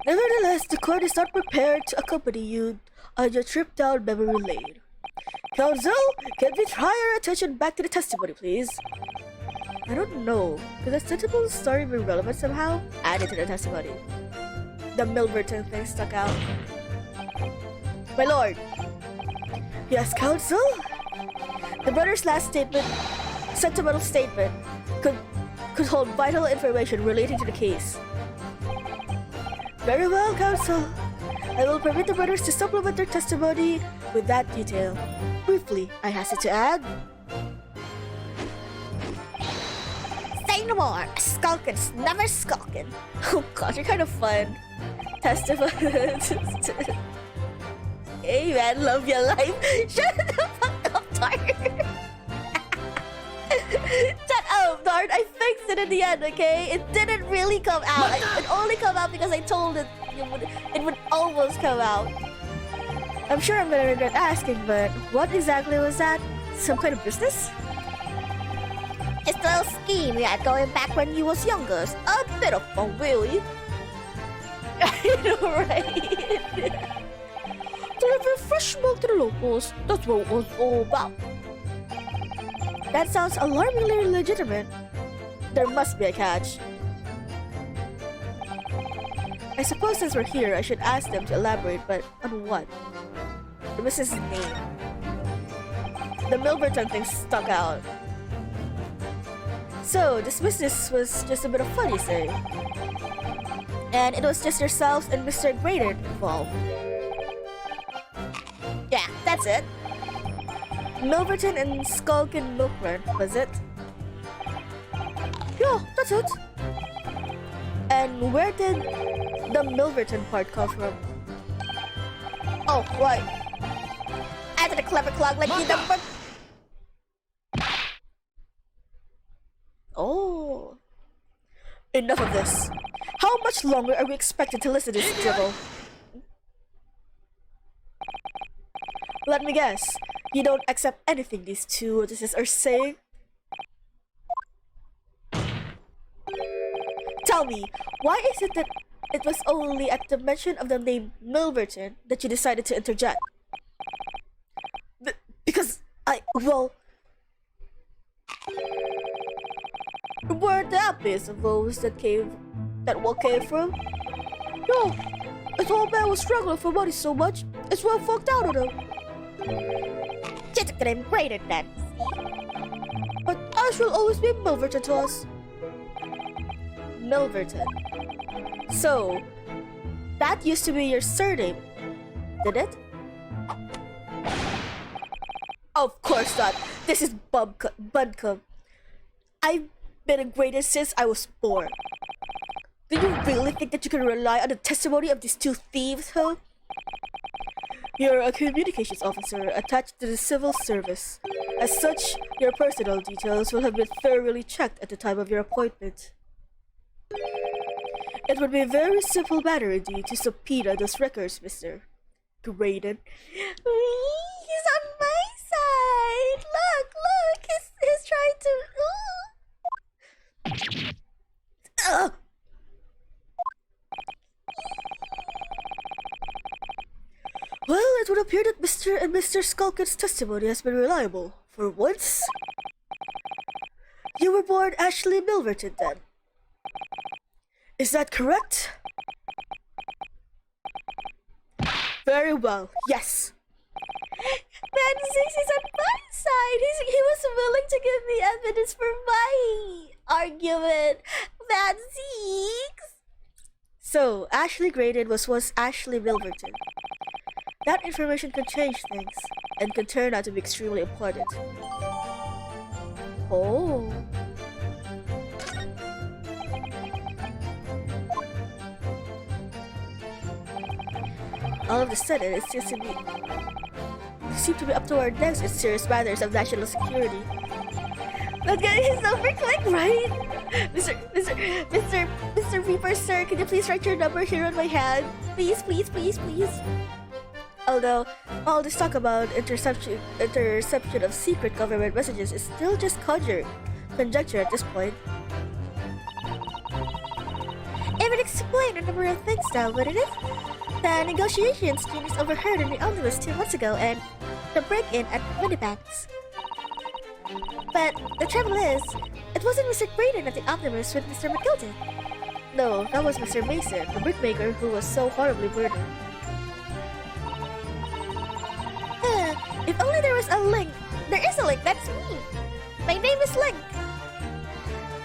Nevertheless, the court is not prepared to accompany you on your trip down memory lane. Counsel, can we try our attention back to the testimony, please? I don't know. Could the sensible story be relevant somehow? Added to the testimony. The Milverton thing stuck out. My lord. Yes, counsel? The brother's last statement, sentimental statement, could hold vital information relating to the case. Very well, counsel. I will permit the brothers to supplement their testimony with that detail. Briefly, I hasten to add. Say no more. Skulkin's never skulking. Oh god, you're kind of fun. Testify. Hey man, love your life. Shut the fuck up, Dart. Shut up, Dart. I fixed it in the end, okay? It didn't really come out. It only come out because I told it it would almost come out. I'm sure I'm gonna regret asking, but what exactly was that? Some kind of business? Just a little scheme we had going back when you was younger. A bit of fun, really. I know, right? Deliver fresh milk to the locals. That's what it was all about. That sounds alarmingly legitimate. There must be a catch. I suppose since we're here, I should ask them to elaborate, but on what? The business name. The Milverton thing stuck out. So, this business was just a bit of fun, you say? And it was just yourselves and Mr. Graydon involved. Yeah, that's it. Milverton and Skulkin Milkman, was it? Yeah, that's it. And where did the Milverton part come from? Oh, right. I did a clever clog like you number. Oh. Enough of this. How much longer are we expected to listen to this drivel? Let me guess. You don't accept anything these two witnesses are saying? Tell me, why is it that it was only at the mention of the name Milverton that you decided to interject? Because well... Were the abyss of those that what came from? No, this old man was struggling for money so much, it's well fucked out of him. Just a name greater than. But Ash will always be Milverton to us. Milverton. So, that used to be your surname, did it? Of course not. This is Buncombe. I've been a grader since I was born. Do you really think that you can rely on the testimony of these two thieves, huh? You're a communications officer attached to the civil service. As such, your personal details will have been thoroughly checked at the time of your appointment. It would be a very simple matter indeed to subpoena those records, Mr. Graydon. He's on my side. Look, he's trying to. Well, it would appear that Mr. and Mr. Skulkin's testimony has been reliable, for once. You were born Ashley Milverton, then. Is that correct? Very well, yes. Man, Ziggy's on my side. He was willing to give me evidence for my argument. Man, Ziggs. So, Ashley Graydon was once Ashley Milverton. That information can change things, and can turn out to be extremely important. Oh. All of a sudden, it seems to be up to our necks in serious matters of national security. That guy is super quick, right? Mr. Reaper, sir, can you please write your number here on my hand? Please. Although, all this talk about interception of secret government messages is still just conjecture at this point. It would explain a number of things now, wouldn't it? The negotiations Genius overheard in the omnibus 2 months ago and the break-in at Winnibanks. But the trouble is, it wasn't Mr. Graydon at the omnibus with Mr. McGilden. No, that was Mr. Mason, the brickmaker who was so horribly murdered. If only there was a link. There is a link, that's me. My name is Link.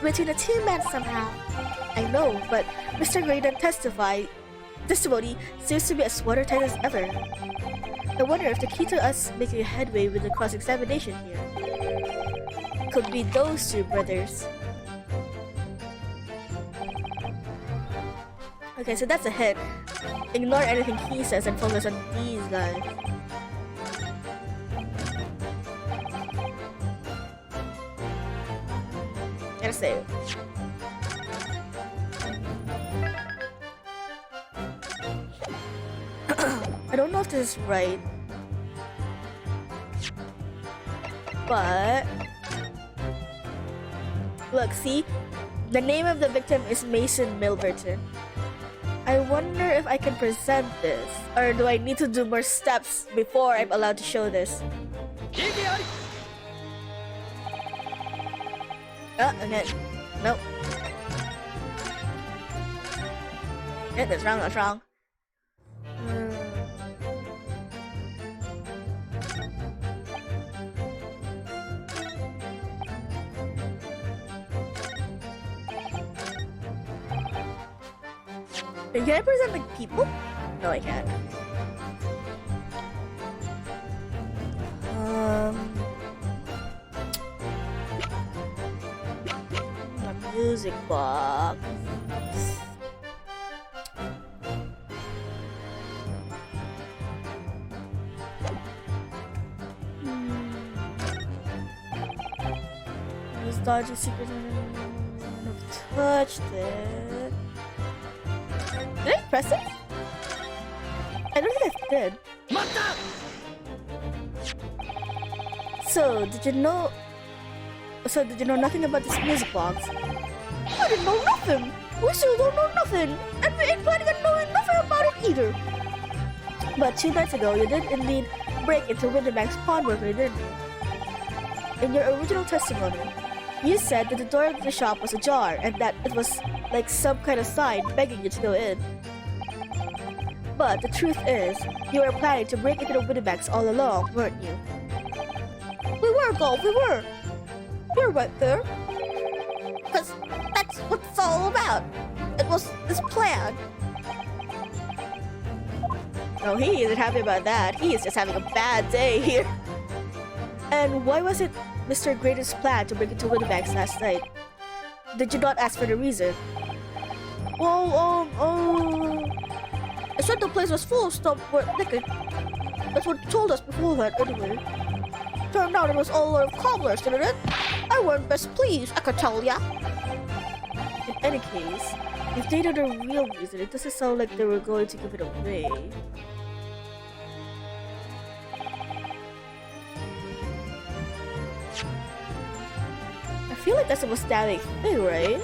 Between the two men somehow. I know, but Mr. Graydon's testimony seems to be as watertight as ever. I wonder if the key to us making a headway with the cross-examination here could be those two brothers. Okay, so that's a hit. Ignore anything he says and focus on these guys. Gotta save. I don't know if this is right, but look, see? The name of the victim is Mason Milverton. I wonder if I can present this, or do I need to do more steps before I'm allowed to show this? Okay. Nope. Yeah, that's wrong. Can I present the people? No, I can't. A music box. This dodgy secret. I've touched it. Did I press it? I don't think I did. 待った So, did you know... So, did you know nothing about this music box? I didn't know nothing! We still don't know nothing! And we ain't planning on knowing nothing about it either! But 2 nights ago, you did indeed break into Winterbank's pawnbroker, didn't you? In your original testimony, you said that the door of the shop was ajar and that it was like some kind of sign begging you to go in. But the truth is, you were planning to break into the Winterbanks all along, weren't you? We were, Golf, we were! You're right there. Because that's what it's all about. It was this plan. No, he isn't happy about that. He is just having a bad day here. And why was it Mr. Greatest plan to break into Winterbanks last night? Did you not ask for the reason? Well, I said the place was full of stuff for liquor. That's what he told us beforehand, anyway. Turned out it was all a lot of cobblers, didn't it? I weren't best pleased, I could tell ya. In any case, if they know the real reason, it doesn't sound like they were going to give it away. I feel like that's the most damning thing, right?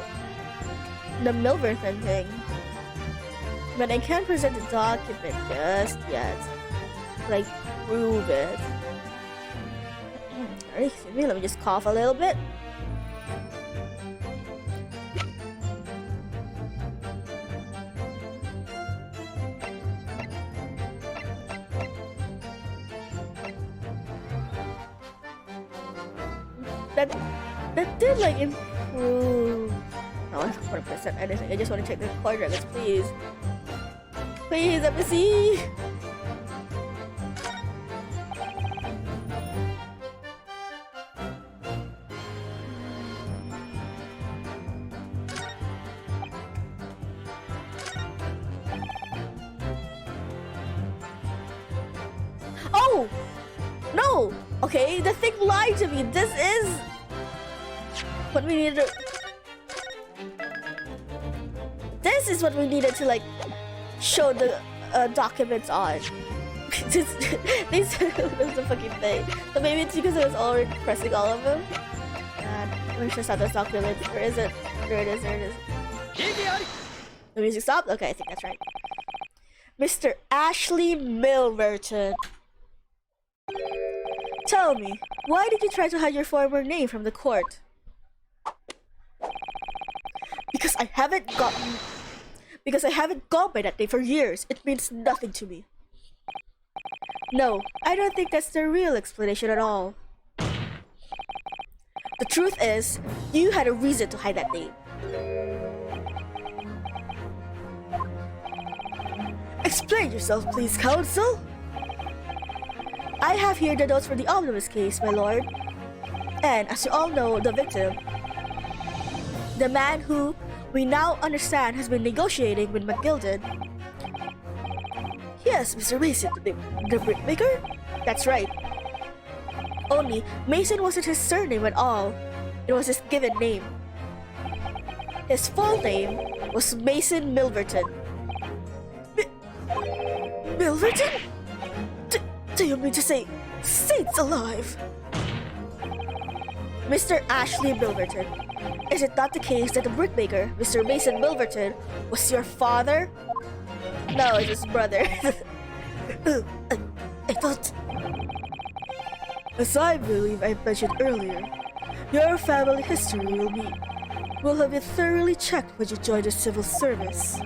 The Milverton thing. But I can't present the document just yet. Like, prove it. Excuse me, let me just cough a little bit. That did like improve. No, I don't want to present anything. I just want to check the core dragons, please. Please, let me see. Oh! No! Okay, the thing lied to me. This is what we needed to... This is what we needed to, like, show the documents on. This was the fucking thing. So maybe it's because I was already pressing all of them. And where's just not those documents? Where is it? There it is, there it is. 異議あり The music stopped? Okay, I think that's right. Mr. Ashley Milverton. Tell me, why did you try to hide your former name from the court? Because I haven't gone by that name for years. It means nothing to me. No, I don't think that's the real explanation at all. The truth is, you had a reason to hide that name. Explain yourself, please, counsel. I have here the notes for the omnibus case, my lord. And as you all know, the victim, the man who we now understand has been negotiating with McGilden. Yes, Mr. Mason, the brickmaker? That's right. Only, Mason wasn't his surname at all. It was his given name. His full name was Mason Milverton. Milverton? Do you mean to say, saints alive? Mr. Ashley Milverton, is it not the case that the brickmaker, Mr. Mason Milverton, was your father? No, it's his brother. I thought... As I believe I mentioned earlier, your family history will have been thoroughly checked when you join the civil service.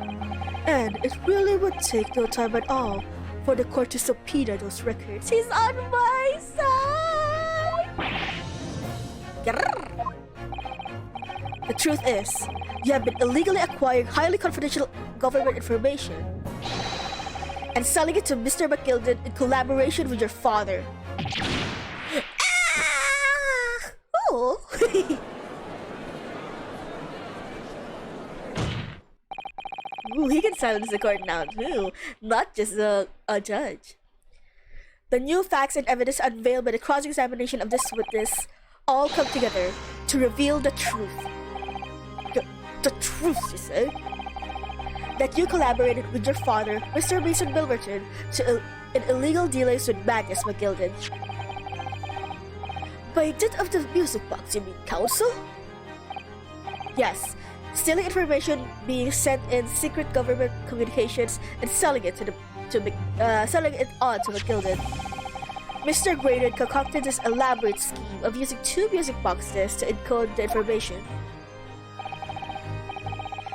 And it really would take no time at all for the court to subpoena those records. He's on my side! The truth is, you have been illegally acquiring highly confidential government information and selling it to Mr. McGilden in collaboration with your father. Ah! Oh! Ooh, he can silence the court now too, not just a judge. The new facts and evidence unveiled by the cross-examination of this witness all come together to reveal the truth. The truth, you say? that you collaborated with your father, Mr. Mason Milverton, in illegal dealings with Magnus McGilden. By dint of the music box, you mean counsel? Yes, stealing information being sent in secret government communications and selling it selling it on to McGilden. Mr. Graydon concocted this elaborate scheme of using 2 music boxes to encode the information,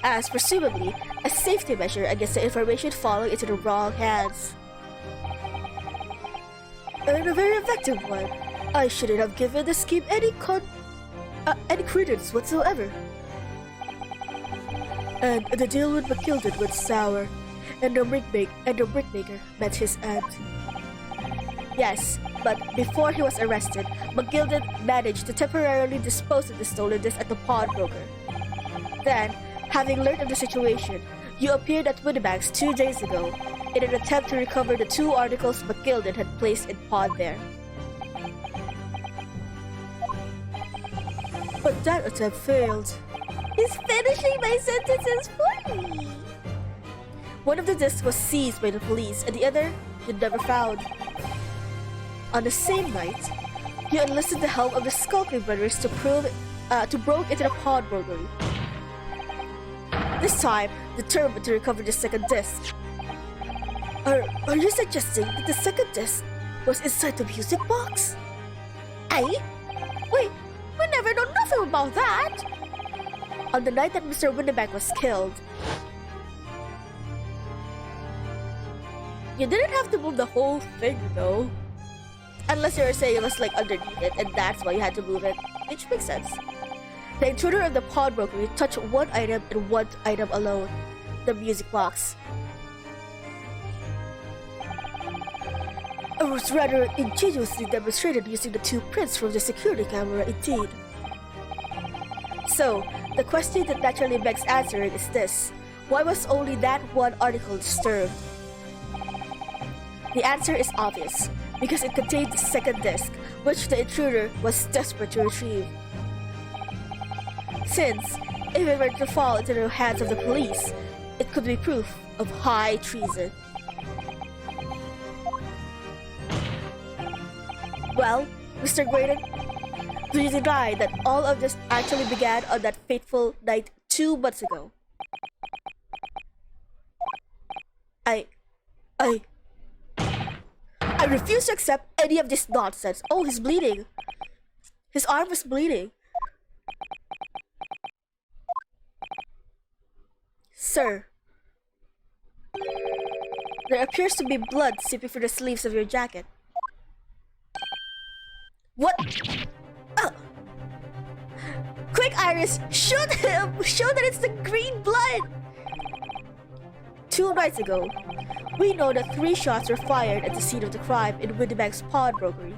as presumably a safety measure against the information falling into the wrong hands. And a very effective one. I shouldn't have given the scheme any credence whatsoever. And the deal with McGilden went sour, and the brickmaker met his end. Yes, but before he was arrested, McGilden managed to temporarily dispose of the stolen disc at the pawnbroker. Then, having learned of the situation, you appeared at Windibanks 2 days ago in an attempt to recover the 2 articles McGilden had placed in pawn there. But that attempt failed. He's finishing my sentences for me. One of the discs was seized by the police, and the other you never found. On the same night, you enlisted the help of the Skulking Brothers to broke into the pawnbrokery. This time, determined to recover the second disc. Are you suggesting that the second disc was inside the music box? Aye? Wait, we never know nothing about that. On the night that Mr. Windibank was killed, you didn't have to move the whole thing, though. Unless you were saying it was like underneath it, and that's why you had to move it, which makes sense. The intruder of the pawnbrokery touched one item and one item alone, the music box. It was rather ingeniously demonstrated using the 2 prints from the security camera, indeed. So, the question that naturally begs answering is this: why was only that one article disturbed? The answer is obvious, because it contained the second disc, which the intruder was desperate to retrieve. Since, if it were to fall into the hands of the police, it could be proof of high treason. Well, Mr. Graydon, do you deny that all of this actually began on that fateful night 2 months ago? I refuse to accept any of this nonsense. Oh, he's bleeding. His arm is bleeding. Sir, there appears to be blood seeping through the sleeves of your jacket. What? Oh. Quick, Iris! Shoot him! Show that it's the green blood! 2 nights ago, we know that 3 shots were fired at the scene of the crime in Windibank's pawnbrokery.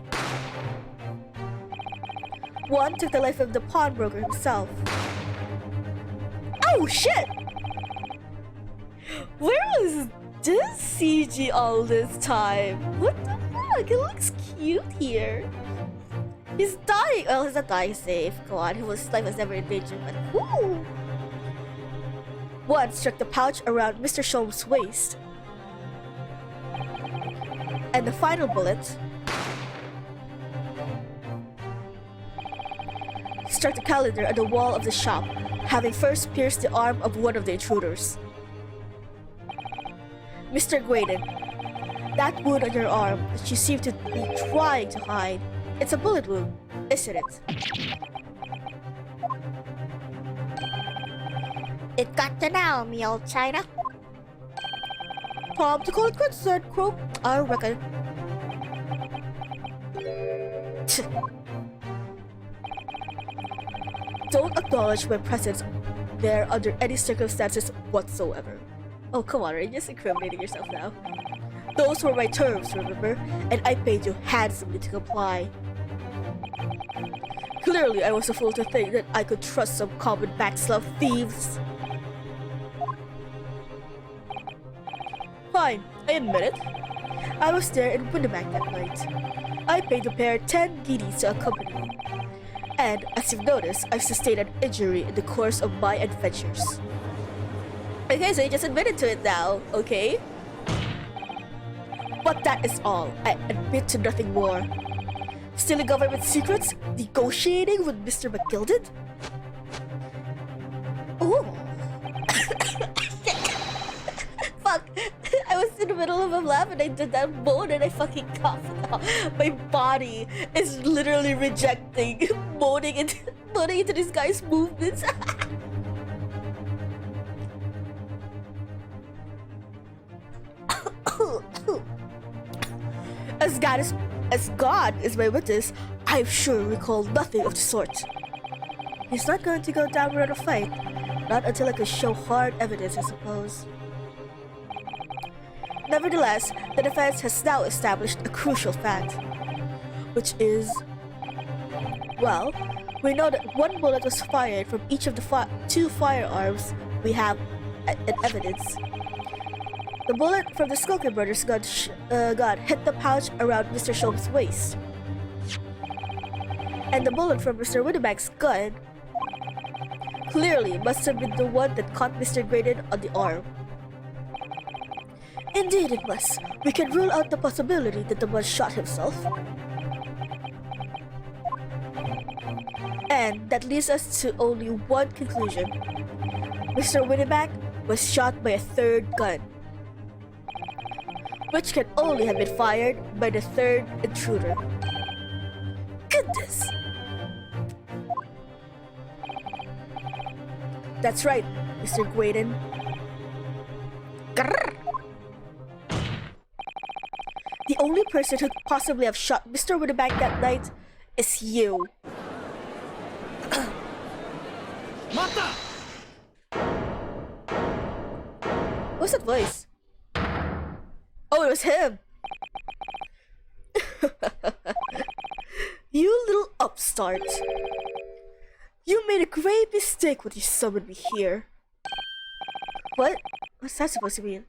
1 took the life of the pawnbroker himself. Oh shit! Where was this CG all this time? What the fuck? It looks cute here. He's dying. Well, he's not dying safe. Come on, his life was never in danger, but whoo! 1 struck the pouch around Mr. Sholm's waist. And the final bullet struck the calendar at the wall of the shop, having first pierced the arm of one of the intruders. Mr. Graydon, that wound on your arm that you seem to be trying to hide, it's a bullet wound, isn't it? It got you now, me old China. Time to call it quits, said Crow. I reckon. Don't acknowledge my presence there under any circumstances whatsoever. Oh, come on, are you just incriminating yourself now? Those were my terms, remember? And I paid you handsomely to comply. Clearly, I was a fool to think that I could trust some common backslove thieves. Fine, I admit it. I was there in Windibank that night. I paid the pair 10 guineas to accompany me. And, as you've noticed, I've sustained an injury in the course of my adventures. Okay, so you just admitted to it now, okay? But that is all. I admit to nothing more. Stealing government secrets? Negotiating with Mr. McGilded? Ooh. Fuck! I was in the middle of a laugh and I did that moan and I fucking coughed out. My body is literally rejecting moaning into this guy's movements. As God is my witness, I sure recall nothing of the sort. He's not going to go down without a fight. Not until I can show hard evidence, I suppose. Nevertheless, the defense has now established a crucial fact, which is, well, we know that one bullet was fired from each of the two firearms we have in evidence. The bullet from the Skulker brothers' gun hit the pouch around Mr. Shulman's waist. And the bullet from Mr. Winnebank's gun clearly must have been the one that caught Mr. Graydon on the arm. Indeed it must. We can rule out the possibility that the man shot himself. And that leads us to only one conclusion. Mr. Winnebank was shot by a third gun, which can only have been fired by the third intruder. Goodness! That's right, Mr. Graydon. Grrr. The only person who could possibly have shot Mr. Winnebank that night is you. Mata! What's that voice? Oh, it was him! You little upstart. You made a great mistake when you summoned me here. What? What's that supposed to mean?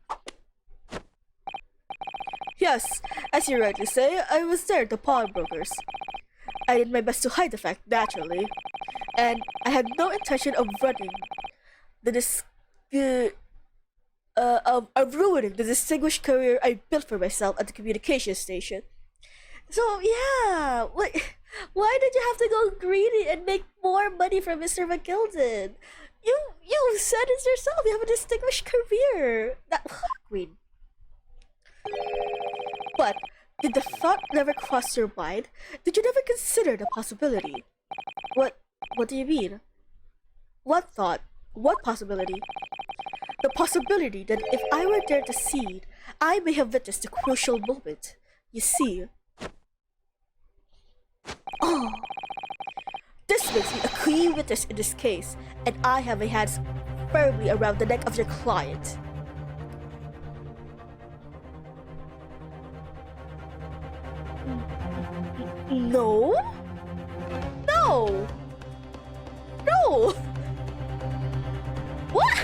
Yes, as you rightly say, I was there at the pawnbrokers. I did my best to hide the fact, naturally. And I had no intention of ruining the distinguished career I built for myself at the communication station. So yeah, why did you have to go greedy and make more money from Mr. McGilded? You said it yourself. You have a distinguished career. That Queen. But did the thought never cross your mind? Did you never consider the possibility? What do you mean? What thought? What possibility? The possibility that if I were there to see it, I may have witnessed a crucial moment. You see. Oh. This makes me a key witness in this case, and I have my hands firmly around the neck of your client. No? No! No! What?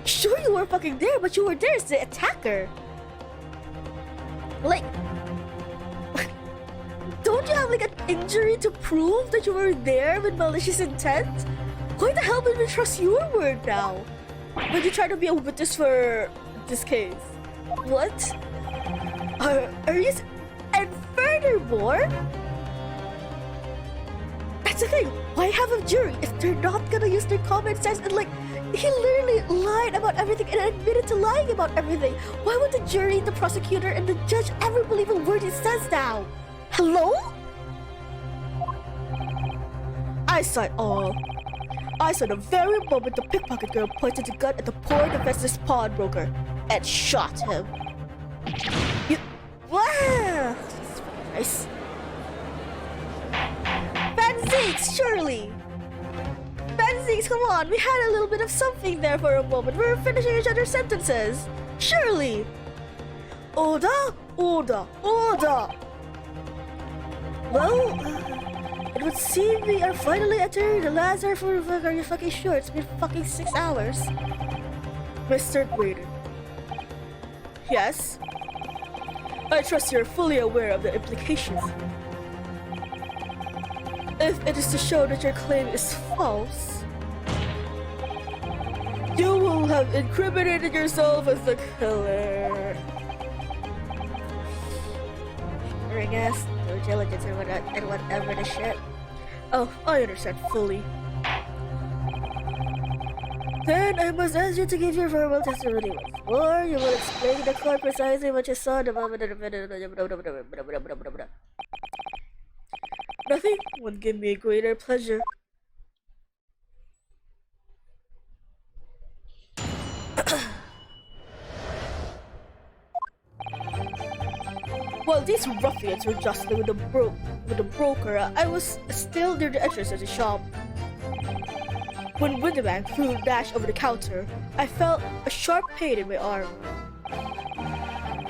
Sure you were fucking there, but you were there as the attacker. Like, don't you have like an injury to prove that you were there with malicious intent? Why the hell did we trust your word now? When you try to be a witness for this case? What? Are you... And furthermore... That's the thing, why have a jury if they're not gonna use their common sense and like... He literally lied about everything and admitted to lying about everything. Why would the jury, the prosecutor, and the judge ever believe a word he says now? Hello? I saw it all. I saw the very moment the pickpocket girl pointed the gun at the poor defenseless pawnbroker and shot him. You... Wow! Nice. Fanzines, surely! Fanzines, come on! We had a little bit of something there for a moment. We were finishing each other's sentences. Surely! Order! Order! Order! Well, it would seem we are finally entering the last half of the... Are you fucking sure? It's been fucking 6 hours. Mr. Graydon. Yes? I trust you're fully aware of the implications. If it is to show that your claim is false, You will have incriminated yourself as the killer. Or I guess, no diligence and whatever the shit. Oh, I understand fully. Then I must ask you to give your verbal testimony once more. You will explain to the court precisely what you saw. Nothing would give me a greater pleasure. While these ruffians were jostling with the broker, I was still near the entrance of the shop. When Winterman threw Dash over the counter, I felt a sharp pain in my arm.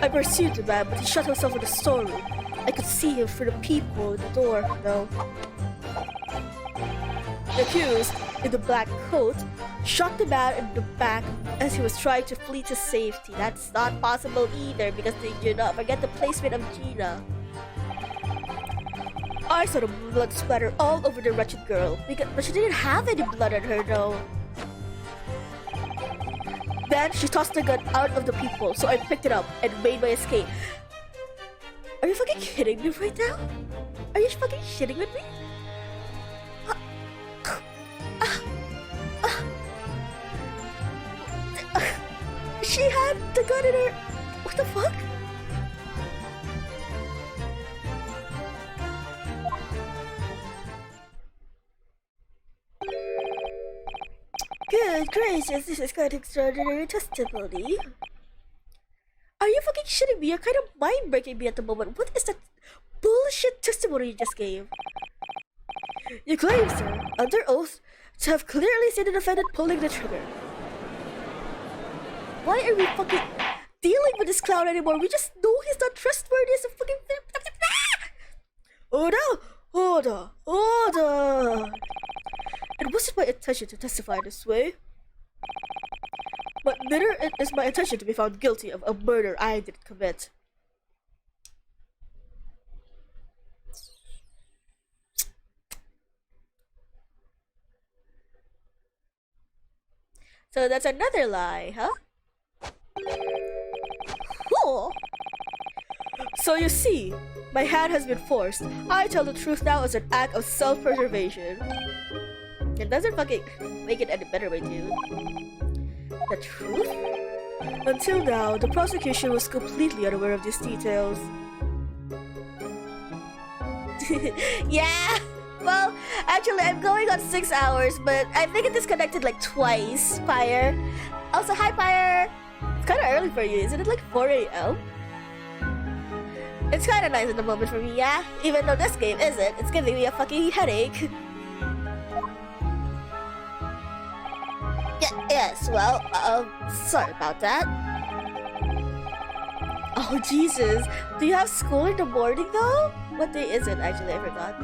I pursued the man, but he shut himself in the storeroom. I could see him through the peephole in the door, though. The accused, in the black coat, shot the man in the back as he was trying to flee to safety. That's not possible either because they did not forget the placement of Gina. I saw the blood splatter all over the wretched girl, but she didn't have any blood on her though. Then she tossed the gun out of the peephole, so I picked it up and made my escape. Are you fucking kidding me right now? Are you fucking shitting with me? She had the gun in her. What the fuck? Good gracious, this is quite extraordinary testimony. Are you fucking shitting me? You're kind of mind-breaking me at the moment. What is that bullshit testimony you just gave? You claim, sir, under oath, to have clearly seen the defendant pulling the trigger. Why are we fucking dealing with this clown anymore? We just know he's not trustworthy as a fucking... Order! It wasn't my intention to testify this way. But neither is my intention to be found guilty of a murder I didn't commit. So that's another lie, huh? Cool. So you see, my hand has been forced. I tell the truth now as an act of self-preservation. It doesn't fucking make it any better, my dude. The truth? Until now, the prosecution was completely unaware of these details. Yeah! Well, actually, I'm going on 6 hours, but I think it disconnected like twice, Pyre. Also, hi, Pyre! It's kind of early for you, isn't it like 4 a.m.? It's kind of nice at the moment for me, yeah? Even though this game isn't, it's giving me a fucking headache. Yes, well, sorry about that. Oh, Jesus. Do you have school in the morning, though? What day is it, actually? I forgot.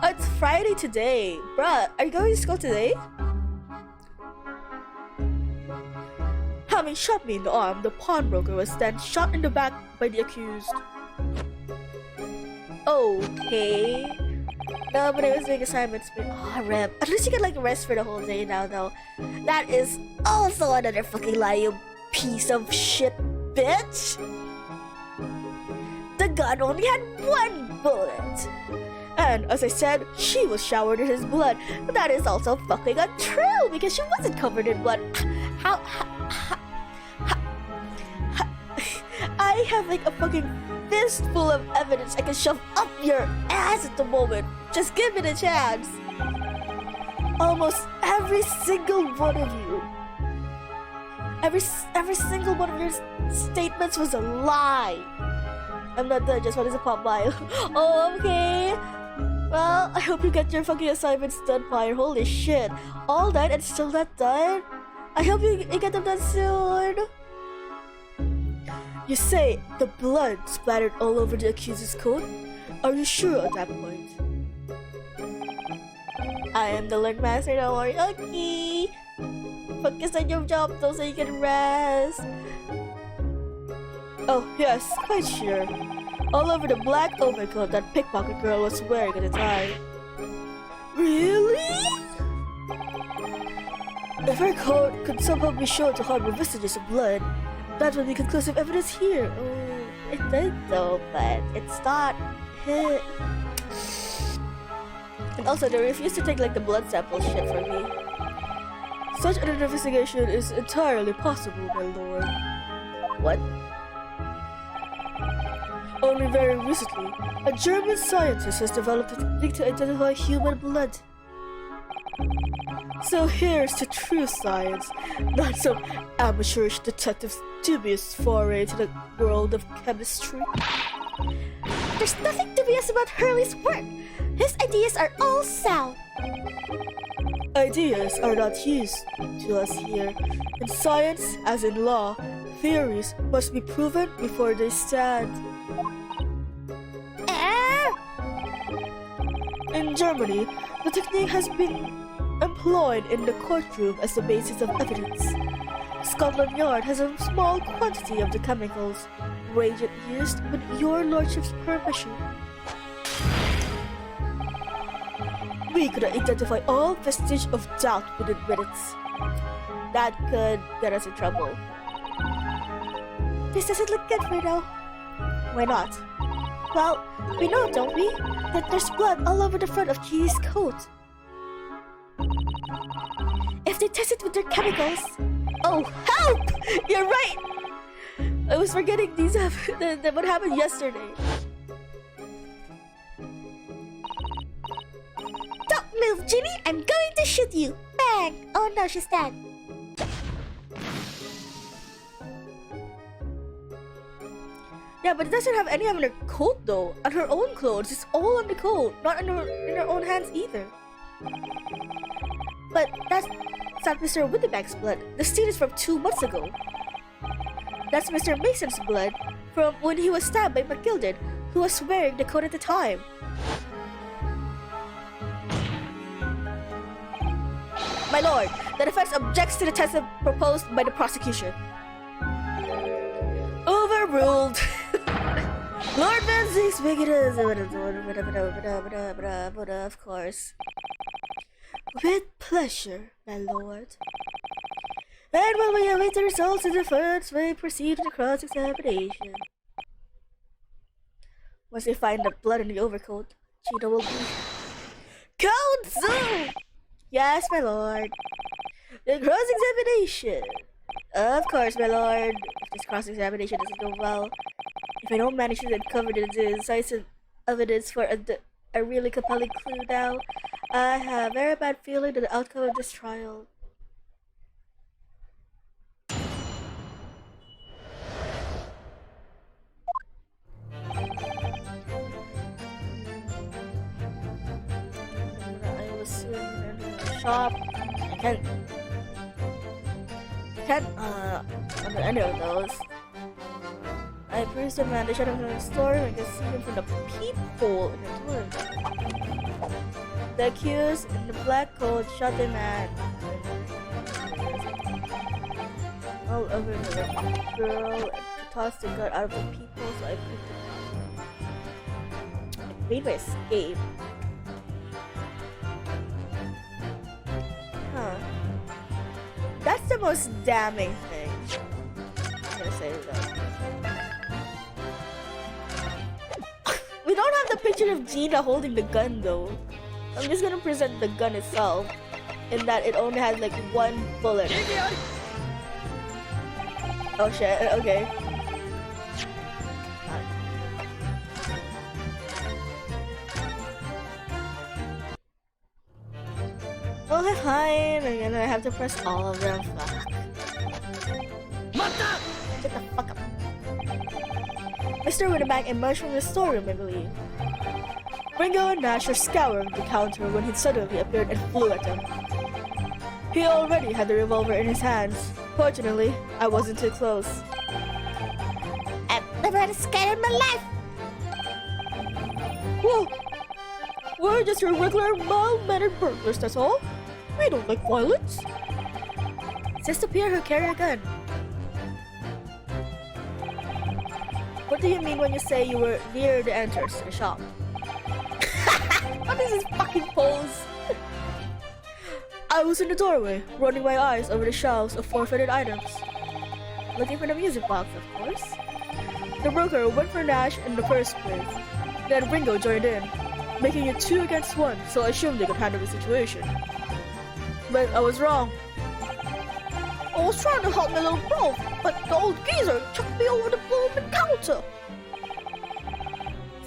Oh, it's Friday today. Bruh, are you going to school today? Having shot me in the arm, the pawnbroker was then shot in the back by the accused. Okay. No, but I was doing assignments. Oh, rip. At least you get like rest for the whole day now, though. That is also another fucking lie, you piece of shit, bitch. The gun only had 1 bullet. And as I said, she was showered in his blood. But that is also fucking untrue because she wasn't covered in blood. How I have like a fucking fistful of evidence I can shove up your ass at the moment. Just give it a chance. Almost every single one of you. Every single one of your statements was a lie. I'm not done, just wanted to pop by. Oh, okay. Well, I hope you get your fucking assignments done, Pyre. Holy shit. All that and still not done? I hope you get them done soon. You say the blood splattered all over the accuser's coat? Are you sure at that point? I am the learned master, don't worry. Okay. Focus on your job though so you can rest. Oh, yes, quite sure. All over the black overcoat that pickpocket girl was wearing at the time. Really? If her coat could somehow be shown to harbor vestiges of blood, that would be conclusive evidence here. It did though, but it's not hit. And also, they refuse to take like the blood sample shit from me. Such an investigation is entirely possible, my lord. What? Only very recently, a German scientist has developed a technique to identify human blood. So here's to true science, not some amateurish detective's dubious foray to the world of chemistry. There's nothing dubious about Hurley's work. His ideas are all sound. Ideas are not used to us here. In science, as in law, theories must be proven before they stand. In Germany, the technique has been employed in the courtroom as the basis of evidence. Scotland Yard has a small quantity of the chemicals. Reagent used with your lordship's permission. We could identify all vestige of doubt within minutes. That could get us in trouble. This doesn't look good, Fredo. Why not? Well, we know, don't we, that there's blood all over the front of Jeannie's coat. If they test it with their chemicals... Oh, help! You're right! I was forgetting these what happened yesterday. Don't move, Ginny! I'm going to shoot you! Bang! Oh no, she's dead. Yeah, but it doesn't have any on her coat though. On her own clothes, it's all on the coat, not in her own hands either. But that's not Mr. Winterbank's blood. The stain is from 2 months ago. That's Mr. Mason's blood from when he was stabbed by McGilded, who was wearing the coat at the time. My lord, the defense objects to the test proposed by the prosecution. Overruled. Lord Menzies, of course. With pleasure, my lord. And when we await the results of the first, we proceed to the cross-examination. Once they find the blood in the overcoat, Gina will be... Counsel! Yes, my lord. The cross-examination. Of course, my lord. If this cross-examination doesn't go well, if I don't manage to uncover the decisive evidence for a really compelling clue now, I have a very bad feeling that the outcome of this trial. I was in the shop. I can't under any of those. I perused the man, they shut him from the store, and I can see him from the peephole in the door. The accused in the black coat shot the man all over the girl and tossed the gun out of the peephole, so I picked it up. I made my escape. Huh. That's the most damning thing. I'm gonna say that. We don't have the picture of Gina holding the gun though. I'm just gonna present the gun itself, in that it only has like 1 bullet. Oh shit, okay. Okay, fine. I'm gonna have to press all of them. Fuck. Mata! Get the fuck up. Mr. Winterbank emerged from the storeroom, I believe. Ringo and Nash were scouring the counter when he suddenly appeared and flew at them. He already had the revolver in his hands. Fortunately, I wasn't too close. I've never had a scare in my life! Whoa! We're just your regular, mild-mannered burglars, that's all. We don't like violence. Says the peer who carry a gun. What do you mean when you say you were near the entrance to the shop? What is this fucking pose? I was in the doorway, running my eyes over the shelves of forfeited items. Looking for the music box, of course. The broker went for Nash in the first place. Then Ringo joined in, making it 2 against 1, so I assumed they could handle the situation. But I was wrong. I was trying to help my little bro, but the old geezer chucked me over the blooming counter.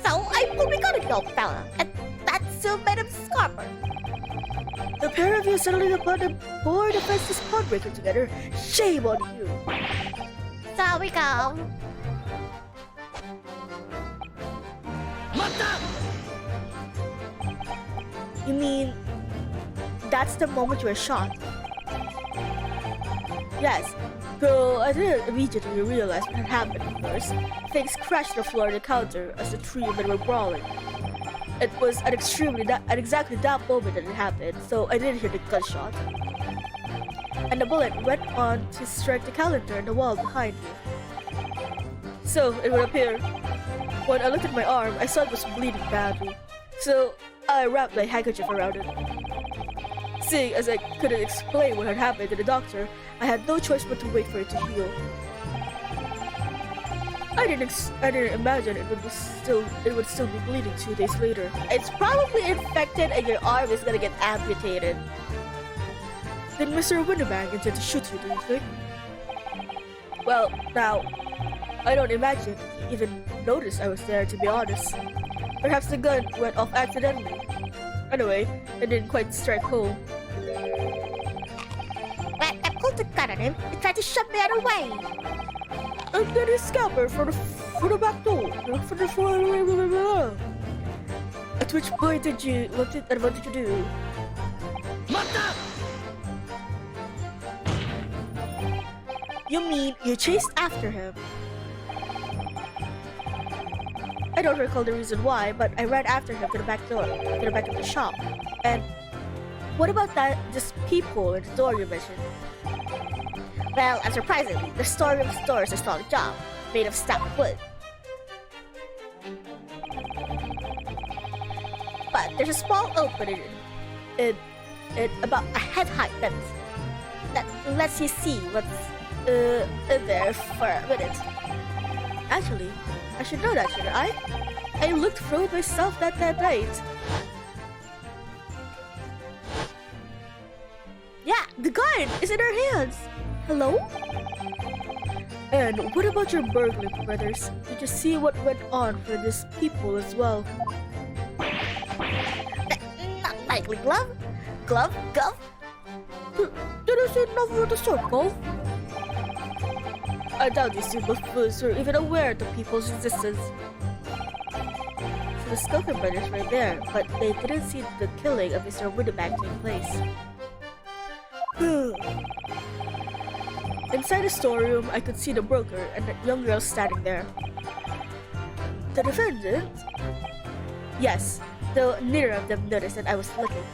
So I pulled my gun at the old fella, and that still made him scupper. The pair of you settling upon a poor defenseless pawnbreaker together. Shame on you. So we go. 待った You mean, that's the moment you were shot? Yes, though I didn't immediately realize what had happened at first. Things crashed to the floor of the counter as the 3 men were brawling. It was at exactly that moment that it happened, so I didn't hear the gunshot. And the bullet went on to strike the calendar on the wall behind me. So it would appear, when I looked at my arm, I saw it was bleeding badly. So I wrapped my handkerchief around it. Seeing as I couldn't explain what had happened to the doctor, I had no choice but to wait for it to heal. I didn't imagine it would still be bleeding 2 days later. It's probably infected and your arm is gonna get amputated. Did Mr. Winnerbag intend to shoot you, do you think? Well, now, I don't imagine he even noticed I was there, to be honest. Perhaps the gun went off accidentally. Anyway, it didn't quite strike home. When I pulled the gun on him, he tried to shove me out of the way. And then he scampered for the back door. At which point what did you do? 待った You mean you chased after him? I don't recall the reason why, but I ran after him to the back door, to the back of the shop. And what about this peephole in the door you mentioned? Well, unsurprisingly, the storeroom stores a strong job, made of stout wood. But there's a small opening in about a head height that lets you see what's in there for a minute. Actually, I should know that, shouldn't I? I looked through it myself that night. Yeah, the gun is in her hands. Hello? And what about your burgling, brothers? Did you see what went on for this people as well? Not likely, Glove. Glove? Did I say nothing of the sort, Golf? I doubt these two buffoons were even aware of the people's existence. So the Skulker brothers were there, but they didn't see the killing of Mr. Winneback take place. Inside the storeroom, I could see the broker and the young girl standing there. The defendant? Yes, though neither of them noticed that I was looking.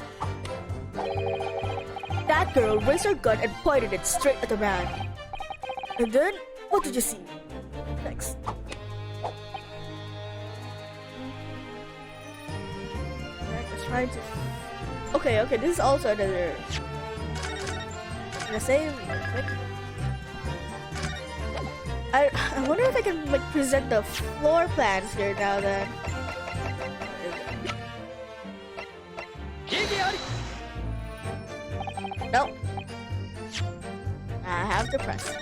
That girl raised her gun and pointed it straight at the man. And then, what did you see? Next. I was trying to... Okay, this is also another... The same... I wonder if I can like present the floor plans here now then. Nope. I have to press.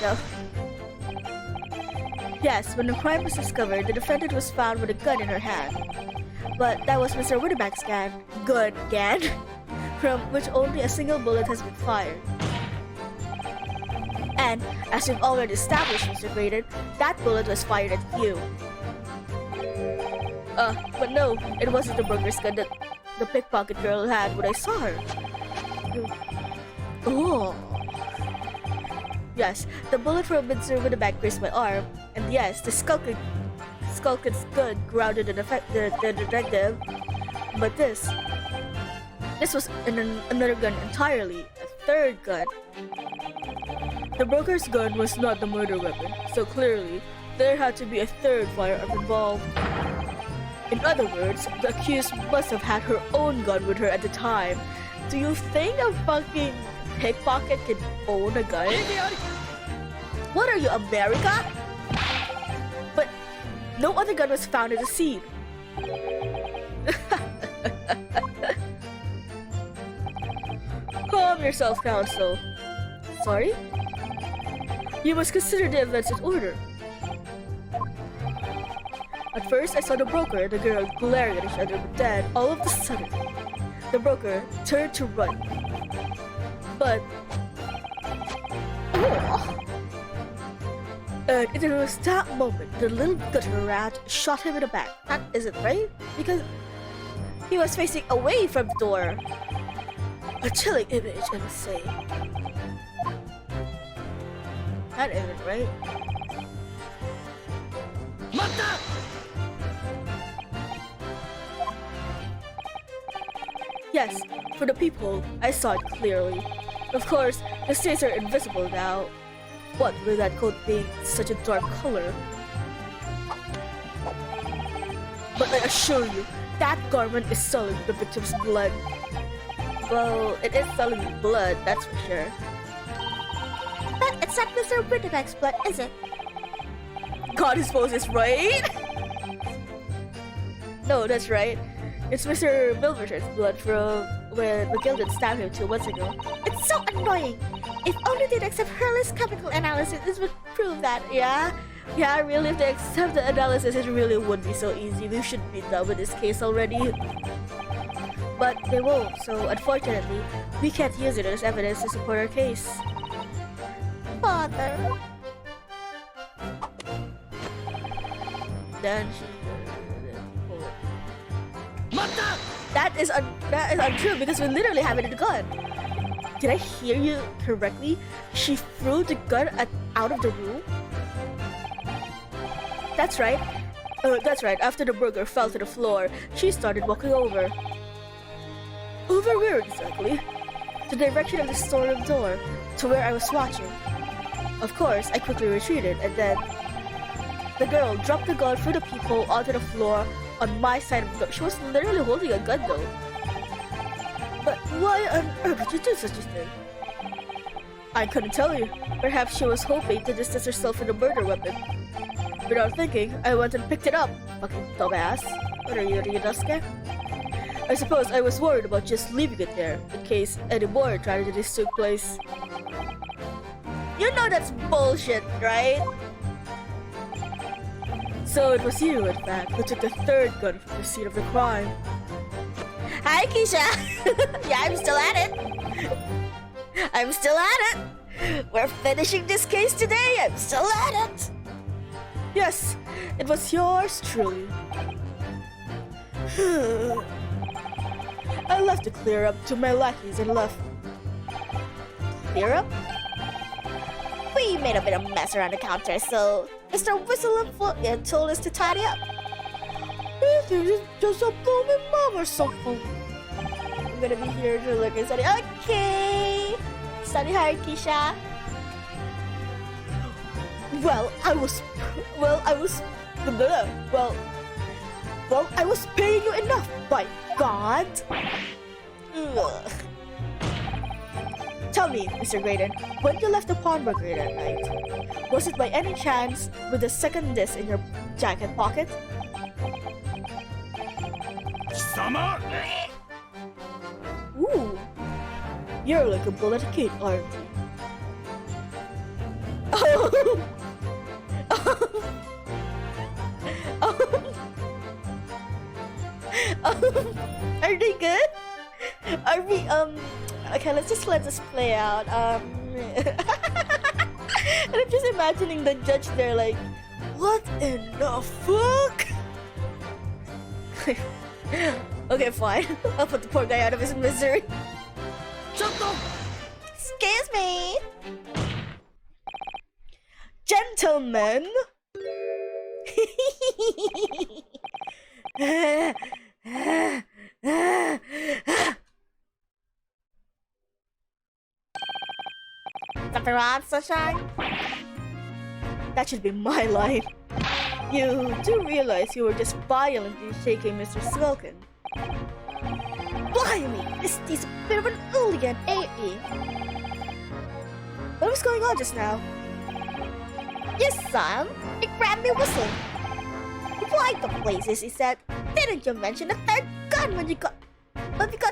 No. Yes, when the crime was discovered, the defendant was found with a gun in her hand. But that was Mr. Winneback's gun, from which only a single bullet has been fired. And, as we've already established, Mr. Graydon, that bullet was fired at you. But no, it wasn't the broker's gun that the pickpocket girl had when I saw her. Oh. Yes, the bullet from Mr. Winneback grazed my arm, and yes, the Skulker's gun grounded the detective. But this was another gun entirely, a third gun. The broker's gun was not the murder weapon, so clearly, there had to be a third firearm involved. In other words, the accused must have had her own gun with her at the time. Do you think a fucking pickpocket can own a gun? What are you, America? But no other gun was found at the scene. Calm yourself, counsel. Sorry? You must consider the events in order. At first, I saw the broker and the girl glaring at each other, but then, all of a sudden, the broker turned to run. But... And it was that moment the little gutter rat shot him in the back. That isn't right, because he was facing away from the door. A chilling image, I must say. That isn't right. Matta! Yes, for the people, I saw it clearly. Of course, the stains are invisible now. What with that coat being such a dark color? But I assure you, that garment is sullied with the victim's blood. Well, it is sullied with blood, that's for sure. But it's not Mr. Winterback's blood, is it? God, his pose is right! No, that's right. It's Mr. Milverton's blood from when McGilden stabbed him 2 months ago. It's so annoying. If only they'd accept Hurley's chemical analysis, this would prove that. Yeah, really, if they accept the analysis, it really would be so easy. We should be done with this case already. But they won't, so unfortunately, we can't use it as evidence to support our case. Father. Then she... Matta! That is untrue because we literally have it in the gun. Did I hear you correctly? She threw the gun out of the room? That's right. That's right. After the burger fell to the floor, she started walking over. Over where exactly? The direction of the storeroom door, to where I was watching. Of course, I quickly retreated, and then the girl dropped the gun through the peephole onto the floor on my side of the door. She was literally holding a gun though. But why on earth would you do such a thing? I couldn't tell you. Perhaps she was hoping to distance herself from the murder weapon. Without thinking, I went and picked it up. Fucking dumbass. What are you, Ryunosuke? I suppose I was worried about just leaving it there, in case any more tragedies took place. You know that's bullshit, right? So it was you, in fact, who took the third gun from the scene of the crime. Hi, Keisha. Yeah, I'm still at it. I'm still at it. We're finishing this case today. I'm still at it. Yes, it was yours truly. I left to clear up to my lackeys and left. Clear up? We made a bit of mess around the counter, so Mr. Whistlefoot told us to tidy up. It's just a blooming mom or something. I'm gonna be here to look and study. Okay. Study hard, Keisha. Well, I was paying you enough, by God. Ugh. Tell me, Mr. Graydon, when you left the pawnbroker that night, was it by any chance with the second disc in your jacket pocket? Sama! Ooh, you're like a bullet kid, aren't you? Are they good? Are we okay, let's just let this play out. And I'm just imagining the judge there like, what in the fuck? Okay, fine. I'll put the poor guy out of his misery. Excuse me. Gentlemen. Something wrong, sunshine? That should be my line. You do realize you were just violently shaking Mr. Skulkin. Blimey, this is a bit of an hooligan, ain't he? What was going on just now? Yes, son. He grabbed me whistle. Why the blazes, he said. Didn't you mention the third gun when we got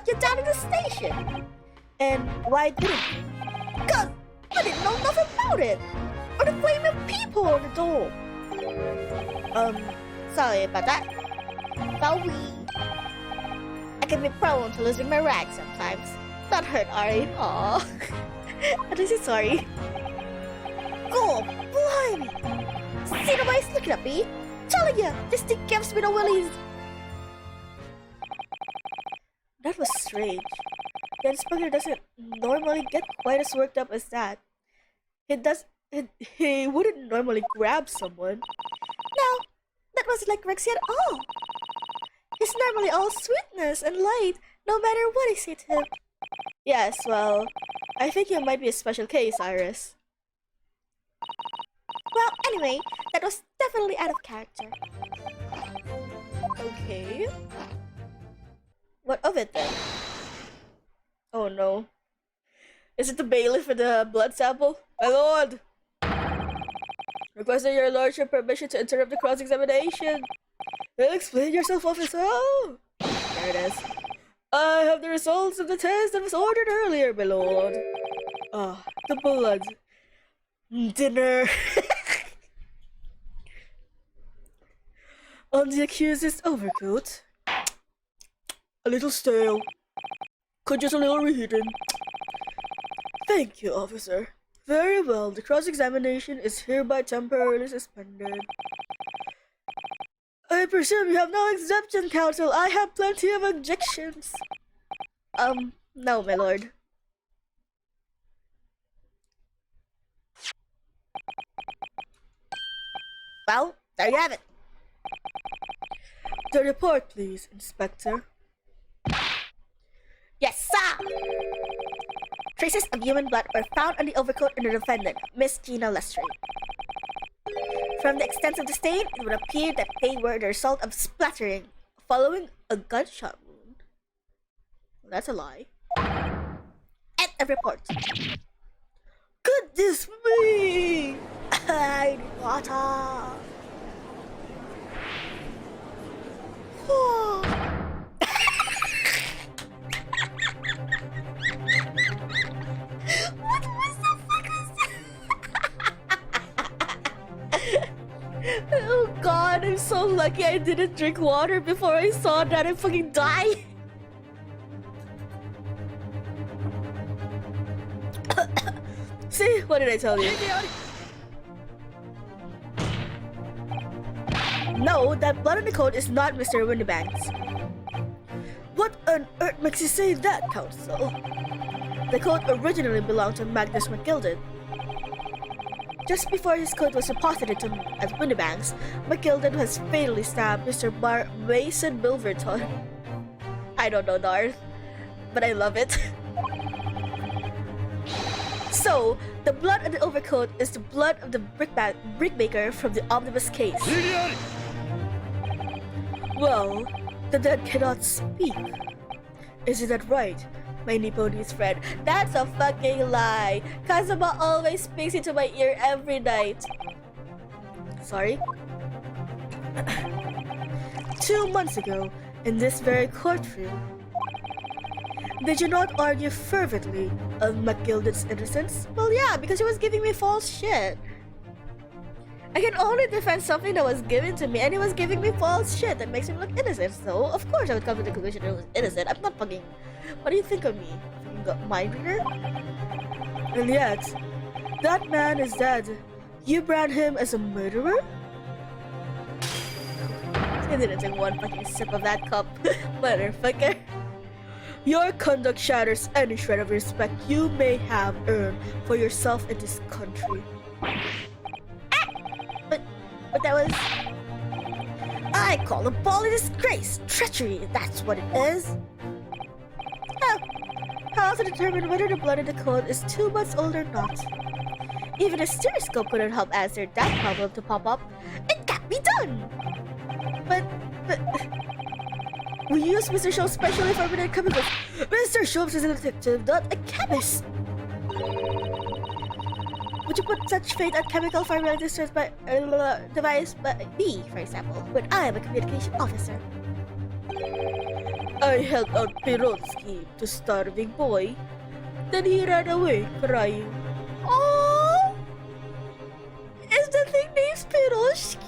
you down at the station? And why didn't you? Cause I didn't know nothing about it. Or the flaming people on the door. Sorry about that. Sorry. I can be prone to losing my rag sometimes. Not hurt, Ari. Aww. At least he's sorry. God, blimey! See the way he's looking at me? Telling you, this thing gives me the willies. That was strange. The inspector doesn't normally get quite as worked up as that. He wouldn't normally grab someone. No, that wasn't like Rexy at all. He's normally all sweetness and light, no matter what I say to him. Yes, well, I think you might be a special case, Iris. Well, anyway, that was definitely out of character. Okay. What of it then? Oh no. Is it the bailiff for the blood sample? My lord! Requesting your lordship permission to interrupt the cross-examination. Well, explain yourself, officer. Oh, there it is. I have the results of the test that was ordered earlier, my lord. Ah, the blood. Dinner. On the accused's overcoat. A little stale. Could use a little reheating. Thank you, officer. Very well, the cross-examination is hereby temporarily suspended. I presume you have no exemption, counsel. I have plenty of objections. No, my lord. Well, there you have it. The report, please, Inspector. Yes, sir! Traces of human blood were found on the overcoat of the defendant, Miss Gina Lestry. From the extent of the stain, it would appear that they were the result of splattering following a gunshot wound. Well, that's a lie. And a report. Goodness me! I need water. What the fuck was that? Oh god, I'm so lucky I didn't drink water before I saw that and fucking die. See, what did I tell you? No, that blood on the coat is not Mr. Windybanks. What on earth makes you say that, counsel? The coat originally belonged to Magnus McGilded. Just before his coat was deposited at Windybanks, McGilded has fatally stabbed Mr. Mason Bilverton. I don't know, Darth, but I love it. So, the blood on the overcoat is the blood of the brickmaker from the omnibus case. Well, the dead cannot speak. Isn't that right, my Nipponese friend? That's a fucking lie. Kazuma always speaks into my ear every night. Sorry? 2 months ago, in this very courtroom, did you not argue fervently of McGilded's innocence? Well, yeah, because he was giving me false shit. I can only defend something that was given to me, and he was giving me false shit that makes him look innocent. So, of course, I would come to the conclusion that he was innocent. I'm not fucking... What do you think of me? Fucking mind reader? And yet, that man is dead. You brand him as a murderer? I didn't take one fucking sip of that cup, motherfucker. Your conduct shatters any shred of respect you may have earned for yourself in this country. But that was... I call the ball a disgrace. Treachery, that's what it is. How to determine whether the blood in the coat is 2 months old or not? Even a stereoscope couldn't help answer that problem to pop up. It can't be done! But... We use Mr. Schultz specially formulated chemicals. Mr. Schultz is a detective, not a chemist! Would you put such fate on chemical formulated device by me, for example, when I am a communication officer? I held out Pironsky to starving boy. Then he ran away crying. Oh! Is the thing named Pironsky?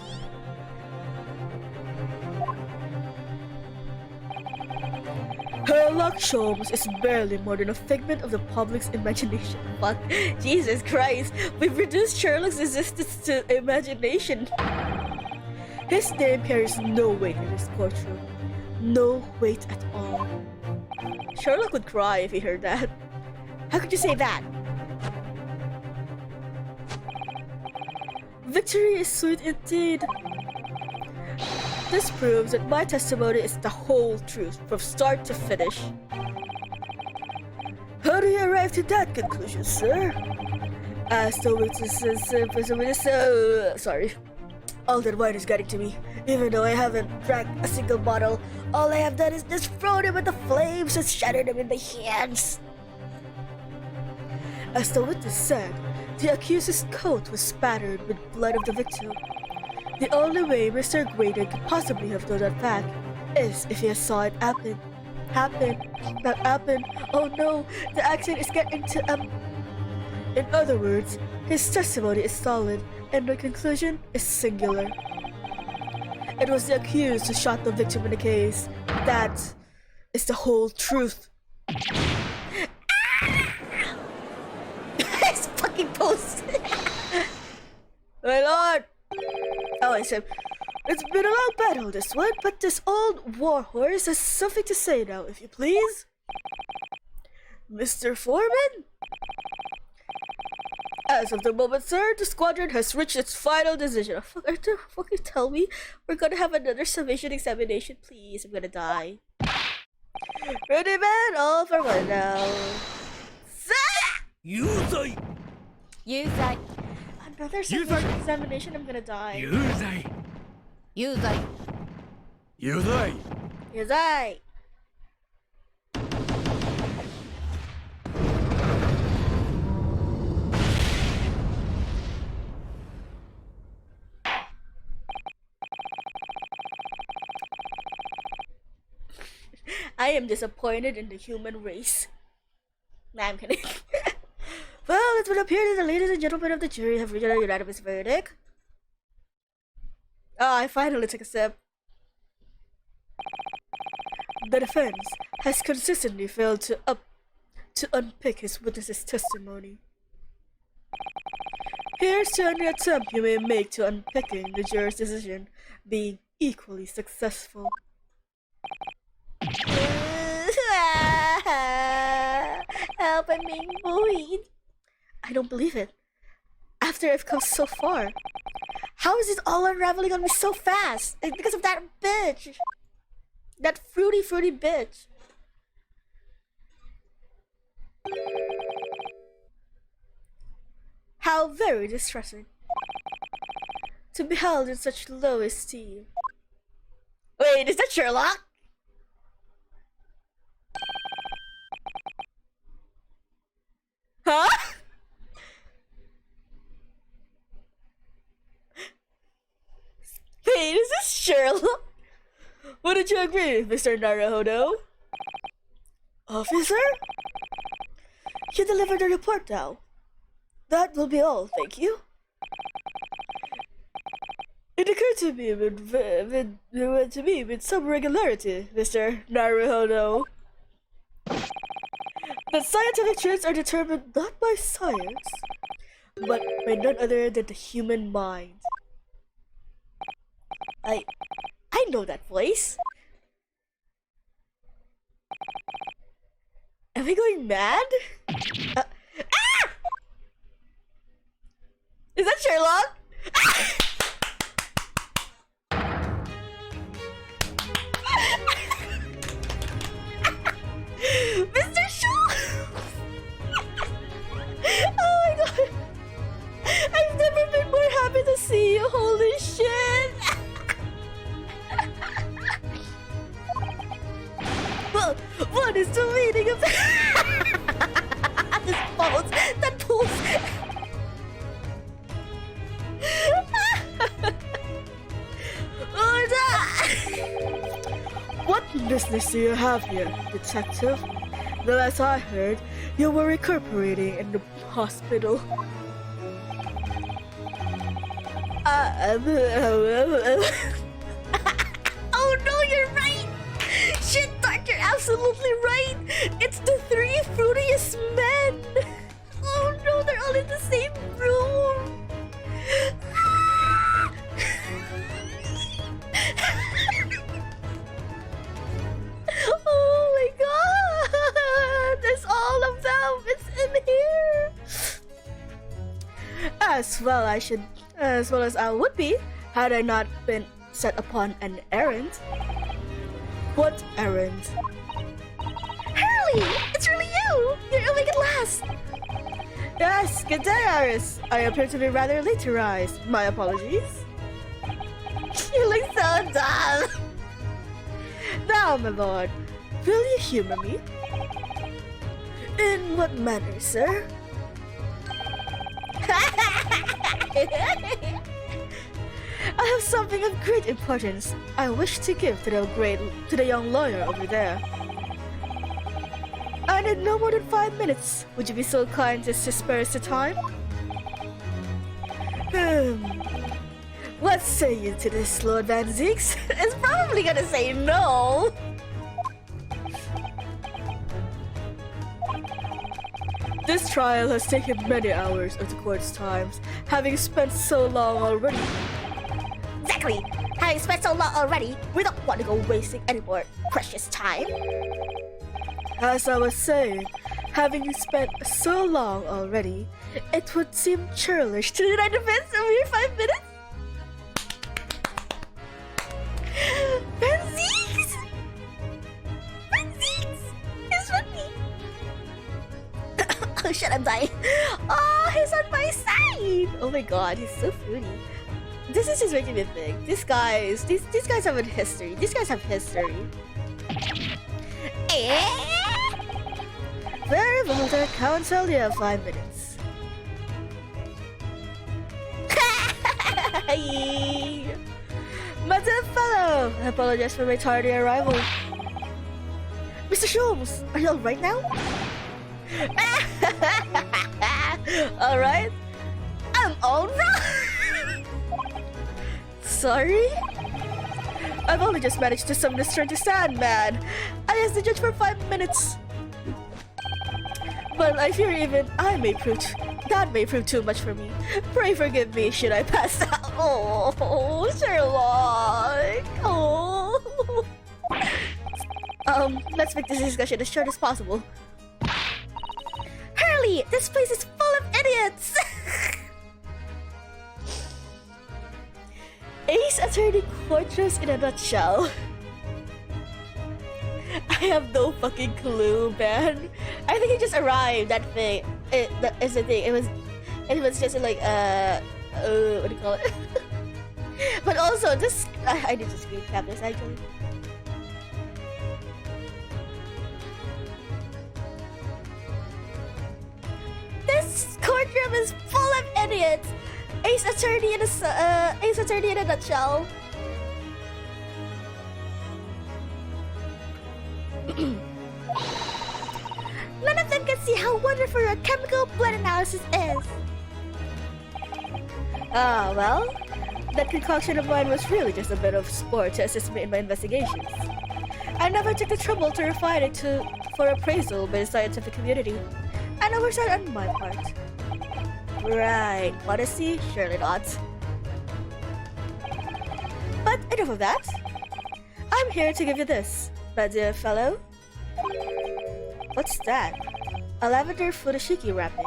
Sherlock Holmes is barely more than a figment of the public's imagination. Fuck. Jesus Christ. We've reduced Sherlock's existence to imagination. His name carries no weight in this courtroom. No weight at all. Sherlock would cry if he heard that. How could you say that? Victory is sweet indeed. This proves that my testimony is the whole truth, from start to finish. How do you arrive to that conclusion, sir? As the witnesses, sorry. All that wine is getting to me. Even though I haven't drank a single bottle, all I have done is just thrown him in the flames and shattered him in my hands. As the witness said, the accused's coat was spattered with blood of the victim. The only way Mr. Graydon could possibly have known that fact is if he saw it happen. Not happen. Oh no, the accident is getting to In other words, his testimony is solid and the conclusion is singular. It was the accused who shot the victim in the case. That is the whole truth. His fucking post. My lord! Oh, I said, it's been a long battle, this one, but this old warhorse has something to say now, if you please. Mr. Foreman? As of the moment, sir, the squadron has reached its final decision. Fucking tell me we're gonna have another summation examination, please. I'm gonna die. Ready, man? All for one now. Yuzai! Yuzai. Another summation examination, I'm gonna die. Yuzai! Yuzai. Yuzai! Yes, I. I am disappointed in the human race. Nah, I'm kidding. Well, it would appear that the ladies and gentlemen of the jury have reached a unanimous verdict. Oh, I finally took a sip. The defense has consistently failed to unpick his witness's testimony. Here's to any attempt you may make to unpicking the juror's decision being equally successful. Help, I'm being bullied. I don't believe it. After I've come so far, how is it all unraveling on me so fast? It's because of that bitch. That fruity bitch. How very distressing. To be held in such low esteem. Wait, is that Sherlock? Huh? Wait, is this Sherlock? Wouldn't you agree, Mr. Naruhodo? Officer? You delivered the report now. That will be all, thank you. It occurred to me with some regularity, Mr. Naruhodo, that scientific truths are determined not by science, but by none other than the human mind. I know that voice. Am I going mad? Is that Sherlock? Mr. Schultz! Oh my god! business do you have here, detective? The last I heard, you were recuperating in the hospital. Oh no, you're right! Shit, Doc, you're absolutely right! It's the three fruitiest men! Oh no, they're all in the same room! Oh my god! There's all of them! It's in here! As well as I would be, had I not been set upon an errand. What errand? Hurley! It's really you! You're awake at last! Yes, good day, Iris. I appear to be rather late to rise. My apologies. You look so dumb! Now, my lord, will you humor me? In what manner, sir? I have something of great importance I wish to give to the young lawyer over there. I need no more than 5 minutes. Would you be so kind as to spare us the time? What say you to this, Lord Van Zeeks? It's probably gonna say no! This trial has taken many hours of the court's times, having spent so long already. Exactly! Having spent so long already, we don't want to go wasting any more precious time. As I was saying, having spent so long already, it would seem churlish to deny the best of your 5 minutes. Benzies! Benzies! He's with me! Oh shit, I'm dying. Oh, he's on my side! Oh my god, he's so fruity. This is just making me think. These guys have a history. These guys have history. Very well, then. Counsel, you have 5 minutes. My dear fellow, I apologize for my tardy arrival. Mr. Sholmes, are you alright now? Alright? I'm alright! Sorry? I've only just managed to summon the strength to stand, man. I asked the judge for 5 minutes. But I fear even that may prove too much for me. Pray forgive me should I pass out. Oh, Sherlock! Oh! Let's make this discussion as short as possible. Hurley, this place is full of idiots! Ace Attorney Quarters in a nutshell. I have no fucking clue, man. I think it just arrived. That thing. That is the thing. It was just like what do you call it? But also, this I need to screen cap this actually. This courtroom is full of idiots. Ace Attorney in a nutshell. None of them can see how wonderful a chemical blood analysis is. Ah, well, that concoction of mine was really just a bit of sport to assist me in my investigations. I never took the trouble to refine it for appraisal by the scientific community. An oversight on my part. Right, modesty? Surely not. But enough of that. I'm here to give you this, my dear fellow. What's that? A lavender futoshiki wrapping.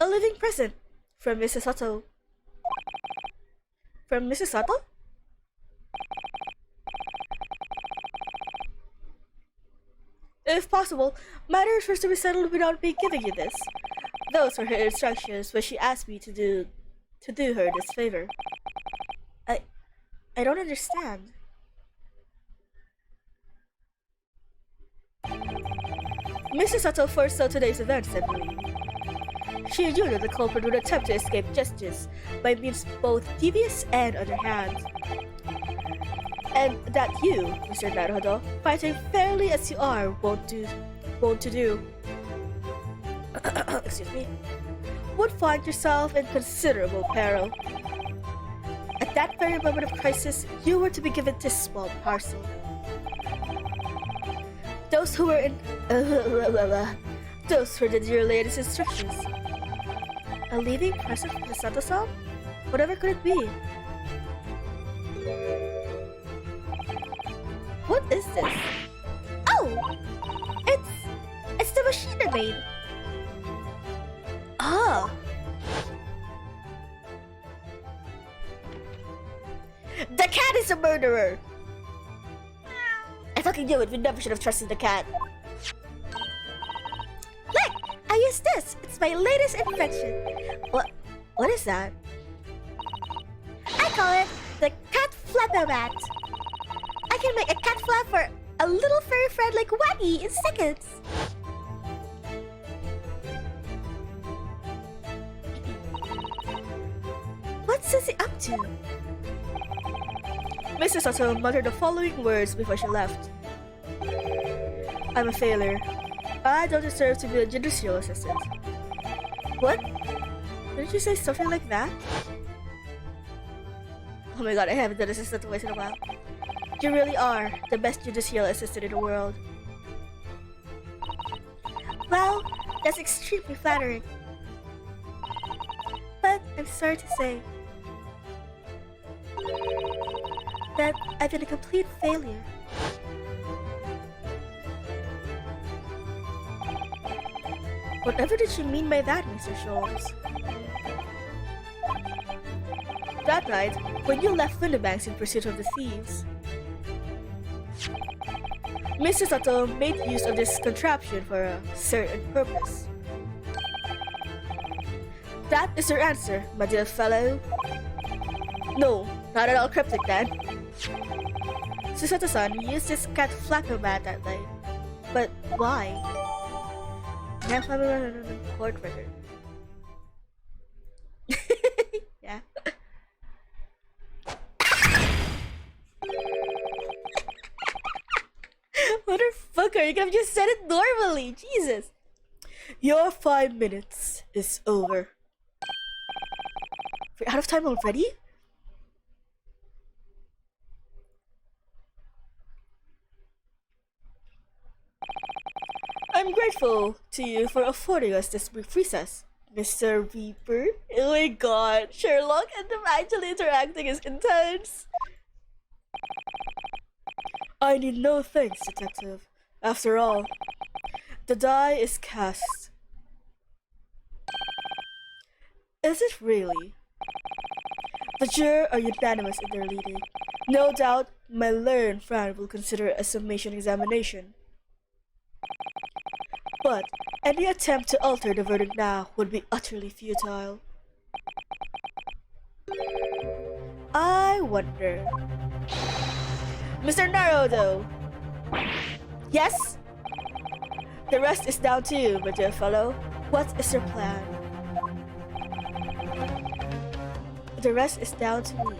A living present from Mrs. Sato. From Mrs. Sato? If possible, matters were to be settled without me giving you this. Those were her instructions when she asked me to do her this favor. I don't understand. Mrs. Sato foresaw today's events, I believe. She knew that the culprit would attempt to escape justice by means both devious and underhand. And that you, Mr. Naruhodo, fighting fairly as you are, won't to do. Excuse me. Would find yourself in considerable peril. At that very moment of crisis, you were to be given this small parcel. Those who were in those were your latest instructions. A leading present from the Sato-san? Whatever could it be? What is this? Oh! It's the machine I made. Ah! The cat is a murderer! I fucking knew it. We never should have trusted the cat. Look! I use this. It's my latest invention. What is that? I call it the cat flapper-mat. I can make a cat flap for a little furry friend like Waggy in seconds. What's Sissy up to? Mrs. Sato muttered the following words before she left. I'm a failure. I don't deserve to be a judicial assistant. What? Didn't you say something like that? Oh my god, I haven't done this assistant voice in a while. You really are the best judicial assistant in the world. Well, that's extremely flattering. But I'm sorry to say that I've been a complete failure. Whatever did you mean by that, Mr. Sholmes? That night, when you left Windibanks in pursuit of the thieves, Mrs. Sato made use of this contraption for a certain purpose. That is your answer, my dear fellow. No, not at all cryptic then. Susato-san used this cat flapper mat that night. But why? Court record. Yeah. Motherfucker, you could have just said it normally. Jesus. Your 5 minutes is over. We're out of time already? I'm grateful to you for affording us this brief recess, Mr. Reaper. Oh my god, Sherlock and them actually interacting is intense. I need no thanks, Detective. After all, the die is cast. Is it really? The jurors are unanimous in their leading. No doubt, my learned friend will consider it a summation examination. But any attempt to alter the verdict now would be utterly futile. I wonder... Mr. Naruhodo! Yes? The rest is down to you, my dear fellow. What is your plan? The rest is down to me.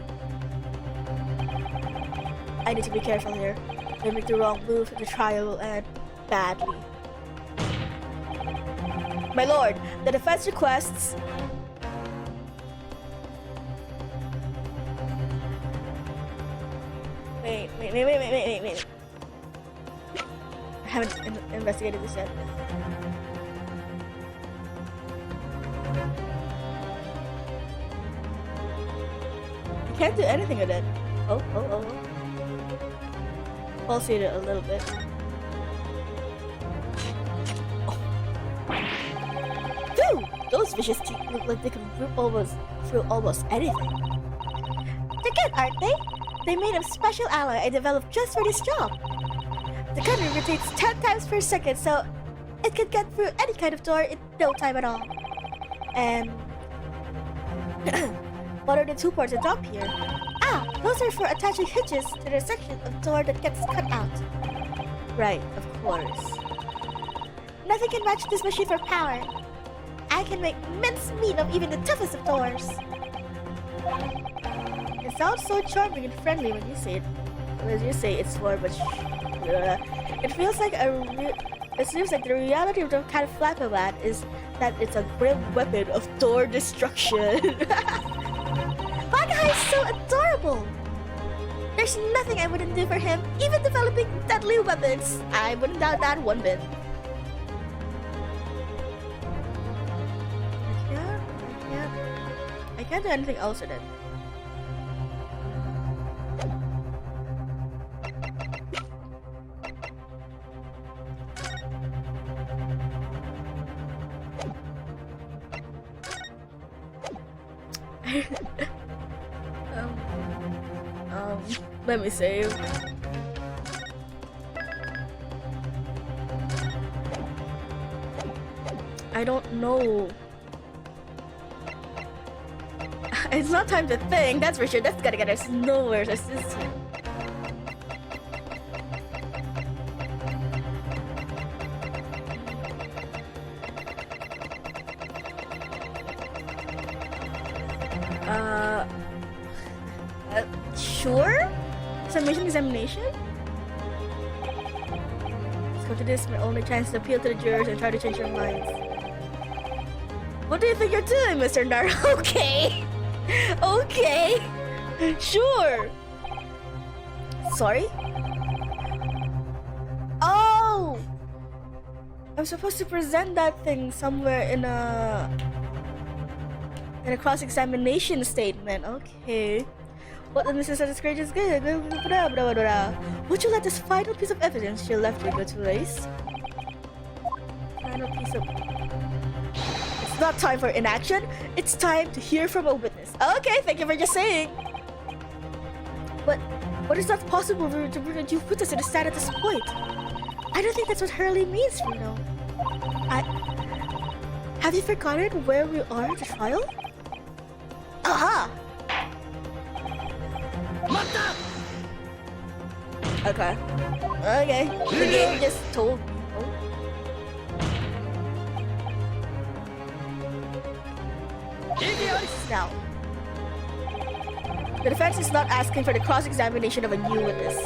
I need to be careful here. If I make the wrong move, the trial will end badly. My lord, the defense requests... Wait. I haven't investigated this yet. I can't do anything with it. Oh. I'll see it a little bit. Those vicious teeth look like they can rip through almost anything. They're good, aren't they? They made a special alloy I developed just for this job. The gun rotates 10 times per second, so it can get through any kind of door in no time at all. And what are the 2 ports at the top here? Ah, those are for attaching hinges to the section of door that gets cut out. Right, of course. Nothing can match this machine for power. I can make mincemeat of even the toughest of doors. It sounds so charming and friendly when you say it. as you say, it's more, but it feels like it seems like the reality of the cat Flapabat is that it's a great weapon of door destruction. That guy is so adorable. There's nothing I wouldn't do for him, even developing deadly weapons. I wouldn't doubt that one bit. I can't do anything else with it. Let me save. I don't know. It's not time to think, that's for sure. That's gotta get us nowhere. This is. Sure? Submission examination? Let's go to this, my only chance to appeal to the jurors and try to change their minds. What do you think you're doing, Mr. Nar? Okay. Okay. Sure. Sorry? Oh! I'm supposed to present that thing somewhere in a cross-examination statement. Okay. What the Mrs. Satisfied is good. Would you let this final piece of evidence you left you go to waste? Final piece of... It's not time for inaction. It's time to hear from a witness. Okay, thank you for just saying. But is not possible to bring you witness to the stand at this point? I don't think that's what Hurley means, you know. Have you forgotten where we are at the trial? Aha! Okay. Okay. The game just told me. Now, the defense is not asking for the cross-examination of a new witness.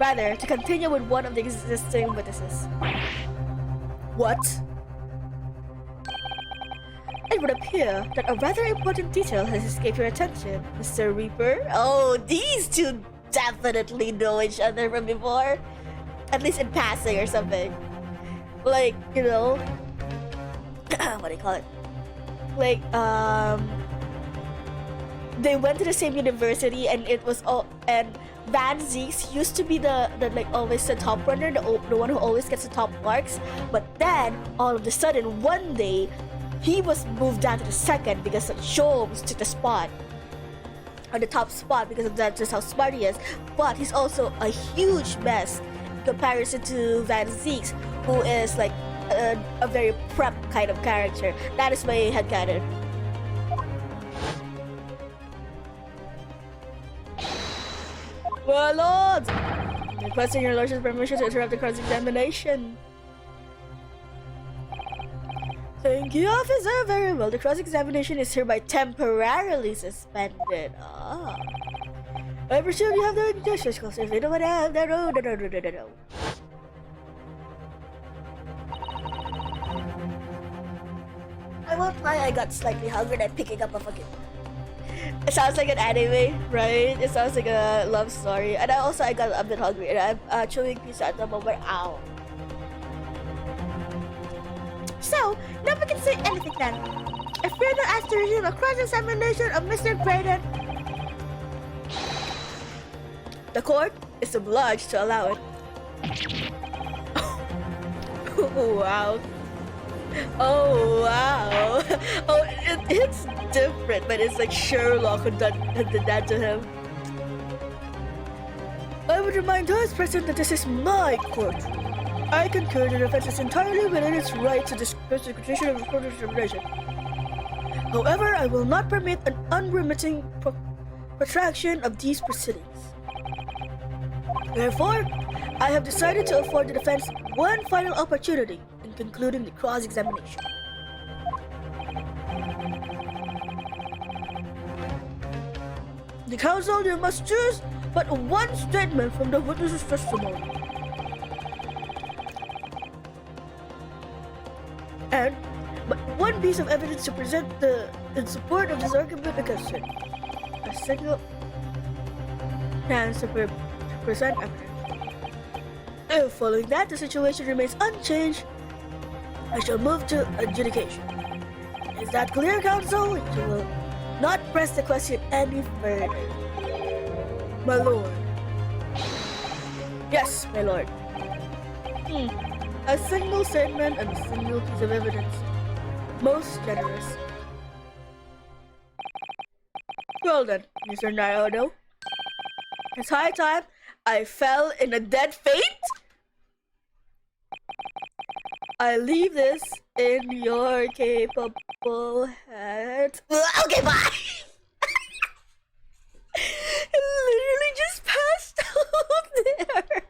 Rather, to continue with one of the existing witnesses. What? It would appear that a rather important detail has escaped your attention, Mr. Reaper. Oh, these two definitely know each other from before. At least in passing or something. Like, you know... what do you call it? Like, they went to the same university and it was all... And Van Zeeks used to be the like always the top runner, the one who always gets the top marks. But then, all of a sudden, one day, he was moved down to the second because Sholmes took the spot. Or the top spot because of that, just how smart he is. But he's also a huge mess in comparison to Van Zeeks, who is like a very prep kind of character. That is my headcanon. Well, Lord! Requesting your lordship's permission to interrupt the cross-examination. Thank you, officer. Very well. The cross-examination is hereby temporarily suspended. Ah. I presume you have the justice cause if you don't have the no. I won't lie, I got slightly hungry and picking up a fucking... It sounds like an anime, right? It sounds like a love story. And I got a bit hungry and I'm chewing pizza at the moment. Ow. So, now we can say anything then. I fear that as to resume a cross-examination of Mr. Graydon, the court is obliged to allow it. Oh, wow. Oh, wow. Oh, it's different, but it's like Sherlock who did that to him. I would remind us, President, that this is my courtroom. I concur the defense is entirely within its right to discuss the petition of court determination. However, I will not permit an unremitting protraction of these proceedings. Therefore, I have decided to afford the defense one final opportunity in concluding the cross-examination. The counsel, you must choose but one statement from the witness's testimony. And but one piece of evidence to present in support of this argument against it. A single chance to present evidence. If following that the situation remains unchanged, I shall move to adjudication. Is that clear, counsel? You will not press the question any further. My lord. Yes, my lord. A single statement and a single piece of evidence. Most generous. Well then, Mr. Naruto. It's high time I fell in a dead faint. I leave this in your capable hands. Okay, bye. It literally just passed out there.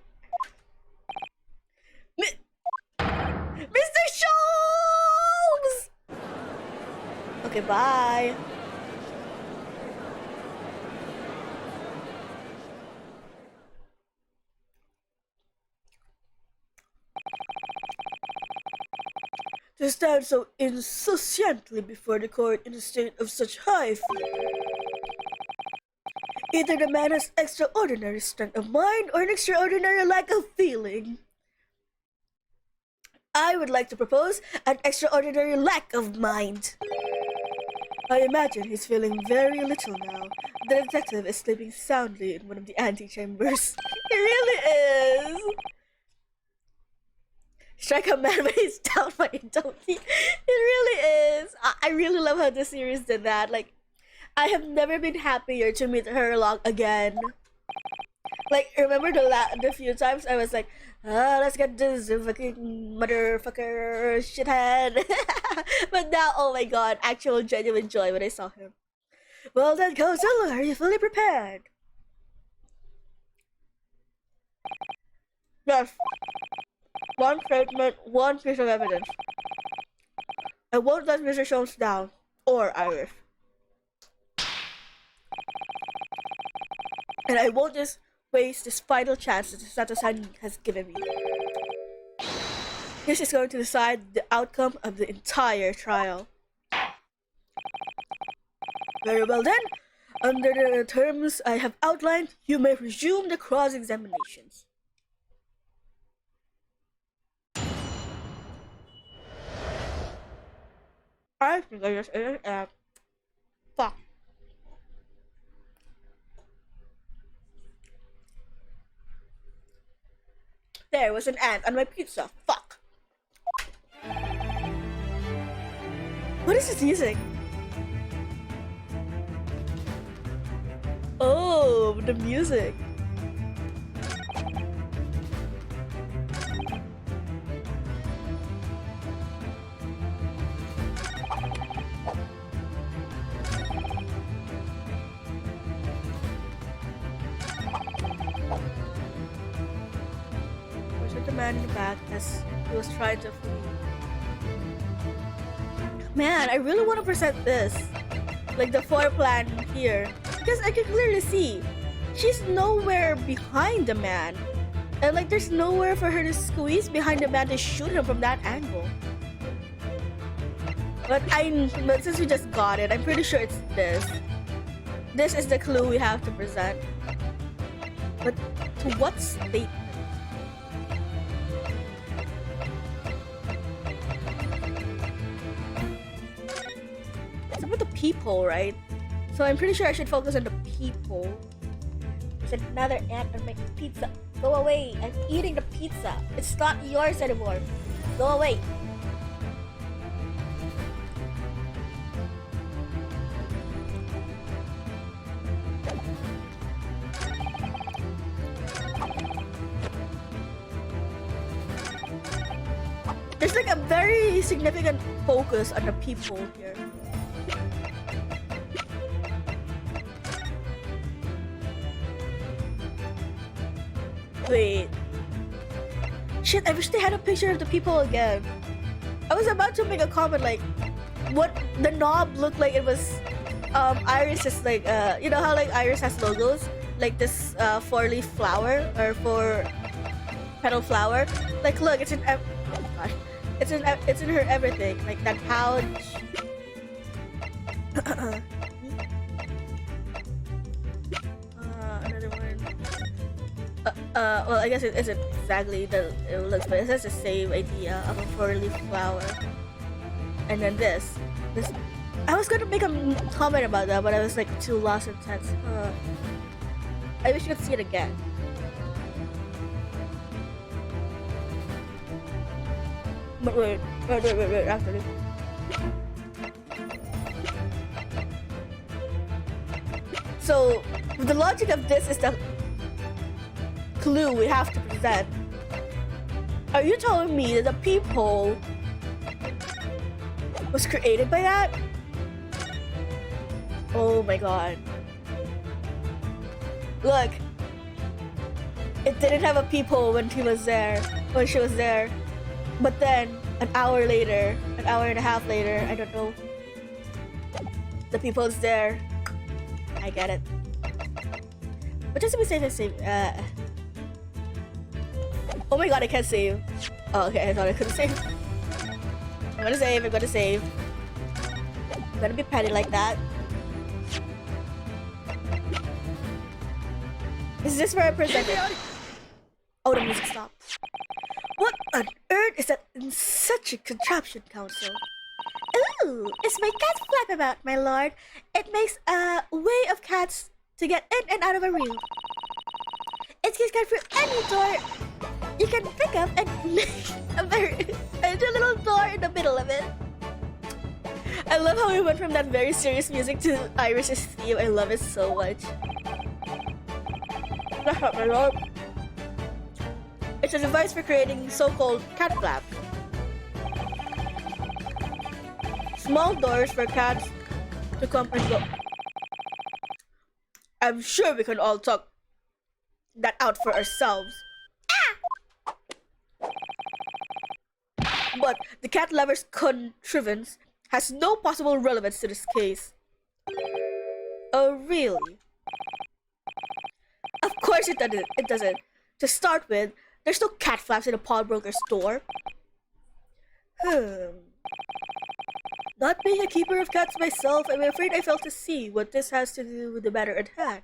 Mr. Sholmes! Okay, bye. To stand so insouciantly before the court in a state of such high fear. Either the man has extraordinary strength of mind or an extraordinary lack of feeling. I would like to propose an extraordinary lack of mind. I imagine he's feeling very little now. The detective is sleeping soundly in one of the antechambers. He really is. Strike a man when he's down by a donkey. It really is. I really love how this series did that. Like, I have never been happier to meet her along again. Like, remember the few times I was like, let's get this fucking motherfucker shithead. But now, oh my god, actual genuine joy when I saw him. Well then, counsel, are you fully prepared? Yes. One statement, one piece of evidence. I won't let Mr. Jones down, or Iris. And I won't just waste this final chance that Sato-san has given me. This is going to decide the outcome of the entire trial. Very well then. Under the terms I have outlined, you may resume the cross-examinations. I think I just ate it. Fuck. There was an ant on my pizza. Fuck. What is this music? Oh, the music. The man in the back as he was trying to flee. Man, I really want to present this, like the foreplan here, because I can clearly see she's nowhere behind the man, and like there's nowhere for her to squeeze behind the man to shoot him from that angle. But since we just got it, I'm pretty sure it's this. This is the clue we have to present. But to what statement? It's about the people, right? So I'm pretty sure I should focus on the people. There's another ant on my pizza. Go away. I'm eating the pizza. It's not yours anymore. Go away. There's like a very significant focus on the people here. Wait. Shit, I wish they had a picture of the people again. I was about to make a comment like, what the knob looked like it was Iris is like, you know how like Iris has logos? like this four-leaf flower or four petal flower. Like, look, it's in it's in her everything. Like that pouch. Another one. Well, I guess it isn't exactly the it looks, but it has the same idea of a four-leaf flower. And then this. I was gonna make a comment about that, but I was like too lost in text. I wish you could see it again. But wait, after this. So, the logic of this is the clue we have to present. Are you telling me that the peephole was created by that? Oh my god. Look. It didn't have a peephole when she was there. But then, an hour and a half later, I don't know. The peephole's there. I get it. But just to be safe and save, oh my god, I can't save. Oh, okay, I thought I couldn't save. I'm gonna save. I'm gonna be petty like that. Is this where I present it? Oh, the music stopped. What on earth is that in such a contraption, Council? Ooh, it's my cat Flapabout, my lord. It makes a way of cats to get in and out of a room. It can get through any door you can pick up and make a little door in the middle of it. I love how we went from that very serious music to Irish's theme. I love it so much. That's not my lord. It's a device for creating so-called cat flap. Small doors for cats to come and go. I'm sure we can all talk that out for ourselves. But the cat lover's contrivance has no possible relevance to this case. Oh, really? Of course it doesn't. To start with, there's no cat flaps in a pawnbroker store. Not being a keeper of cats myself, I'm afraid I fail to see what this has to do with the matter at hand.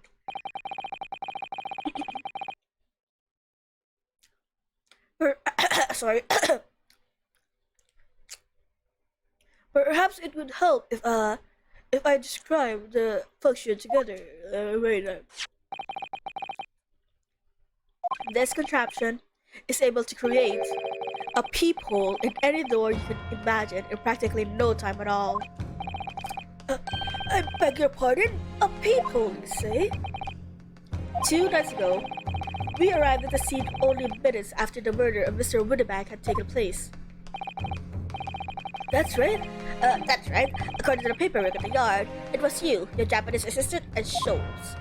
Sorry. Perhaps it would help if I describe the function together. This contraption is able to create a peephole in any door you can imagine in practically no time at all. I beg your pardon? A peephole, you say? 2 nights ago, we arrived at the scene only minutes after the murder of Mr. Winneback had taken place. That's right. According to the paperwork in the yard, it was you, your Japanese assistant, and Scholes.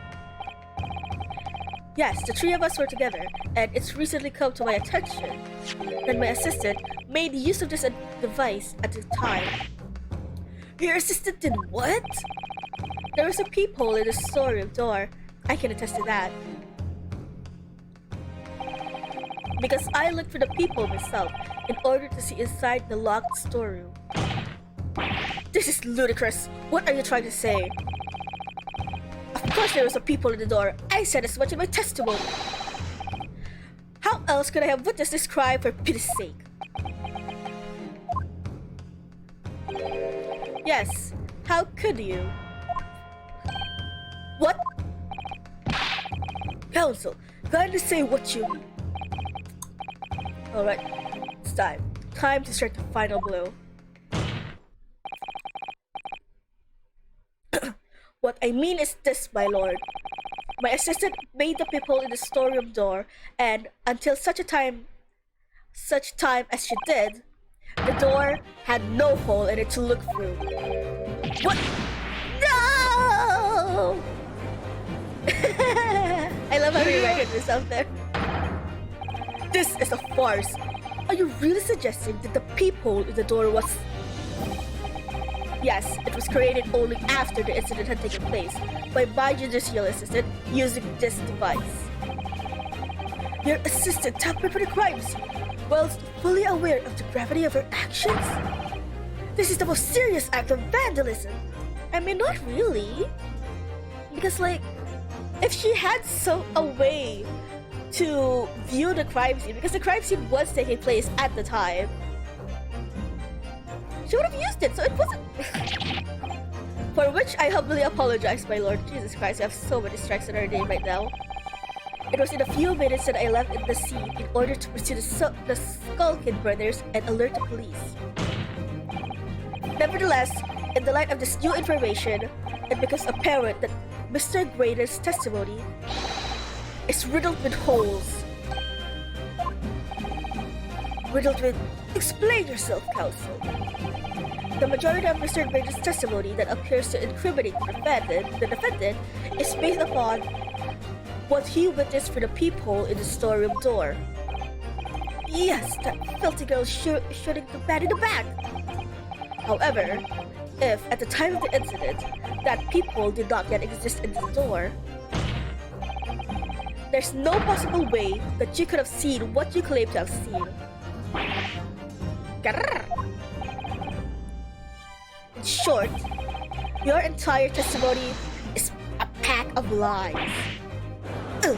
Yes, the 3 of us were together, and it's recently come to my attention that my assistant made use of this device at the time. Your assistant did what? There was a peephole in the storeroom door. I can attest to that. Because I looked for the peephole myself in order to see inside the locked storeroom. This is ludicrous. What are you trying to say? Of course there was a peephole in the door. I said as much in my testimony. How else could I have witnessed this crime, for pity's sake? Yes, how could you? What? Counsel, kindly say what you mean. Alright, it's time. Time to strike the final blow. What I mean is this, my lord. My assistant made the peephole in the storeroom door, and until such time as she did, the door had no hole in it to look through. What? No! I love how you record yourself there. This is a farce. Are you really suggesting that the peephole in the door was... Yes, it was created only after the incident had taken place by my judicial assistant using this device. Your assistant tampered with the crime scene whilst fully aware of the gravity of her actions? This is the most serious act of vandalism. I mean, not really. Because, like, if she had a way to view the crime scene, because the crime scene was taking place at the time, she would have used it, so it wasn't. For which I humbly apologize, my lord. Jesus Christ, I have so many strikes in our name right now. It was in a few minutes that I left in the scene in order to pursue the Skull Kid brothers and alert the police. Nevertheless, in the light of this new information, it becomes apparent that Mr. Grader's testimony is riddled with holes. Riddled with explain yourself, counsel. The majority of Mr. Grader's testimony that appears to incriminate the defendant is based upon what he witnessed through the peephole in the storeroom door. Yes, that filthy girl shooting the man in the back. However, if at the time of the incident, that peephole did not yet exist in the door, there's no possible way that you could have seen what you claim to have seen. Grrr. In short, your entire testimony is a pack of lies. Ugh.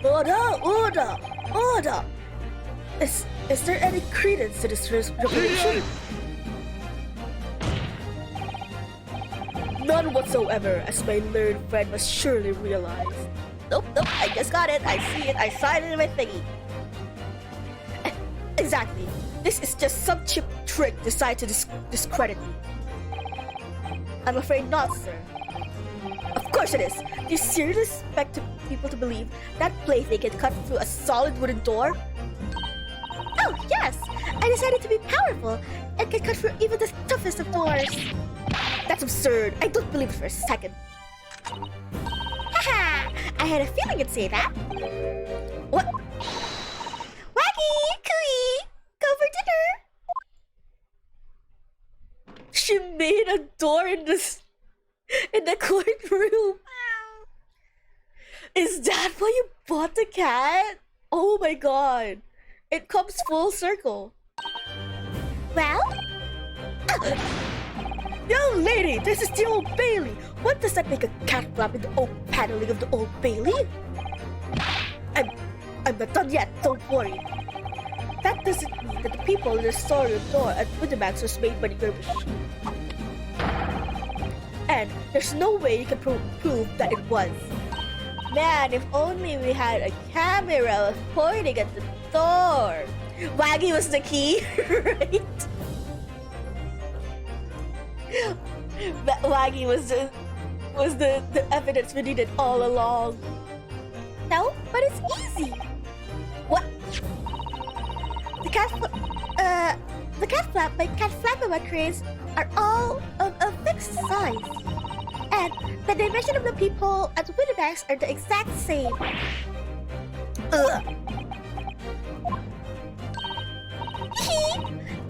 Order! Is there any credence to this revelation? None whatsoever, as my learned friend must surely realize. Nope, I just got it. I see it. I signed it in my thingy. Exactly. This is just some cheap trick designed to discredit me. I'm afraid not, sir. Of course it is. Do you seriously expect people to believe that plaything can cut through a solid wooden door? Oh, yes! I decided to be powerful and can cut through even the toughest of doors. That's absurd. I don't believe it for a second. Haha! I had a feeling you'd say that. What? Waggy! Cooey! Go for dinner! She made a door in the courtroom. Is that why you bought the cat? Oh my god. It comes full circle. Well? Young lady, this is the Old Bailey. What does that make a cat flap in the oak paneling of the Old Bailey? I'm not done yet, don't worry. That doesn't mean that the people in the storeroom door at Winamax was made by your machine. And there's no way you can prove that it was. Man, if only we had a camera pointing at the door. Waggy was the key, right? Waggy was the evidence we needed all along. No, but it's easy. What? The cat flap by Cat Flapperman cranes are all of a fixed size. And the dimension of the people at Winamax are the exact same. Ugh.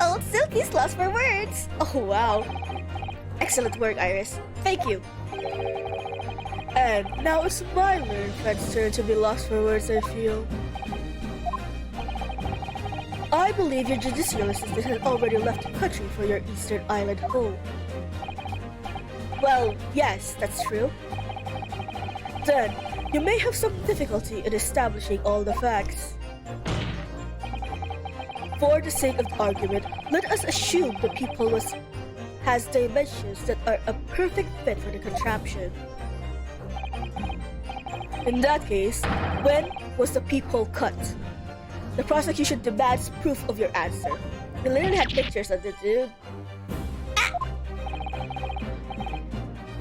Old Silky's lost for words. Oh wow. Excellent work, Iris. Thank you. And now it's my learned friend's turn to be lost for words, I feel. I believe your judicial assistant has already left the country for your Eastern Island home. Well, yes, that's true. Then, you may have some difficulty in establishing all the facts. For the sake of the argument, let us assume the people has dimensions that are a perfect fit for the contraption. In that case, when was the peephole cut? The prosecution demands proof of your answer. We literally had pictures of the dude.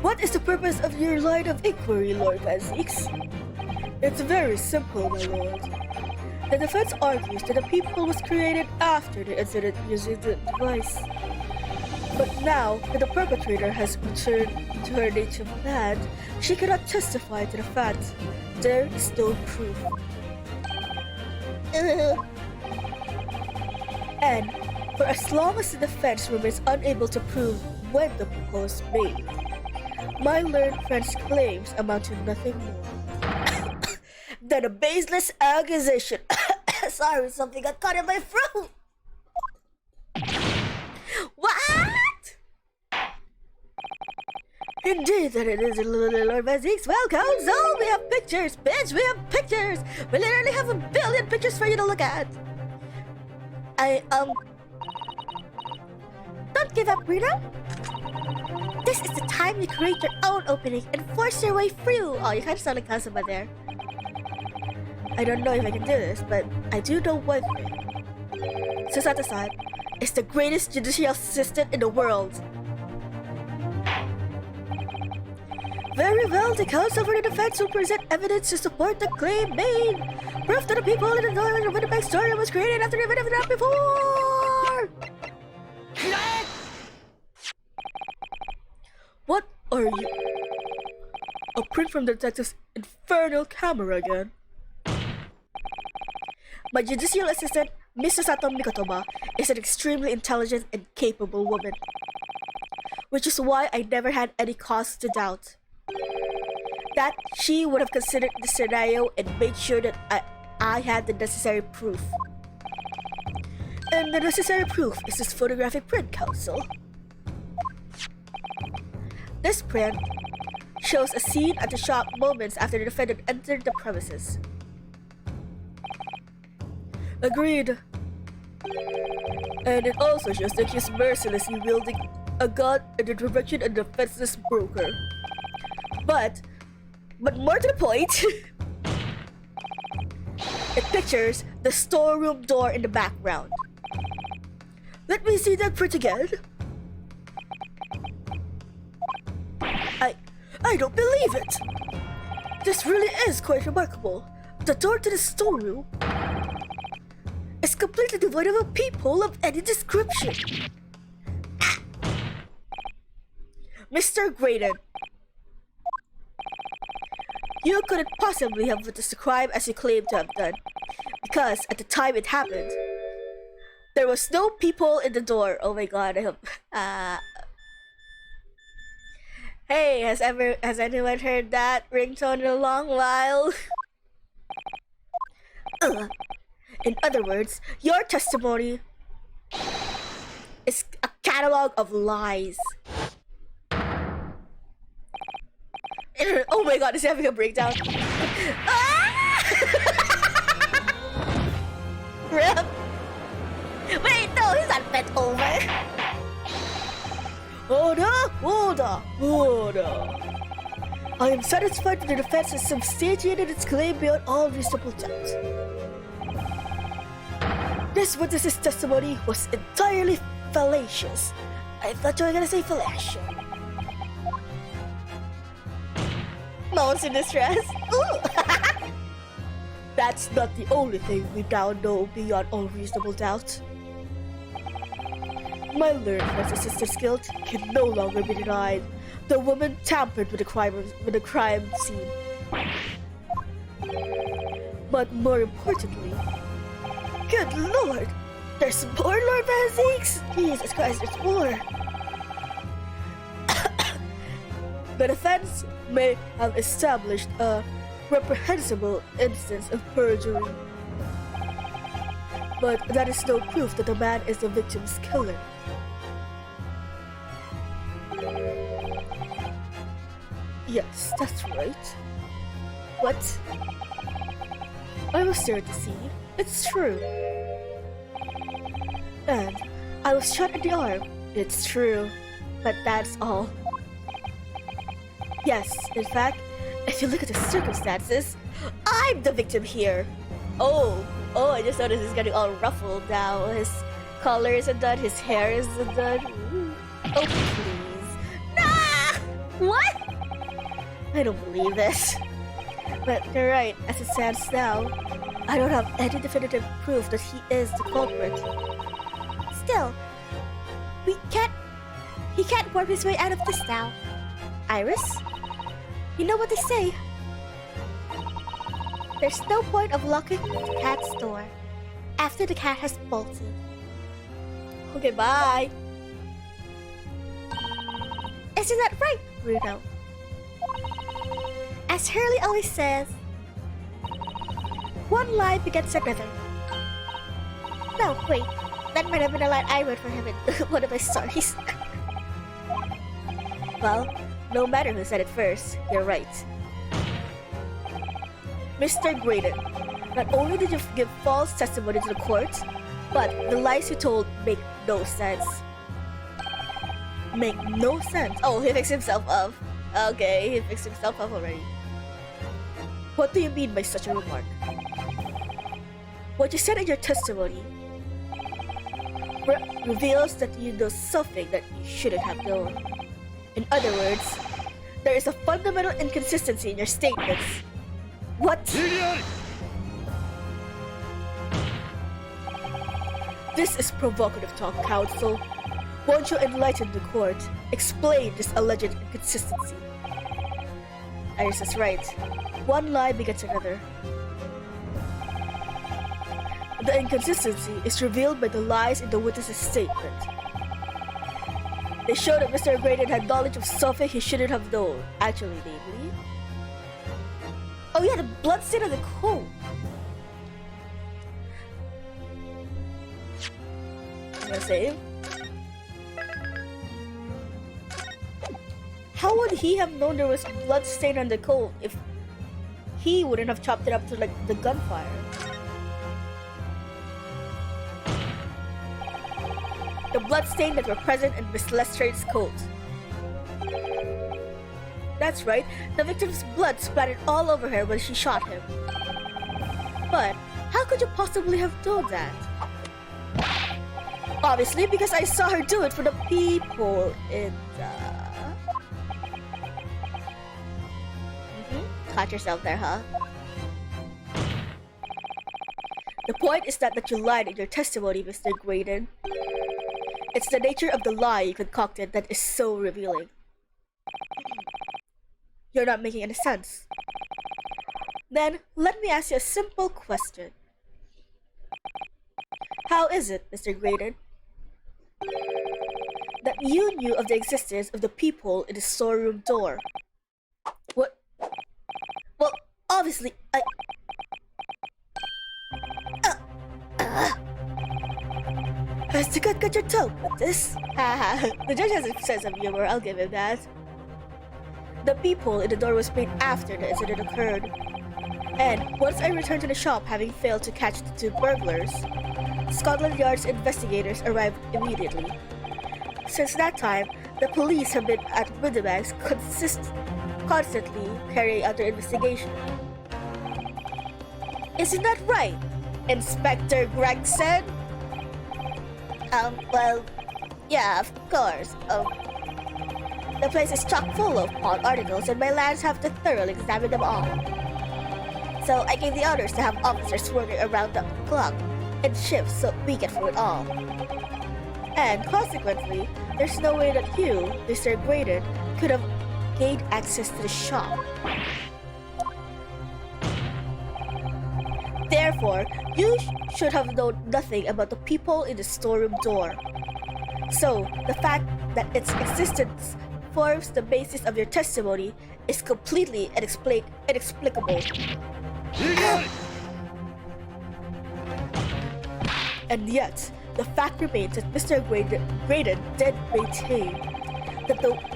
What is the purpose of your line of inquiry, Lord Van Zieks? It's very simple, my lord. The defense argues that the peephole was created after the incident using the device. But now that the perpetrator has returned to her native land, she cannot testify to the fact. There is no proof. And for as long as the defense remains unable to prove when the call was made, my learned friend's claims amount to nothing more than a baseless accusation. Sorry, something got caught in my throat. What? Indeed, that it is, Lord Bazix. Welcome, so we have pictures, bitch. We have pictures. We literally have a billion pictures for you to look at. Don't give up, Rita. This is the time you create your own opening and force your way through. Oh, you kind of sound like Kazuma there. I don't know if I can do this, but I do know one thing. Susato-san is the greatest judicial assistant in the world. Very well, the counsel for the defense will present evidence to support the claim made. Proof that the people in the Northern Winnipeg story was created after the event of the night before. What are you? A print from the detective's infernal camera again. My judicial assistant, Mrs. Sato Mikotoba, is an extremely intelligent and capable woman, which is why I never had any cause to doubt that she would have considered the scenario and made sure that I had the necessary proof. And the necessary proof is this photographic print, counsel. This print shows a scene at the shop moments after the defendant entered the premises. Agreed. And it also shows the accused mercilessly wielding a gun in the direction of the defenseless broker. But more to the point, it pictures the storeroom door in the background. Let me see that print again. I don't believe it. This really is quite remarkable. The door to the storeroom is completely devoid of a peephole of any description. Mr. Graydon, you couldn't possibly have witnessed the crime as you claim to have done, because at the time it happened, there was no peephole in the door. Oh my god, I hope. Hey, has anyone heard that ringtone in a long while? In other words, your testimony is a catalog of lies. Oh my god, is he having a breakdown? Rip! Wait, no, he's not bent over. Order! I am satisfied that the defense has substantiated its claim beyond all reasonable doubt. This witness's testimony was entirely fallacious. I thought you were gonna say fallacious. Mouse in distress. Ooh. That's not the only thing we now know beyond all reasonable doubt. My learned friend's assistant's guilt can no longer be denied. The woman tampered with the crime scene. But more importantly, good lord, there's more, Lord Bazix! Jesus Christ, there's more! The defense may have established a reprehensible instance of perjury, but that is no proof that the man is the victim's killer. Yes, that's right. What? I was there to see. It's true. And I was shot in the arm. It's true. But that's all. Yes, in fact, if you look at the circumstances, I'm the victim here. Oh, I just noticed he's getting all ruffled now. His collar isn't done, his hair isn't done. Ooh. Oh, please. Nah! What? I don't believe this. But you're right, as it stands now, I don't have any definitive proof that he is the culprit. Still, he can't work his way out of this now. Iris? You know what they say? There's no point of locking the cat's door after the cat has bolted. Okay, bye. Isn't that right, Bruno? As Hurley always says, one lie begets another. No, wait. That might have been a line I wrote for him in one of my stories. Well, no matter who said it first, you're right. Mr. Graydon, not only did you give false testimony to the court, but the lies you told make no sense. Make no sense. Oh, he fixed himself up. Okay, he fixed himself up already. What do you mean by such a remark? What you said in your testimony reveals that you know something that you shouldn't have known. In other words, there is a fundamental inconsistency in your statements. What? This is provocative talk, counsel. Won't you enlighten the court? Explain this alleged inconsistency. Iris is right. One lie begets another. The inconsistency is revealed by the lies in the witness's statement. They show that Mr. Graydon had knowledge of something he shouldn't have known. Actually, namely... Oh yeah, the bloodstain on the coat! I'm gonna save. How would he have known there was blood stain on the coat if he wouldn't have chopped it up to like the gunfire? The bloodstains that were present in Miss Lestrange's coat. That's right, the victim's blood splattered all over her when she shot him. But how could you possibly have known that? Obviously, because I saw her do it for the people in the... Caught yourself there, huh? The point is not that you lied in your testimony, Mr. Graydon. It's the nature of the lie you concocted that is so revealing. You're not making any sense. Then, let me ask you a simple question. How is it, Mr. Graydon, that you knew of the existence of the people in the storeroom door? What? Well, obviously, Has the gut got your tongue with this? Haha, the judge has a sense of humor, I'll give him that. The peephole in the door was made after the incident occurred. And once I returned to the shop having failed to catch the two burglars, Scotland Yard's investigators arrived immediately. Since that time, the police have been at Windibanks constantly carrying out their investigation. Isn't that right, Inspector Gregson? Well, yeah, of course. The place is chock full of pawn articles and my lads have to thoroughly examine them all. So I gave the orders to have officers working around the clock in shifts so we get through it all. And consequently, there's no way that you, Mr. Graydon, could have gained access to the shop. Therefore, you should have known nothing about the people in the storeroom door. So, the fact that its existence forms the basis of your testimony is completely inexplicable. And yet, the fact remains that Mr. Graydon did maintain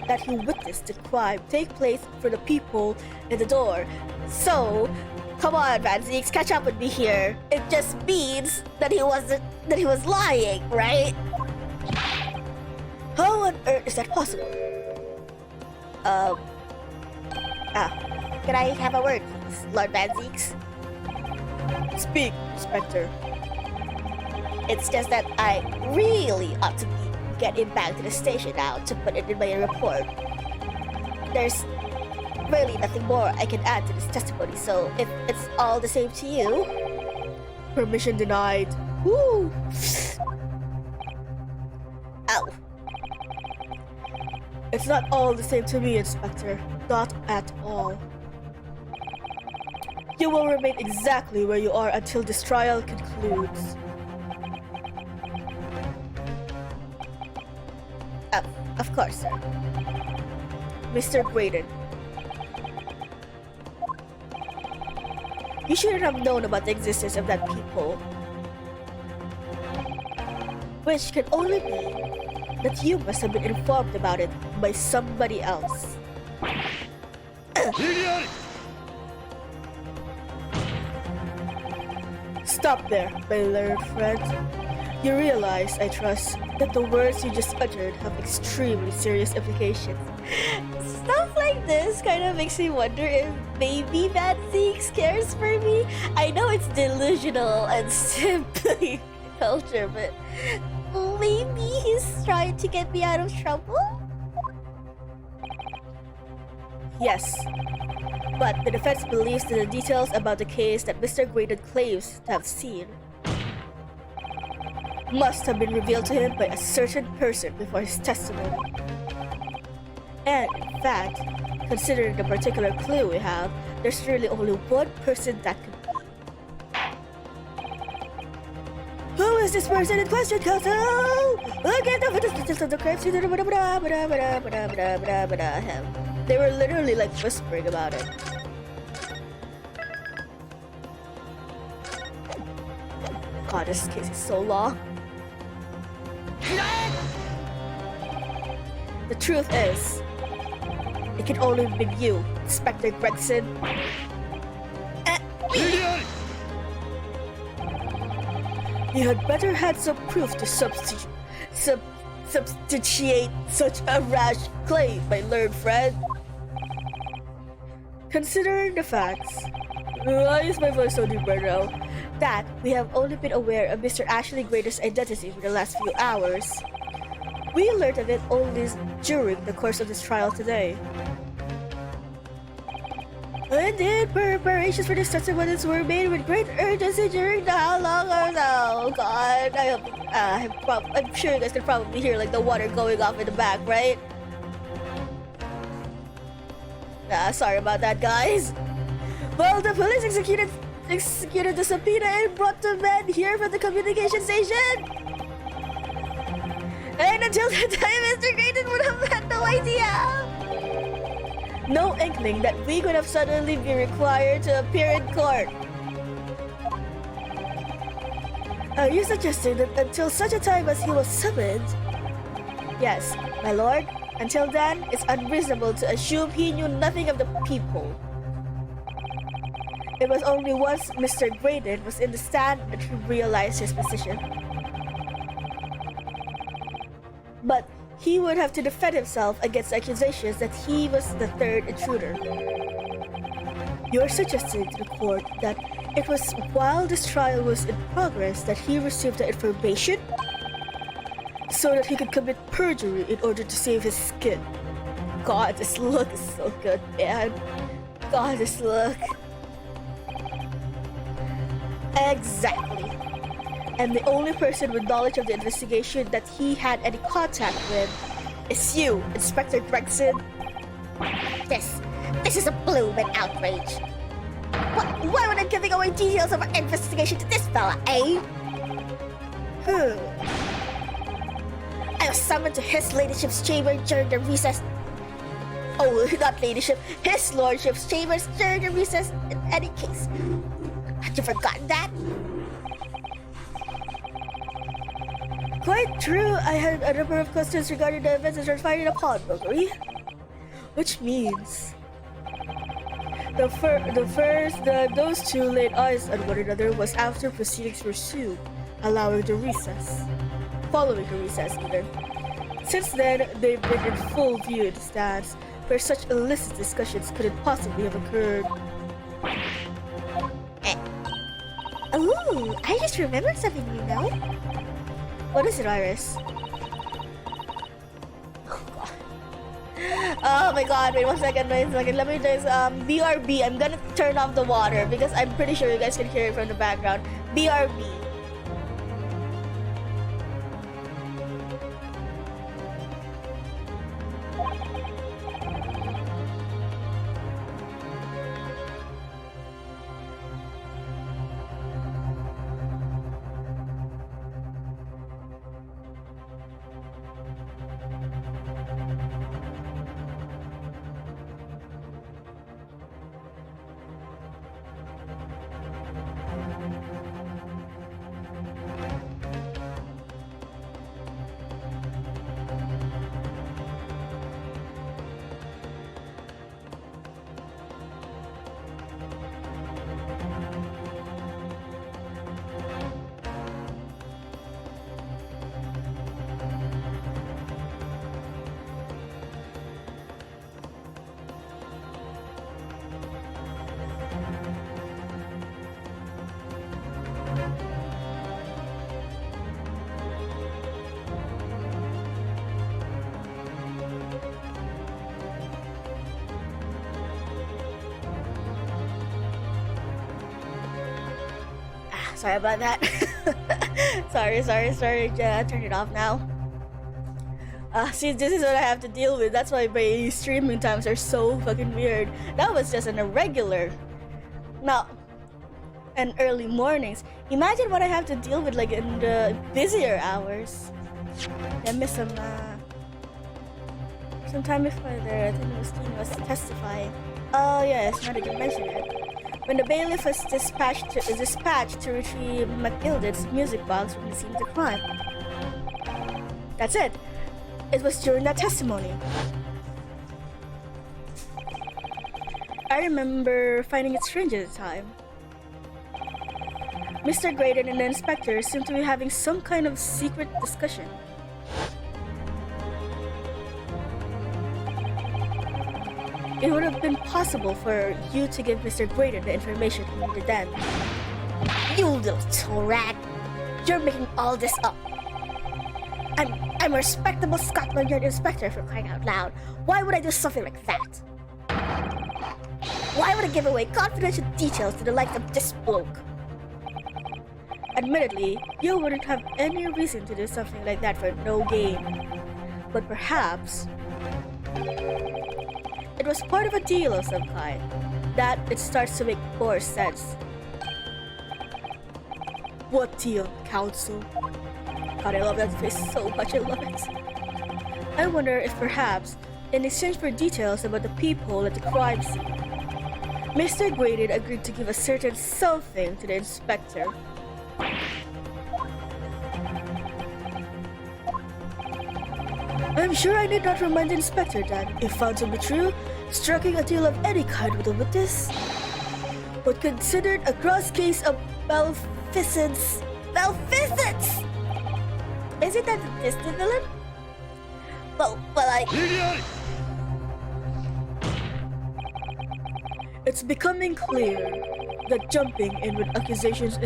that he witnessed the crime take place for the people in the door. So, come on, Van Zieks, catch up with me here. It just means that he was lying, right? How on earth is that possible? Can I have a word, please, Lord Van Zieks? Speak, Inspector. It's just that I really ought to be getting back to the station now to put it in my report. There's really nothing more I can add to this testimony, so if it's all the same to you... Permission denied. Woo! Ow. It's not all the same to me, Inspector. Not at all. You will remain exactly where you are until this trial concludes. Of course, sir. Mr. Graydon. You shouldn't have known about the existence of that peephole. Which can only mean that you must have been informed about it by somebody else. Stop there, my learned friend. You realize, I trust, that the words you just uttered have extremely serious implications. Stuff like this kind of makes me wonder if maybe Van Zeke cares for me. I know it's delusional and simply culture, but maybe he's trying to get me out of trouble? Yes, but the defense believes that the details about the case that Mr. Graydon claims to have seen must have been revealed to him by a certain person before his testimony. And in fact, considering the particular clue we have, there's really only one person that could be. Who is this person in question, Counsel? Look at the crime scene. They were literally like whispering about it. God, this case is so long. The truth is, it can only have been you, Inspector Gregson. You had better had some proof to substantiate such a rash claim, my learned friend. Considering the facts, why is my voice so deep right now? That we have only been aware of Mr. Ashley Graydon's identity for the last few hours. We learned of it only during the course of this trial today. Indeed, preparations for this testimonies were made with great urgency during the how long or so. God, I'm sure you guys can probably hear like the water going off in the back, right? Sorry about that, guys. Well, the police executed the subpoena and brought the men here from the communication station. And until that time, Mr. Graydon would have had no idea. No inkling that we could have suddenly be required to appear in court. Are you suggesting that until such a time as he was summoned? Yes, my lord. Until then, it's unreasonable to assume he knew nothing of the people. It was only once Mr. Graydon was in the stand that he realized his position. But he would have to defend himself against accusations that he was the third intruder. You are suggesting to the court that it was while this trial was in progress that he received the information so that he could commit perjury in order to save his skin. God, this look is so good, man. God, this look. Exactly. And the only person with knowledge of the investigation that he had any contact with is you, Inspector Gregson. This is a blooming outrage. Why would I giving away details of our investigation to this fella, eh? I was summoned to His Ladyship's chamber during the recess. Oh, not Ladyship, His Lordship's chambers during the recess in any case. Had you forgotten that? Quite true. I had a number of questions regarding the events that transpired in the pawn robbery. Which means those two laid eyes on one another was after proceedings resumed, following the recess even. Since then, they've been in full view in the stands, where such illicit discussions couldn't possibly have occurred. Ooh, I just remembered something, you know? What is it, Iris? Oh my god, wait one second. Let me just, BRB, I'm gonna turn off the water because I'm pretty sure you guys can hear it from the background. BRB. Sorry about that. sorry. Turn it off now. See, this is what I have to deal with. That's why my streaming times are so fucking weird. That was just an irregular. Now, and early mornings. Imagine what I have to deal with like in the busier hours. I miss some time before there. I think Justine was testifying. Oh yes, now that you mention it. When the bailiff was dispatched to retrieve Matilda's music box from the scene of the crime. That's it. It was during that testimony. I remember finding it strange at the time. Mr. Graydon and the inspector seemed to be having some kind of secret discussion. It would have been possible for you to give Mr. Graydon the information he needed then. You little tool rat! You're making all this up. I'm a respectable Scotland Yard inspector, for crying out loud. Why would I do something like that? Why would I give away confidential details to the likes of this bloke? Admittedly, you wouldn't have any reason to do something like that for no gain. But perhaps it was part of a deal of some kind. That it starts to make more sense. What deal, counsel? God, I love that face so much, I love it. I wonder if perhaps, in exchange for details about the peephole at the crime scene, Mr. Graydon agreed to give a certain something to the inspector. I'm sure I need not remind the inspector that, if found to be true, striking a deal of any kind with a witness was considered a gross case of malfeasance. Malfeasance! Isn't that the Disney villain? Well, I... It's becoming clear that jumping in with accusations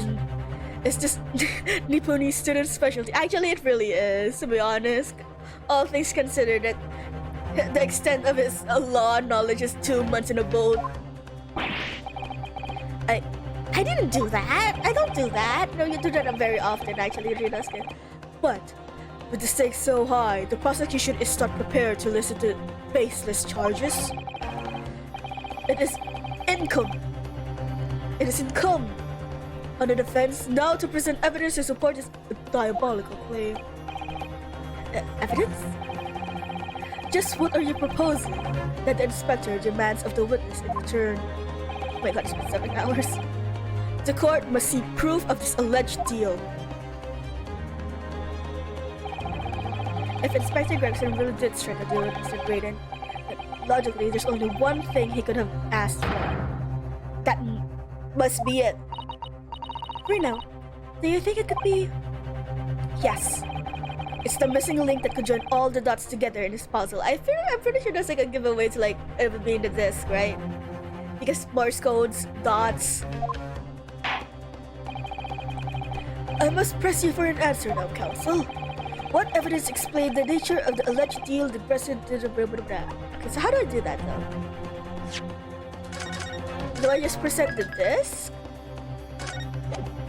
is just Nipponese student specialty. Actually, it really is, to be honest. All things considered, that the extent of his law knowledge is 2 months in a boat. I didn't do that. I don't do that. No, you do that very often, actually, Rinosuke. But with the stakes so high, the prosecution is not prepared to listen to baseless charges. It is incumbent on the defense now to present evidence to support this diabolical claim. Evidence? Just what are you proposing that the inspector demands of the witness in return? Oh my god, it's been 7 hours. The court must see proof of this alleged deal. If Inspector Gregson really did strike a deal with Mr. Graydon, then logically there's only one thing he could have asked for. That must be it. Reno, do you think it could be? Yes. It's the missing link that could join all the dots together in this puzzle. I'm pretty sure that's like a giveaway to like it being the disc, right? Because Morse codes, dots. I must press you for an answer now, counsel. What evidence explained the nature of the alleged deal the president did? Okay, so how do I do that though? Do I just present the disc?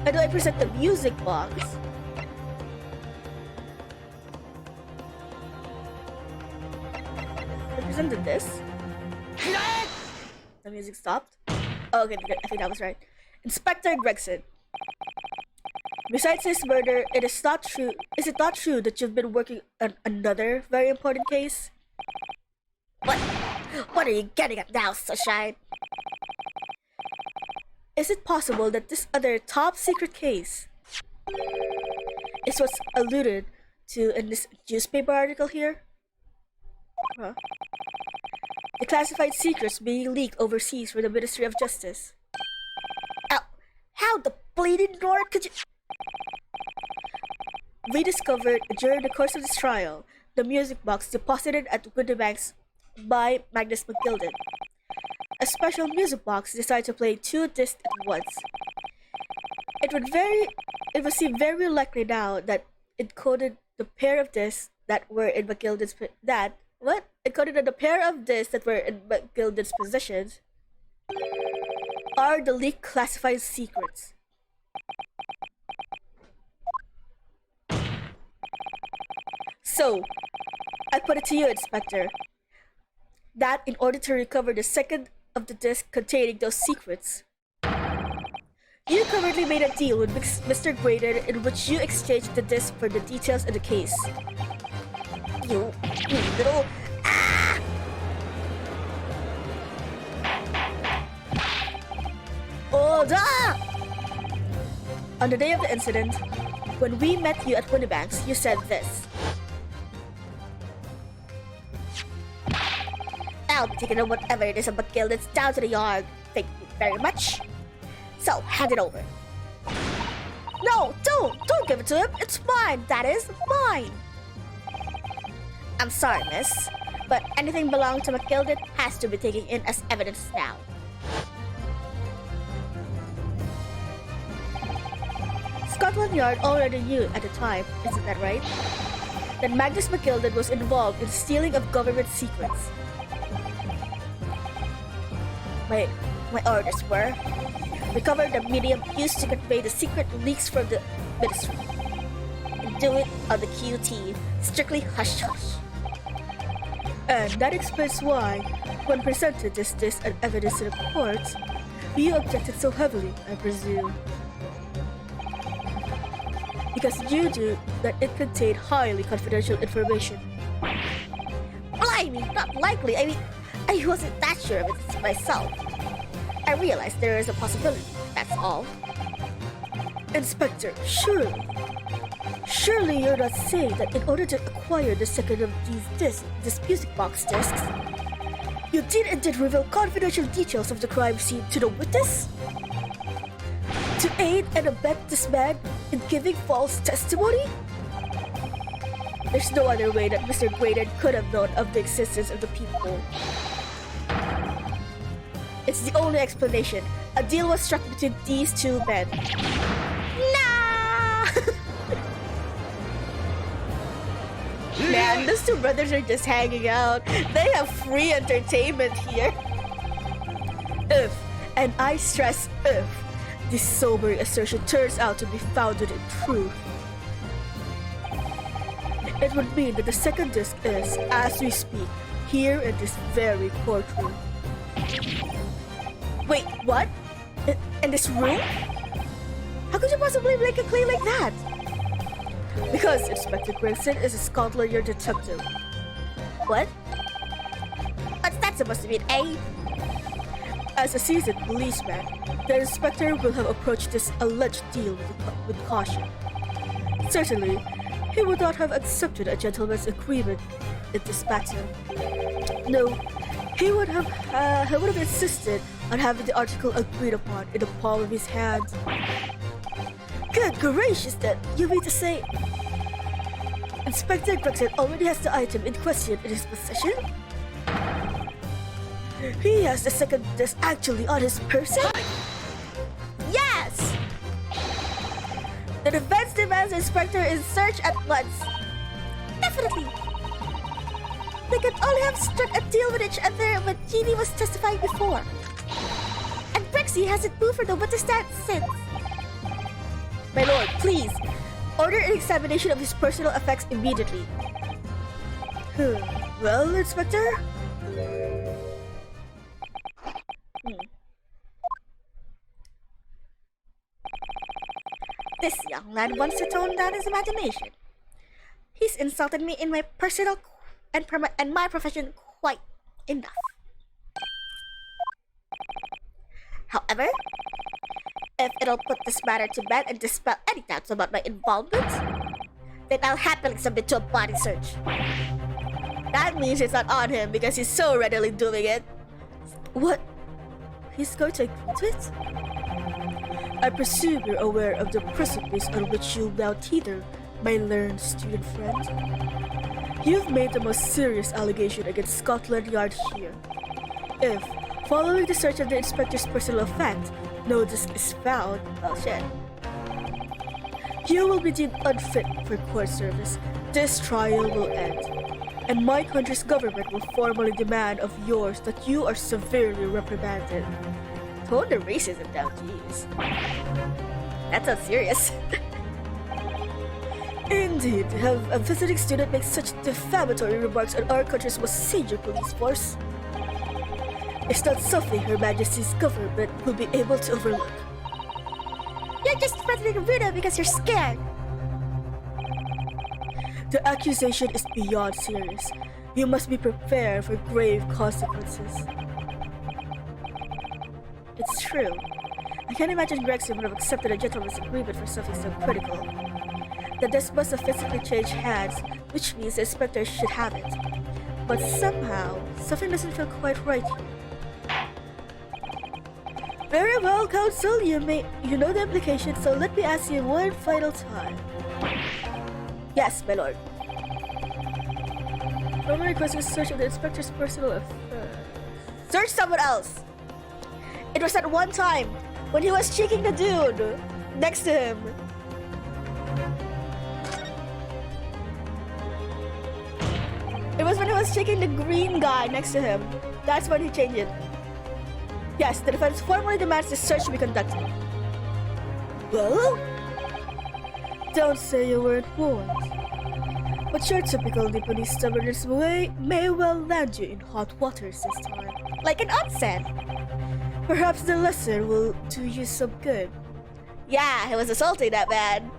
Or do I present the music box? I present the disc? The music stopped? Oh, okay, I think that was right. Inspector Gregson. Besides this murder, is it not true that you've been working on another very important case? What are you getting at now, Sunshine? Is it possible that this other top secret case is what's alluded to in this newspaper article here? Huh? The classified secrets being leaked overseas for the Ministry of Justice. How the bleeding Lord could you... We discovered during the course of this trial the music box deposited at Windybanks by Magnus McGilden. A special music box decided to play 2 discs at once. It would seem very likely now that it coded the pair of discs that were in McGilden's It coded that the pair of discs that were in McGilden's possessions are the leaked classified secrets. So, I put it to you, Inspector, that in order to recover the second of the disc containing those secrets, you currently made a deal with Mr. Graydon in which you exchanged the disc for the details of the case. You little... Hold up! On the day of the incident, when we met you at Winnibanks, you said this. I'll be taking on whatever it is about Gil that's down to the yard. Thank you very much. So, hand it over. No, don't give it to him. It's mine, that is, mine. I'm sorry, miss, but anything belonging to McGilded has to be taken in as evidence now. Scotland Yard already knew at the time, isn't that right? That Magnus McGilded was involved in stealing of government secrets. My orders were recover the medium used to convey the secret leaks from the ministry and do it on the QT, strictly hush-hush. And that explains why, when presented this disc as evidence in the court, you objected so heavily, I presume. Because you knew that it contained highly confidential information. Blimey, not likely. I mean, I wasn't that sure of it myself. I realized there is a possibility, that's all. Inspector, surely you're not saying that in order to acquire the second of these music box discs, you did indeed reveal confidential details of the crime scene to the witness? To aid and abet this man in giving false testimony? There's no other way that Mr. Graydon could have known of the existence of the people. It's the only explanation. A deal was struck between these two men. Nah! Man, those two brothers are just hanging out. They have free entertainment here. If, and I stress if, this sobering assertion turns out to be founded in truth, it would mean that the second disc is, as we speak, here in this very courtroom. Wait, what? In this room? How could you possibly make a claim like that? Because Inspector Gregson is a Scotland Yard detective. What? What's that supposed to mean, eh? As a seasoned policeman, the inspector will have approached this alleged deal with caution. Certainly, he would not have accepted a gentleman's agreement in this matter. No, he would have insisted on having the article agreed upon in the palm of his hand. Good gracious, then, you mean to say Inspector Gregson already has the item in question in his possession? He has the second disc actually on his person? Yes! The defense demands the inspector in search at once. Definitely! They could only have struck a deal with each other when Jeannie was testifying before. And Brexy hasn't moved from the witness stand since. My lord, please, order an examination of his personal effects immediately. Well, Inspector? This young lad wants to tone down his imagination. He's insulted me in my personal and my profession quite enough. However, if it'll put this matter to bed and dispel any doubts about my involvement, then I'll happily submit to a body search. That means it's not on him because he's so readily doing it. What? He's going to agree to it? I presume you're aware of the precipice on which you now teeter, my learned student friend. You've made the most serious allegation against Scotland Yard here. If, following the search of the inspector's personal effect, no disc is found, well shit. You will be deemed unfit for court service. This trial will end, and my country's government will formally demand of yours that you are severely reprimanded. Tone the racism down, jeez. That sounds serious. Indeed, to have a visiting student make such defamatory remarks on our country's most senior police force is not something Her Majesty's government will be able to overlook. You're just threatening Rita because you're scared. The accusation is beyond serious. You must be prepared for grave consequences. It's true. I can't imagine Gregson would have accepted a gentleman's agreement for something so critical. The desk must have physically changed hands, which means the inspector should have it. But somehow, something doesn't feel quite right here. Very well, Counsel. You know the implications, so let me ask you one final time. Yes, my lord. I'm requesting a search of the inspector's personal affairs. Search someone else! It was at one time when he was cheeking the dude next to him. It was when he was checking the green guy next to him. That's when he changed it. Yes, the defense formally demands the search to be conducted. Well? Don't say you weren't warned. But your typical Nipponese stubbornness may well land you in hot waters this time. Like an onsen. Perhaps the lesson will do you some good. Yeah, he was assaulting that man.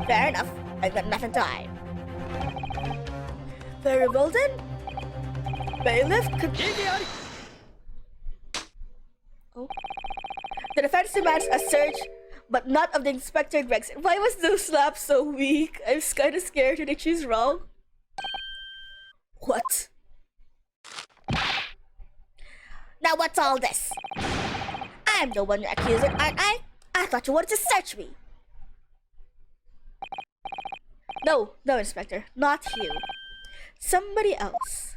Fair enough. I've got nothing to hide. Very well then. Bailiff, Oh. The defense demands a search, but not of the Inspector Gregson. Why was the slap so weak? I'm kinda scared that she's wrong. What? Now what's all this? I'm the one you're accusing, aren't I? I thought you wanted to search me. No, Inspector. Not you. Somebody else.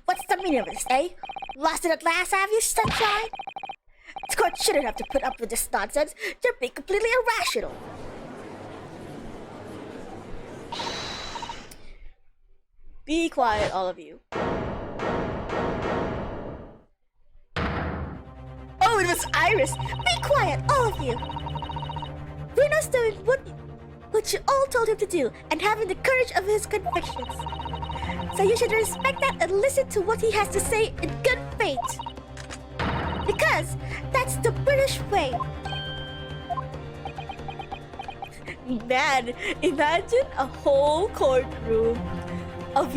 What's the meaning of this, eh? Lost it at last, have you, sunshine? The court shouldn't have to put up with this nonsense. You're being completely irrational. Be quiet, all of you. Oh, it was Iris! Be quiet, all of you. Reno's doing what you all told him to do and having the courage of his convictions. So you should respect that and listen to what he has to say in good faith. Because that's the British way. Man, imagine a whole courtroom of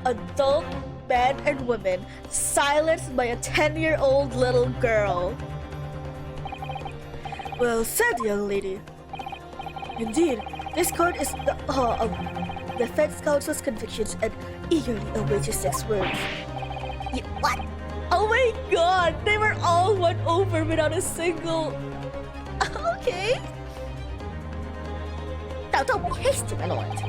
adult men and women silenced by a 10-year-old little girl. Well said, young lady. Indeed, this court is the awe of defense counsel's convictions and eagerly awaits his next words. You what? Oh my god, they were all won over without a single... Okay. Now don't be hasty, my lord.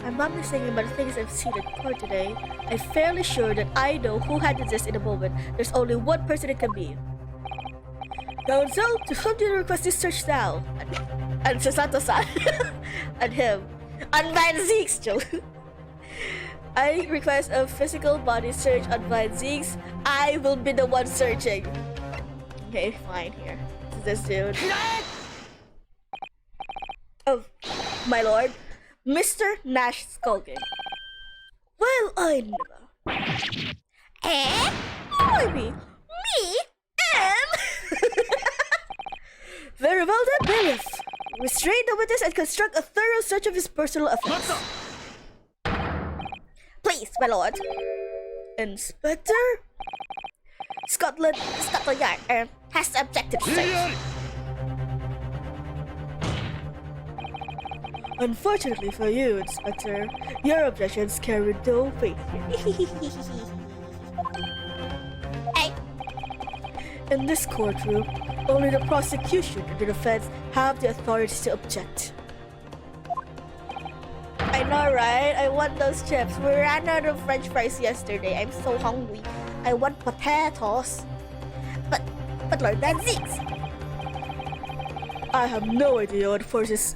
I'm not mistaken by the things I've seen at court today. I'm fairly sure that I know who handled this in a moment. There's only one person it can be. Counsel, to whom do you request this search now? And Sasato-san. And him. On Van Zeeks, Joe. I request a physical body search on Van Zeeks. I will be the one searching. Okay, fine, here. This dude. Oh, my lord. Mr. Nash Skulking. Well, I never. Eh? Maybe. Me? Am? Very well done, bailiff. Restrain the witness and construct a thorough search of his personal affairs. Please, my lord. Inspector? Scotland Yard has objected to search. Unfortunately for you, Inspector, your objections carry no weight here. Hey. In this courtroom, only the prosecution and the defense have the authority to object. I know, right? I want those chips. We ran out of French fries yesterday. I'm so hungry. I want potatoes. But Lord Van Zeeks. I have no idea what forces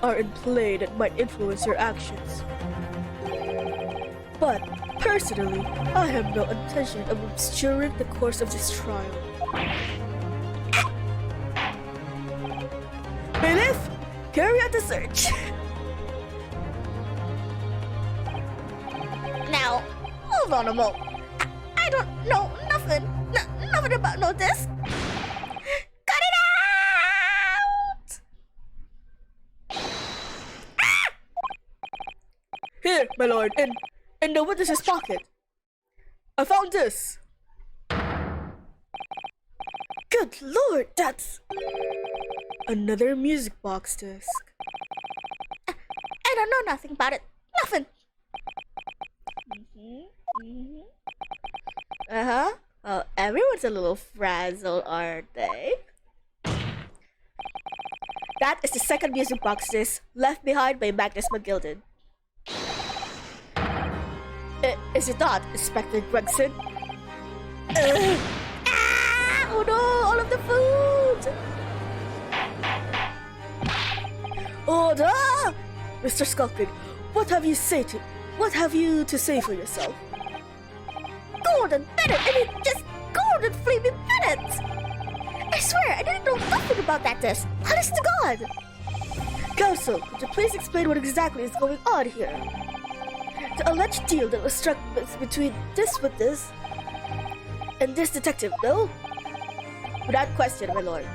are in play that might influence your actions. But, personally, I have no intention of obscuring the course of this trial. Carry out the search. Now, hold on a moment. I don't know nothing. Nothing about no this. Cut it out! Here, my lord, in the witness's pocket. I found this. Good lord, that's another music box disc. I don't know nothing about it. Nothing. Well, everyone's a little frazzled, aren't they? That is the second music box disc left behind by Magnus McGilden. Is it not, Inspector Gregson? Oh no, all of the food! Order! Mr. Skulkin, what have you to say for yourself? Gordon Bennett! I mean, just Gordon Flaming Bennett! I swear, I didn't know nothing about that disc. Honest to God! Counsel, could you please explain what exactly is going on here? The alleged deal that was struck between this witness and this detective, no? Without question, my lord.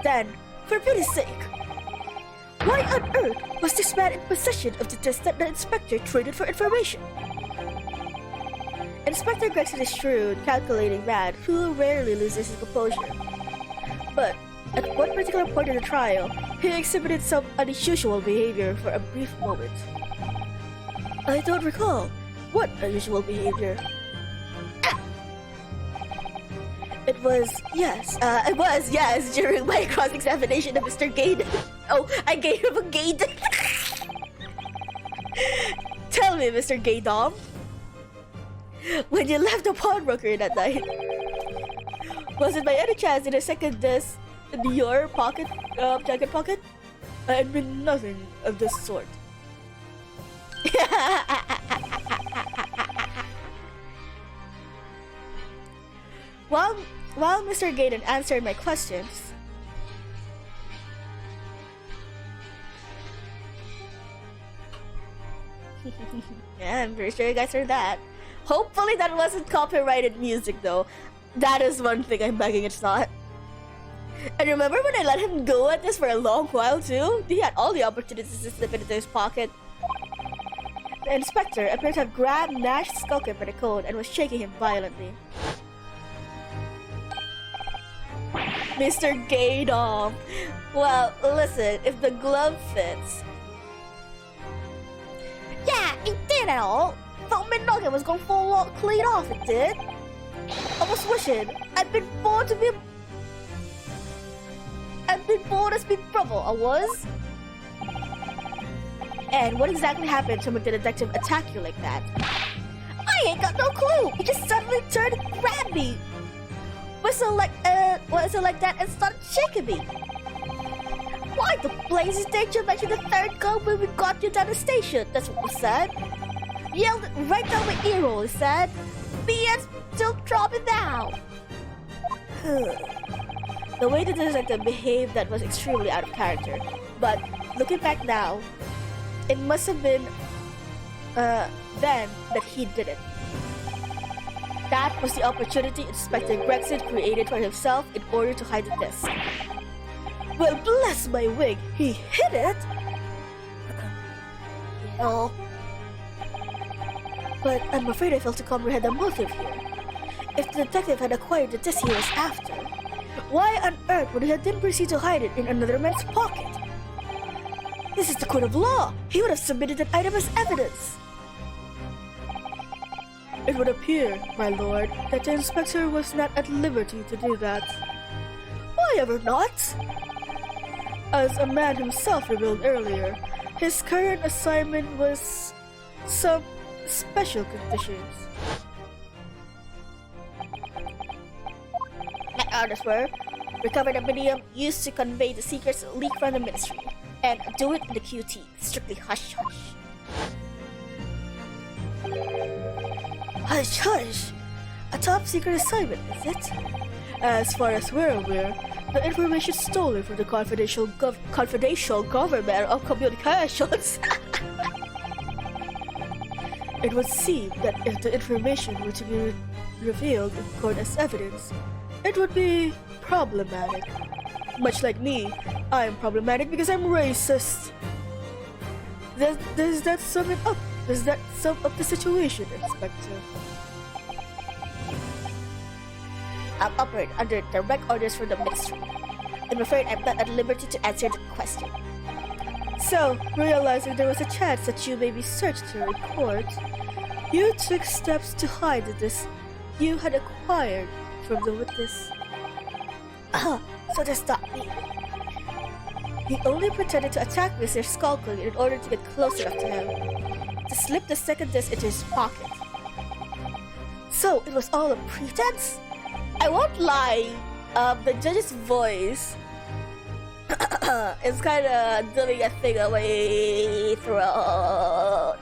Then, for pity's sake, why on earth was this man in possession of the disc that the inspector traded for information? Inspector Gregson is shrewd, calculating man who rarely loses his composure. But at one particular point in the trial, he exhibited some unusual behavior for a brief moment. I don't recall. What unusual behavior? It was yes, during my cross-examination of Mr. Gade. Oh, I gave him a Gade. Tell me, Mr. Gaydom, when you left the pawnbroker that night, was it by any chance in a second disc in your pocket, jacket pocket? I mean nothing of this sort. While Mr. Gaydon answered my questions, yeah, I'm pretty sure you guys heard that. Hopefully that wasn't copyrighted music though. That is one thing I'm begging it's not. And remember when I let him go at this for a long while too? He had all the opportunities to slip it into his pocket. The inspector appeared to have grabbed Nash Skulker by the coat and was shaking him violently. Mr. Gaydom. Well, listen, if the glove fits. Yeah, it did at all. Thought my nugget was gonna fall off, clean off, it did. I was wishing I'd been born as big brother, I was. And what exactly happened to make the detective attack you like that? I ain't got no clue. He just suddenly turned and grabbed me. Whistle like that and started shaking me. Why the blazes did you mention the third gun when we got you down the station? That's what he said. Yelled it right down my ear hole, he said. BS still dropping down. The way the detective behaved that was extremely out of character. But looking back now, it must have been then that he did it. That was the opportunity Inspector Gregson created for himself in order to hide the disc. Well, bless my wig, he hid it! Oh, But I'm afraid I failed to comprehend the motive here. If the detective had acquired the disc he was after, why on earth would he then proceed to hide it in another man's pocket? This is the court of law! He would have submitted that item as evidence! It would appear, my lord, that the inspector was not at liberty to do that. Why ever not? As a man himself revealed earlier, his current assignment was some special conditions. my orders were recover the medium used to convey the secrets leaked from the ministry, and do it in the QT, strictly hush hush. Hush, hush! A top secret assignment, is it? As far as we're aware, The information stolen from the confidential government of communications. It would seem that if the information were to be revealed in court as evidence, it would be problematic. Much like me, I am problematic because I'm racist. Does that sum it up? Does that sum up the situation, Inspector? I'm operating under direct orders from the ministry. I'm afraid I'm not at liberty to answer the question. So, realizing there was a chance that you may be searched during court, you took steps to hide the disc you had acquired from the witness. So that's not me. He only pretended to attack Mr. Skullcling in order to get close enough to him, to slip the second disc into his pocket. So, it was all a pretense? I won't lie, the judge's voice is kind of doing a thing on my throat.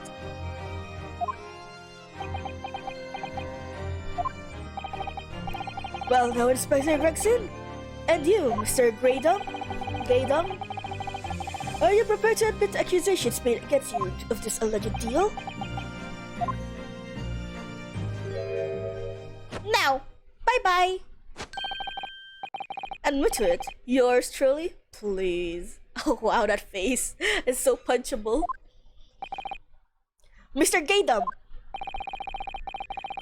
Well, now Inspector Gregson, and you, Mr. Graydom, are you prepared to admit the accusations made against you of this alleged deal? Now, bye-bye. Admit to it. Yours truly, please. Oh wow, that face is so punchable. Mr. Gaydom!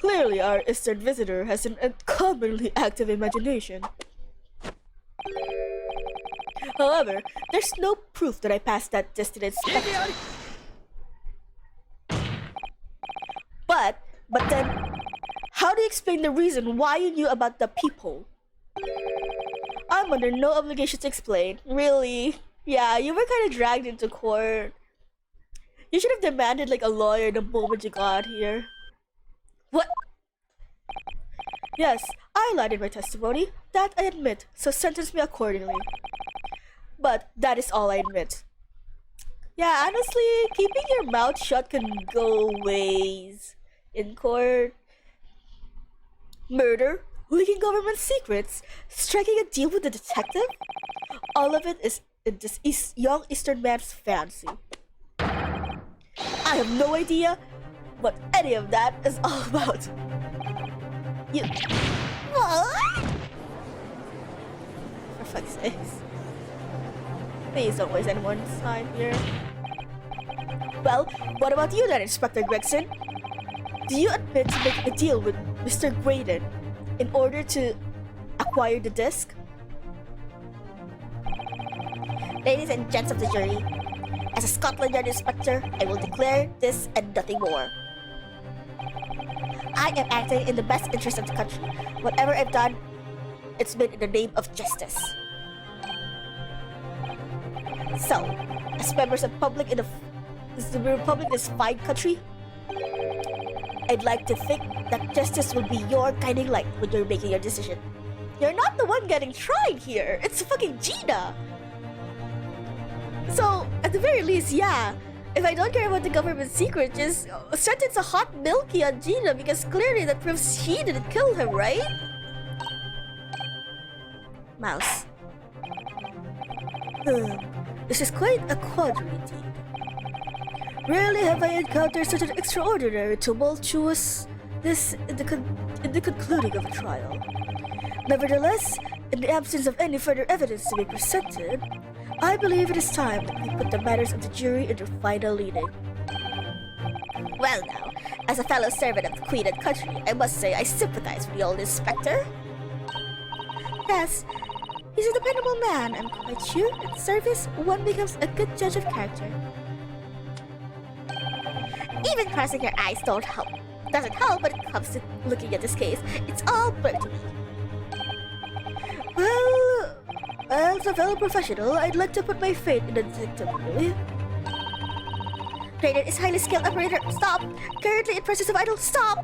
Clearly, our Eastern visitor has an uncommonly active imagination. However, there's no proof that I passed that distant inspection. But then, how do you explain the reason why you knew about the people? I'm under no obligation to explain. Really? Yeah, you were kind of dragged into court. You should have demanded like a lawyer the moment you got here. What? Yes, I lied in my testimony. That I admit, so sentence me accordingly. But that is all I admit. Yeah, honestly, keeping your mouth shut can go ways in court. Murder, leaking government secrets, striking a deal with the detective? All of it is in this young Eastern man's fancy. I have no idea what any of that is all about. You... What? For fuck's sakes. Please don't waste anyone's time here. Well, what about you then, Inspector Gregson? Do you admit to making a deal with Mr. Graydon in order to acquire the disc? Ladies and gents of the jury, as a Scotland Yard inspector, I will declare this and nothing more. I am acting in the best interest of the country. Whatever I've done, it's been in the name of justice. So, as members of public in the Republic, this fine country, I'd like to think that justice will be your guiding light when you're making your decision. You're not the one getting tried here. It's fucking Gina. So, at the very least, yeah. If I don't care about the government secret, just sentence a hot milky on Gina because clearly that proves she didn't kill him, right? Mouse. This is quite a quandary indeed. Rarely have I encountered such an extraordinary tumultuousness in the concluding of a trial. Nevertheless, in the absence of any further evidence to be presented, I believe it is time that we put the matters of the jury in their final reading. Well now, as a fellow servant of the Queen and country, I must say I sympathize with the old inspector. Yes, he's a dependable man. I'm quite sure in service one becomes a good judge of character. Even crossing your eyes doesn't help when it comes to looking at this case. It's all blurred to me. Well, as a fellow professional, I'd like to put my faith in the detective, really. Graydon is highly skilled operator. Stop! Currently in process of idle. Stop!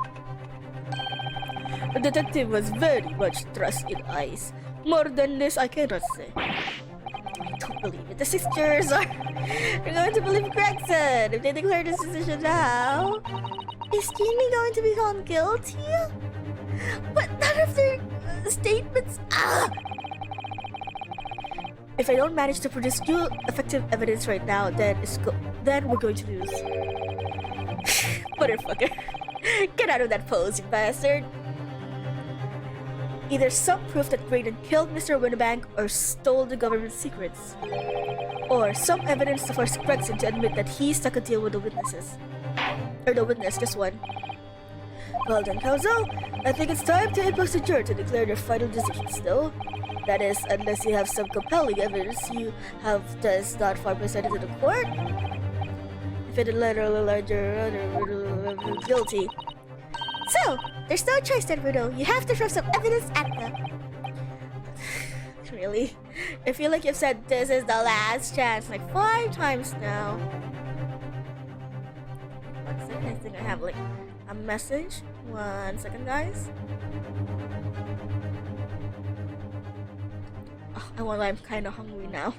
The detective was very much thrust in ice. More than this, I cannot say. I don't believe it. The sisters are going to believe Gregson if they declare this decision now. Is Jamie going to be found guilty? But none of their statements. If I don't manage to produce new effective evidence right now, then we're going to lose. Motherfucker. Get out of that pose, you bastard. Either some proof that Graydon killed Mr. Winnebank or stole the government's secrets. Or some evidence to force Gregson to admit that he struck a deal with the witnesses. Or the witness, just one. Well done, counsel. I think it's time to impose the jury to declare their final decision still. That is, unless you have some compelling evidence you have that's not far presented to the court. If it larger guilty. So, there's no choice then, Rudo. You have to throw some evidence at them. Really? I feel like you've said this is the last chance like 5 times now. One second, I think I have like a message. 1 second, guys. Oh, I'm kind of hungry now.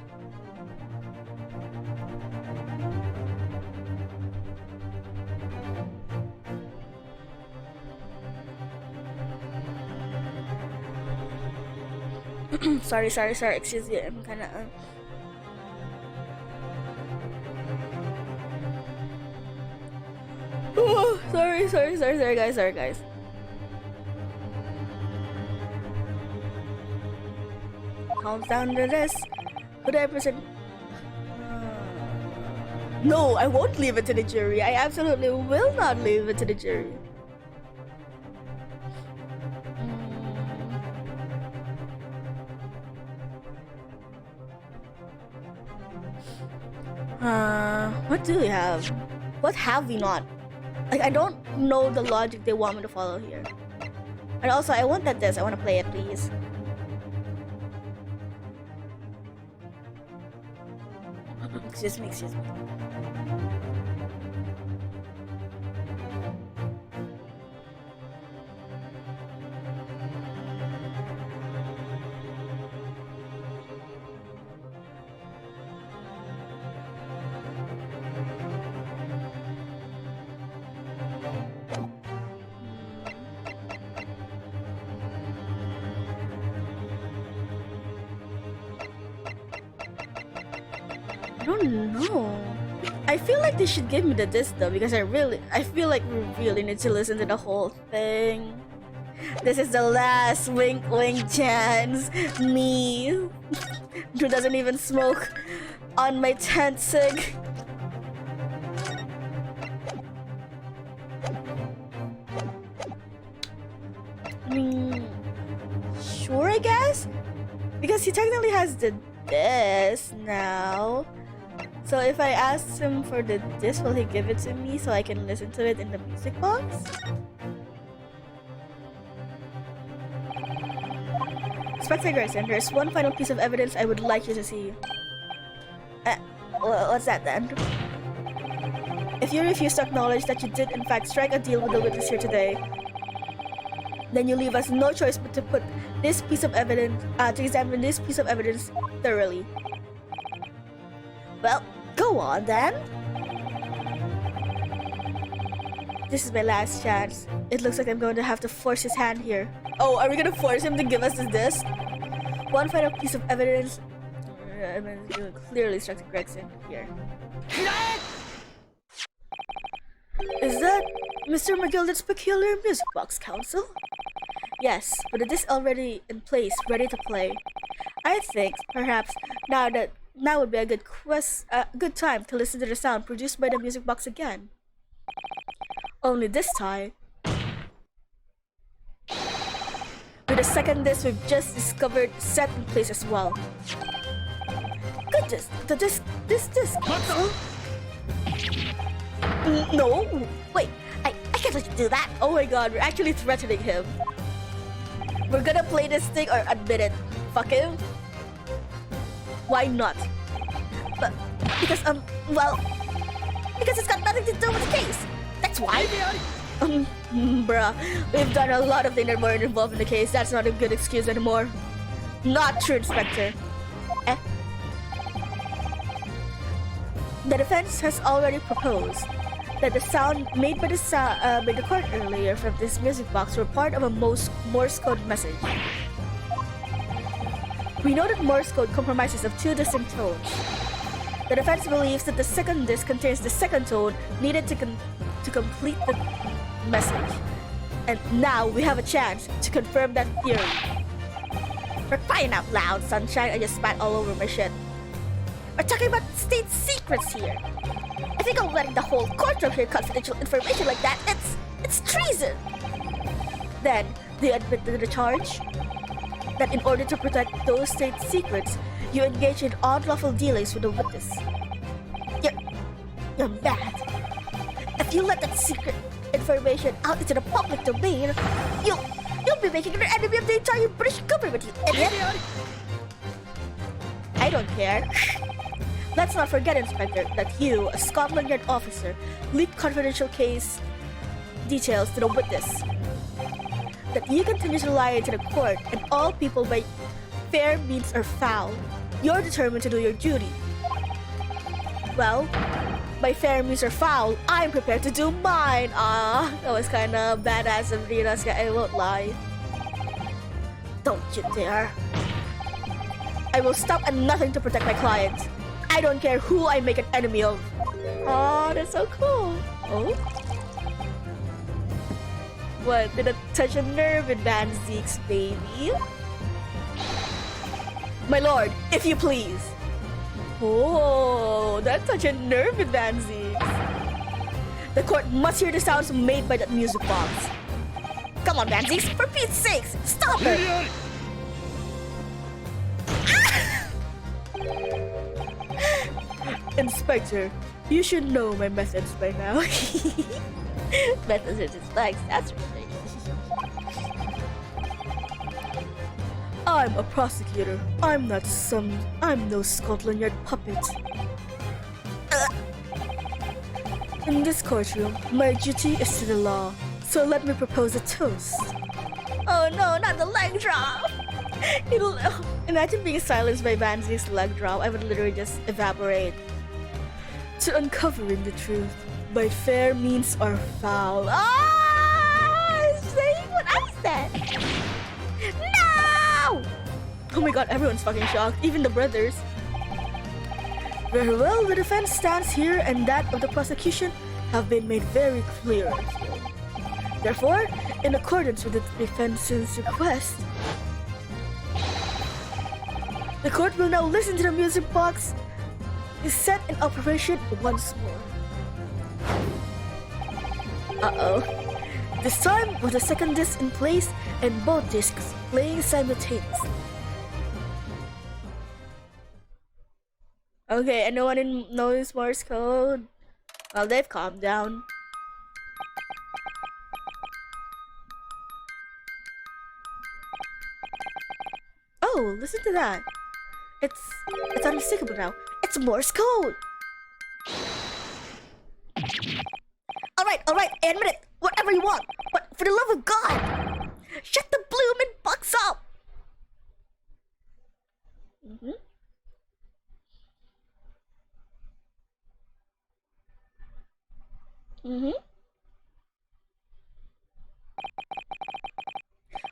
sorry, excuse me, I'm kinda oh, sorry guys. Calms down to this. Could I present? No, I won't leave it to the jury. I absolutely will not leave it to the jury. What do we have? What have we not? Like, I don't know the logic they want me to follow here. And also, I want this. I want to play it, please. Excuse me. I don't know. I feel like they should give me the disc though, because I feel like we really need to listen to the whole thing. This is the last wink chance. Me, who doesn't even smoke, on my tent cig. I mean, sure, I guess, because he technically has the disc now. So if I ask him for the disc, will he give it to me so I can listen to it in the music box? Inspector Grayson, there's one final piece of evidence I would like you to see. What's that then? If you refuse to acknowledge that you did in fact strike a deal with the witness here today, then you leave us no choice but to put this piece of evidence, to examine this piece of evidence thoroughly. Well, go on then. This is my last chance. It looks like I'm going to have to force his hand here. Oh, are we gonna force him to give us this? One final piece of evidence. Clearly struck Gregson here. Is that Mr. McGilden's peculiar music box, counsel? Yes, but it is already in place, ready to play. I think, perhaps, now would be a good time to listen to the sound produced by the music box again. Only this time, with the second disc we've just discovered set in place as well. Goodness, this disc. No, wait, I can't let you do that. Oh my god, we're actually threatening him. We're gonna play this thing or admit it. Fuck him. Why not? But because because it's got nothing to do with the case. That's why. Bruh, we've done a lot of things that weren't involved in the case. That's not a good excuse anymore. Not true, Inspector. The defense has already proposed that the sound made by the court earlier from this music box were part of a Morse code message. We know that Morse code compromises of two distinct tones. The defense believes that the second disc contains the second tone needed to complete the message. And now we have a chance to confirm that theory. For crying out loud, Sunshine, I just spat all over my shit. We're talking about state secrets here. If you go letting the whole courtroom hear confidential information like that, it's treason. Then, they admitted the charge that in order to protect those state secrets, you engage in unlawful dealings with the witness. You're mad. If you let that secret information out into the public domain, you'll be making an enemy of the entire British government, you idiot. I don't care. Let's not forget, Inspector, that you, a Scotland Yard officer, leaked confidential case details to the witness. That you continue to lie to the court, and all people by fair means are foul. You're determined to do your duty. Well, by fair means or foul, I'm prepared to do mine. That was kinda badass of Rita's, I won't lie. Don't you dare. I will stop at nothing to protect my client. I don't care who I make an enemy of. Oh, that's so cool. Oh? What, did it touch a nerve in Van Zeke's baby? My lord, if you please. Oh, that touched a nerve in Van Zeke's. The court must hear the sounds made by that music box. Come on, Van Zeeks, for Pete's sakes, stop it! Inspector, you should know my methods by now. Methods are just like, that's right. I'm a prosecutor. I'm no Scotland Yard puppet. In this courtroom, my duty is to the law. So let me propose a toast. Oh no, not the leg drop! Imagine being silenced by Van Zeke's leg drop. I would literally just evaporate. To uncovering the truth by fair means or foul. Saying what I said! No! Oh my god, everyone's fucking shocked, even the brothers. Very well, the defense stands here and that of the prosecution have been made very clear. Therefore, in accordance with the defense's request, the court will now listen to the music box is set in operation once more. Uh-oh. This time with the second disc in place and both discs playing simultaneously. Okay, anyone knows Morse code? Well, they've calmed down. Oh, listen to that. It's unmistakable now. It's Morse code! Alright, I admit it. Whatever you want. But for the love of God, shut the bloomin' box up!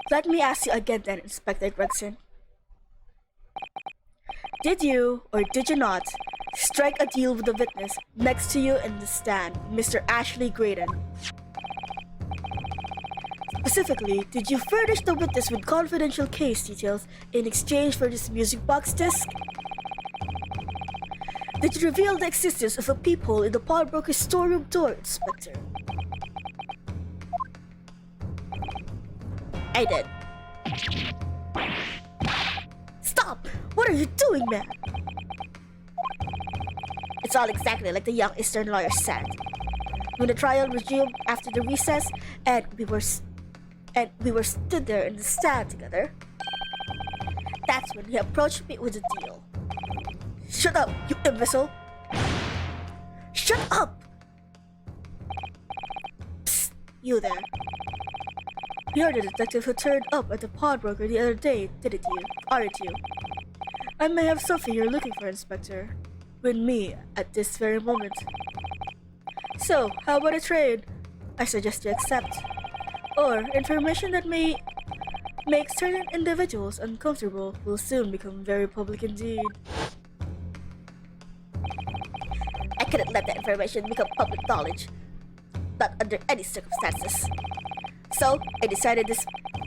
Let me ask you again then, Inspector Gregson. Did you, or did you not, strike a deal with the witness next to you in the stand, Mr. Ashley Graydon? Specifically, did you furnish the witness with confidential case details in exchange for this music box disc? Did you reveal the existence of a peephole in the pawnbroker's storeroom door, Inspector? I did. Stop! What are you doing, man? It's all exactly like the young Eastern lawyer said. When the trial resumed after the recess, and we were stood there in the stand together, that's when he approached me with a deal. Shut up, you imbecile! Shut up! Psst, you there. You're the detective who turned up at the pawnbroker the other day, aren't you? I may have something you're looking for, Inspector. With me at this very moment. So, how about a trade? I suggest you accept. Or information that may makes certain individuals uncomfortable will soon become very public indeed. I couldn't let that information become public knowledge. Not under any circumstances. So, I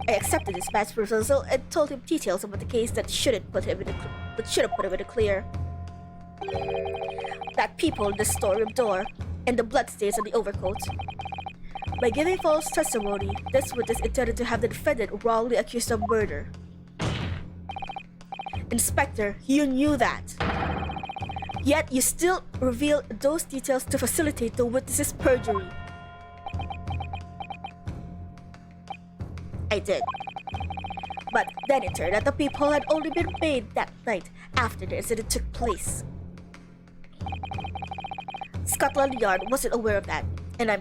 accepted this man's proposal and told him details about the case that should have put him in the clear. That people in the storeroom door, and the bloodstains on the overcoat. By giving false testimony, this witness intended to have the defendant wrongly accused of murder. Inspector, you knew that. Yet you still revealed those details to facilitate the witness's perjury. I did. But then it turned out the people had only been made that night after the incident took place. Scotland Yard wasn't aware of that, and if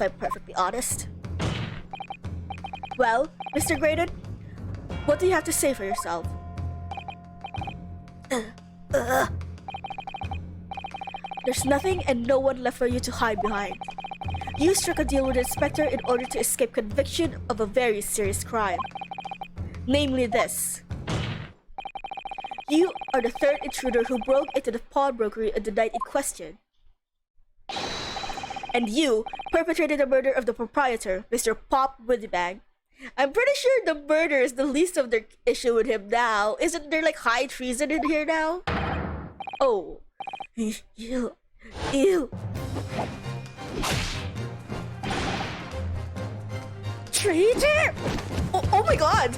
I'm perfectly honest. Well, Mr. Graydon, what do you have to say for yourself? There's nothing and no one left for you to hide behind. You struck a deal with the inspector in order to escape conviction of a very serious crime. Namely this. You are the third intruder who broke into the pawnbrokery on the night in question. And you perpetrated the murder of the proprietor, Mr. Pop Widdybag. I'm pretty sure the murder is the least of their issue with him now. Isn't there like high treason in here now? Oh. You. Traitor! Oh my god!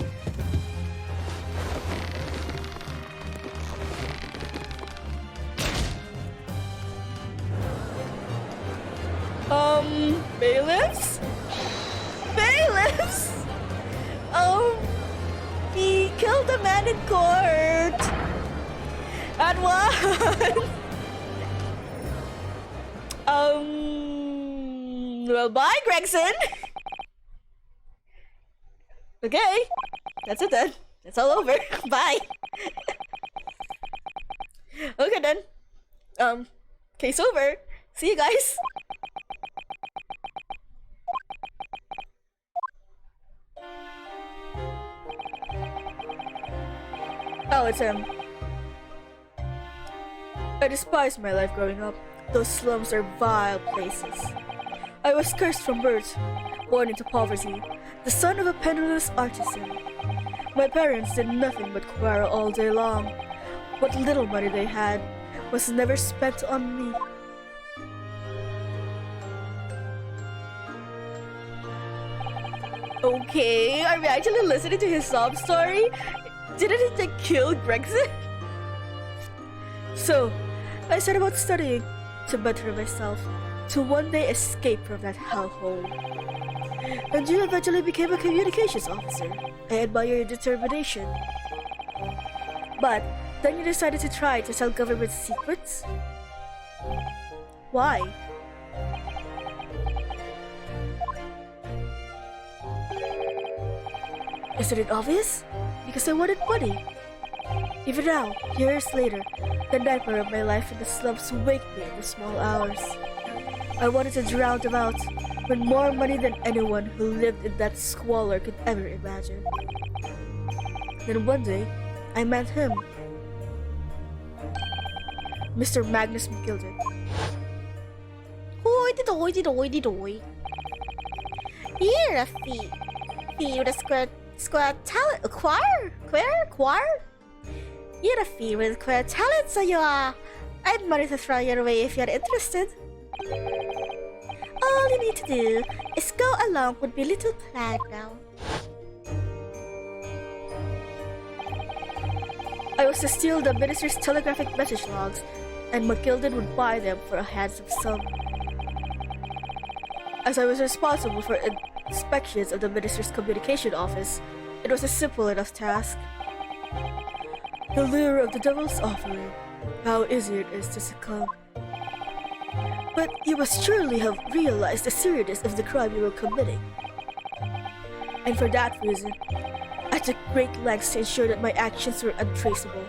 Bailiffs? Bailiffs? He killed a man in court. And what? Well, bye, Gregson. Okay, that's it then. It's all over. Bye. Okay then. Case over. See you guys. Oh, it's him. I despised my life growing up. Those slums are vile places. I was cursed from birth, born into poverty, the son of a penniless artisan. My parents did nothing but quarrel all day long. What little money they had was never spent on me. Okay, are we actually listening to his sob story? Didn't he like kill Gregson? So, I set about studying to better myself, to one day escape from that hellhole. And you eventually became a communications officer. I admire your determination. But then you decided to try to sell government secrets? Why? Isn't it obvious? Because I wanted money. Even now, years later, the nightmare of my life in the slums waked me in the small hours. I wanted to drown them out, with more money than anyone who lived in that squalor could ever imagine. Then one day, I met him. Mr. Magnus McGilden. Hoity-toity-toity-toy. You're a fee with a square talent. Choir? You're a fee with square talent, so you are. I'd money to throw your way if you're interested. All you need to do is go along with my little plan now. I was to steal the minister's telegraphic message logs, and McGilden would buy them for a handsome sum. As I was responsible for inspections of the minister's communication office, it was a simple enough task. The lure of the devil's offering, how easy it is to succumb. But you must surely have realized the seriousness of the crime you were committing. And for that reason, I took great lengths to ensure that my actions were untraceable.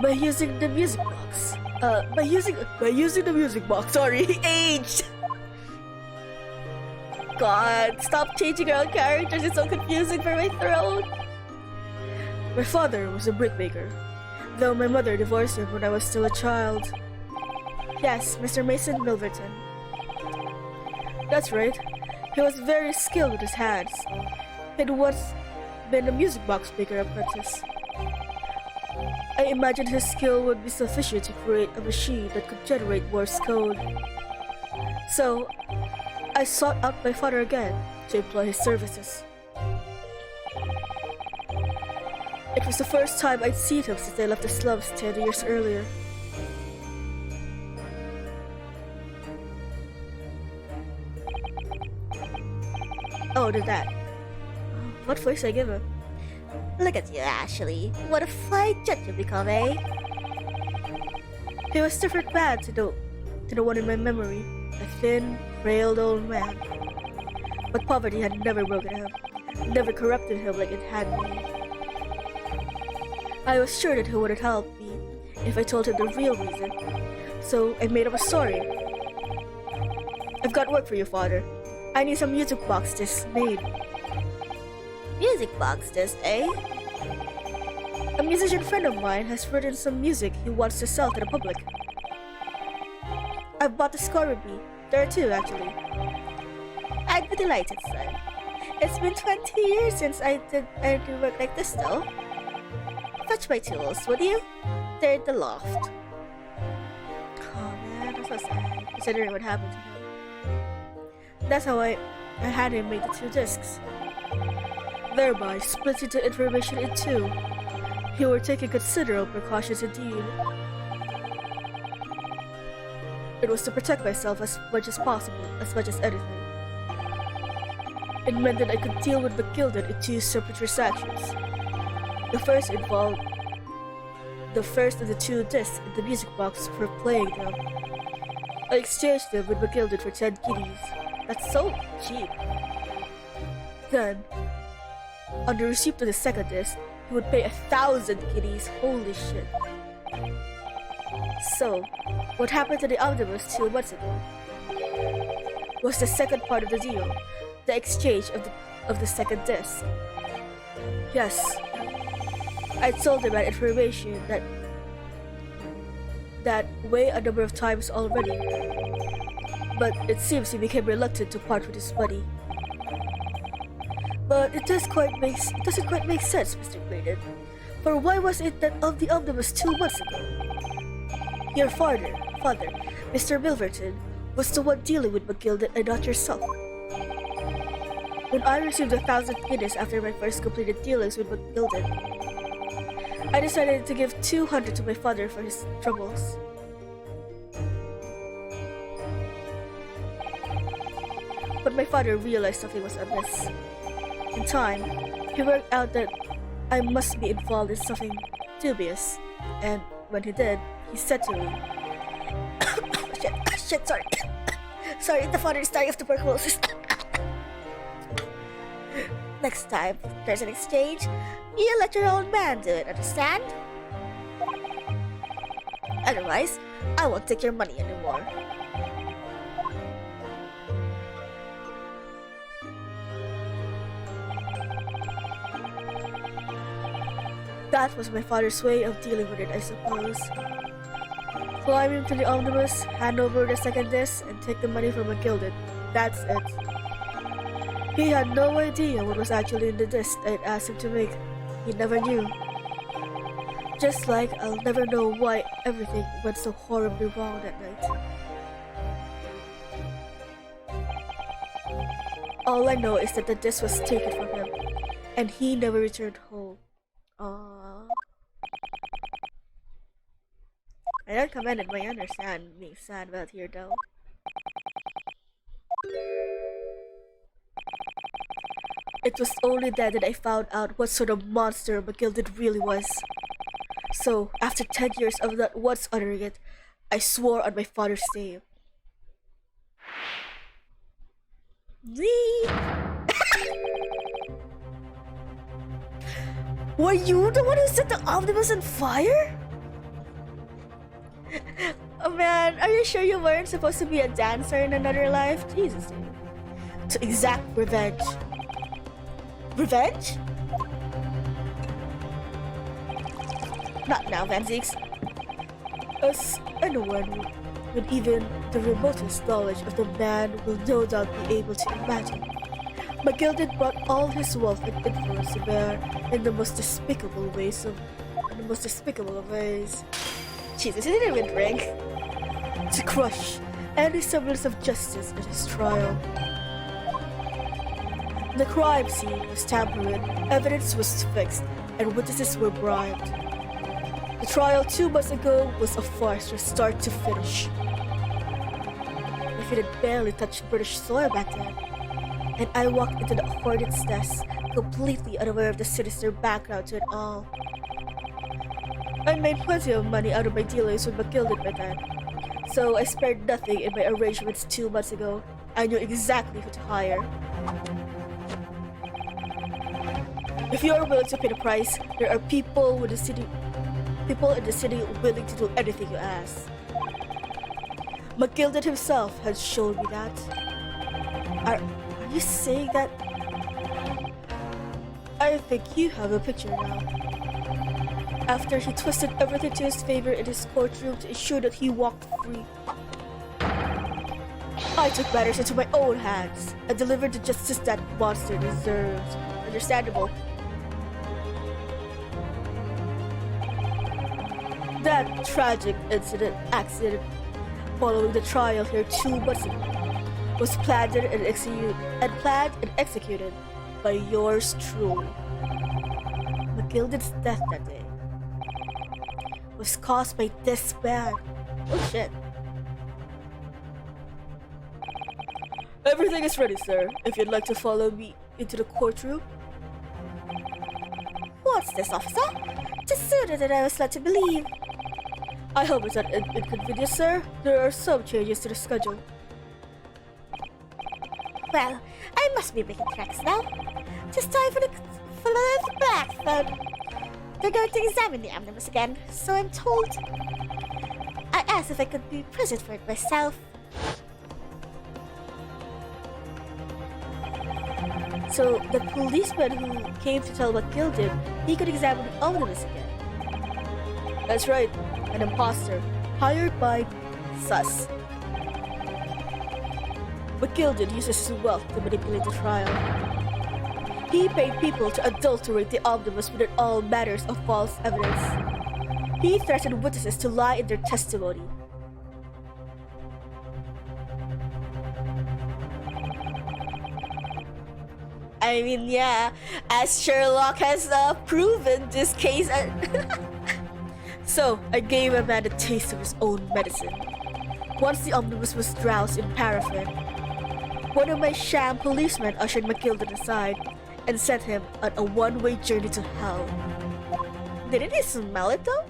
By using the music box. By using the music box, sorry, aged! god, stop changing around characters, it's so confusing for my throat. My father was a brickmaker, though my mother divorced him when I was still a child. Yes, Mr. Mason Milverton. That's right. He was very skilled with his hands. He'd once been a music box maker apprentice. I imagined his skill would be sufficient to create a machine that could generate Morse code. So, I sought out my father again to employ his services. It was the first time I'd seen him since I left the slums 10 years earlier. Oh, did that. What voice I give him? Look at you, Ashley. What a fine judge you become, eh? He was different man to the one in my memory. A thin, frail old man. But poverty had never broken him, never corrupted him like it had me. I was sure that he would have helped me if I told him the real reason. So I made up a story. I've got work for you, father. I need some music box discs made. Music box disc, eh? A musician friend of mine has written some music he wants to sell to the public. I've bought the score with me. There are two, actually. I'd be delighted, son. It's been 20 years since I did work like this, though. Fetch my tools, would you? They're in the loft. Oh man, that's so sad, considering what happened to him. That's how I had him make the two discs. Thereby splitting the information in two. He were taking considerable precautions indeed. It was to protect myself as much as possible, as much as anything. It meant that I could deal with McGilded in two separate transactions. The first involved the first of the two discs in the music box for playing them. I exchanged them with McGilded for 10 guineas. That's so cheap. Then, on the receipt of the second disc, he would pay 1,000 guineas. Holy shit. So, what happened to the omnibus 2 months ago was the second part of the deal, the exchange of the second disc. Yes, I told him that information that way a number of times already, but it seems he became reluctant to part with his money. But it doesn't quite make sense, Mr. Graydon. For why was it that of the omnibus 2 months ago? Your father, Mr. Milverton, was the one dealing with McGilded and not yourself. When I received 1,000 guineas after my first completed dealings with McGilded, I decided to give 200 to my father for his troubles. But my father realized something was amiss. In time, he worked out that I must be involved in something dubious, and when he did, he said to me, Shit, sorry. Sorry, the father is dying of tuberculosis. Next time there's an exchange, you let your old man do it, understand? Otherwise, I won't take your money anymore. That was my father's way of dealing with it, I suppose. Climb into the omnibus, hand over the second disc, and take the money from McGilded. That's it. He had no idea what was actually in the disc I'd asked him to make. He never knew. Just like I'll never know why everything went so horribly wrong that night. All I know is that the disc was taken from him, and he never returned home. Aww. I don't comment it, but I understand being sad about here though. It was only then that I found out what sort of monster McGilded really was. So, after 10 years of not once uttering it, I swore on my father's name. Were you the one who set the omnibus on fire? Oh man, are you sure you weren't supposed to be a dancer in another life? Jesus, dude. to exact revenge. Revenge? Not now, Van Zieks. As anyone with even the remotest knowledge of the man will no doubt be able to imagine, McGilded brought all his wealth and influence to bear in the most despicable ways. Jesus, he didn't even drink. To crush any semblance of justice at his trial. The crime scene was tampered with, evidence was fixed, and witnesses were bribed. The trial 2 months ago was a farce from start to finish. If it had barely touched British soil back then, and I walked into the Hornet's nest, completely unaware of the sinister background to it all. I made plenty of money out of my dealings with McGilded by then, so I spared nothing in my arrangements 2 months ago. I knew exactly who to hire. If you are willing to pay the price, there are people in the city willing to do anything you ask. McGilded himself has shown me that. Are you saying that? I think you have a picture now. After he twisted everything to his favor in his courtroom to ensure that he walked free, I took matters into my own hands and delivered the justice that monster deserves. Understandable. That tragic accident following the trial here 2 months ago was planned and executed by yours truly. McGilded's death that day was caused by this man. Oh shit. Everything is ready, sir, if you'd like to follow me into the courtroom. What's this, officer? Just sooner than I was led to believe. I hope it's not inconvenient, sir. There are some changes to the schedule. Well, I must be making tracks now. Just time for the Blackford. They're going to examine the omnibus again, so I'm told. I asked if I could be present for it myself. So, the policeman who came to tell McGilded he could examine the omnibus again. That's right, an imposter, hired by Sus. McGilded uses his wealth to manipulate the trial. He paid people to adulterate the omnibus with all matters of false evidence. He threatened witnesses to lie in their testimony. I mean, yeah, as Sherlock has proven this case. So, I gave a man a taste of his own medicine. Once the omnibus was doused in paraffin, one of my sham policemen ushered McGilded aside and sent him on a one-way journey to hell. Didn't he smell it though?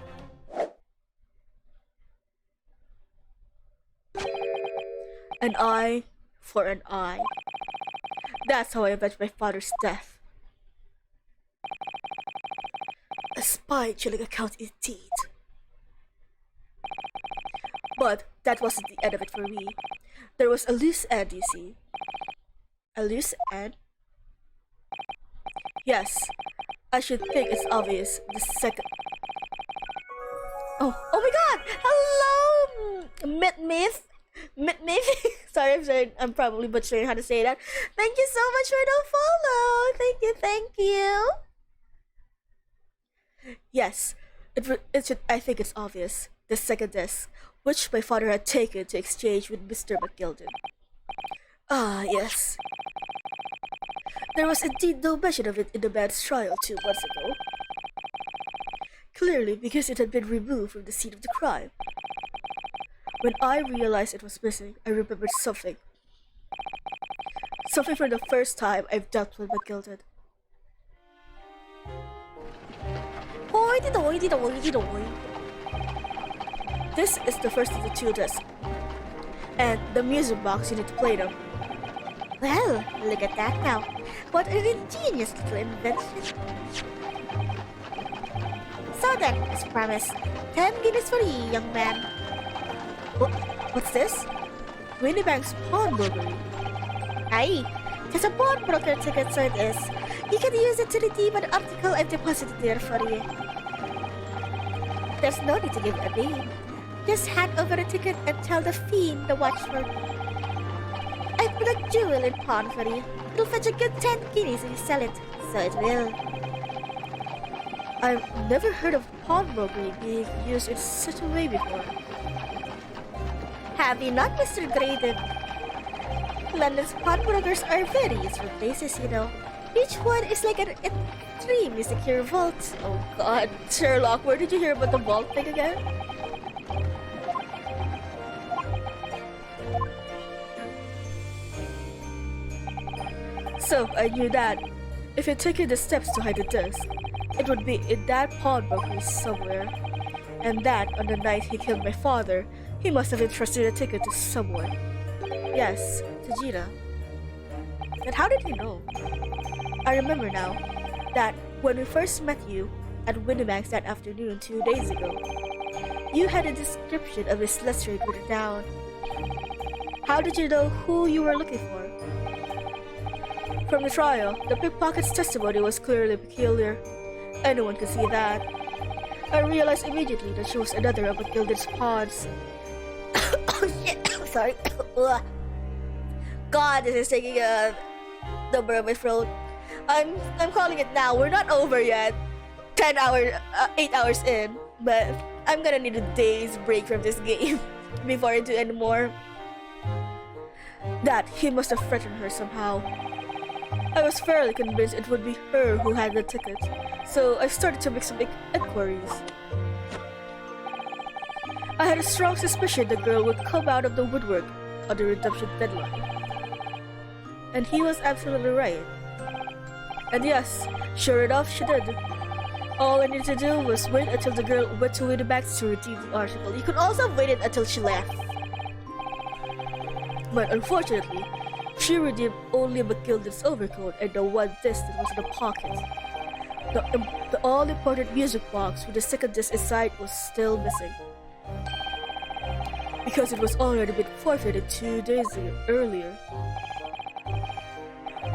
An eye for an eye. That's how I avenged my father's death. A spine-chilling account indeed. But that wasn't the end of it for me. There was a loose end, you see. A loose end? Yes, I should think it's obvious. The second... Oh my god! Hello, Myth. Sorry, I'm probably butchering how to say that. Thank you so much for the follow. Thank you. Yes, I think it's obvious. The second disc, which my father had taken to exchange with Mr. McGilded. Ah, yes. There was indeed no mention of it in the man's trial 2 months ago. Clearly because it had been removed from the scene of the crime. When I realized it was missing, I remembered something. Something from the first time I've dealt with McGilded. This is the first of the 2 discs. And the music box, you need to play them. Well, look at that now. What an ingenious little invention. So then, as promised, 10 guineas for you, young man. What's this? Winnie Bank's pawnbrokery. Aye, There's a pawnbroker ticket, so it is. You can use it to redeem an article I've deposited there for you. There's no need to give a name. Just hand over a ticket and tell the fiend to watch for me. I put a jewel in pawn for you. It'll fetch a good 10 guineas if you sell it, so it will. I've never heard of pawnbroking being used in such a way before. Have you not, Mr. Graydon? London's pawnbrokers are very useful places, you know. Each one is like an extremely secure vault. Oh god, Sherlock, where did you hear about the vault thing again? So, I knew that if you'd taken the steps to hide the disc, it would be in that pawnbroker somewhere. And that, on the night he killed my father, he must have entrusted a ticket to someone. Yes, to Gina. And how did he know? I remember now that when we first met you at Winamax that afternoon 2 days ago, you had a description of Miss Lestrade written down. How did you know who you were looking for? From the trial, the pickpocket's testimony was clearly peculiar. Anyone could see that. I realized immediately that she was another of Matilda's pawns. Oh shit! Sorry. God, this is taking a number of my throat. I'm calling it now. We're not over yet. 8 hours in, but I'm gonna need a day's break from this game before I do any more. That he must have threatened her somehow. I was fairly convinced it would be her who had the ticket, so I started to make some inquiries. I had a strong suspicion the girl would come out of the woodwork on the redemption deadline. And he was absolutely right. And yes, sure enough, she did. All I needed to do was wait until the girl went to Winamax to redeem the article. You could also have waited until she left. But unfortunately, she redeemed only Matilda's overcoat and the one disc that was in the pocket. The all-important music box with the second disc inside was still missing. Because it was already been forfeited 2 days earlier.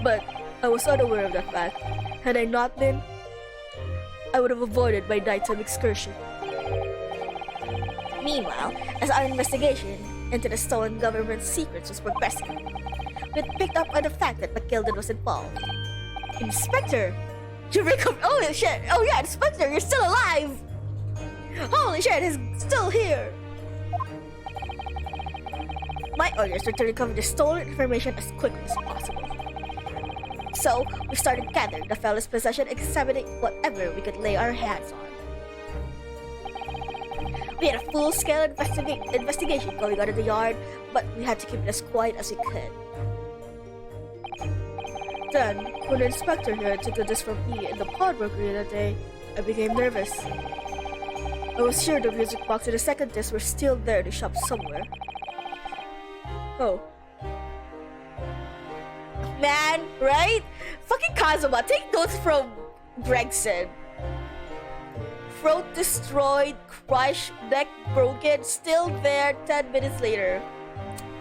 But I was unaware of that fact. Had I not been, I would have avoided my nighttime excursion. Meanwhile, as our investigation into the stolen government secrets was progressing, we picked up on the fact that Matilda was involved. Inspector! Oh shit! Oh yeah, Inspector, you're still alive! Holy shit, he's still here! My orders were to recover the stolen information as quickly as possible. So, we started gathering the fellow's possession, examining whatever we could lay our hands on. We had a full-scale investigation going on in the yard, but we had to keep it as quiet as we could. Then, when the inspector here took the disc from me in the pawnbroker that day, I became nervous. I was sure the music box and the second disc were still there in the shop somewhere. Oh. Man, right? Fucking Kazuma, take notes from Gregson. Throat destroyed, crushed, neck broken, still there 10 minutes later.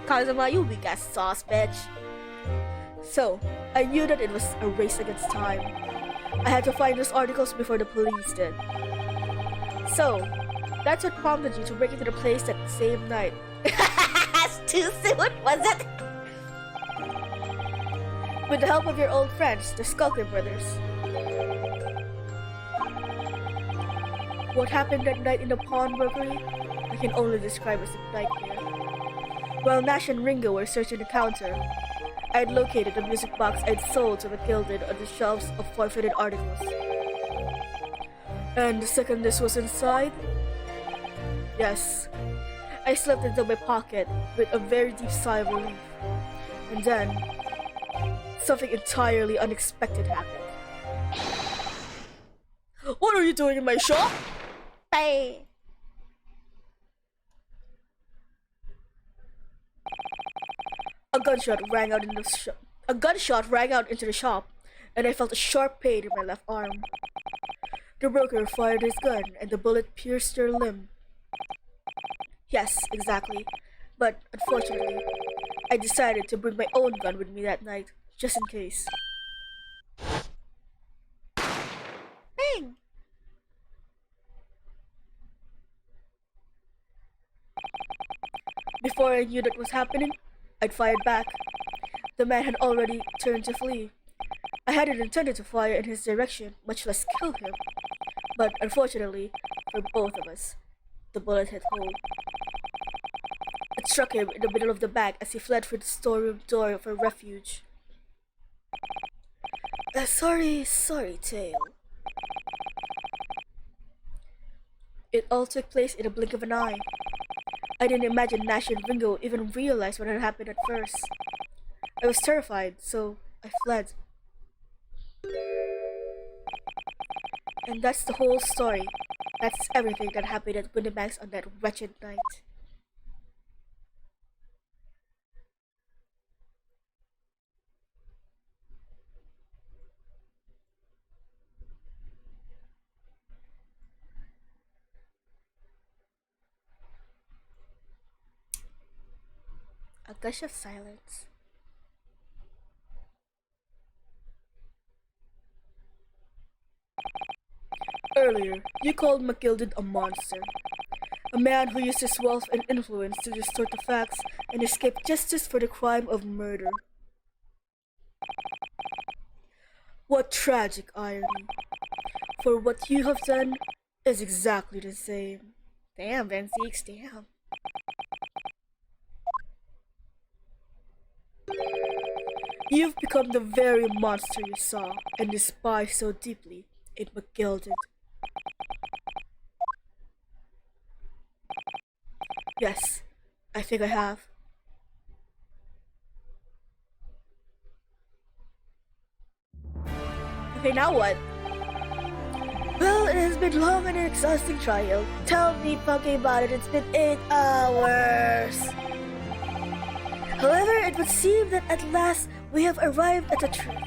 Kazuma, you weak ass sauce, bitch. So, I knew that it was a race against time. I had to find those articles before the police did. So, that's what prompted you to break into the place that same night. Too soon, was it? With the help of your old friends, the Skulker brothers. What happened that night in the pawnbrokery? I can only describe as a nightmare. While Nash and Ringo were searching the counter, I had located the music box I'd sold to Matilda on the shelves of forfeited articles. And the second disc was inside? Yes. I slipped into my pocket with a very deep sigh of relief. And then, something entirely unexpected happened. What are you doing in my shop? Bye. A gunshot rang out into the shop, and I felt a sharp pain in my left arm. The broker fired his gun, and the bullet pierced your limb. Yes, exactly. But unfortunately, I decided to bring my own gun with me that night, just in case. Bang! Before I knew that was happening, I'd fired back. The man had already turned to flee. I hadn't intended to fire in his direction, much less kill him. But unfortunately, for both of us, the bullet hit home. It struck him in the middle of the back as he fled for the storeroom door for refuge. Sorry, Tail. It all took place in a blink of an eye. I didn't imagine Nash and Ringo even realized what had happened at first. I was terrified, so I fled. And that's the whole story. That's everything that happened at Windibanks on that wretched night. A gush of silence. Earlier, you called McGilded a monster. A man who used his wealth and influence to distort the facts and escape justice for the crime of murder. What tragic irony. For what you have done is exactly the same. Damn, Van Zeeks, damn. You've become the very monster you saw and despised so deeply in McGilded. Yes, I think I have. Okay, now what? Well, it has been long and an exhausting trial. Tell me fucking about it, it's been 8 hours. However, it would seem that at last we have arrived at the truth.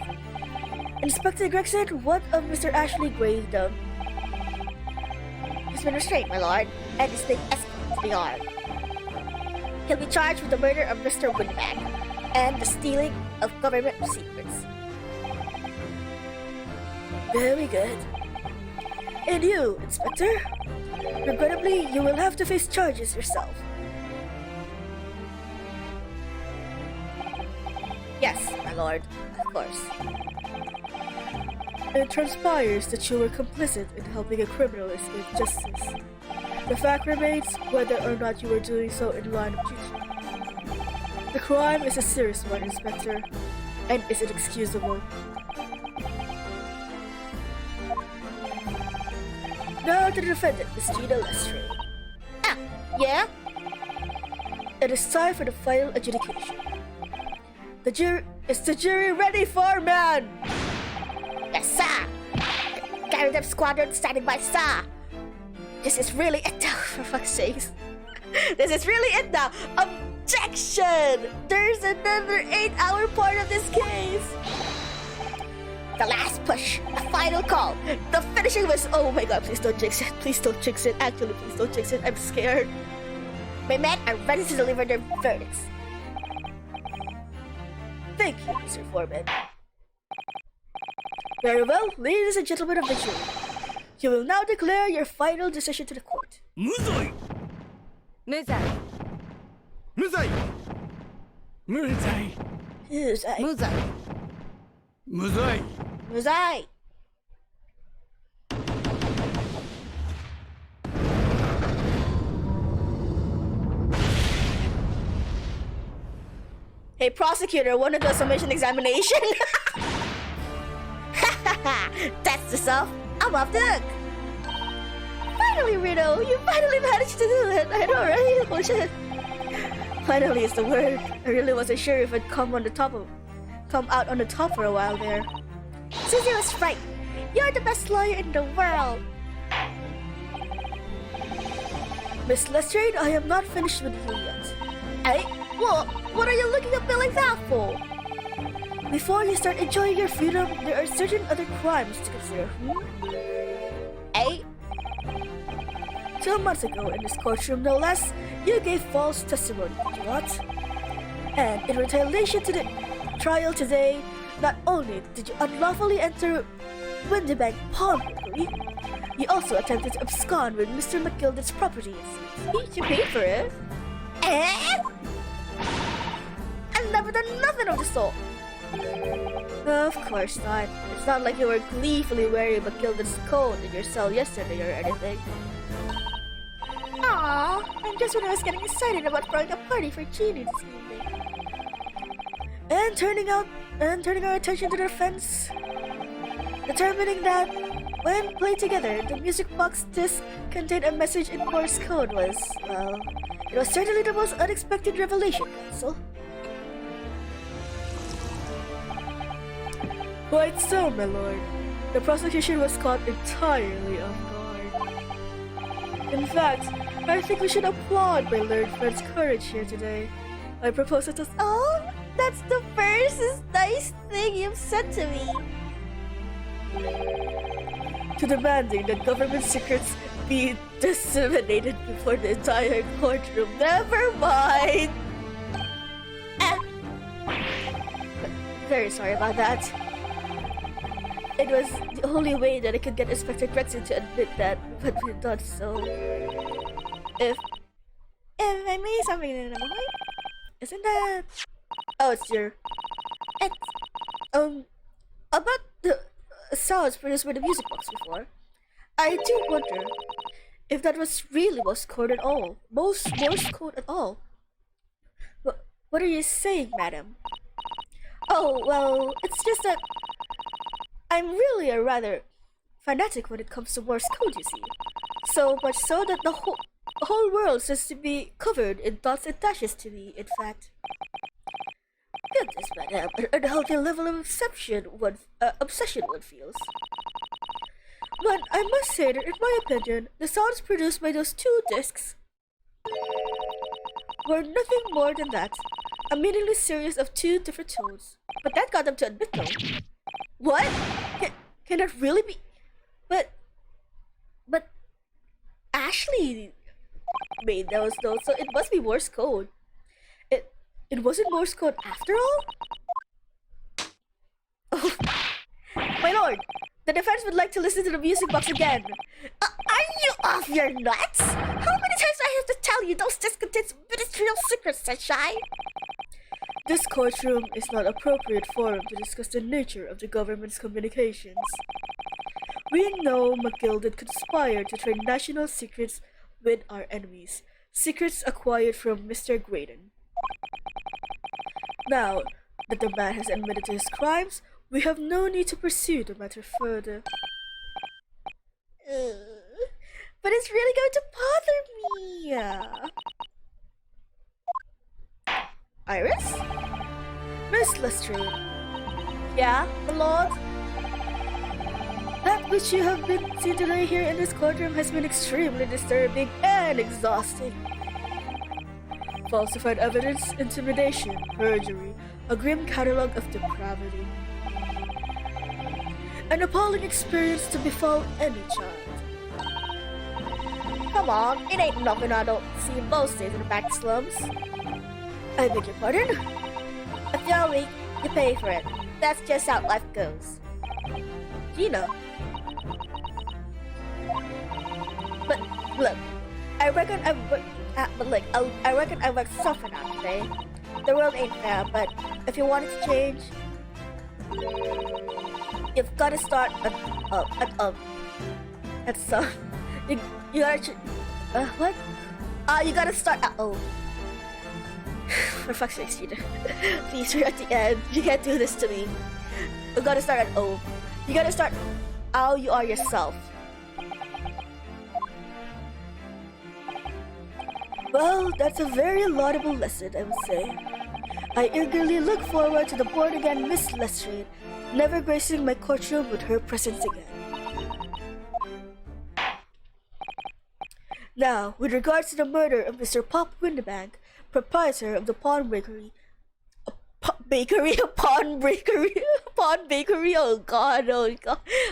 Inspector Gregson, what of Mr. Ashley Gray done? He's been restrained, my lord, and is being escorted to the yard. He'll be charged with the murder of Mr. Winbank and the stealing of government secrets. Very good. And you, Inspector? Regrettably, you will have to face charges yourself. Yes, my lord, of course. It transpires that you were complicit in helping a criminal escape justice. The fact remains whether or not you were doing so in line of duty. The crime is a serious one, Inspector, and is inexcusable. Now to the defendant, Miss Gina Lestrade. Ah, yeah? It is time for the final adjudication. Is the jury ready for, man? Yes, sir! Garrett Squadron standing by, sir! This is really it now, for fuck's sakes. This is really it now! Objection! There's another 8-hour part of this case! The last push, the final call, the finishing whistle. Oh my god, please don't jinx it. Please don't jinx it. Actually, please don't jinx it. I'm scared. My men are ready to deliver their verdicts. Thank you, Mr. Foreman. Very well, ladies and gentlemen of the jury. You will now declare your final decision to the court. 無罪 無罪無罪無罪 Yes, 無罪無罪 Muzai! Hey, prosecutor, wanna do a summation examination? That's the stuff. I'm off the hook. Finally, Rito, you finally managed to do it. I know, right? Oh shit. Finally is the word. I really wasn't sure if it'd come out on the top for a while there. Susie was right. You're the best lawyer in the world. Miss Lestrade, I am not finished with you yet. Hey, well, what are you looking at me like that for? Before you start enjoying your freedom, there are certain other crimes to consider. Hey? 2 months ago, in this courtroom no less, you gave false testimony, did you not? And in retaliation to the trial today, Not only did you unlawfully enter Windybank Pawnbrokery, you also attempted to abscond with Mr. McGilden's properties. You paid for it. Eh? I've never done nothing of the sort. Of course not. It's not like you were gleefully wearing McGilden's coat in your cell yesterday or anything. Aww, and just when I was getting excited about throwing a party for Genie this evening. And turning our attention to the fence, determining that when played together, the music box disc contained a message in Morse code was, well, it was certainly the most unexpected revelation, Counsel. Quite so, my lord. The prosecution was caught entirely off guard. In fact, I think we should applaud my learned friend's courage here today. I propose that us. Oh, that's the first nice thing you've said to me. To demanding that government secrets be disseminated before the entire courtroom. Never mind! Very sorry about that. It was the only way that I could get Inspector Gretchen to admit that, but we not so. If I may something in the mind, isn't that? Oh, it's your. It's about the sounds produced by the music box before. I do wonder if that was really Morse code at all. Morse code at all. What are you saying, madam? Oh, well, it's just that I'm really a rather fanatic when it comes to Morse code, you see. So much so that the whole world seems to be covered in dots and dashes to me, in fact. Goodness, madam, an unhealthy level of obsession one feels. But I must say that in my opinion, the sounds produced by those two discs were nothing more than that. A meaningless series of two different tones. But that got them to admit though. What? Can that really be? But Ashley made those though, so it must be Morse code. It wasn't Morse code after all? Oh, my lord, the defense would like to listen to the music box again. Are you off your nuts? How many times do I have to tell you those discs contain ministerial secrets, Sunshine? This courtroom is not appropriate forum to discuss the nature of the government's communications. We know McGilden conspired to trade national secrets with our enemies, secrets acquired from Mr. Graydon. Now that the man has admitted to his crimes, we have no need to pursue the matter further. But it's really going to bother me. Iris? Miss Lestrade. Yeah, my lord? That which you have been seen today here in this courtroom has been extremely disturbing and exhausting. Falsified evidence, intimidation, perjury, a grim catalogue of depravity. An appalling experience to befall any child. Come on, it ain't nothing I don't see most days in the back slums. I beg your pardon? If you're weak, you pay for it. That's just how life goes. Gina. But look, I reckon I worked softer now today. The world ain't fair, but if you want it to change, you've got to start at some. You gotta what? You gotta start at For fuck's sake, Gina. Please, we're at the end. You can't do this to me. You gotta start at O. You gotta start how you are yourself. Well, that's a very laudable lesson, I would say. I eagerly look forward to the born-again Miss Lestrade never gracing my courtroom with her presence again. Now, with regards to the murder of Mr. Pop Windybank, proprietor of the Pawn Bakery. Pawn Bakery, oh god.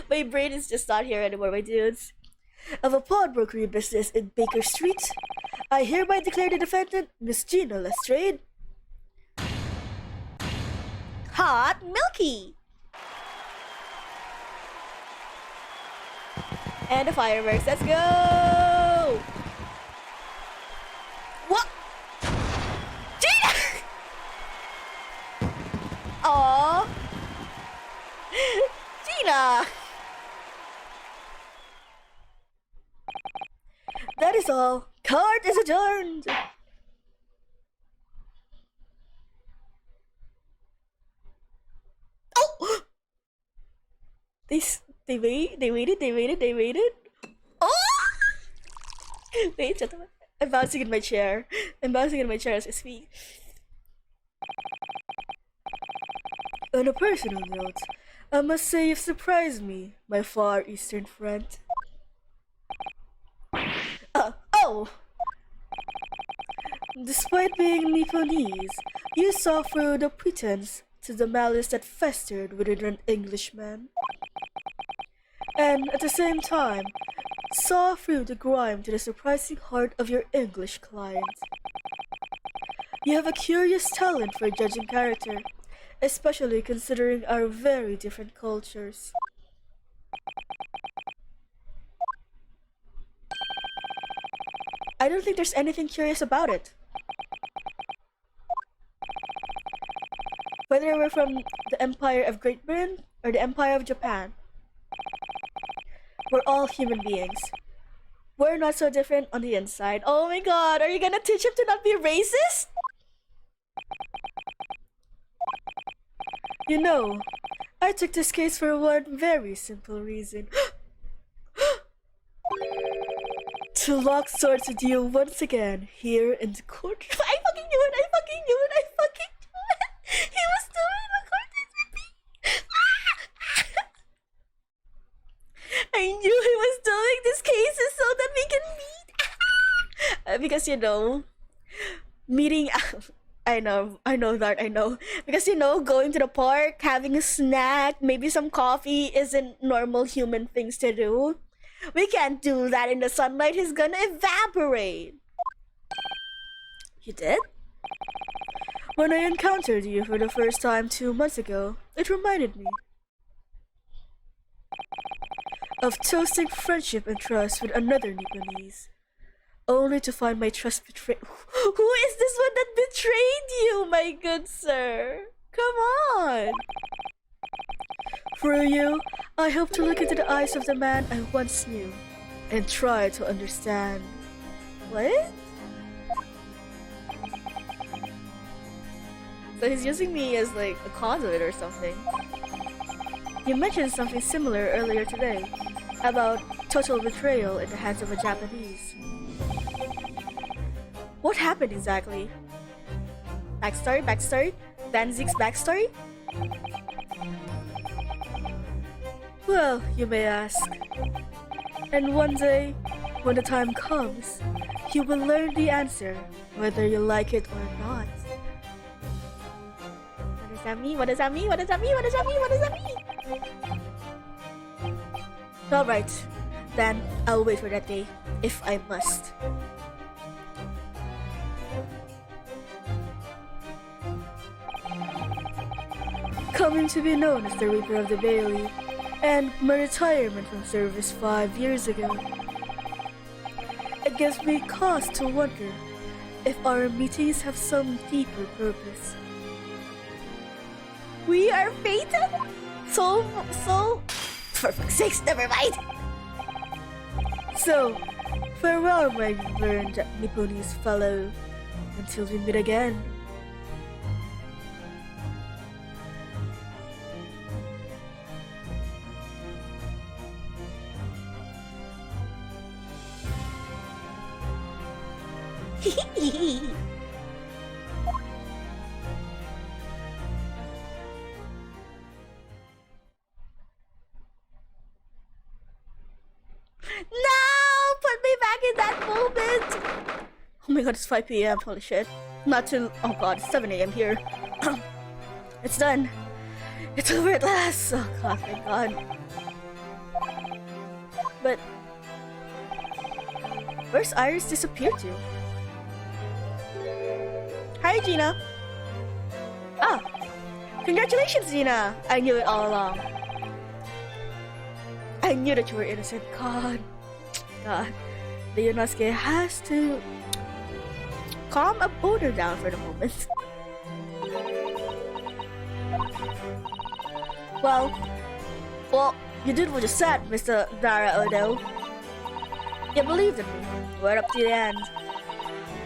My brain is just not here anymore, my dudes. Of a pawnbrokery business in Baker Street, I hereby declare the defendant, Miss Gina Lestrade. hot milky. And the fireworks. Let's go. What? Gina! Aww. Gina! That is all. Court is adjourned. Oh! They waited. Oh! Wait, gentlemen. I'm bouncing in my chair. As I speak. On a personal note, I must say you've surprised me, my Far Eastern friend. Oh! Despite being Nipponese, you saw through the pretense to the malice that festered within an Englishman. And at the same time, saw through the grime to the surprising heart of your English client. You have a curious talent for judging character, especially considering our very different cultures. I don't think there's anything curious about it. Whether we're from the Empire of Great Britain or the Empire of Japan, we're all human beings. We're not so different on the inside. Oh my god, are you gonna teach him to not be racist? You know, I took this case for one very simple reason. To lock swords with you once again here in the court. I fucking knew it! He was doing the court with me! I knew he was doing these cases so that we can meet! Because, you know, meeting... I know. Because, you know, going to the park, having a snack, maybe some coffee isn't normal human things to do. We can't do that in the sunlight. He's gonna evaporate. You did? When I encountered you for the first time 2 months ago, it reminded me of toasting friendship and trust with another Nipponese, only to find my trust betrayed. Who is this one that betrayed you, my good sir? Come on! Through you, I hope to look into the eyes of the man I once knew and try to understand. What? So he's using me as like a conduit or something. You mentioned something similar earlier today about total betrayal in the hands of a Japanese. What happened exactly? Backstory? Danzig's backstory? Well, you may ask. And one day, when the time comes, you will learn the answer, whether you like it or not. What does that mean? Alright, then I'll wait for that day, if I must. Coming to be known as the Reaper of the Bailey, and my retirement from service 5 years ago, it gives me cause to wonder if our meetings have some deeper purpose. We are fated? So, for fuck's sakes, never mind! So, farewell, my learned Nipponese fellow, until we meet again. No! Put me back in that moment! Oh my god, it's 5 p.m. Holy shit. Not too... Oh god, it's 7 a.m. here. It's done. It's over at last. Oh god, thank god. But... where's Iris disappeared to? Hi, Gina. Ah, Congratulations, Gina! I knew it all along. I knew that you were innocent. God. The Yonosuke has to calm a boulder down for the moment. Well, you did what you said, Mr. Naruhodo. You believed in me. Right up to the end.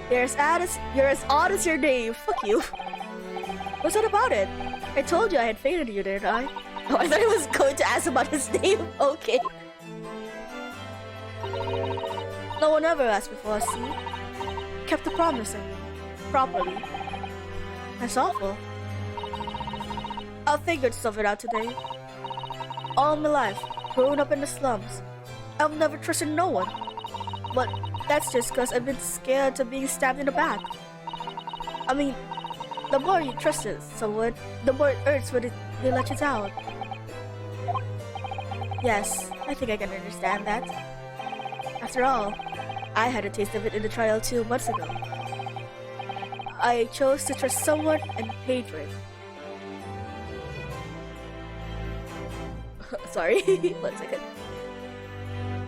You're as odd as your name. Fuck you. What's that about it? I told you I had faith in you, didn't I? Oh, I thought I was going to ask about his name. Okay. No one ever asked before, see? Kept the promise, I mean. Properly. That's awful. I figured stuff it out today. All my life, growing up in the slums, I've never trusted no one. But that's just because I've been scared of being stabbed in the back. I mean, the more you trust someone, the more it hurts when they let you down. Yes, I think I can understand that. After all, I had a taste of it in the trial 2 months ago. I chose to trust someone and paid for it. Sorry, 1 second.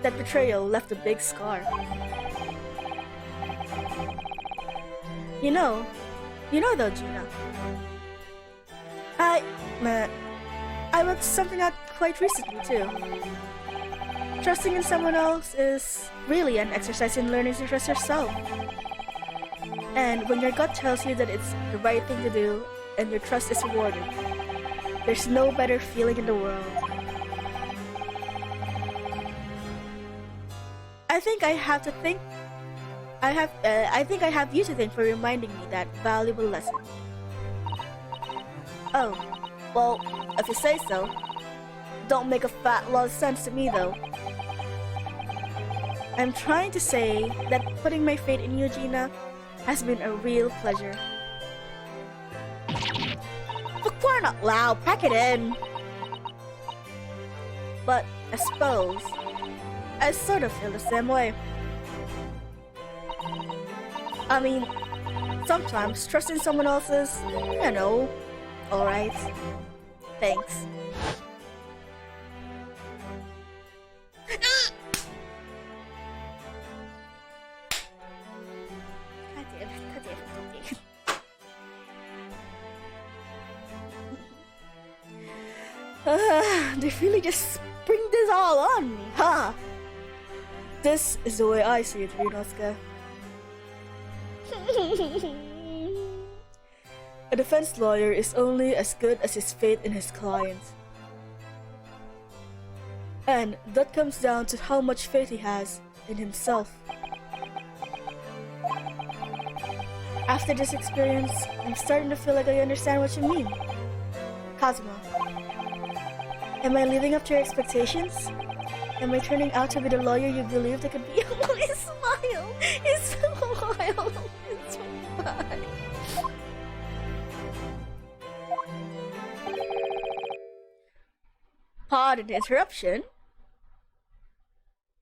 That betrayal left a big scar. You know though, Gina. I worked something out quite recently too. Trusting in someone else is really an exercise in learning to trust yourself. And when your gut tells you that it's the right thing to do and your trust is rewarded, there's no better feeling in the world. I think I have you to thank for reminding me that valuable lesson. Oh, well, if you say so. Don't make a fat lot of sense to me though. I'm trying to say that putting my faith in you, Gina, has been a real pleasure. For crying out loud, pack it in! But I suppose I sort of feel the same way. I mean, sometimes trusting someone else is, alright. Thanks. They really just spring this all on me, huh? This is the way I see it, Ryunosuke. A defense lawyer is only as good as his faith in his client. And that comes down to how much faith he has in himself. After this experience, I'm starting to feel like I understand what you mean. Kazuma, am I living up to your expectations? Am I turning out to be the lawyer you believed I could be? His smile! His smile! It's so fun. Pardon the interruption.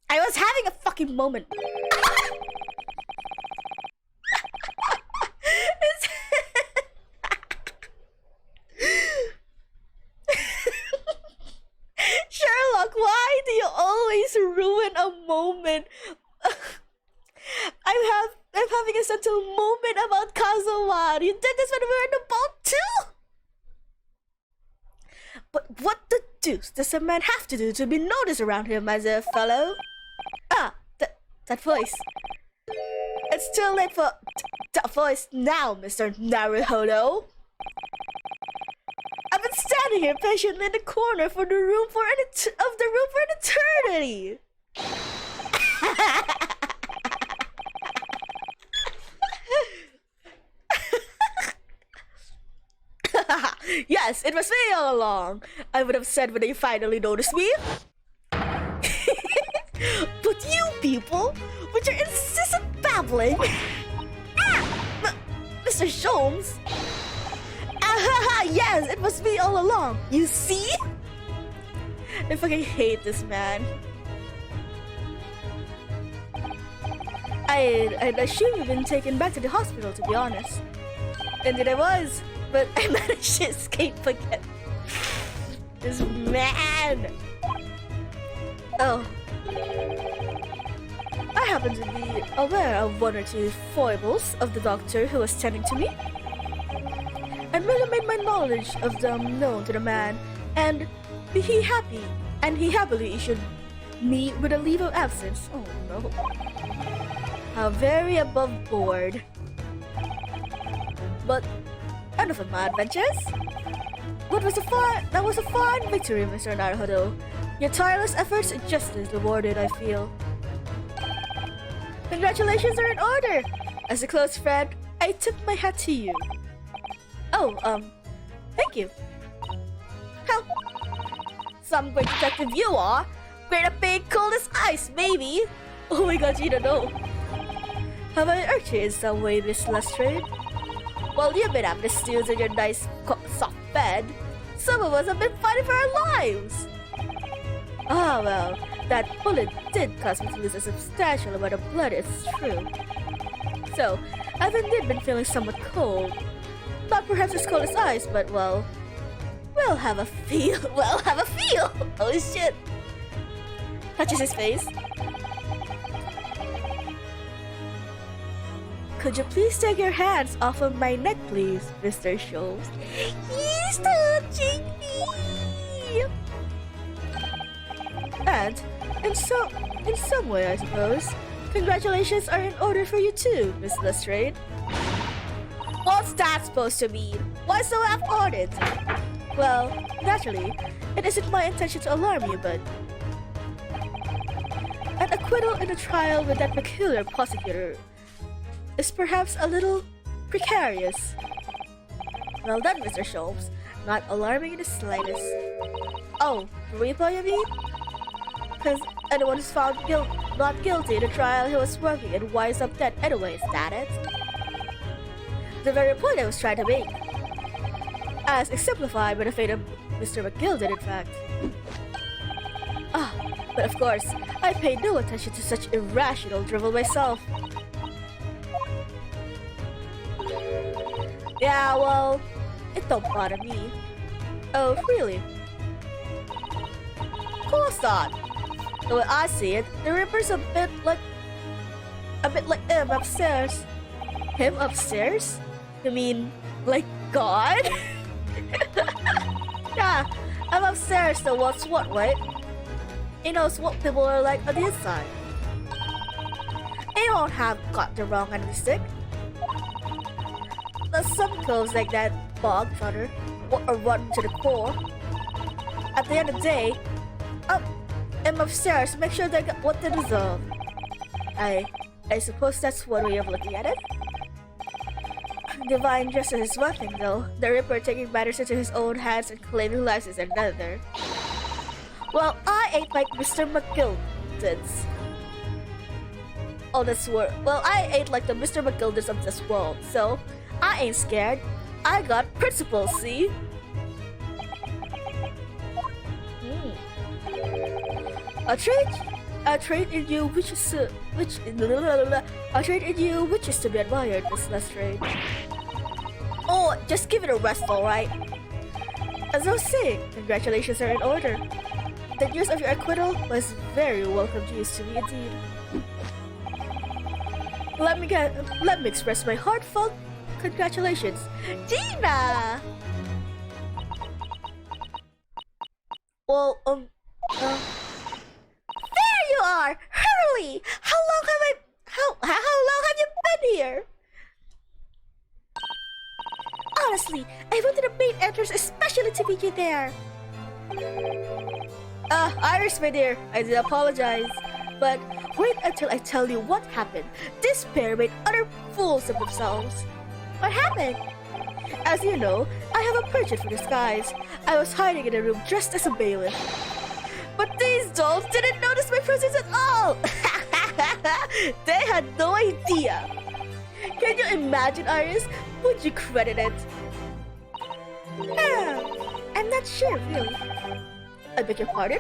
I was having a fucking moment. Sherlock, why do you always ruin a moment? I'm having a subtle moment about Kazuma. You did this when we were in the boat too? But what the deuce does a man have to do to be noticed around here, my dear fellow? Ah, that voice. It's too late for that voice now, Mr. Naruhodo. I've been standing here patiently in the corner for the room for an eternity. Yes, it was me all along. I would have said when they finally noticed me. But you people, with your incessant babbling. Mr. Sholmes. Yes, it was me all along. You see? I fucking hate this man. I'd assume you've been taken back to the hospital, to be honest. And then I was. but I managed to escape again. This man! Oh. I happen to be aware of one or two foibles of the doctor who was tending to me, and really made my knowledge of them known to the man, and he happily issued me with a leave of absence. Oh no. How very above board. But enough of my adventures. That was a fine victory, Mr. Naruhodo. Your tireless efforts are just as rewarded, I feel. Congratulations are in order! As a close friend, I tip my hat to you. Oh, thank you. How? Some great detective you are! Great at being cold as ice, baby! Oh my god, you don't know. Have I irked you in some way, Miss Lestrade? Well, you've been having the stews in your nice, soft bed. Some of us have been fighting for our lives. Ah, well, that bullet did cause me to lose a substantial amount of blood, it's true. So, I've indeed been feeling somewhat cold. Not perhaps as cold as ice, but well, we'll have a feel. Oh shit. Touches his face. Could you please take your hands off of my neck, please, Mr. Scholes? He's touching me! And, in some way, I suppose, congratulations are in order for you too, Miss Lestrade. What's that supposed to mean? Why so half-hearted? Well, naturally, it isn't my intention to alarm you, but an acquittal in a trial with that peculiar prosecutor is perhaps a little precarious. Well done, Mr. Scholes. Not alarming in the slightest. Oh, repo, you mean? Because anyone who's found not guilty in the trial he was working and winds up dead anyway, is that it? The very point I was trying to make. As exemplified by the fate of Mr. McGill did, in fact. Ah, but of course, I pay no attention to such irrational drivel myself. Yeah, well, it don't bother me. Oh, really? Of course not. The way I see it, the Ripper's a bit like him upstairs. Him upstairs? You mean, like God? Yeah, I'm upstairs, so what's what, right? He knows what people are like on the inside. He don't have got the wrong end of the stick. There's some clothes like that bog trotter or run to the core. At the end of the day, I'm upstairs to make sure they get what they deserve. I suppose that's one way of looking at it. Divine justice is one thing, though. The Ripper taking matters into his own hands and claiming lives is another. Well, I ain't like Mr. McGildens. Oh, that's word. Well, I ain't like the Mr. McGildens of this world, so I ain't scared. I got principles, see? A trait in you which is to be admired, Miss Lestrade. Oh, just give it a rest, alright? As I was saying, congratulations are in order. The news of your acquittal was very welcome news to me indeed. Let me express my heartfelt congratulations, Gina! Well, there you are! Hurley! How long have you been here? Honestly, I went to the main entrance especially to meet you there. Iris, my dear, I do apologize. But wait until I tell you what happened. This pair made utter fools of themselves. What happened? As you know, I have a penchant for disguise. I was hiding in a room dressed as a bailiff. But these dolls didn't notice my presence at all! They had no idea. Can you imagine, Iris? Would you credit it? I'm not sure, really. I beg your pardon?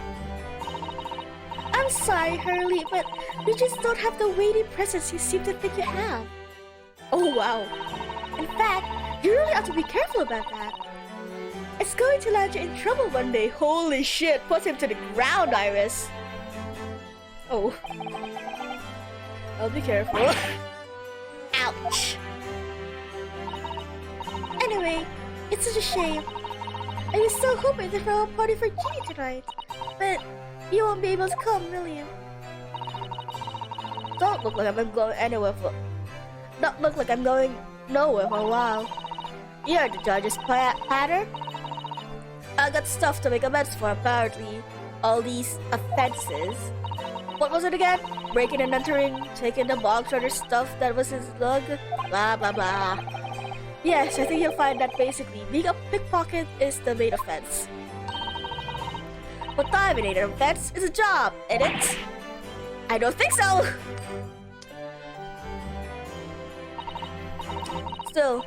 I'm sorry, Hurley, but you just don't have the weighty presence you seem to think you have. Oh, wow. In fact, You really have to be careful about that. It's going to land you in trouble one day. Holy shit, put him to the ground, Iris. Oh. I'll be careful. Ouch. Anyway, it's such a shame. I was so hoping to throw a party for Genie tonight, but you won't be able to come, will you? Don't look like I'm going anywhere for... Don't look like I'm going nowhere for a while. You're the judge's patter. I got stuff to make amends for, apparently. All these offenses. What was it again? Breaking and entering, taking the box or the stuff that was his lug, blah blah blah. Yes, I think you'll find that basically being a pickpocket is the main offense. But diving an offense is a job, isn't it? I don't think so! Still,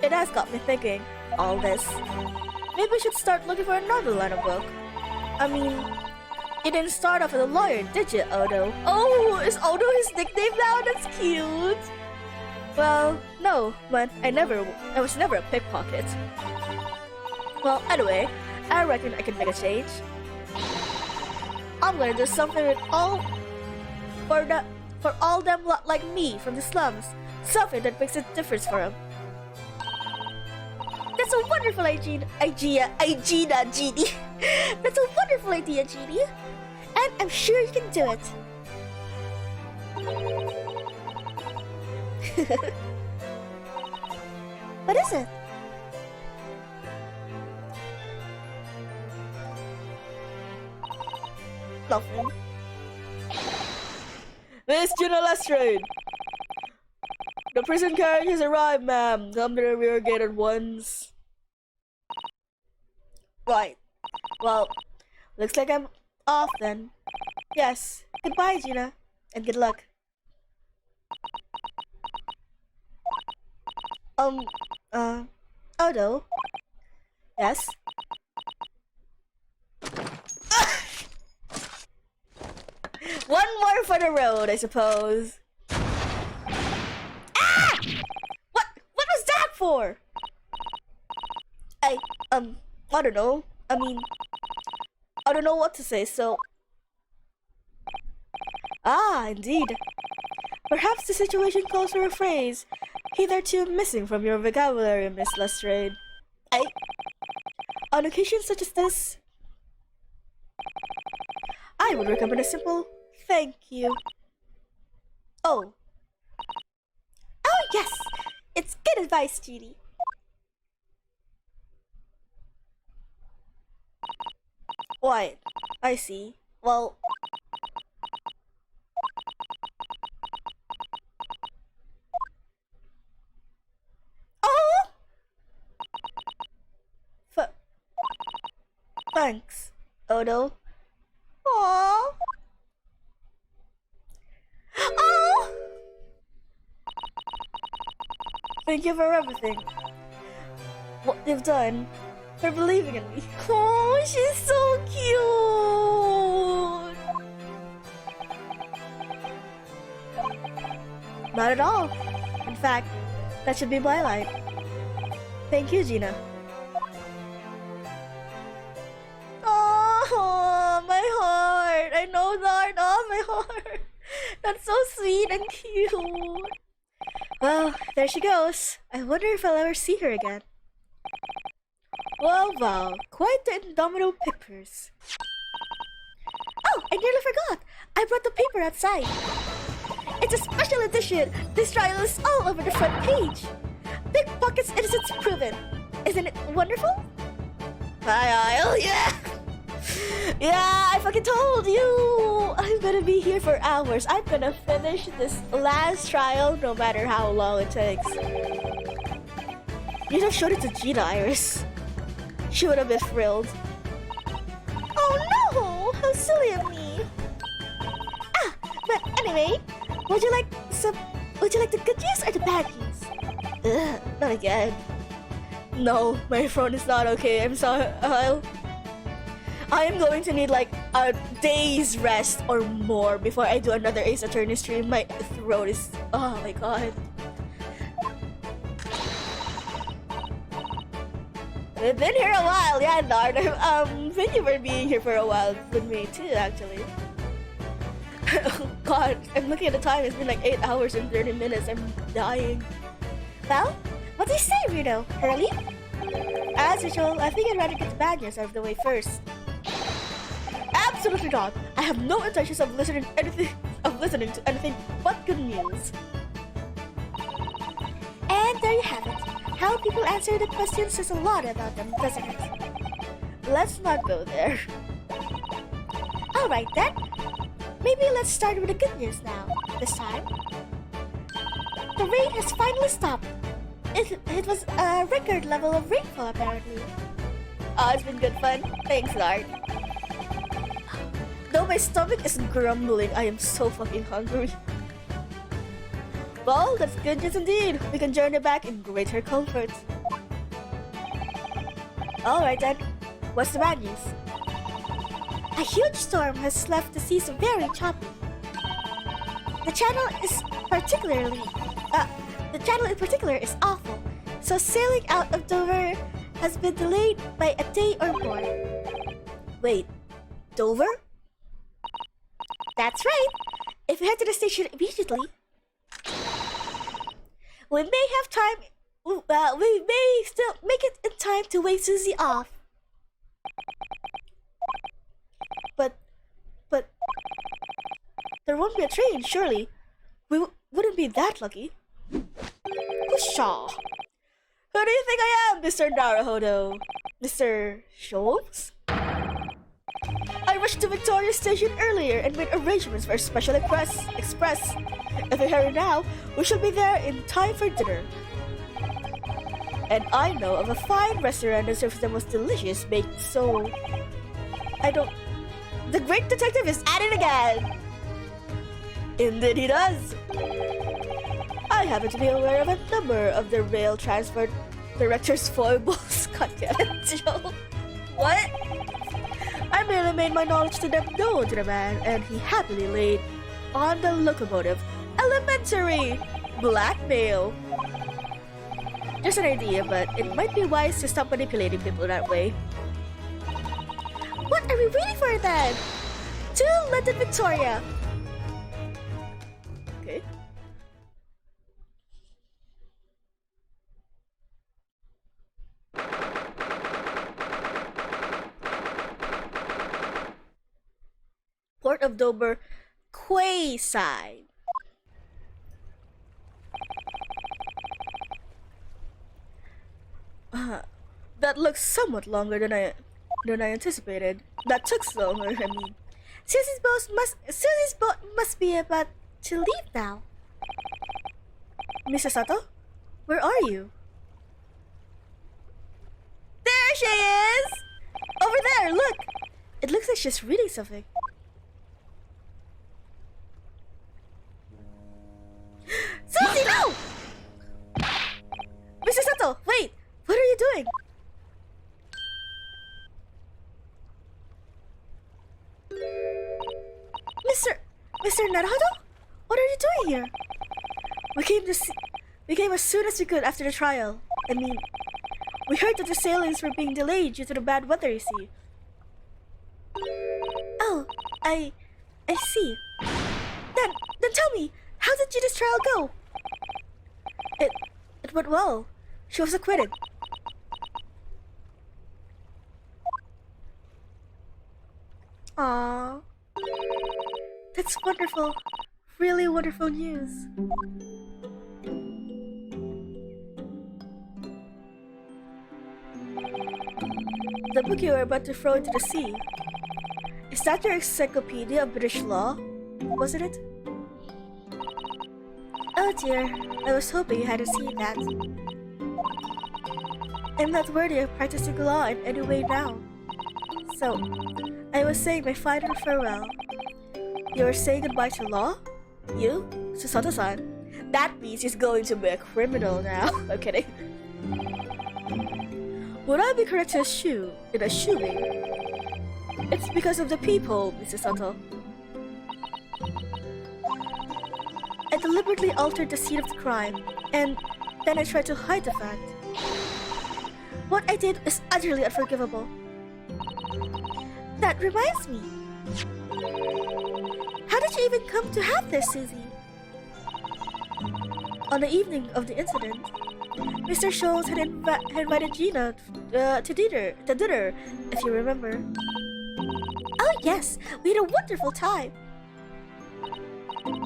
it has got me thinking, all this. Maybe we should start looking for another line of work. I mean, you didn't start off as a lawyer, did you, Odo? Oh, is Odo his nickname now? That's cute! Well, no, but I was never a pickpocket. Well, anyway, I reckon I can make a change. I'm gonna do something with for all them lot like me from the slums. Something that makes a difference for them. That's a wonderful idea, Genie. That's a wonderful idea, Genie. And I'm sure you can do it. What is it? Nothing. Miss Gina Lestrade! The prison carriage has arrived, ma'am. Come to the rear gate at once. Right. Well, looks like I'm off then. Yes. Goodbye, Gina. And good luck. Odo? Yes? One more for the road, I suppose. Ah! What was that for? I don't know. I mean, I don't know what to say, so... Ah, indeed. Perhaps the situation calls for a phrase hitherto missing from your vocabulary, Miss Lestrade. On occasions such as this, I would recommend a simple thank you. Oh, yes! It's good advice, Genie. Why, I see. Well... Oh! Thanks, Odo. Aww. Oh! Thank you for everything. What you've done. For believing in me. Oh, she's so cute! Not at all. In fact, that should be my line. Thank you, Gina. Oh, my heart! I know the heart of my heart! That's so sweet and cute! Well, there she goes. I wonder if I'll ever see her again. Well, quite the indomitable pickers. Oh, I nearly forgot! I brought the paper outside. It's a special edition. This trial is all over the front page. Pickpocket's innocence proven. Isn't it wonderful? Hi, Isle, yeah! Yeah, I fucking told you! I'm gonna be here for hours. I'm gonna finish this last trial no matter how long it takes. You just showed it to Gina, Iris. She would have been thrilled. Oh no! How silly of me! Ah, but anyway, would you like the good news or the bad news? Ugh, not again. No, my phone is not okay. I'm sorry. I am going to need like a day's rest or more before I do another Ace Attorney stream. My throat is... Oh my god. We've been here a while, yeah, Nard. Thank you for being here for a while with me too, actually. God, I'm looking at the time. It's been like 8 hours and 30 minutes. I'm dying. Well, what do you say, Rito? Early? As usual, I think I'd rather get the bad news out of the way first. Absolutely not. I have no intentions of listening to anything but good news. And there you have it. How people answer the question says a lot about them, doesn't it? Let's not go there. Alright then. Maybe let's start with the good news now. This time. The rain has finally stopped. It was a record level of rainfall, apparently. Oh, it's been good fun. Thanks, Lard. Though my stomach is grumbling, I am so fucking hungry. Well, that's good news indeed. We can journey back in greater comfort. Alright then, what's the bad news? A huge storm has left the seas very choppy. The channel in particular is awful, so sailing out of Dover has been delayed by a day or more. Wait, Dover? That's right. If we head to the station immediately, we may have time. We may still make it in time to wake Susie off. But there won't be a train, surely. We wouldn't be that lucky. Pshaw. Who do you think I am, Mr. Naruhodo? Mr. Schultz? I rushed to Victoria Station earlier and made arrangements for a special express. If we hurry now, we shall be there in time for dinner. And I know of a fine restaurant that serves the most delicious baked so... The great detective is at it again! Indeed he does! I happen to be aware of a number of the rail transport director's foibles. God damn it, Joe. What? I merely made my knowledge to them known to the man, and he happily laid on the locomotive. Elementary! Blackmail! Just an idea, but it might be wise to stop manipulating people that way. What are we waiting for then? To London, Victoria. Okay. Port of Dover, quayside. That looks somewhat longer than I anticipated. That took so long, I mean. Susie's boat must be about to leave now. Mrs. Sato, where are you? There she is! Over there, look! It looks like she's reading something. Susie, no! Mrs. Sato, wait! What are you doing? Mr. Naruhodo? What are you doing here? We came as soon as we could after the trial. I mean, we heard that the sailings were being delayed due to the bad weather, you see. Oh, I see. Then tell me, how did Judith's trial go? It went well. She was acquitted. Aww. That's wonderful. Really wonderful news. The book you are about to throw into the sea. Is that your encyclopedia of British law? Wasn't it? Oh dear, I was hoping you hadn't seen that. I'm not worthy of practicing law in any way now. So, I was saying my final farewell. You are saying goodbye to law? You? Susato-san? That means he's going to be a criminal now. I'm kidding. Would I be correct to assume, in assuming, it's because of the people, Mrs. Sato? I deliberately altered the scene of the crime, and then I tried to hide the fact. What I did is utterly unforgivable. That reminds me. How did you even come to have this, Susie? On the evening of the incident, Mr. Schultz had invited Gina to dinner, if you remember. Oh yes, we had a wonderful time.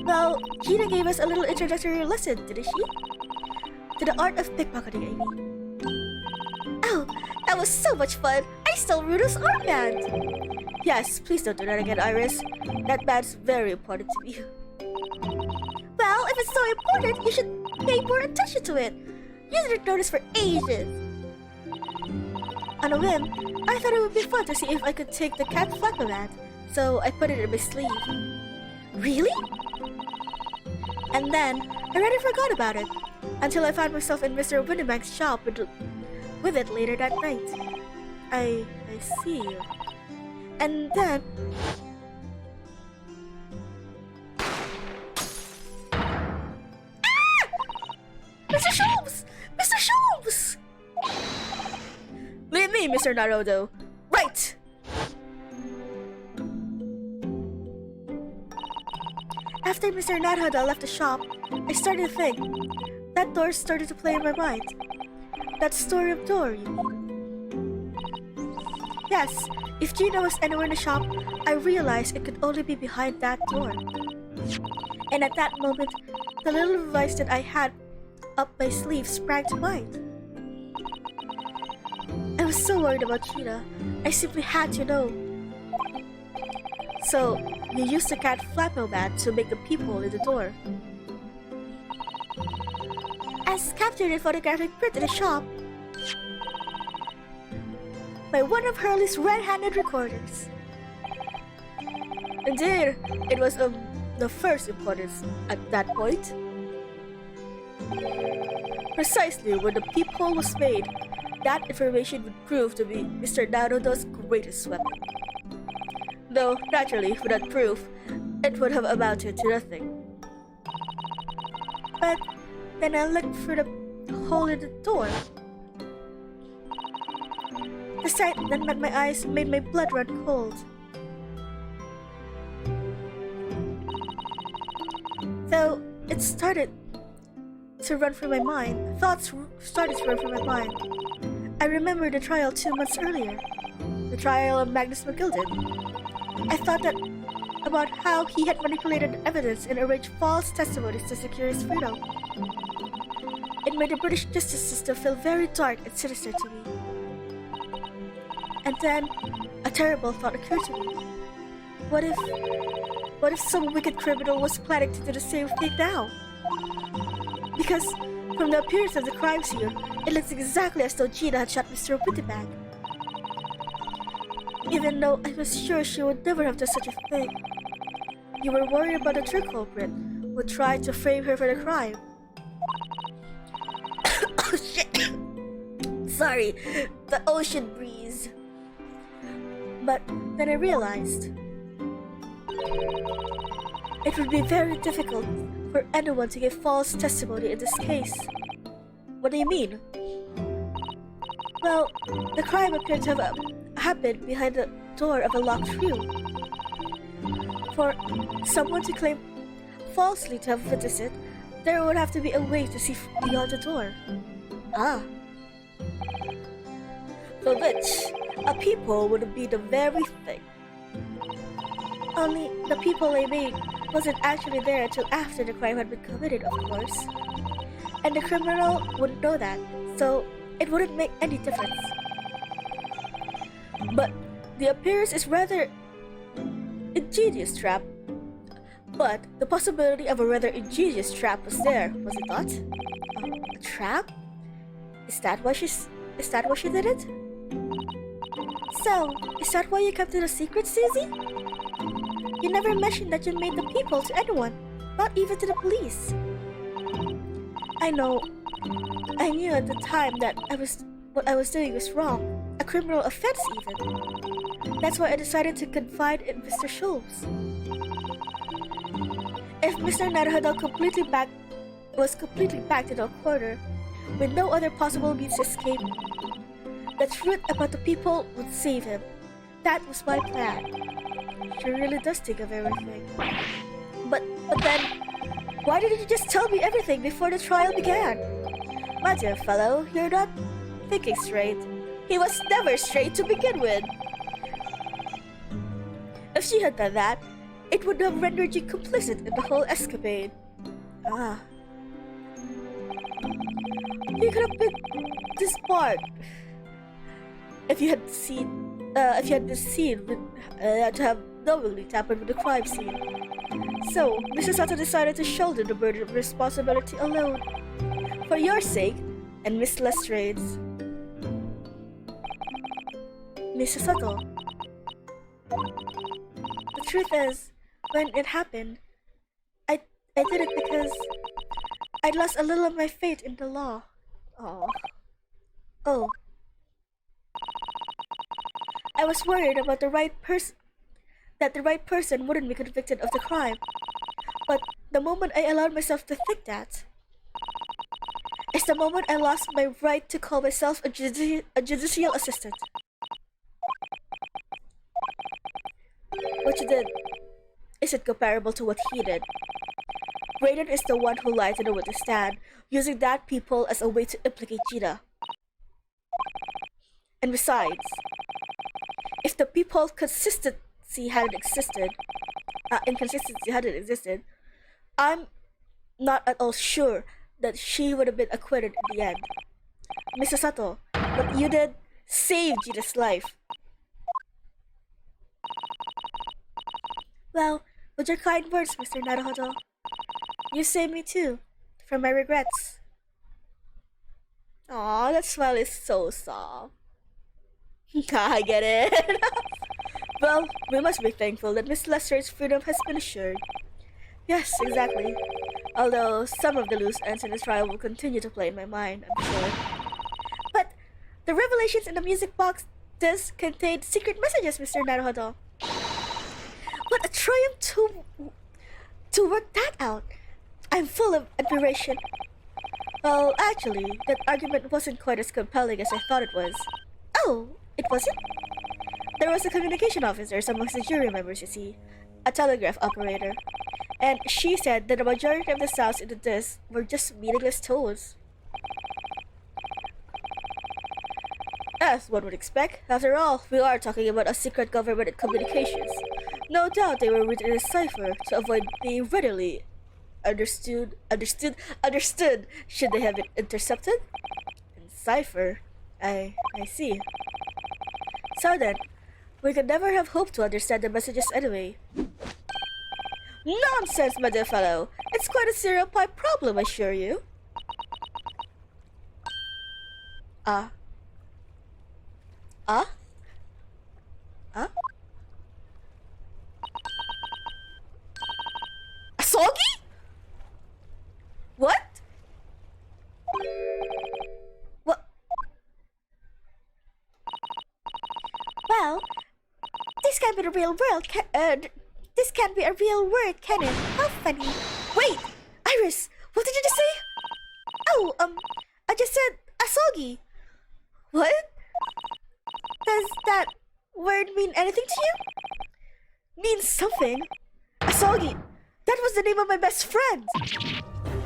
Well, Gina gave us a little introductory lesson, didn't she? To the art of pickpocketing, I mean. Oh, that was so much fun! I stole Rudo's armband! Yes, please don't do that again, Iris. That band's very important to me. Well, if it's so important, you should pay more attention to it. You didn't notice for ages. On a whim, I thought it would be fun to see if I could take the cat flapper band, so I put it in my sleeve. Really? And then, I already forgot about it, until I found myself in Mr. Winnebank's shop with it later that night. I see. And then... Ah! Mr. Schultz! Mr. Schultz! Leave me, Mr. Naruto. Right! After Mr. Naruto left the shop, I started to think. That door started to play in my mind. That story of door, you mean? Yes, if Gina was anywhere in the shop, I realized it could only be behind that door. And at that moment, the little device that I had up my sleeve sprang to mind. I was so worried about Gina, I simply had to know. So, you used the cat flapper band to make the peephole in the door. As captured in photographic print in the shop by one of Hurley's red-handed recorders. Indeed, it was of the first importance at that point. Precisely when the peephole was made, that information would prove to be Mr. Naruto's greatest weapon. Though, naturally, without proof, it would have amounted to nothing. But then I looked through the hole in the door. The sight that met my eyes made my blood run cold. Though it started to run through my mind, thoughts started to run through my mind. I remembered the trial 2 months earlier, the trial of Magnus McGilden. I thought that about how he had manipulated evidence and arranged false testimonies to secure his freedom. It made the British justice system feel very dark and sinister to me. And then, a terrible thought occurred to me. What if some wicked criminal was planning to do the same thing now? Because, from the appearance of the crime scene, it looks exactly as though Gina had shot Mr. Winnebank. Even though I was sure she would never have done such a thing. You were worried about the true culprit who tried to frame her for the crime. Oh shit! Sorry, the ocean breeze. But then I realized it would be very difficult for anyone to give false testimony in this case. What do you mean? Well, the crime appeared to have happened behind the door of a locked room. For someone to claim falsely to have witnessed it, there would have to be a way to see beyond the door. Ah. For which, a peephole would be the very thing. Only, the peephole I made wasn't actually there until after the crime had been committed, of course. And the criminal wouldn't know that, so it wouldn't make any difference. But the appearance is rather ingenious trap. But the possibility of a rather ingenious trap was there, was it not? A trap? Is that why she did it? So, is that why you kept it a secret, Susie? You never mentioned that you made the peephole to anyone, not even to the police. I know. I knew at the time that what I was doing was wrong, a criminal offense even. That's why I decided to confide in Mr. Schultz. If Mr. Naruto was completely backed in a corner, with no other possible means to escape, the truth about the people would save him. That was my plan. She really does think of everything. But then, why didn't you just tell me everything before the trial began? My dear fellow, you're not thinking straight. He was never straight to begin with. If she had done that, it would have rendered you complicit in the whole escapade. Ah. You could have been disbarred if you had this scene with, to have knowingly tampered with the crime scene. So, Mrs. Sato decided to shoulder the burden of responsibility alone. For your sake, and Miss Lestrade's. Mrs. Sato. The truth is, when it happened, I did it because I'd lost a little of my faith in the law. Oh. I was worried about the right person wouldn't be convicted of the crime. But the moment I allowed myself to think that is the moment I lost my right to call myself a judicial assistant. What you did isn't comparable to what he did. Raiden is the one who lied to the witness stand, using that people as a way to implicate Gina. And besides, if the people inconsistency hadn't existed, I'm not at all sure that she would have been acquitted in the end. Mrs. Sato, what you did saved Gina's life. Well, with your kind words, Mr. Naruhodo, you saved me too, from my regrets. Aw, that smile is so soft. I get it. Well, we must be thankful that Miss Lestrade's freedom has been assured. Yes, exactly. Although some of the loose ends in this trial will continue to play in my mind, I'm sure. But the revelations in the music box does contain secret messages, Mr. Naruhodo. What a triumph to work that out. I'm full of admiration. Well, actually, that argument wasn't quite as compelling as I thought it was. Oh, it wasn't? There was a communication officer amongst the jury members, you see, a telegraph operator, and she said that the majority of the sounds in the disc were just meaningless tones. As one would expect, after all, we are talking about a secret government communications. No doubt they were written in a cipher to avoid being readily understood should they have been intercepted? In cipher? I see. So then, we could never have hoped to understand the messages anyway. Nonsense, my dear fellow! It's quite a cereal pie problem, I assure you. Asogi? What? What? Well, this can't be the real world, this can't be a real word, can it? How funny. Wait! Iris! What did you just say? Oh, I just said asogi. What? Does that word mean anything to you? Means something. Asogi! That was the name of my best friend!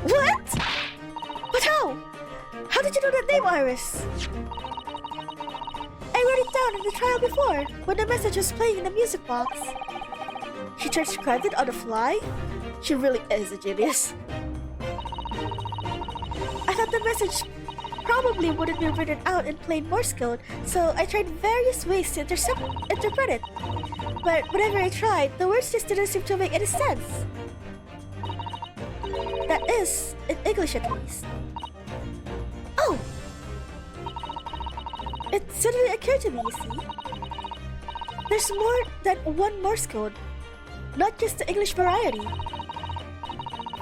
What? But how? How did you know that name, Iris? I wrote it down in the trial before, when the message was playing in the music box. She transcribed it on the fly? She really is a genius. I thought the message probably wouldn't be written out in plain Morse code, so I tried various ways to interpret it. But whenever I tried, the words just didn't seem to make any sense. That is, in English at least. Oh! It suddenly occurred to me, you see. There's more than one Morse code, not just the English variety.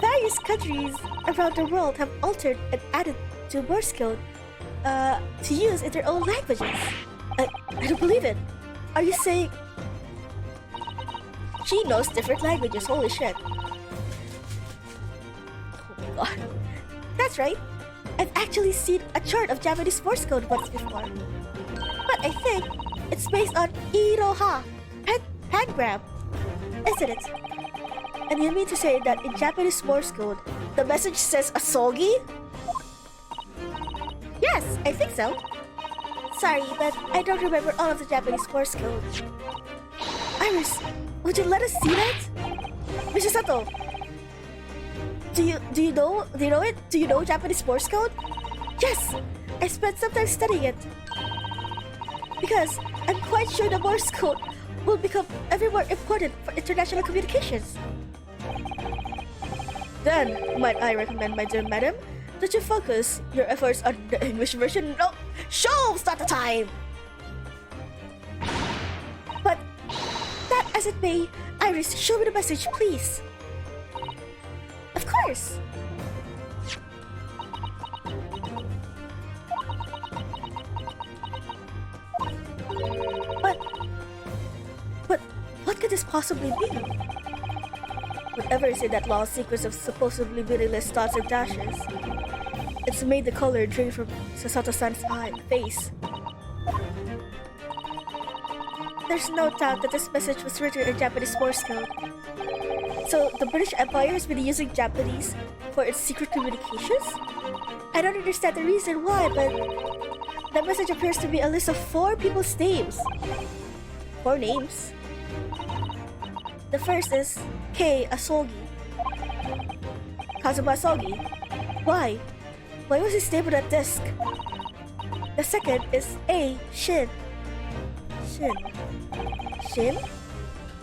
Various countries around the world have altered and added to Morse code to use in their own languages. I don't believe it. Are you saying... She knows different languages, holy shit. Oh my god. That's right. I've actually seen a chart of Japanese Morse code once before. But I think it's based on Iroha, pangram, isn't it? And you mean to say that in Japanese Morse code, the message says asogi? Yes, I think so. Sorry, but I don't remember all of the Japanese Morse code. Iris, would you let us see that? Mr. Sato, do you know it? Do you know Japanese Morse code? Yes, I spent some time studying it. Because I'm quite sure the Morse code will become ever more important for international communications. Then, might I recommend, my dear madam, that you focus your efforts on the English version? No, show's not the time! But, that as it may, Iris, show me the message, please. Of course! But, what could this possibly be? Whatever is in that long sequence of supposedly meaningless dots and dashes, it's made the color drain from Sasato-san's face. There's no doubt that this message was written in Japanese Morse code. So, the British Empire has been using Japanese for its secret communications? I don't understand the reason why, but the message appears to be a list of 4 people's names. 4 names? The first is Kei Asogi. Kazuma Asogi. Why? Why was his name on that disc? The second is A. Shin. Shin?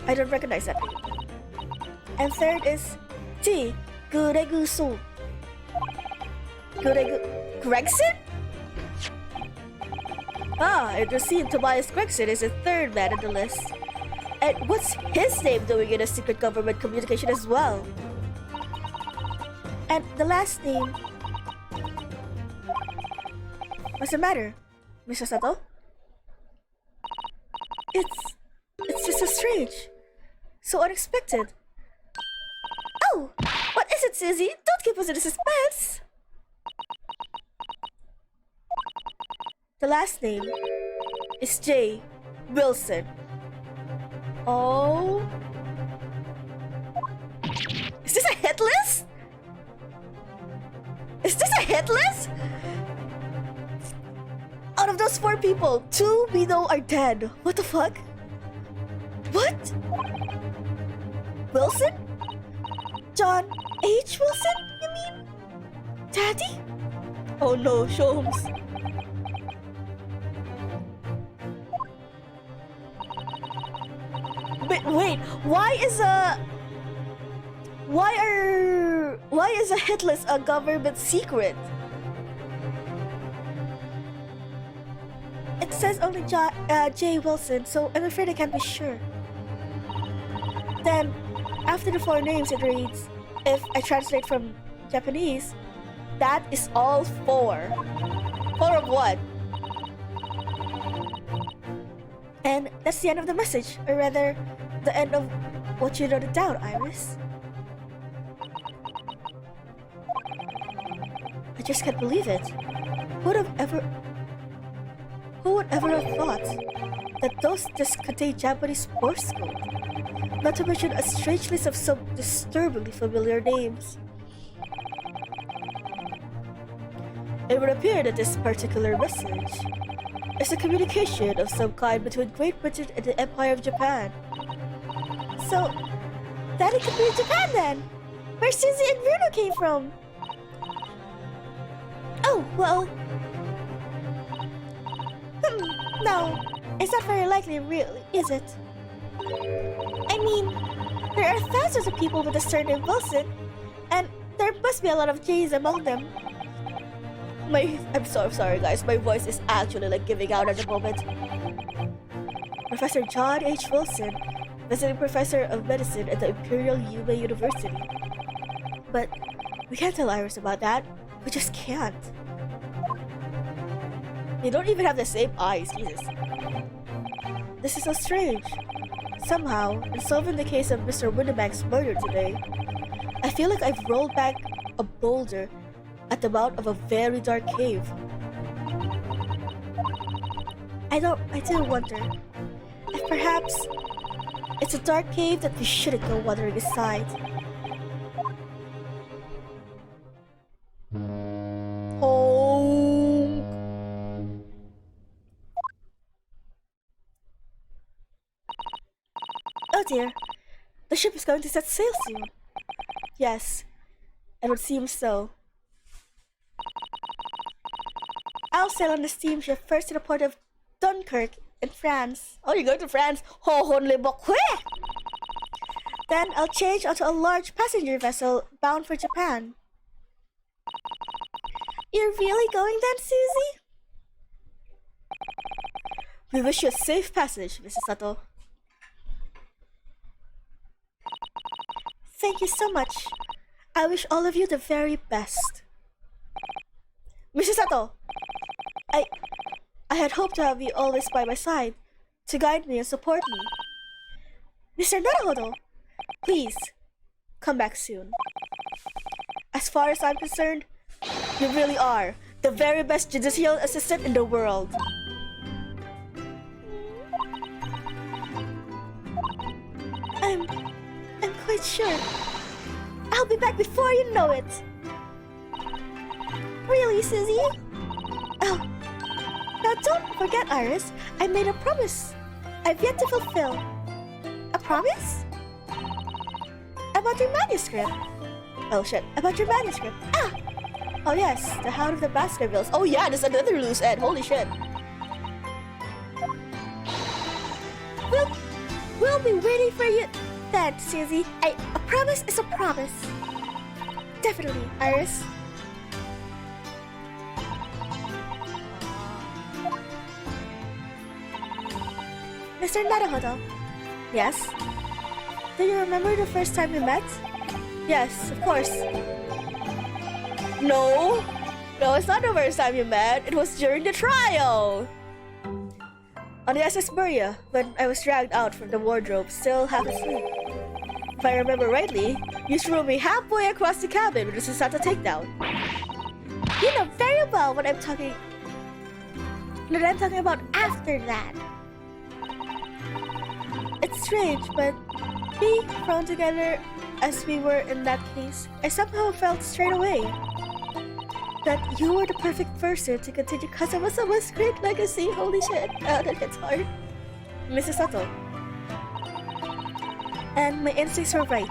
I don't recognize that name. And third is T. Guregusu. Gregson? Ah, it would seem Tobias Gregson is the third man on the list. And what's his name doing in a secret government communication as well? And the last name... What's the matter, Mr. Sato? It's just so strange. So unexpected. Oh! What is it, Susie? Don't keep us in suspense! The last name is J. Wilson. Oh... Is this a hit list? Is this a hit list? Out of those 4 people, 2 we know are dead. What the fuck? What? Wilson? John H. Wilson, you mean? Daddy? Oh no, Sholmes. Wait, why is a hit list a government secret? It says only J. Wilson, so I'm afraid I can't be sure. Then, after the 4 names, it reads, if I translate from Japanese, that is all 4. 4 of what? And that's the end of the message, or rather, the end of what you wrote it down, Iris. I just can't believe it. Who would ever have thought that those discs contain Japanese Morse code? Not to mention a strange list of some disturbingly familiar names. It would appear that this particular message is a communication of some kind between Great Britain and the Empire of Japan. So, that it could be in Japan then, where Susie and Bruno came from. Oh, well... no, it's not very likely, really, is it? I mean, there are thousands of people with the surname Wilson, and there must be a lot of J's among them. I'm so sorry, guys. My voice is actually like giving out at the moment. Professor John H. Wilson, visiting professor of medicine at the Imperial Yume University. But we can't tell Iris about that. We just can't. They don't even have the same eyes, Jesus. This is so strange. Somehow, in solving the case of Mr. Winnebank's murder today, I feel like I've rolled back a boulder at the mouth of a very dark cave. I do wonder if perhaps it's a dark cave that we shouldn't go wandering inside. Oh. Oh dear, the ship is going to set sail soon. Yes, it would seem so. I'll sail on the steamship first to the port of Dunkirk in France. Oh, you're going to France? Then I'll change onto a large passenger vessel bound for Japan. You're really going then, Susie? We wish you a safe passage, Mrs. Sato. Thank you so much. I wish all of you the very best. Mrs. Sato, I had hoped to have you always by my side, to guide me and support me. Mr. Naruhodo, please, come back soon. As far as I'm concerned, you really are the very best judicial assistant in the world. I'm quite sure. I'll be back before you know it. Really, Susie? Oh. Now don't forget, Iris, I made a promise I've yet to fulfill. A promise? About your manuscript. Oh shit, about your manuscript. Ah! Oh yes, the Hound of the Baskervilles. Oh yeah, there's another loose end. Holy shit. We'll be waiting for you then, Susie. A promise is a promise. Definitely, Iris. Mr. Naruhodo. Yes? Do you remember the first time we met? Yes, of course. No, it's not the first time you met. It was during the trial. On the SS Buria, when I was dragged out from the wardrobe, still half asleep. If I remember rightly, you threw me halfway across the cabin with a Susato takedown. You know very well what I'm talking about after that. It's strange, but being thrown together as we were in that case, I somehow felt straight away that you were the perfect person to continue Kazama-sama's great legacy. Holy shit, that hits hard. Mrs. Sato. And my instincts were right.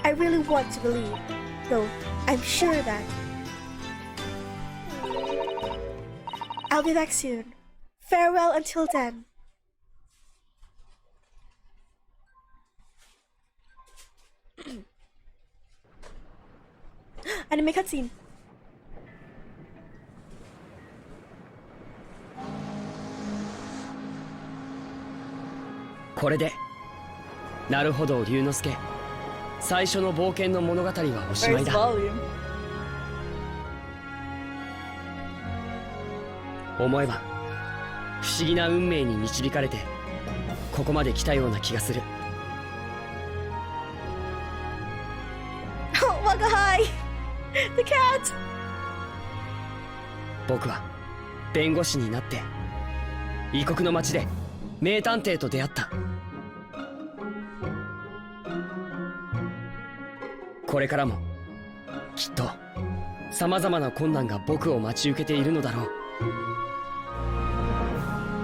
I really want to believe, though I'm sure that I'll be back soon. Farewell until then. Anime cutscene. これでなるほど龍之介最初の冒険の物語はおしまい First だ volume. 思えば不思議な運命に導かれてここまで来たような気がする Oh, Wagahai! The cat! 僕は弁護士になって異国の町で名探偵と出会ったこれからもきっとさまざまな困難が僕を待ち受けているのだろう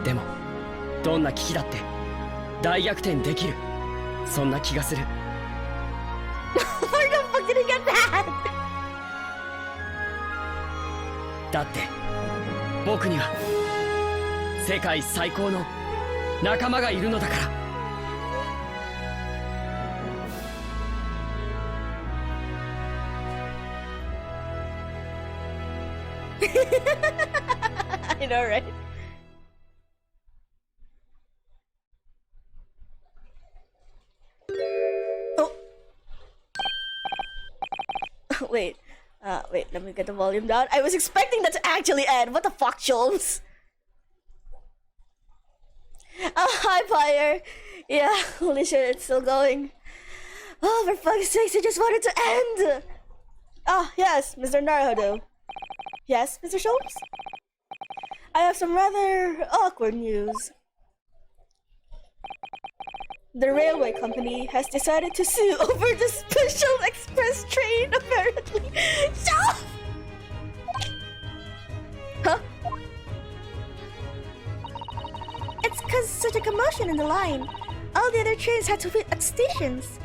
でもどんな危機だって大逆転できるそんな気がする Where the fuck did he get that? だって僕には世界最高の仲間がいるのだから I know, right? Oh. Wait. Wait, let me get the volume down. I was expecting that to actually end. What the fuck, Jones? Oh, hi, Pyre. Yeah, holy shit, it's still going. Oh, for fuck's sakes, I just wanted to end. Ah, yes, Mr. Naruhodo. Yes, Mr. Sholmes? I have some rather awkward news. The railway company has decided to sue over the special express train, apparently. Stop! Huh? It's cause such a commotion in the line. All the other trains had to wait at stations.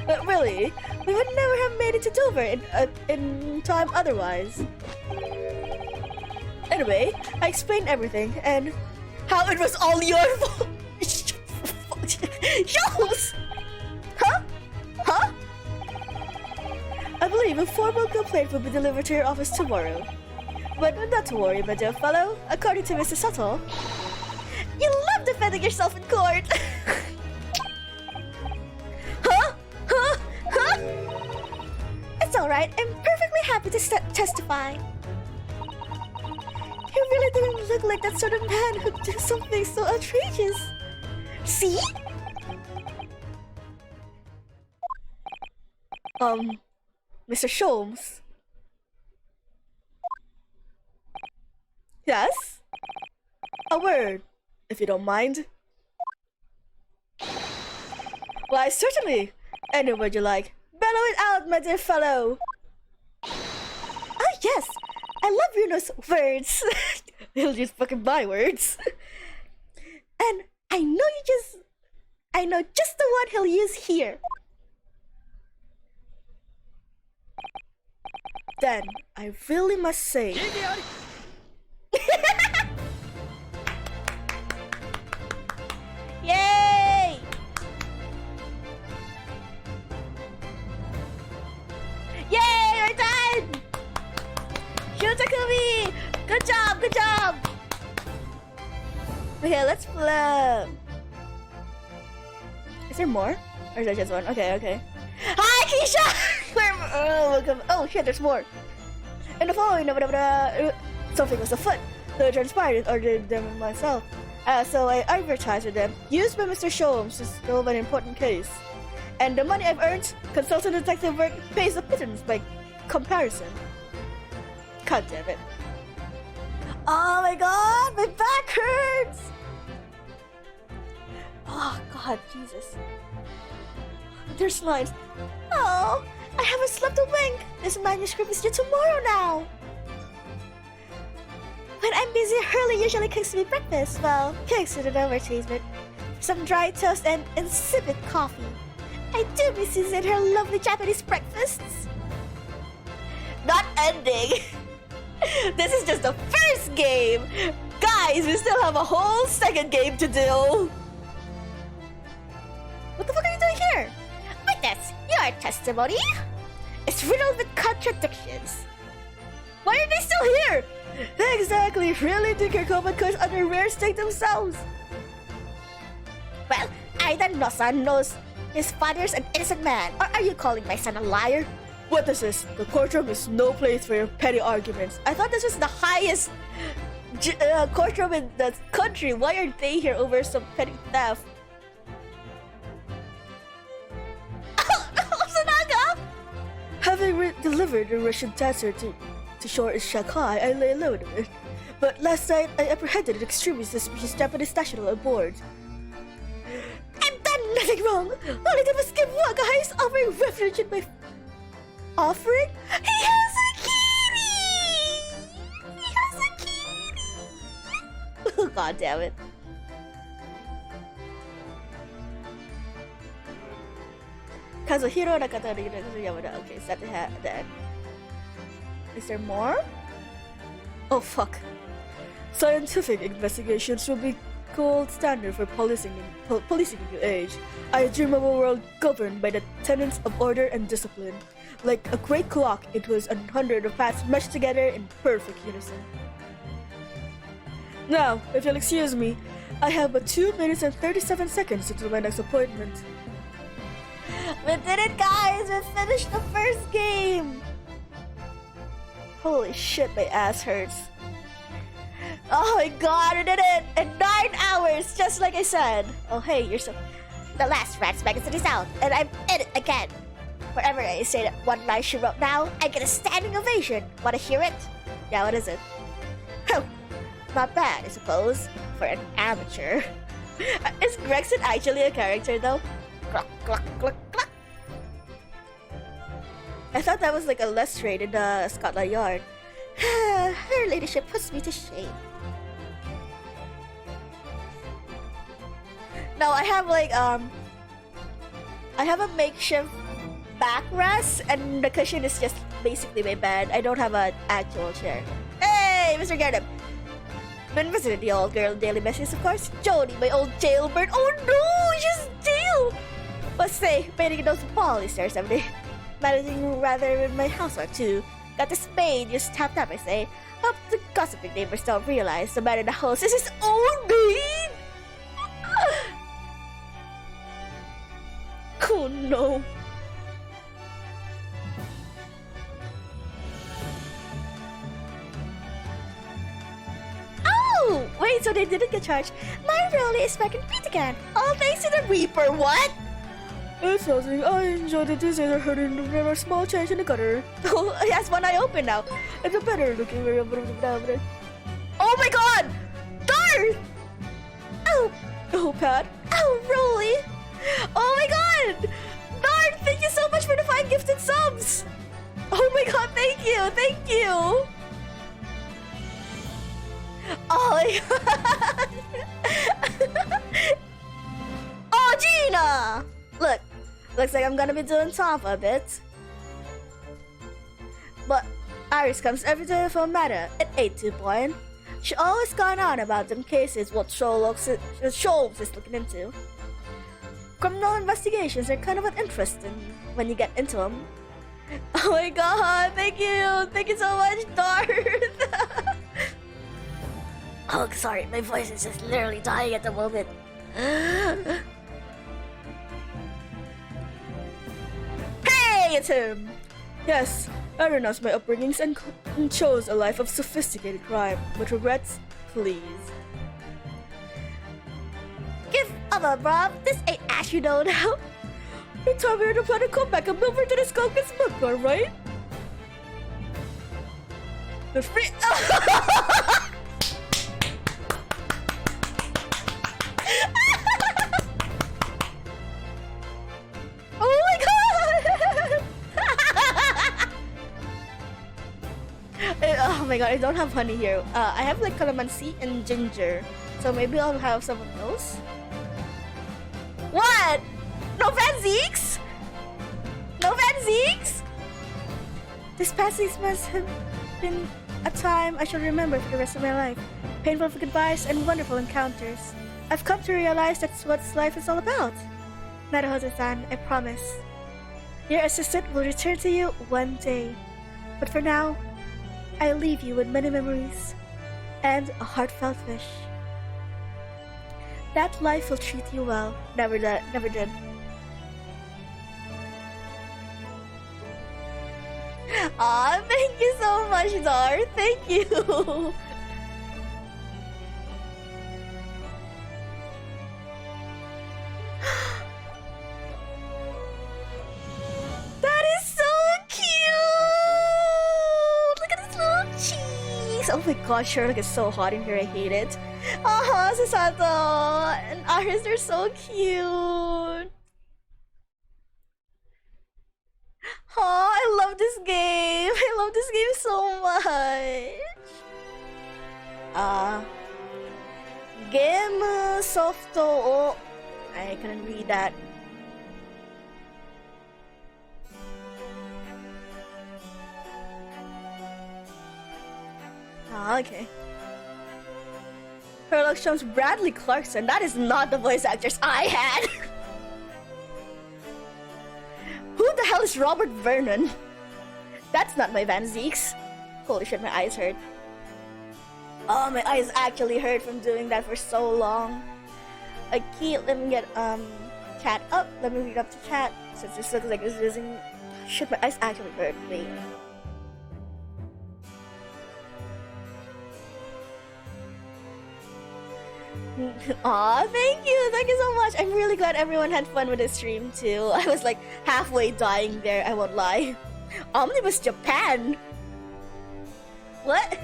But really, we would never have made it to Dover in time otherwise. Anyway, I explained everything and how it was all your fault. Jules! Huh? Huh? I believe a formal complaint will be delivered to your office tomorrow. But not to worry, my dear fellow. According to Mr. Subtle, You love defending yourself in court. huh? Huh? Huh? It's alright. I'm perfectly happy to testify. You really didn't look like that sort of man who'd do something so outrageous. See? Mr. Sholmes. Yes? A word, if you don't mind. Why, certainly. Any word you like. Bellow it out, my dear fellow. Oh, yes. I love Bruno's words. He'll use fucking my words. And I know just the one he'll use here. Then, I really must say... Yay! Yay, we're done! Shutakumi! Good job, good job! Okay, let's flip. Is there more? Or is that just one? Okay, okay. Hi, Keisha! Welcome. Oh shit, there's more. In the following, something was afoot. So it transpired and ordered them myself. So I advertised with them, used by Mr. Sholmes to solve an important case. And the money I've earned, consultant detective work, pays a pittance by comparison. God damn it. Oh my god, my back hurts! Oh god, Jesus. There's lines. Oh, I haven't slept a wink. This manuscript is due tomorrow now. When I'm busy, Hurley usually cooks me breakfast. Well, cooks with an overtaste, some dry toast and insipid coffee. I do miss Susan her lovely Japanese breakfasts. Not ending. This is just the first game. Guys, we still have a whole second game to do. What the fuck are you doing here? Witness, your testimony is riddled with contradictions. Why are they still here? Exactly. Really think your Kobaku's under rare state themselves? Well, Aidan-no-san knows his father's an innocent man. Or are you calling my son a liar? What is this? The courtroom is no place for your petty arguments. I thought this was the highest courtroom in the country. Why are they here over some petty theft? Sanaga! Having delivered the Russian dancer to shore in Shanghai, I lay low in it. But last night, I apprehended an extremely suspicious Japanese national on board. I've done nothing wrong. All I did was give Wagahai's offering refuge in my... Offering? He has a kitty! He has a kitty! Oh, god damn it. Kazuhiro Nakata Yamada. Okay, is that the end? Is there more? Oh fuck. Scientific investigations will be gold standard for policing in new age. I dream of a world governed by the tenets of order and discipline. Like a great clock, it was 100 of paths meshed together in perfect unison. Now, if you'll excuse me, I have but 2 minutes and 37 seconds until my next appointment. We did it, guys! We finished the first game! Holy shit, my ass hurts. Oh my god, we did it! In 9 hours, just like I said! Oh hey, you're so... The last Rats magazine is out, and I'm in it again! Wherever I say that one line she wrote now, I get a standing ovation. Wanna hear it? Yeah, what is it? Oh, not bad, I suppose, for an amateur. Is Gregson actually a character though? Cluck, cluck, cluck, cluck. I thought that was like a lestrade in the Scotland Yard. Her ladyship puts me to shame. No, I have like I have a makeshift backrest and the cushion is just basically my bed. I don't have an actual chair. Hey, Mr. Gardner. Been visiting the old girl daily messages, of course. Jody, my old jailbird. Oh no, she's jail. But say, painting those Polly stairs every day. Managing rather with my housework too. Got this maid just tapped up, I say. Hope the gossiping neighbors don't realize the man in the house is his own maid. Oh no. Oh, wait, so they didn't get charged. My role is back in Pete again. All thanks to the Reaper, what? It's nothing. I enjoyed the disease I heard in a small change in the gutter. Oh, it has one eye open now. It's a better looking. Oh my god! Darth! Oh, oh, Pat. Oh, Rolly. Oh my god! Darth, thank you so much for the 5 gifted subs! Oh my god, thank you! Thank you! Oh my god! Oh, Gina! Look, looks like I'm gonna be doing Tom for a bit. But Iris comes every day for a matter at 8-2 point. She always gone on about them cases what Sholmes is looking into. Criminal investigations are kind of interesting when you get into them. Oh my god, thank you! Thank you so much, Darth! Oh, sorry, my voice is just literally dying at the moment. Hey, it's him! Yes, I renounced my upbringings and chose a life of sophisticated crime. With regrets, please. Give up, bruv. This ain't Ash, you know now. You told me to plan to come back and move her to the Skulkins bookbar, right? The free. Oh my god! Oh my god, I don't have honey here. I have like calamansi and ginger. So maybe I'll have some of those. What? No Van Zeeks? No Van Zeeks? This past 6 months have been a time I shall remember for the rest of my life. Painful goodbyes and wonderful encounters. I've come to realize that's what life is all about. Naruhodo-san, I promise. Your assistant will return to you one day. But for now, I leave you with many memories and a heartfelt wish. That life will treat you well. Never did. Aw, thank you so much, Dar. Thank you. That is so cute. Look at this little cheese. Oh my god, Sherlock is so hot in here. I hate it. Susato and Iris, they're so cute. Oh, I love this game. I love this game so much. Game Softo. Oh, I couldn't read that. Okay. Sherlock Holmes Bradley Clarkson. That is not the voice actors I had. Who the hell is Robert Vernon? That's not my Van Zeeks. Holy shit, my eyes hurt. Oh, my eyes actually hurt from doing that for so long. Okay, let me get chat up. Let me read up the chat since this looks like it's losing. Shit, my eyes actually hurt. Wait. Aw, thank you so much. I'm really glad everyone had fun with the stream too. I was like halfway dying there, I won't lie. Omnibus Japan? What?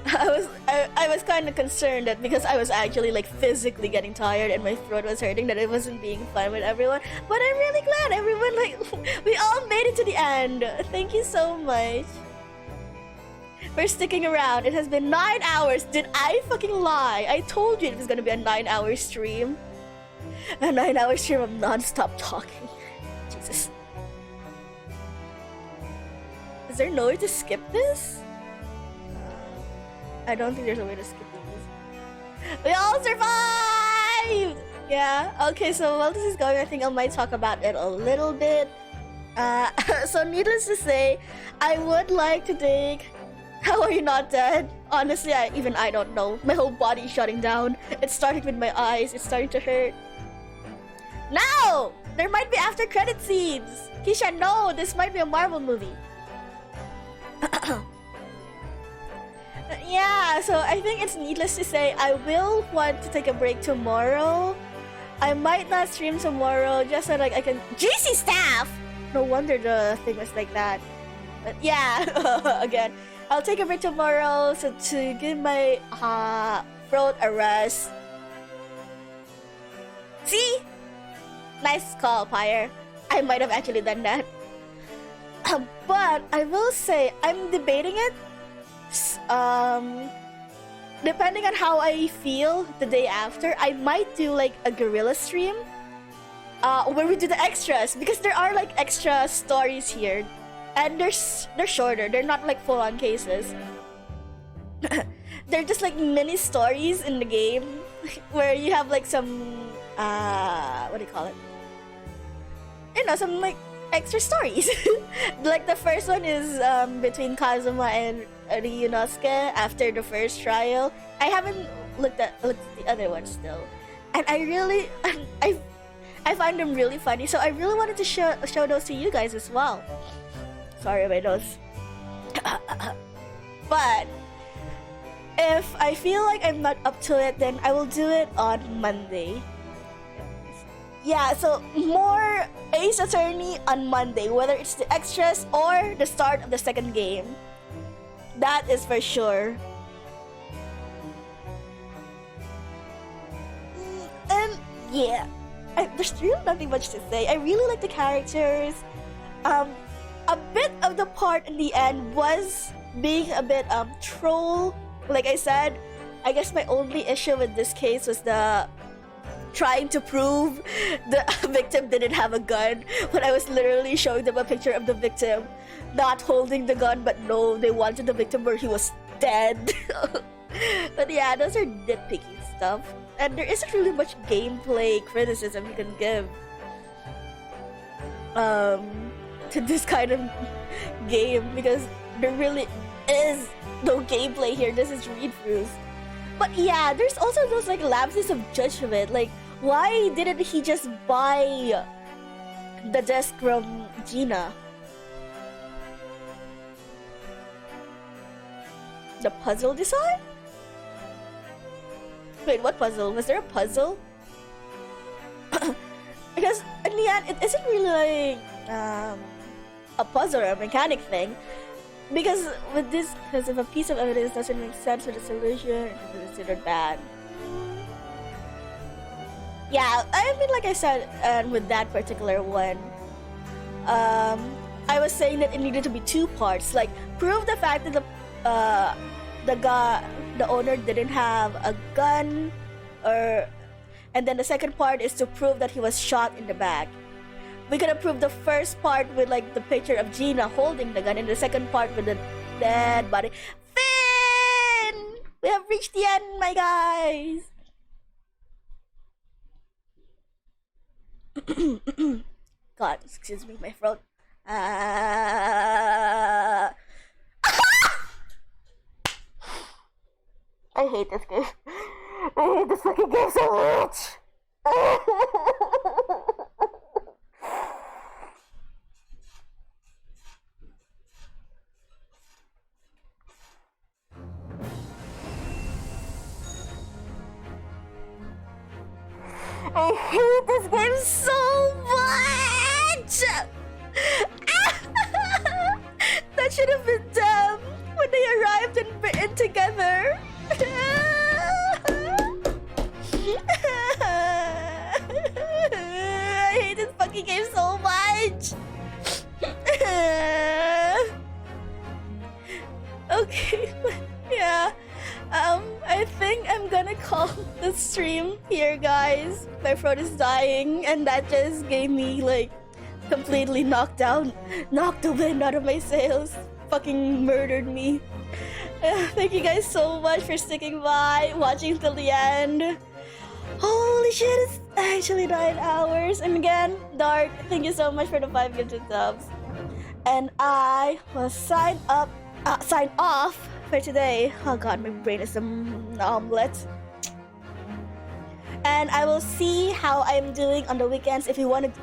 I was kind of concerned that because I was actually like physically getting tired and my throat was hurting that it wasn't being fun with everyone. But I'm really glad everyone like we all made it to the end. Thank you so much for sticking around. It has been 9 hours. Did I fucking lie? I told you it was gonna be a 9-hour stream. A 9-hour stream of non-stop talking. Jesus. Is there no way to skip this? I don't think there's a way to skip these. We all survived! Yeah, okay, so while this is going, I think I might talk about it a little bit. So needless to say, I would like to take... How are you not dead? Honestly, I don't know. My whole body is shutting down. It's starting with my eyes. It's starting to hurt. No! There might be after credit scenes! Keisha, no! This might be a Marvel movie. Yeah, so I think it's needless to say, I will want to take a break tomorrow. I might not stream tomorrow, just so like I can... GC staff! No wonder the thing was like that. But yeah, again, I'll take a break tomorrow so to give my throat a rest. See? Nice call, Pyre. I might have actually done that. But I will say, I'm debating it. Depending on how I feel the day after, I might do like a guerrilla stream where we do the extras, because there are like extra stories here and they're shorter. They're not like full-on cases. They're just like mini stories in the game where you have like some what do you call it, you know, some like extra stories. Like the first one is between Kazuma and Ryunosuke after the first trial. I haven't looked at the other ones still, and I really I find them really funny, so I really wanted to show those to you guys as well. Sorry about those. But if I feel like I'm not up to it, then I will do it on Monday. Yeah, so more Ace Attorney on Monday, whether it's the extras or the start of the second game. That is for sure. And yeah, there's really nothing much to say. I really like the characters. A bit of the part in the end was being a bit troll. Like I said, I guess my only issue with this case was the trying to prove the victim didn't have a gun when I was literally showing them a picture of the victim not holding the gun, but no, they wanted the victim where he was dead. But yeah, those are nitpicky stuff, and there isn't really much gameplay criticism you can give to this kind of game, because there really is no gameplay here. This is read-throughs. But yeah, there's also those like lapses of judgment. Like, why didn't he just buy the desk from Gina? The puzzle design? Wait, what puzzle? Was there a puzzle? Because in the end, it isn't really like a puzzle or a mechanic thing. Because with this, because if a piece of evidence doesn't make sense with the solution, it can be considered bad. Yeah, I mean, like I said, with that particular one, I was saying that it needed to be two parts. Like, prove the fact that the owner didn't have a gun, and then the second part is to prove that he was shot in the back. We could have proved the first part with like the picture of Gina holding the gun, and the second part with the dead body. Finn! We have reached the end, my guys! God, excuse me, my throat. I hate this game. I hate this fucking game so much! I hate this game so much! That should have been them when they arrived in Britain together. I hate this fucking game so much. Okay, yeah. I think I'm gonna call the stream here, guys. My throat is dying, and that just gave me like completely knocked the wind out of my sails. Fucking murdered me. Thank you guys so much for sticking by, watching till the end. Holy shit, it's actually 9 hours. And again, Dark, thank you so much for the 5 gifted subs. And I will sign off for today. Oh god, my brain is an omelette. And I will see how I'm doing on the weekends if I want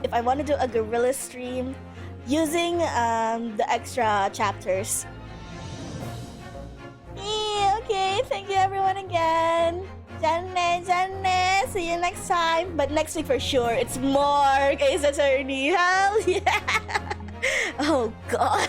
to do a guerrilla stream using the extra chapters. Yeah, okay, thank you everyone again. Janne, see you next time. But next week for sure, it's more Ace Attorney. Hell yeah! Oh god.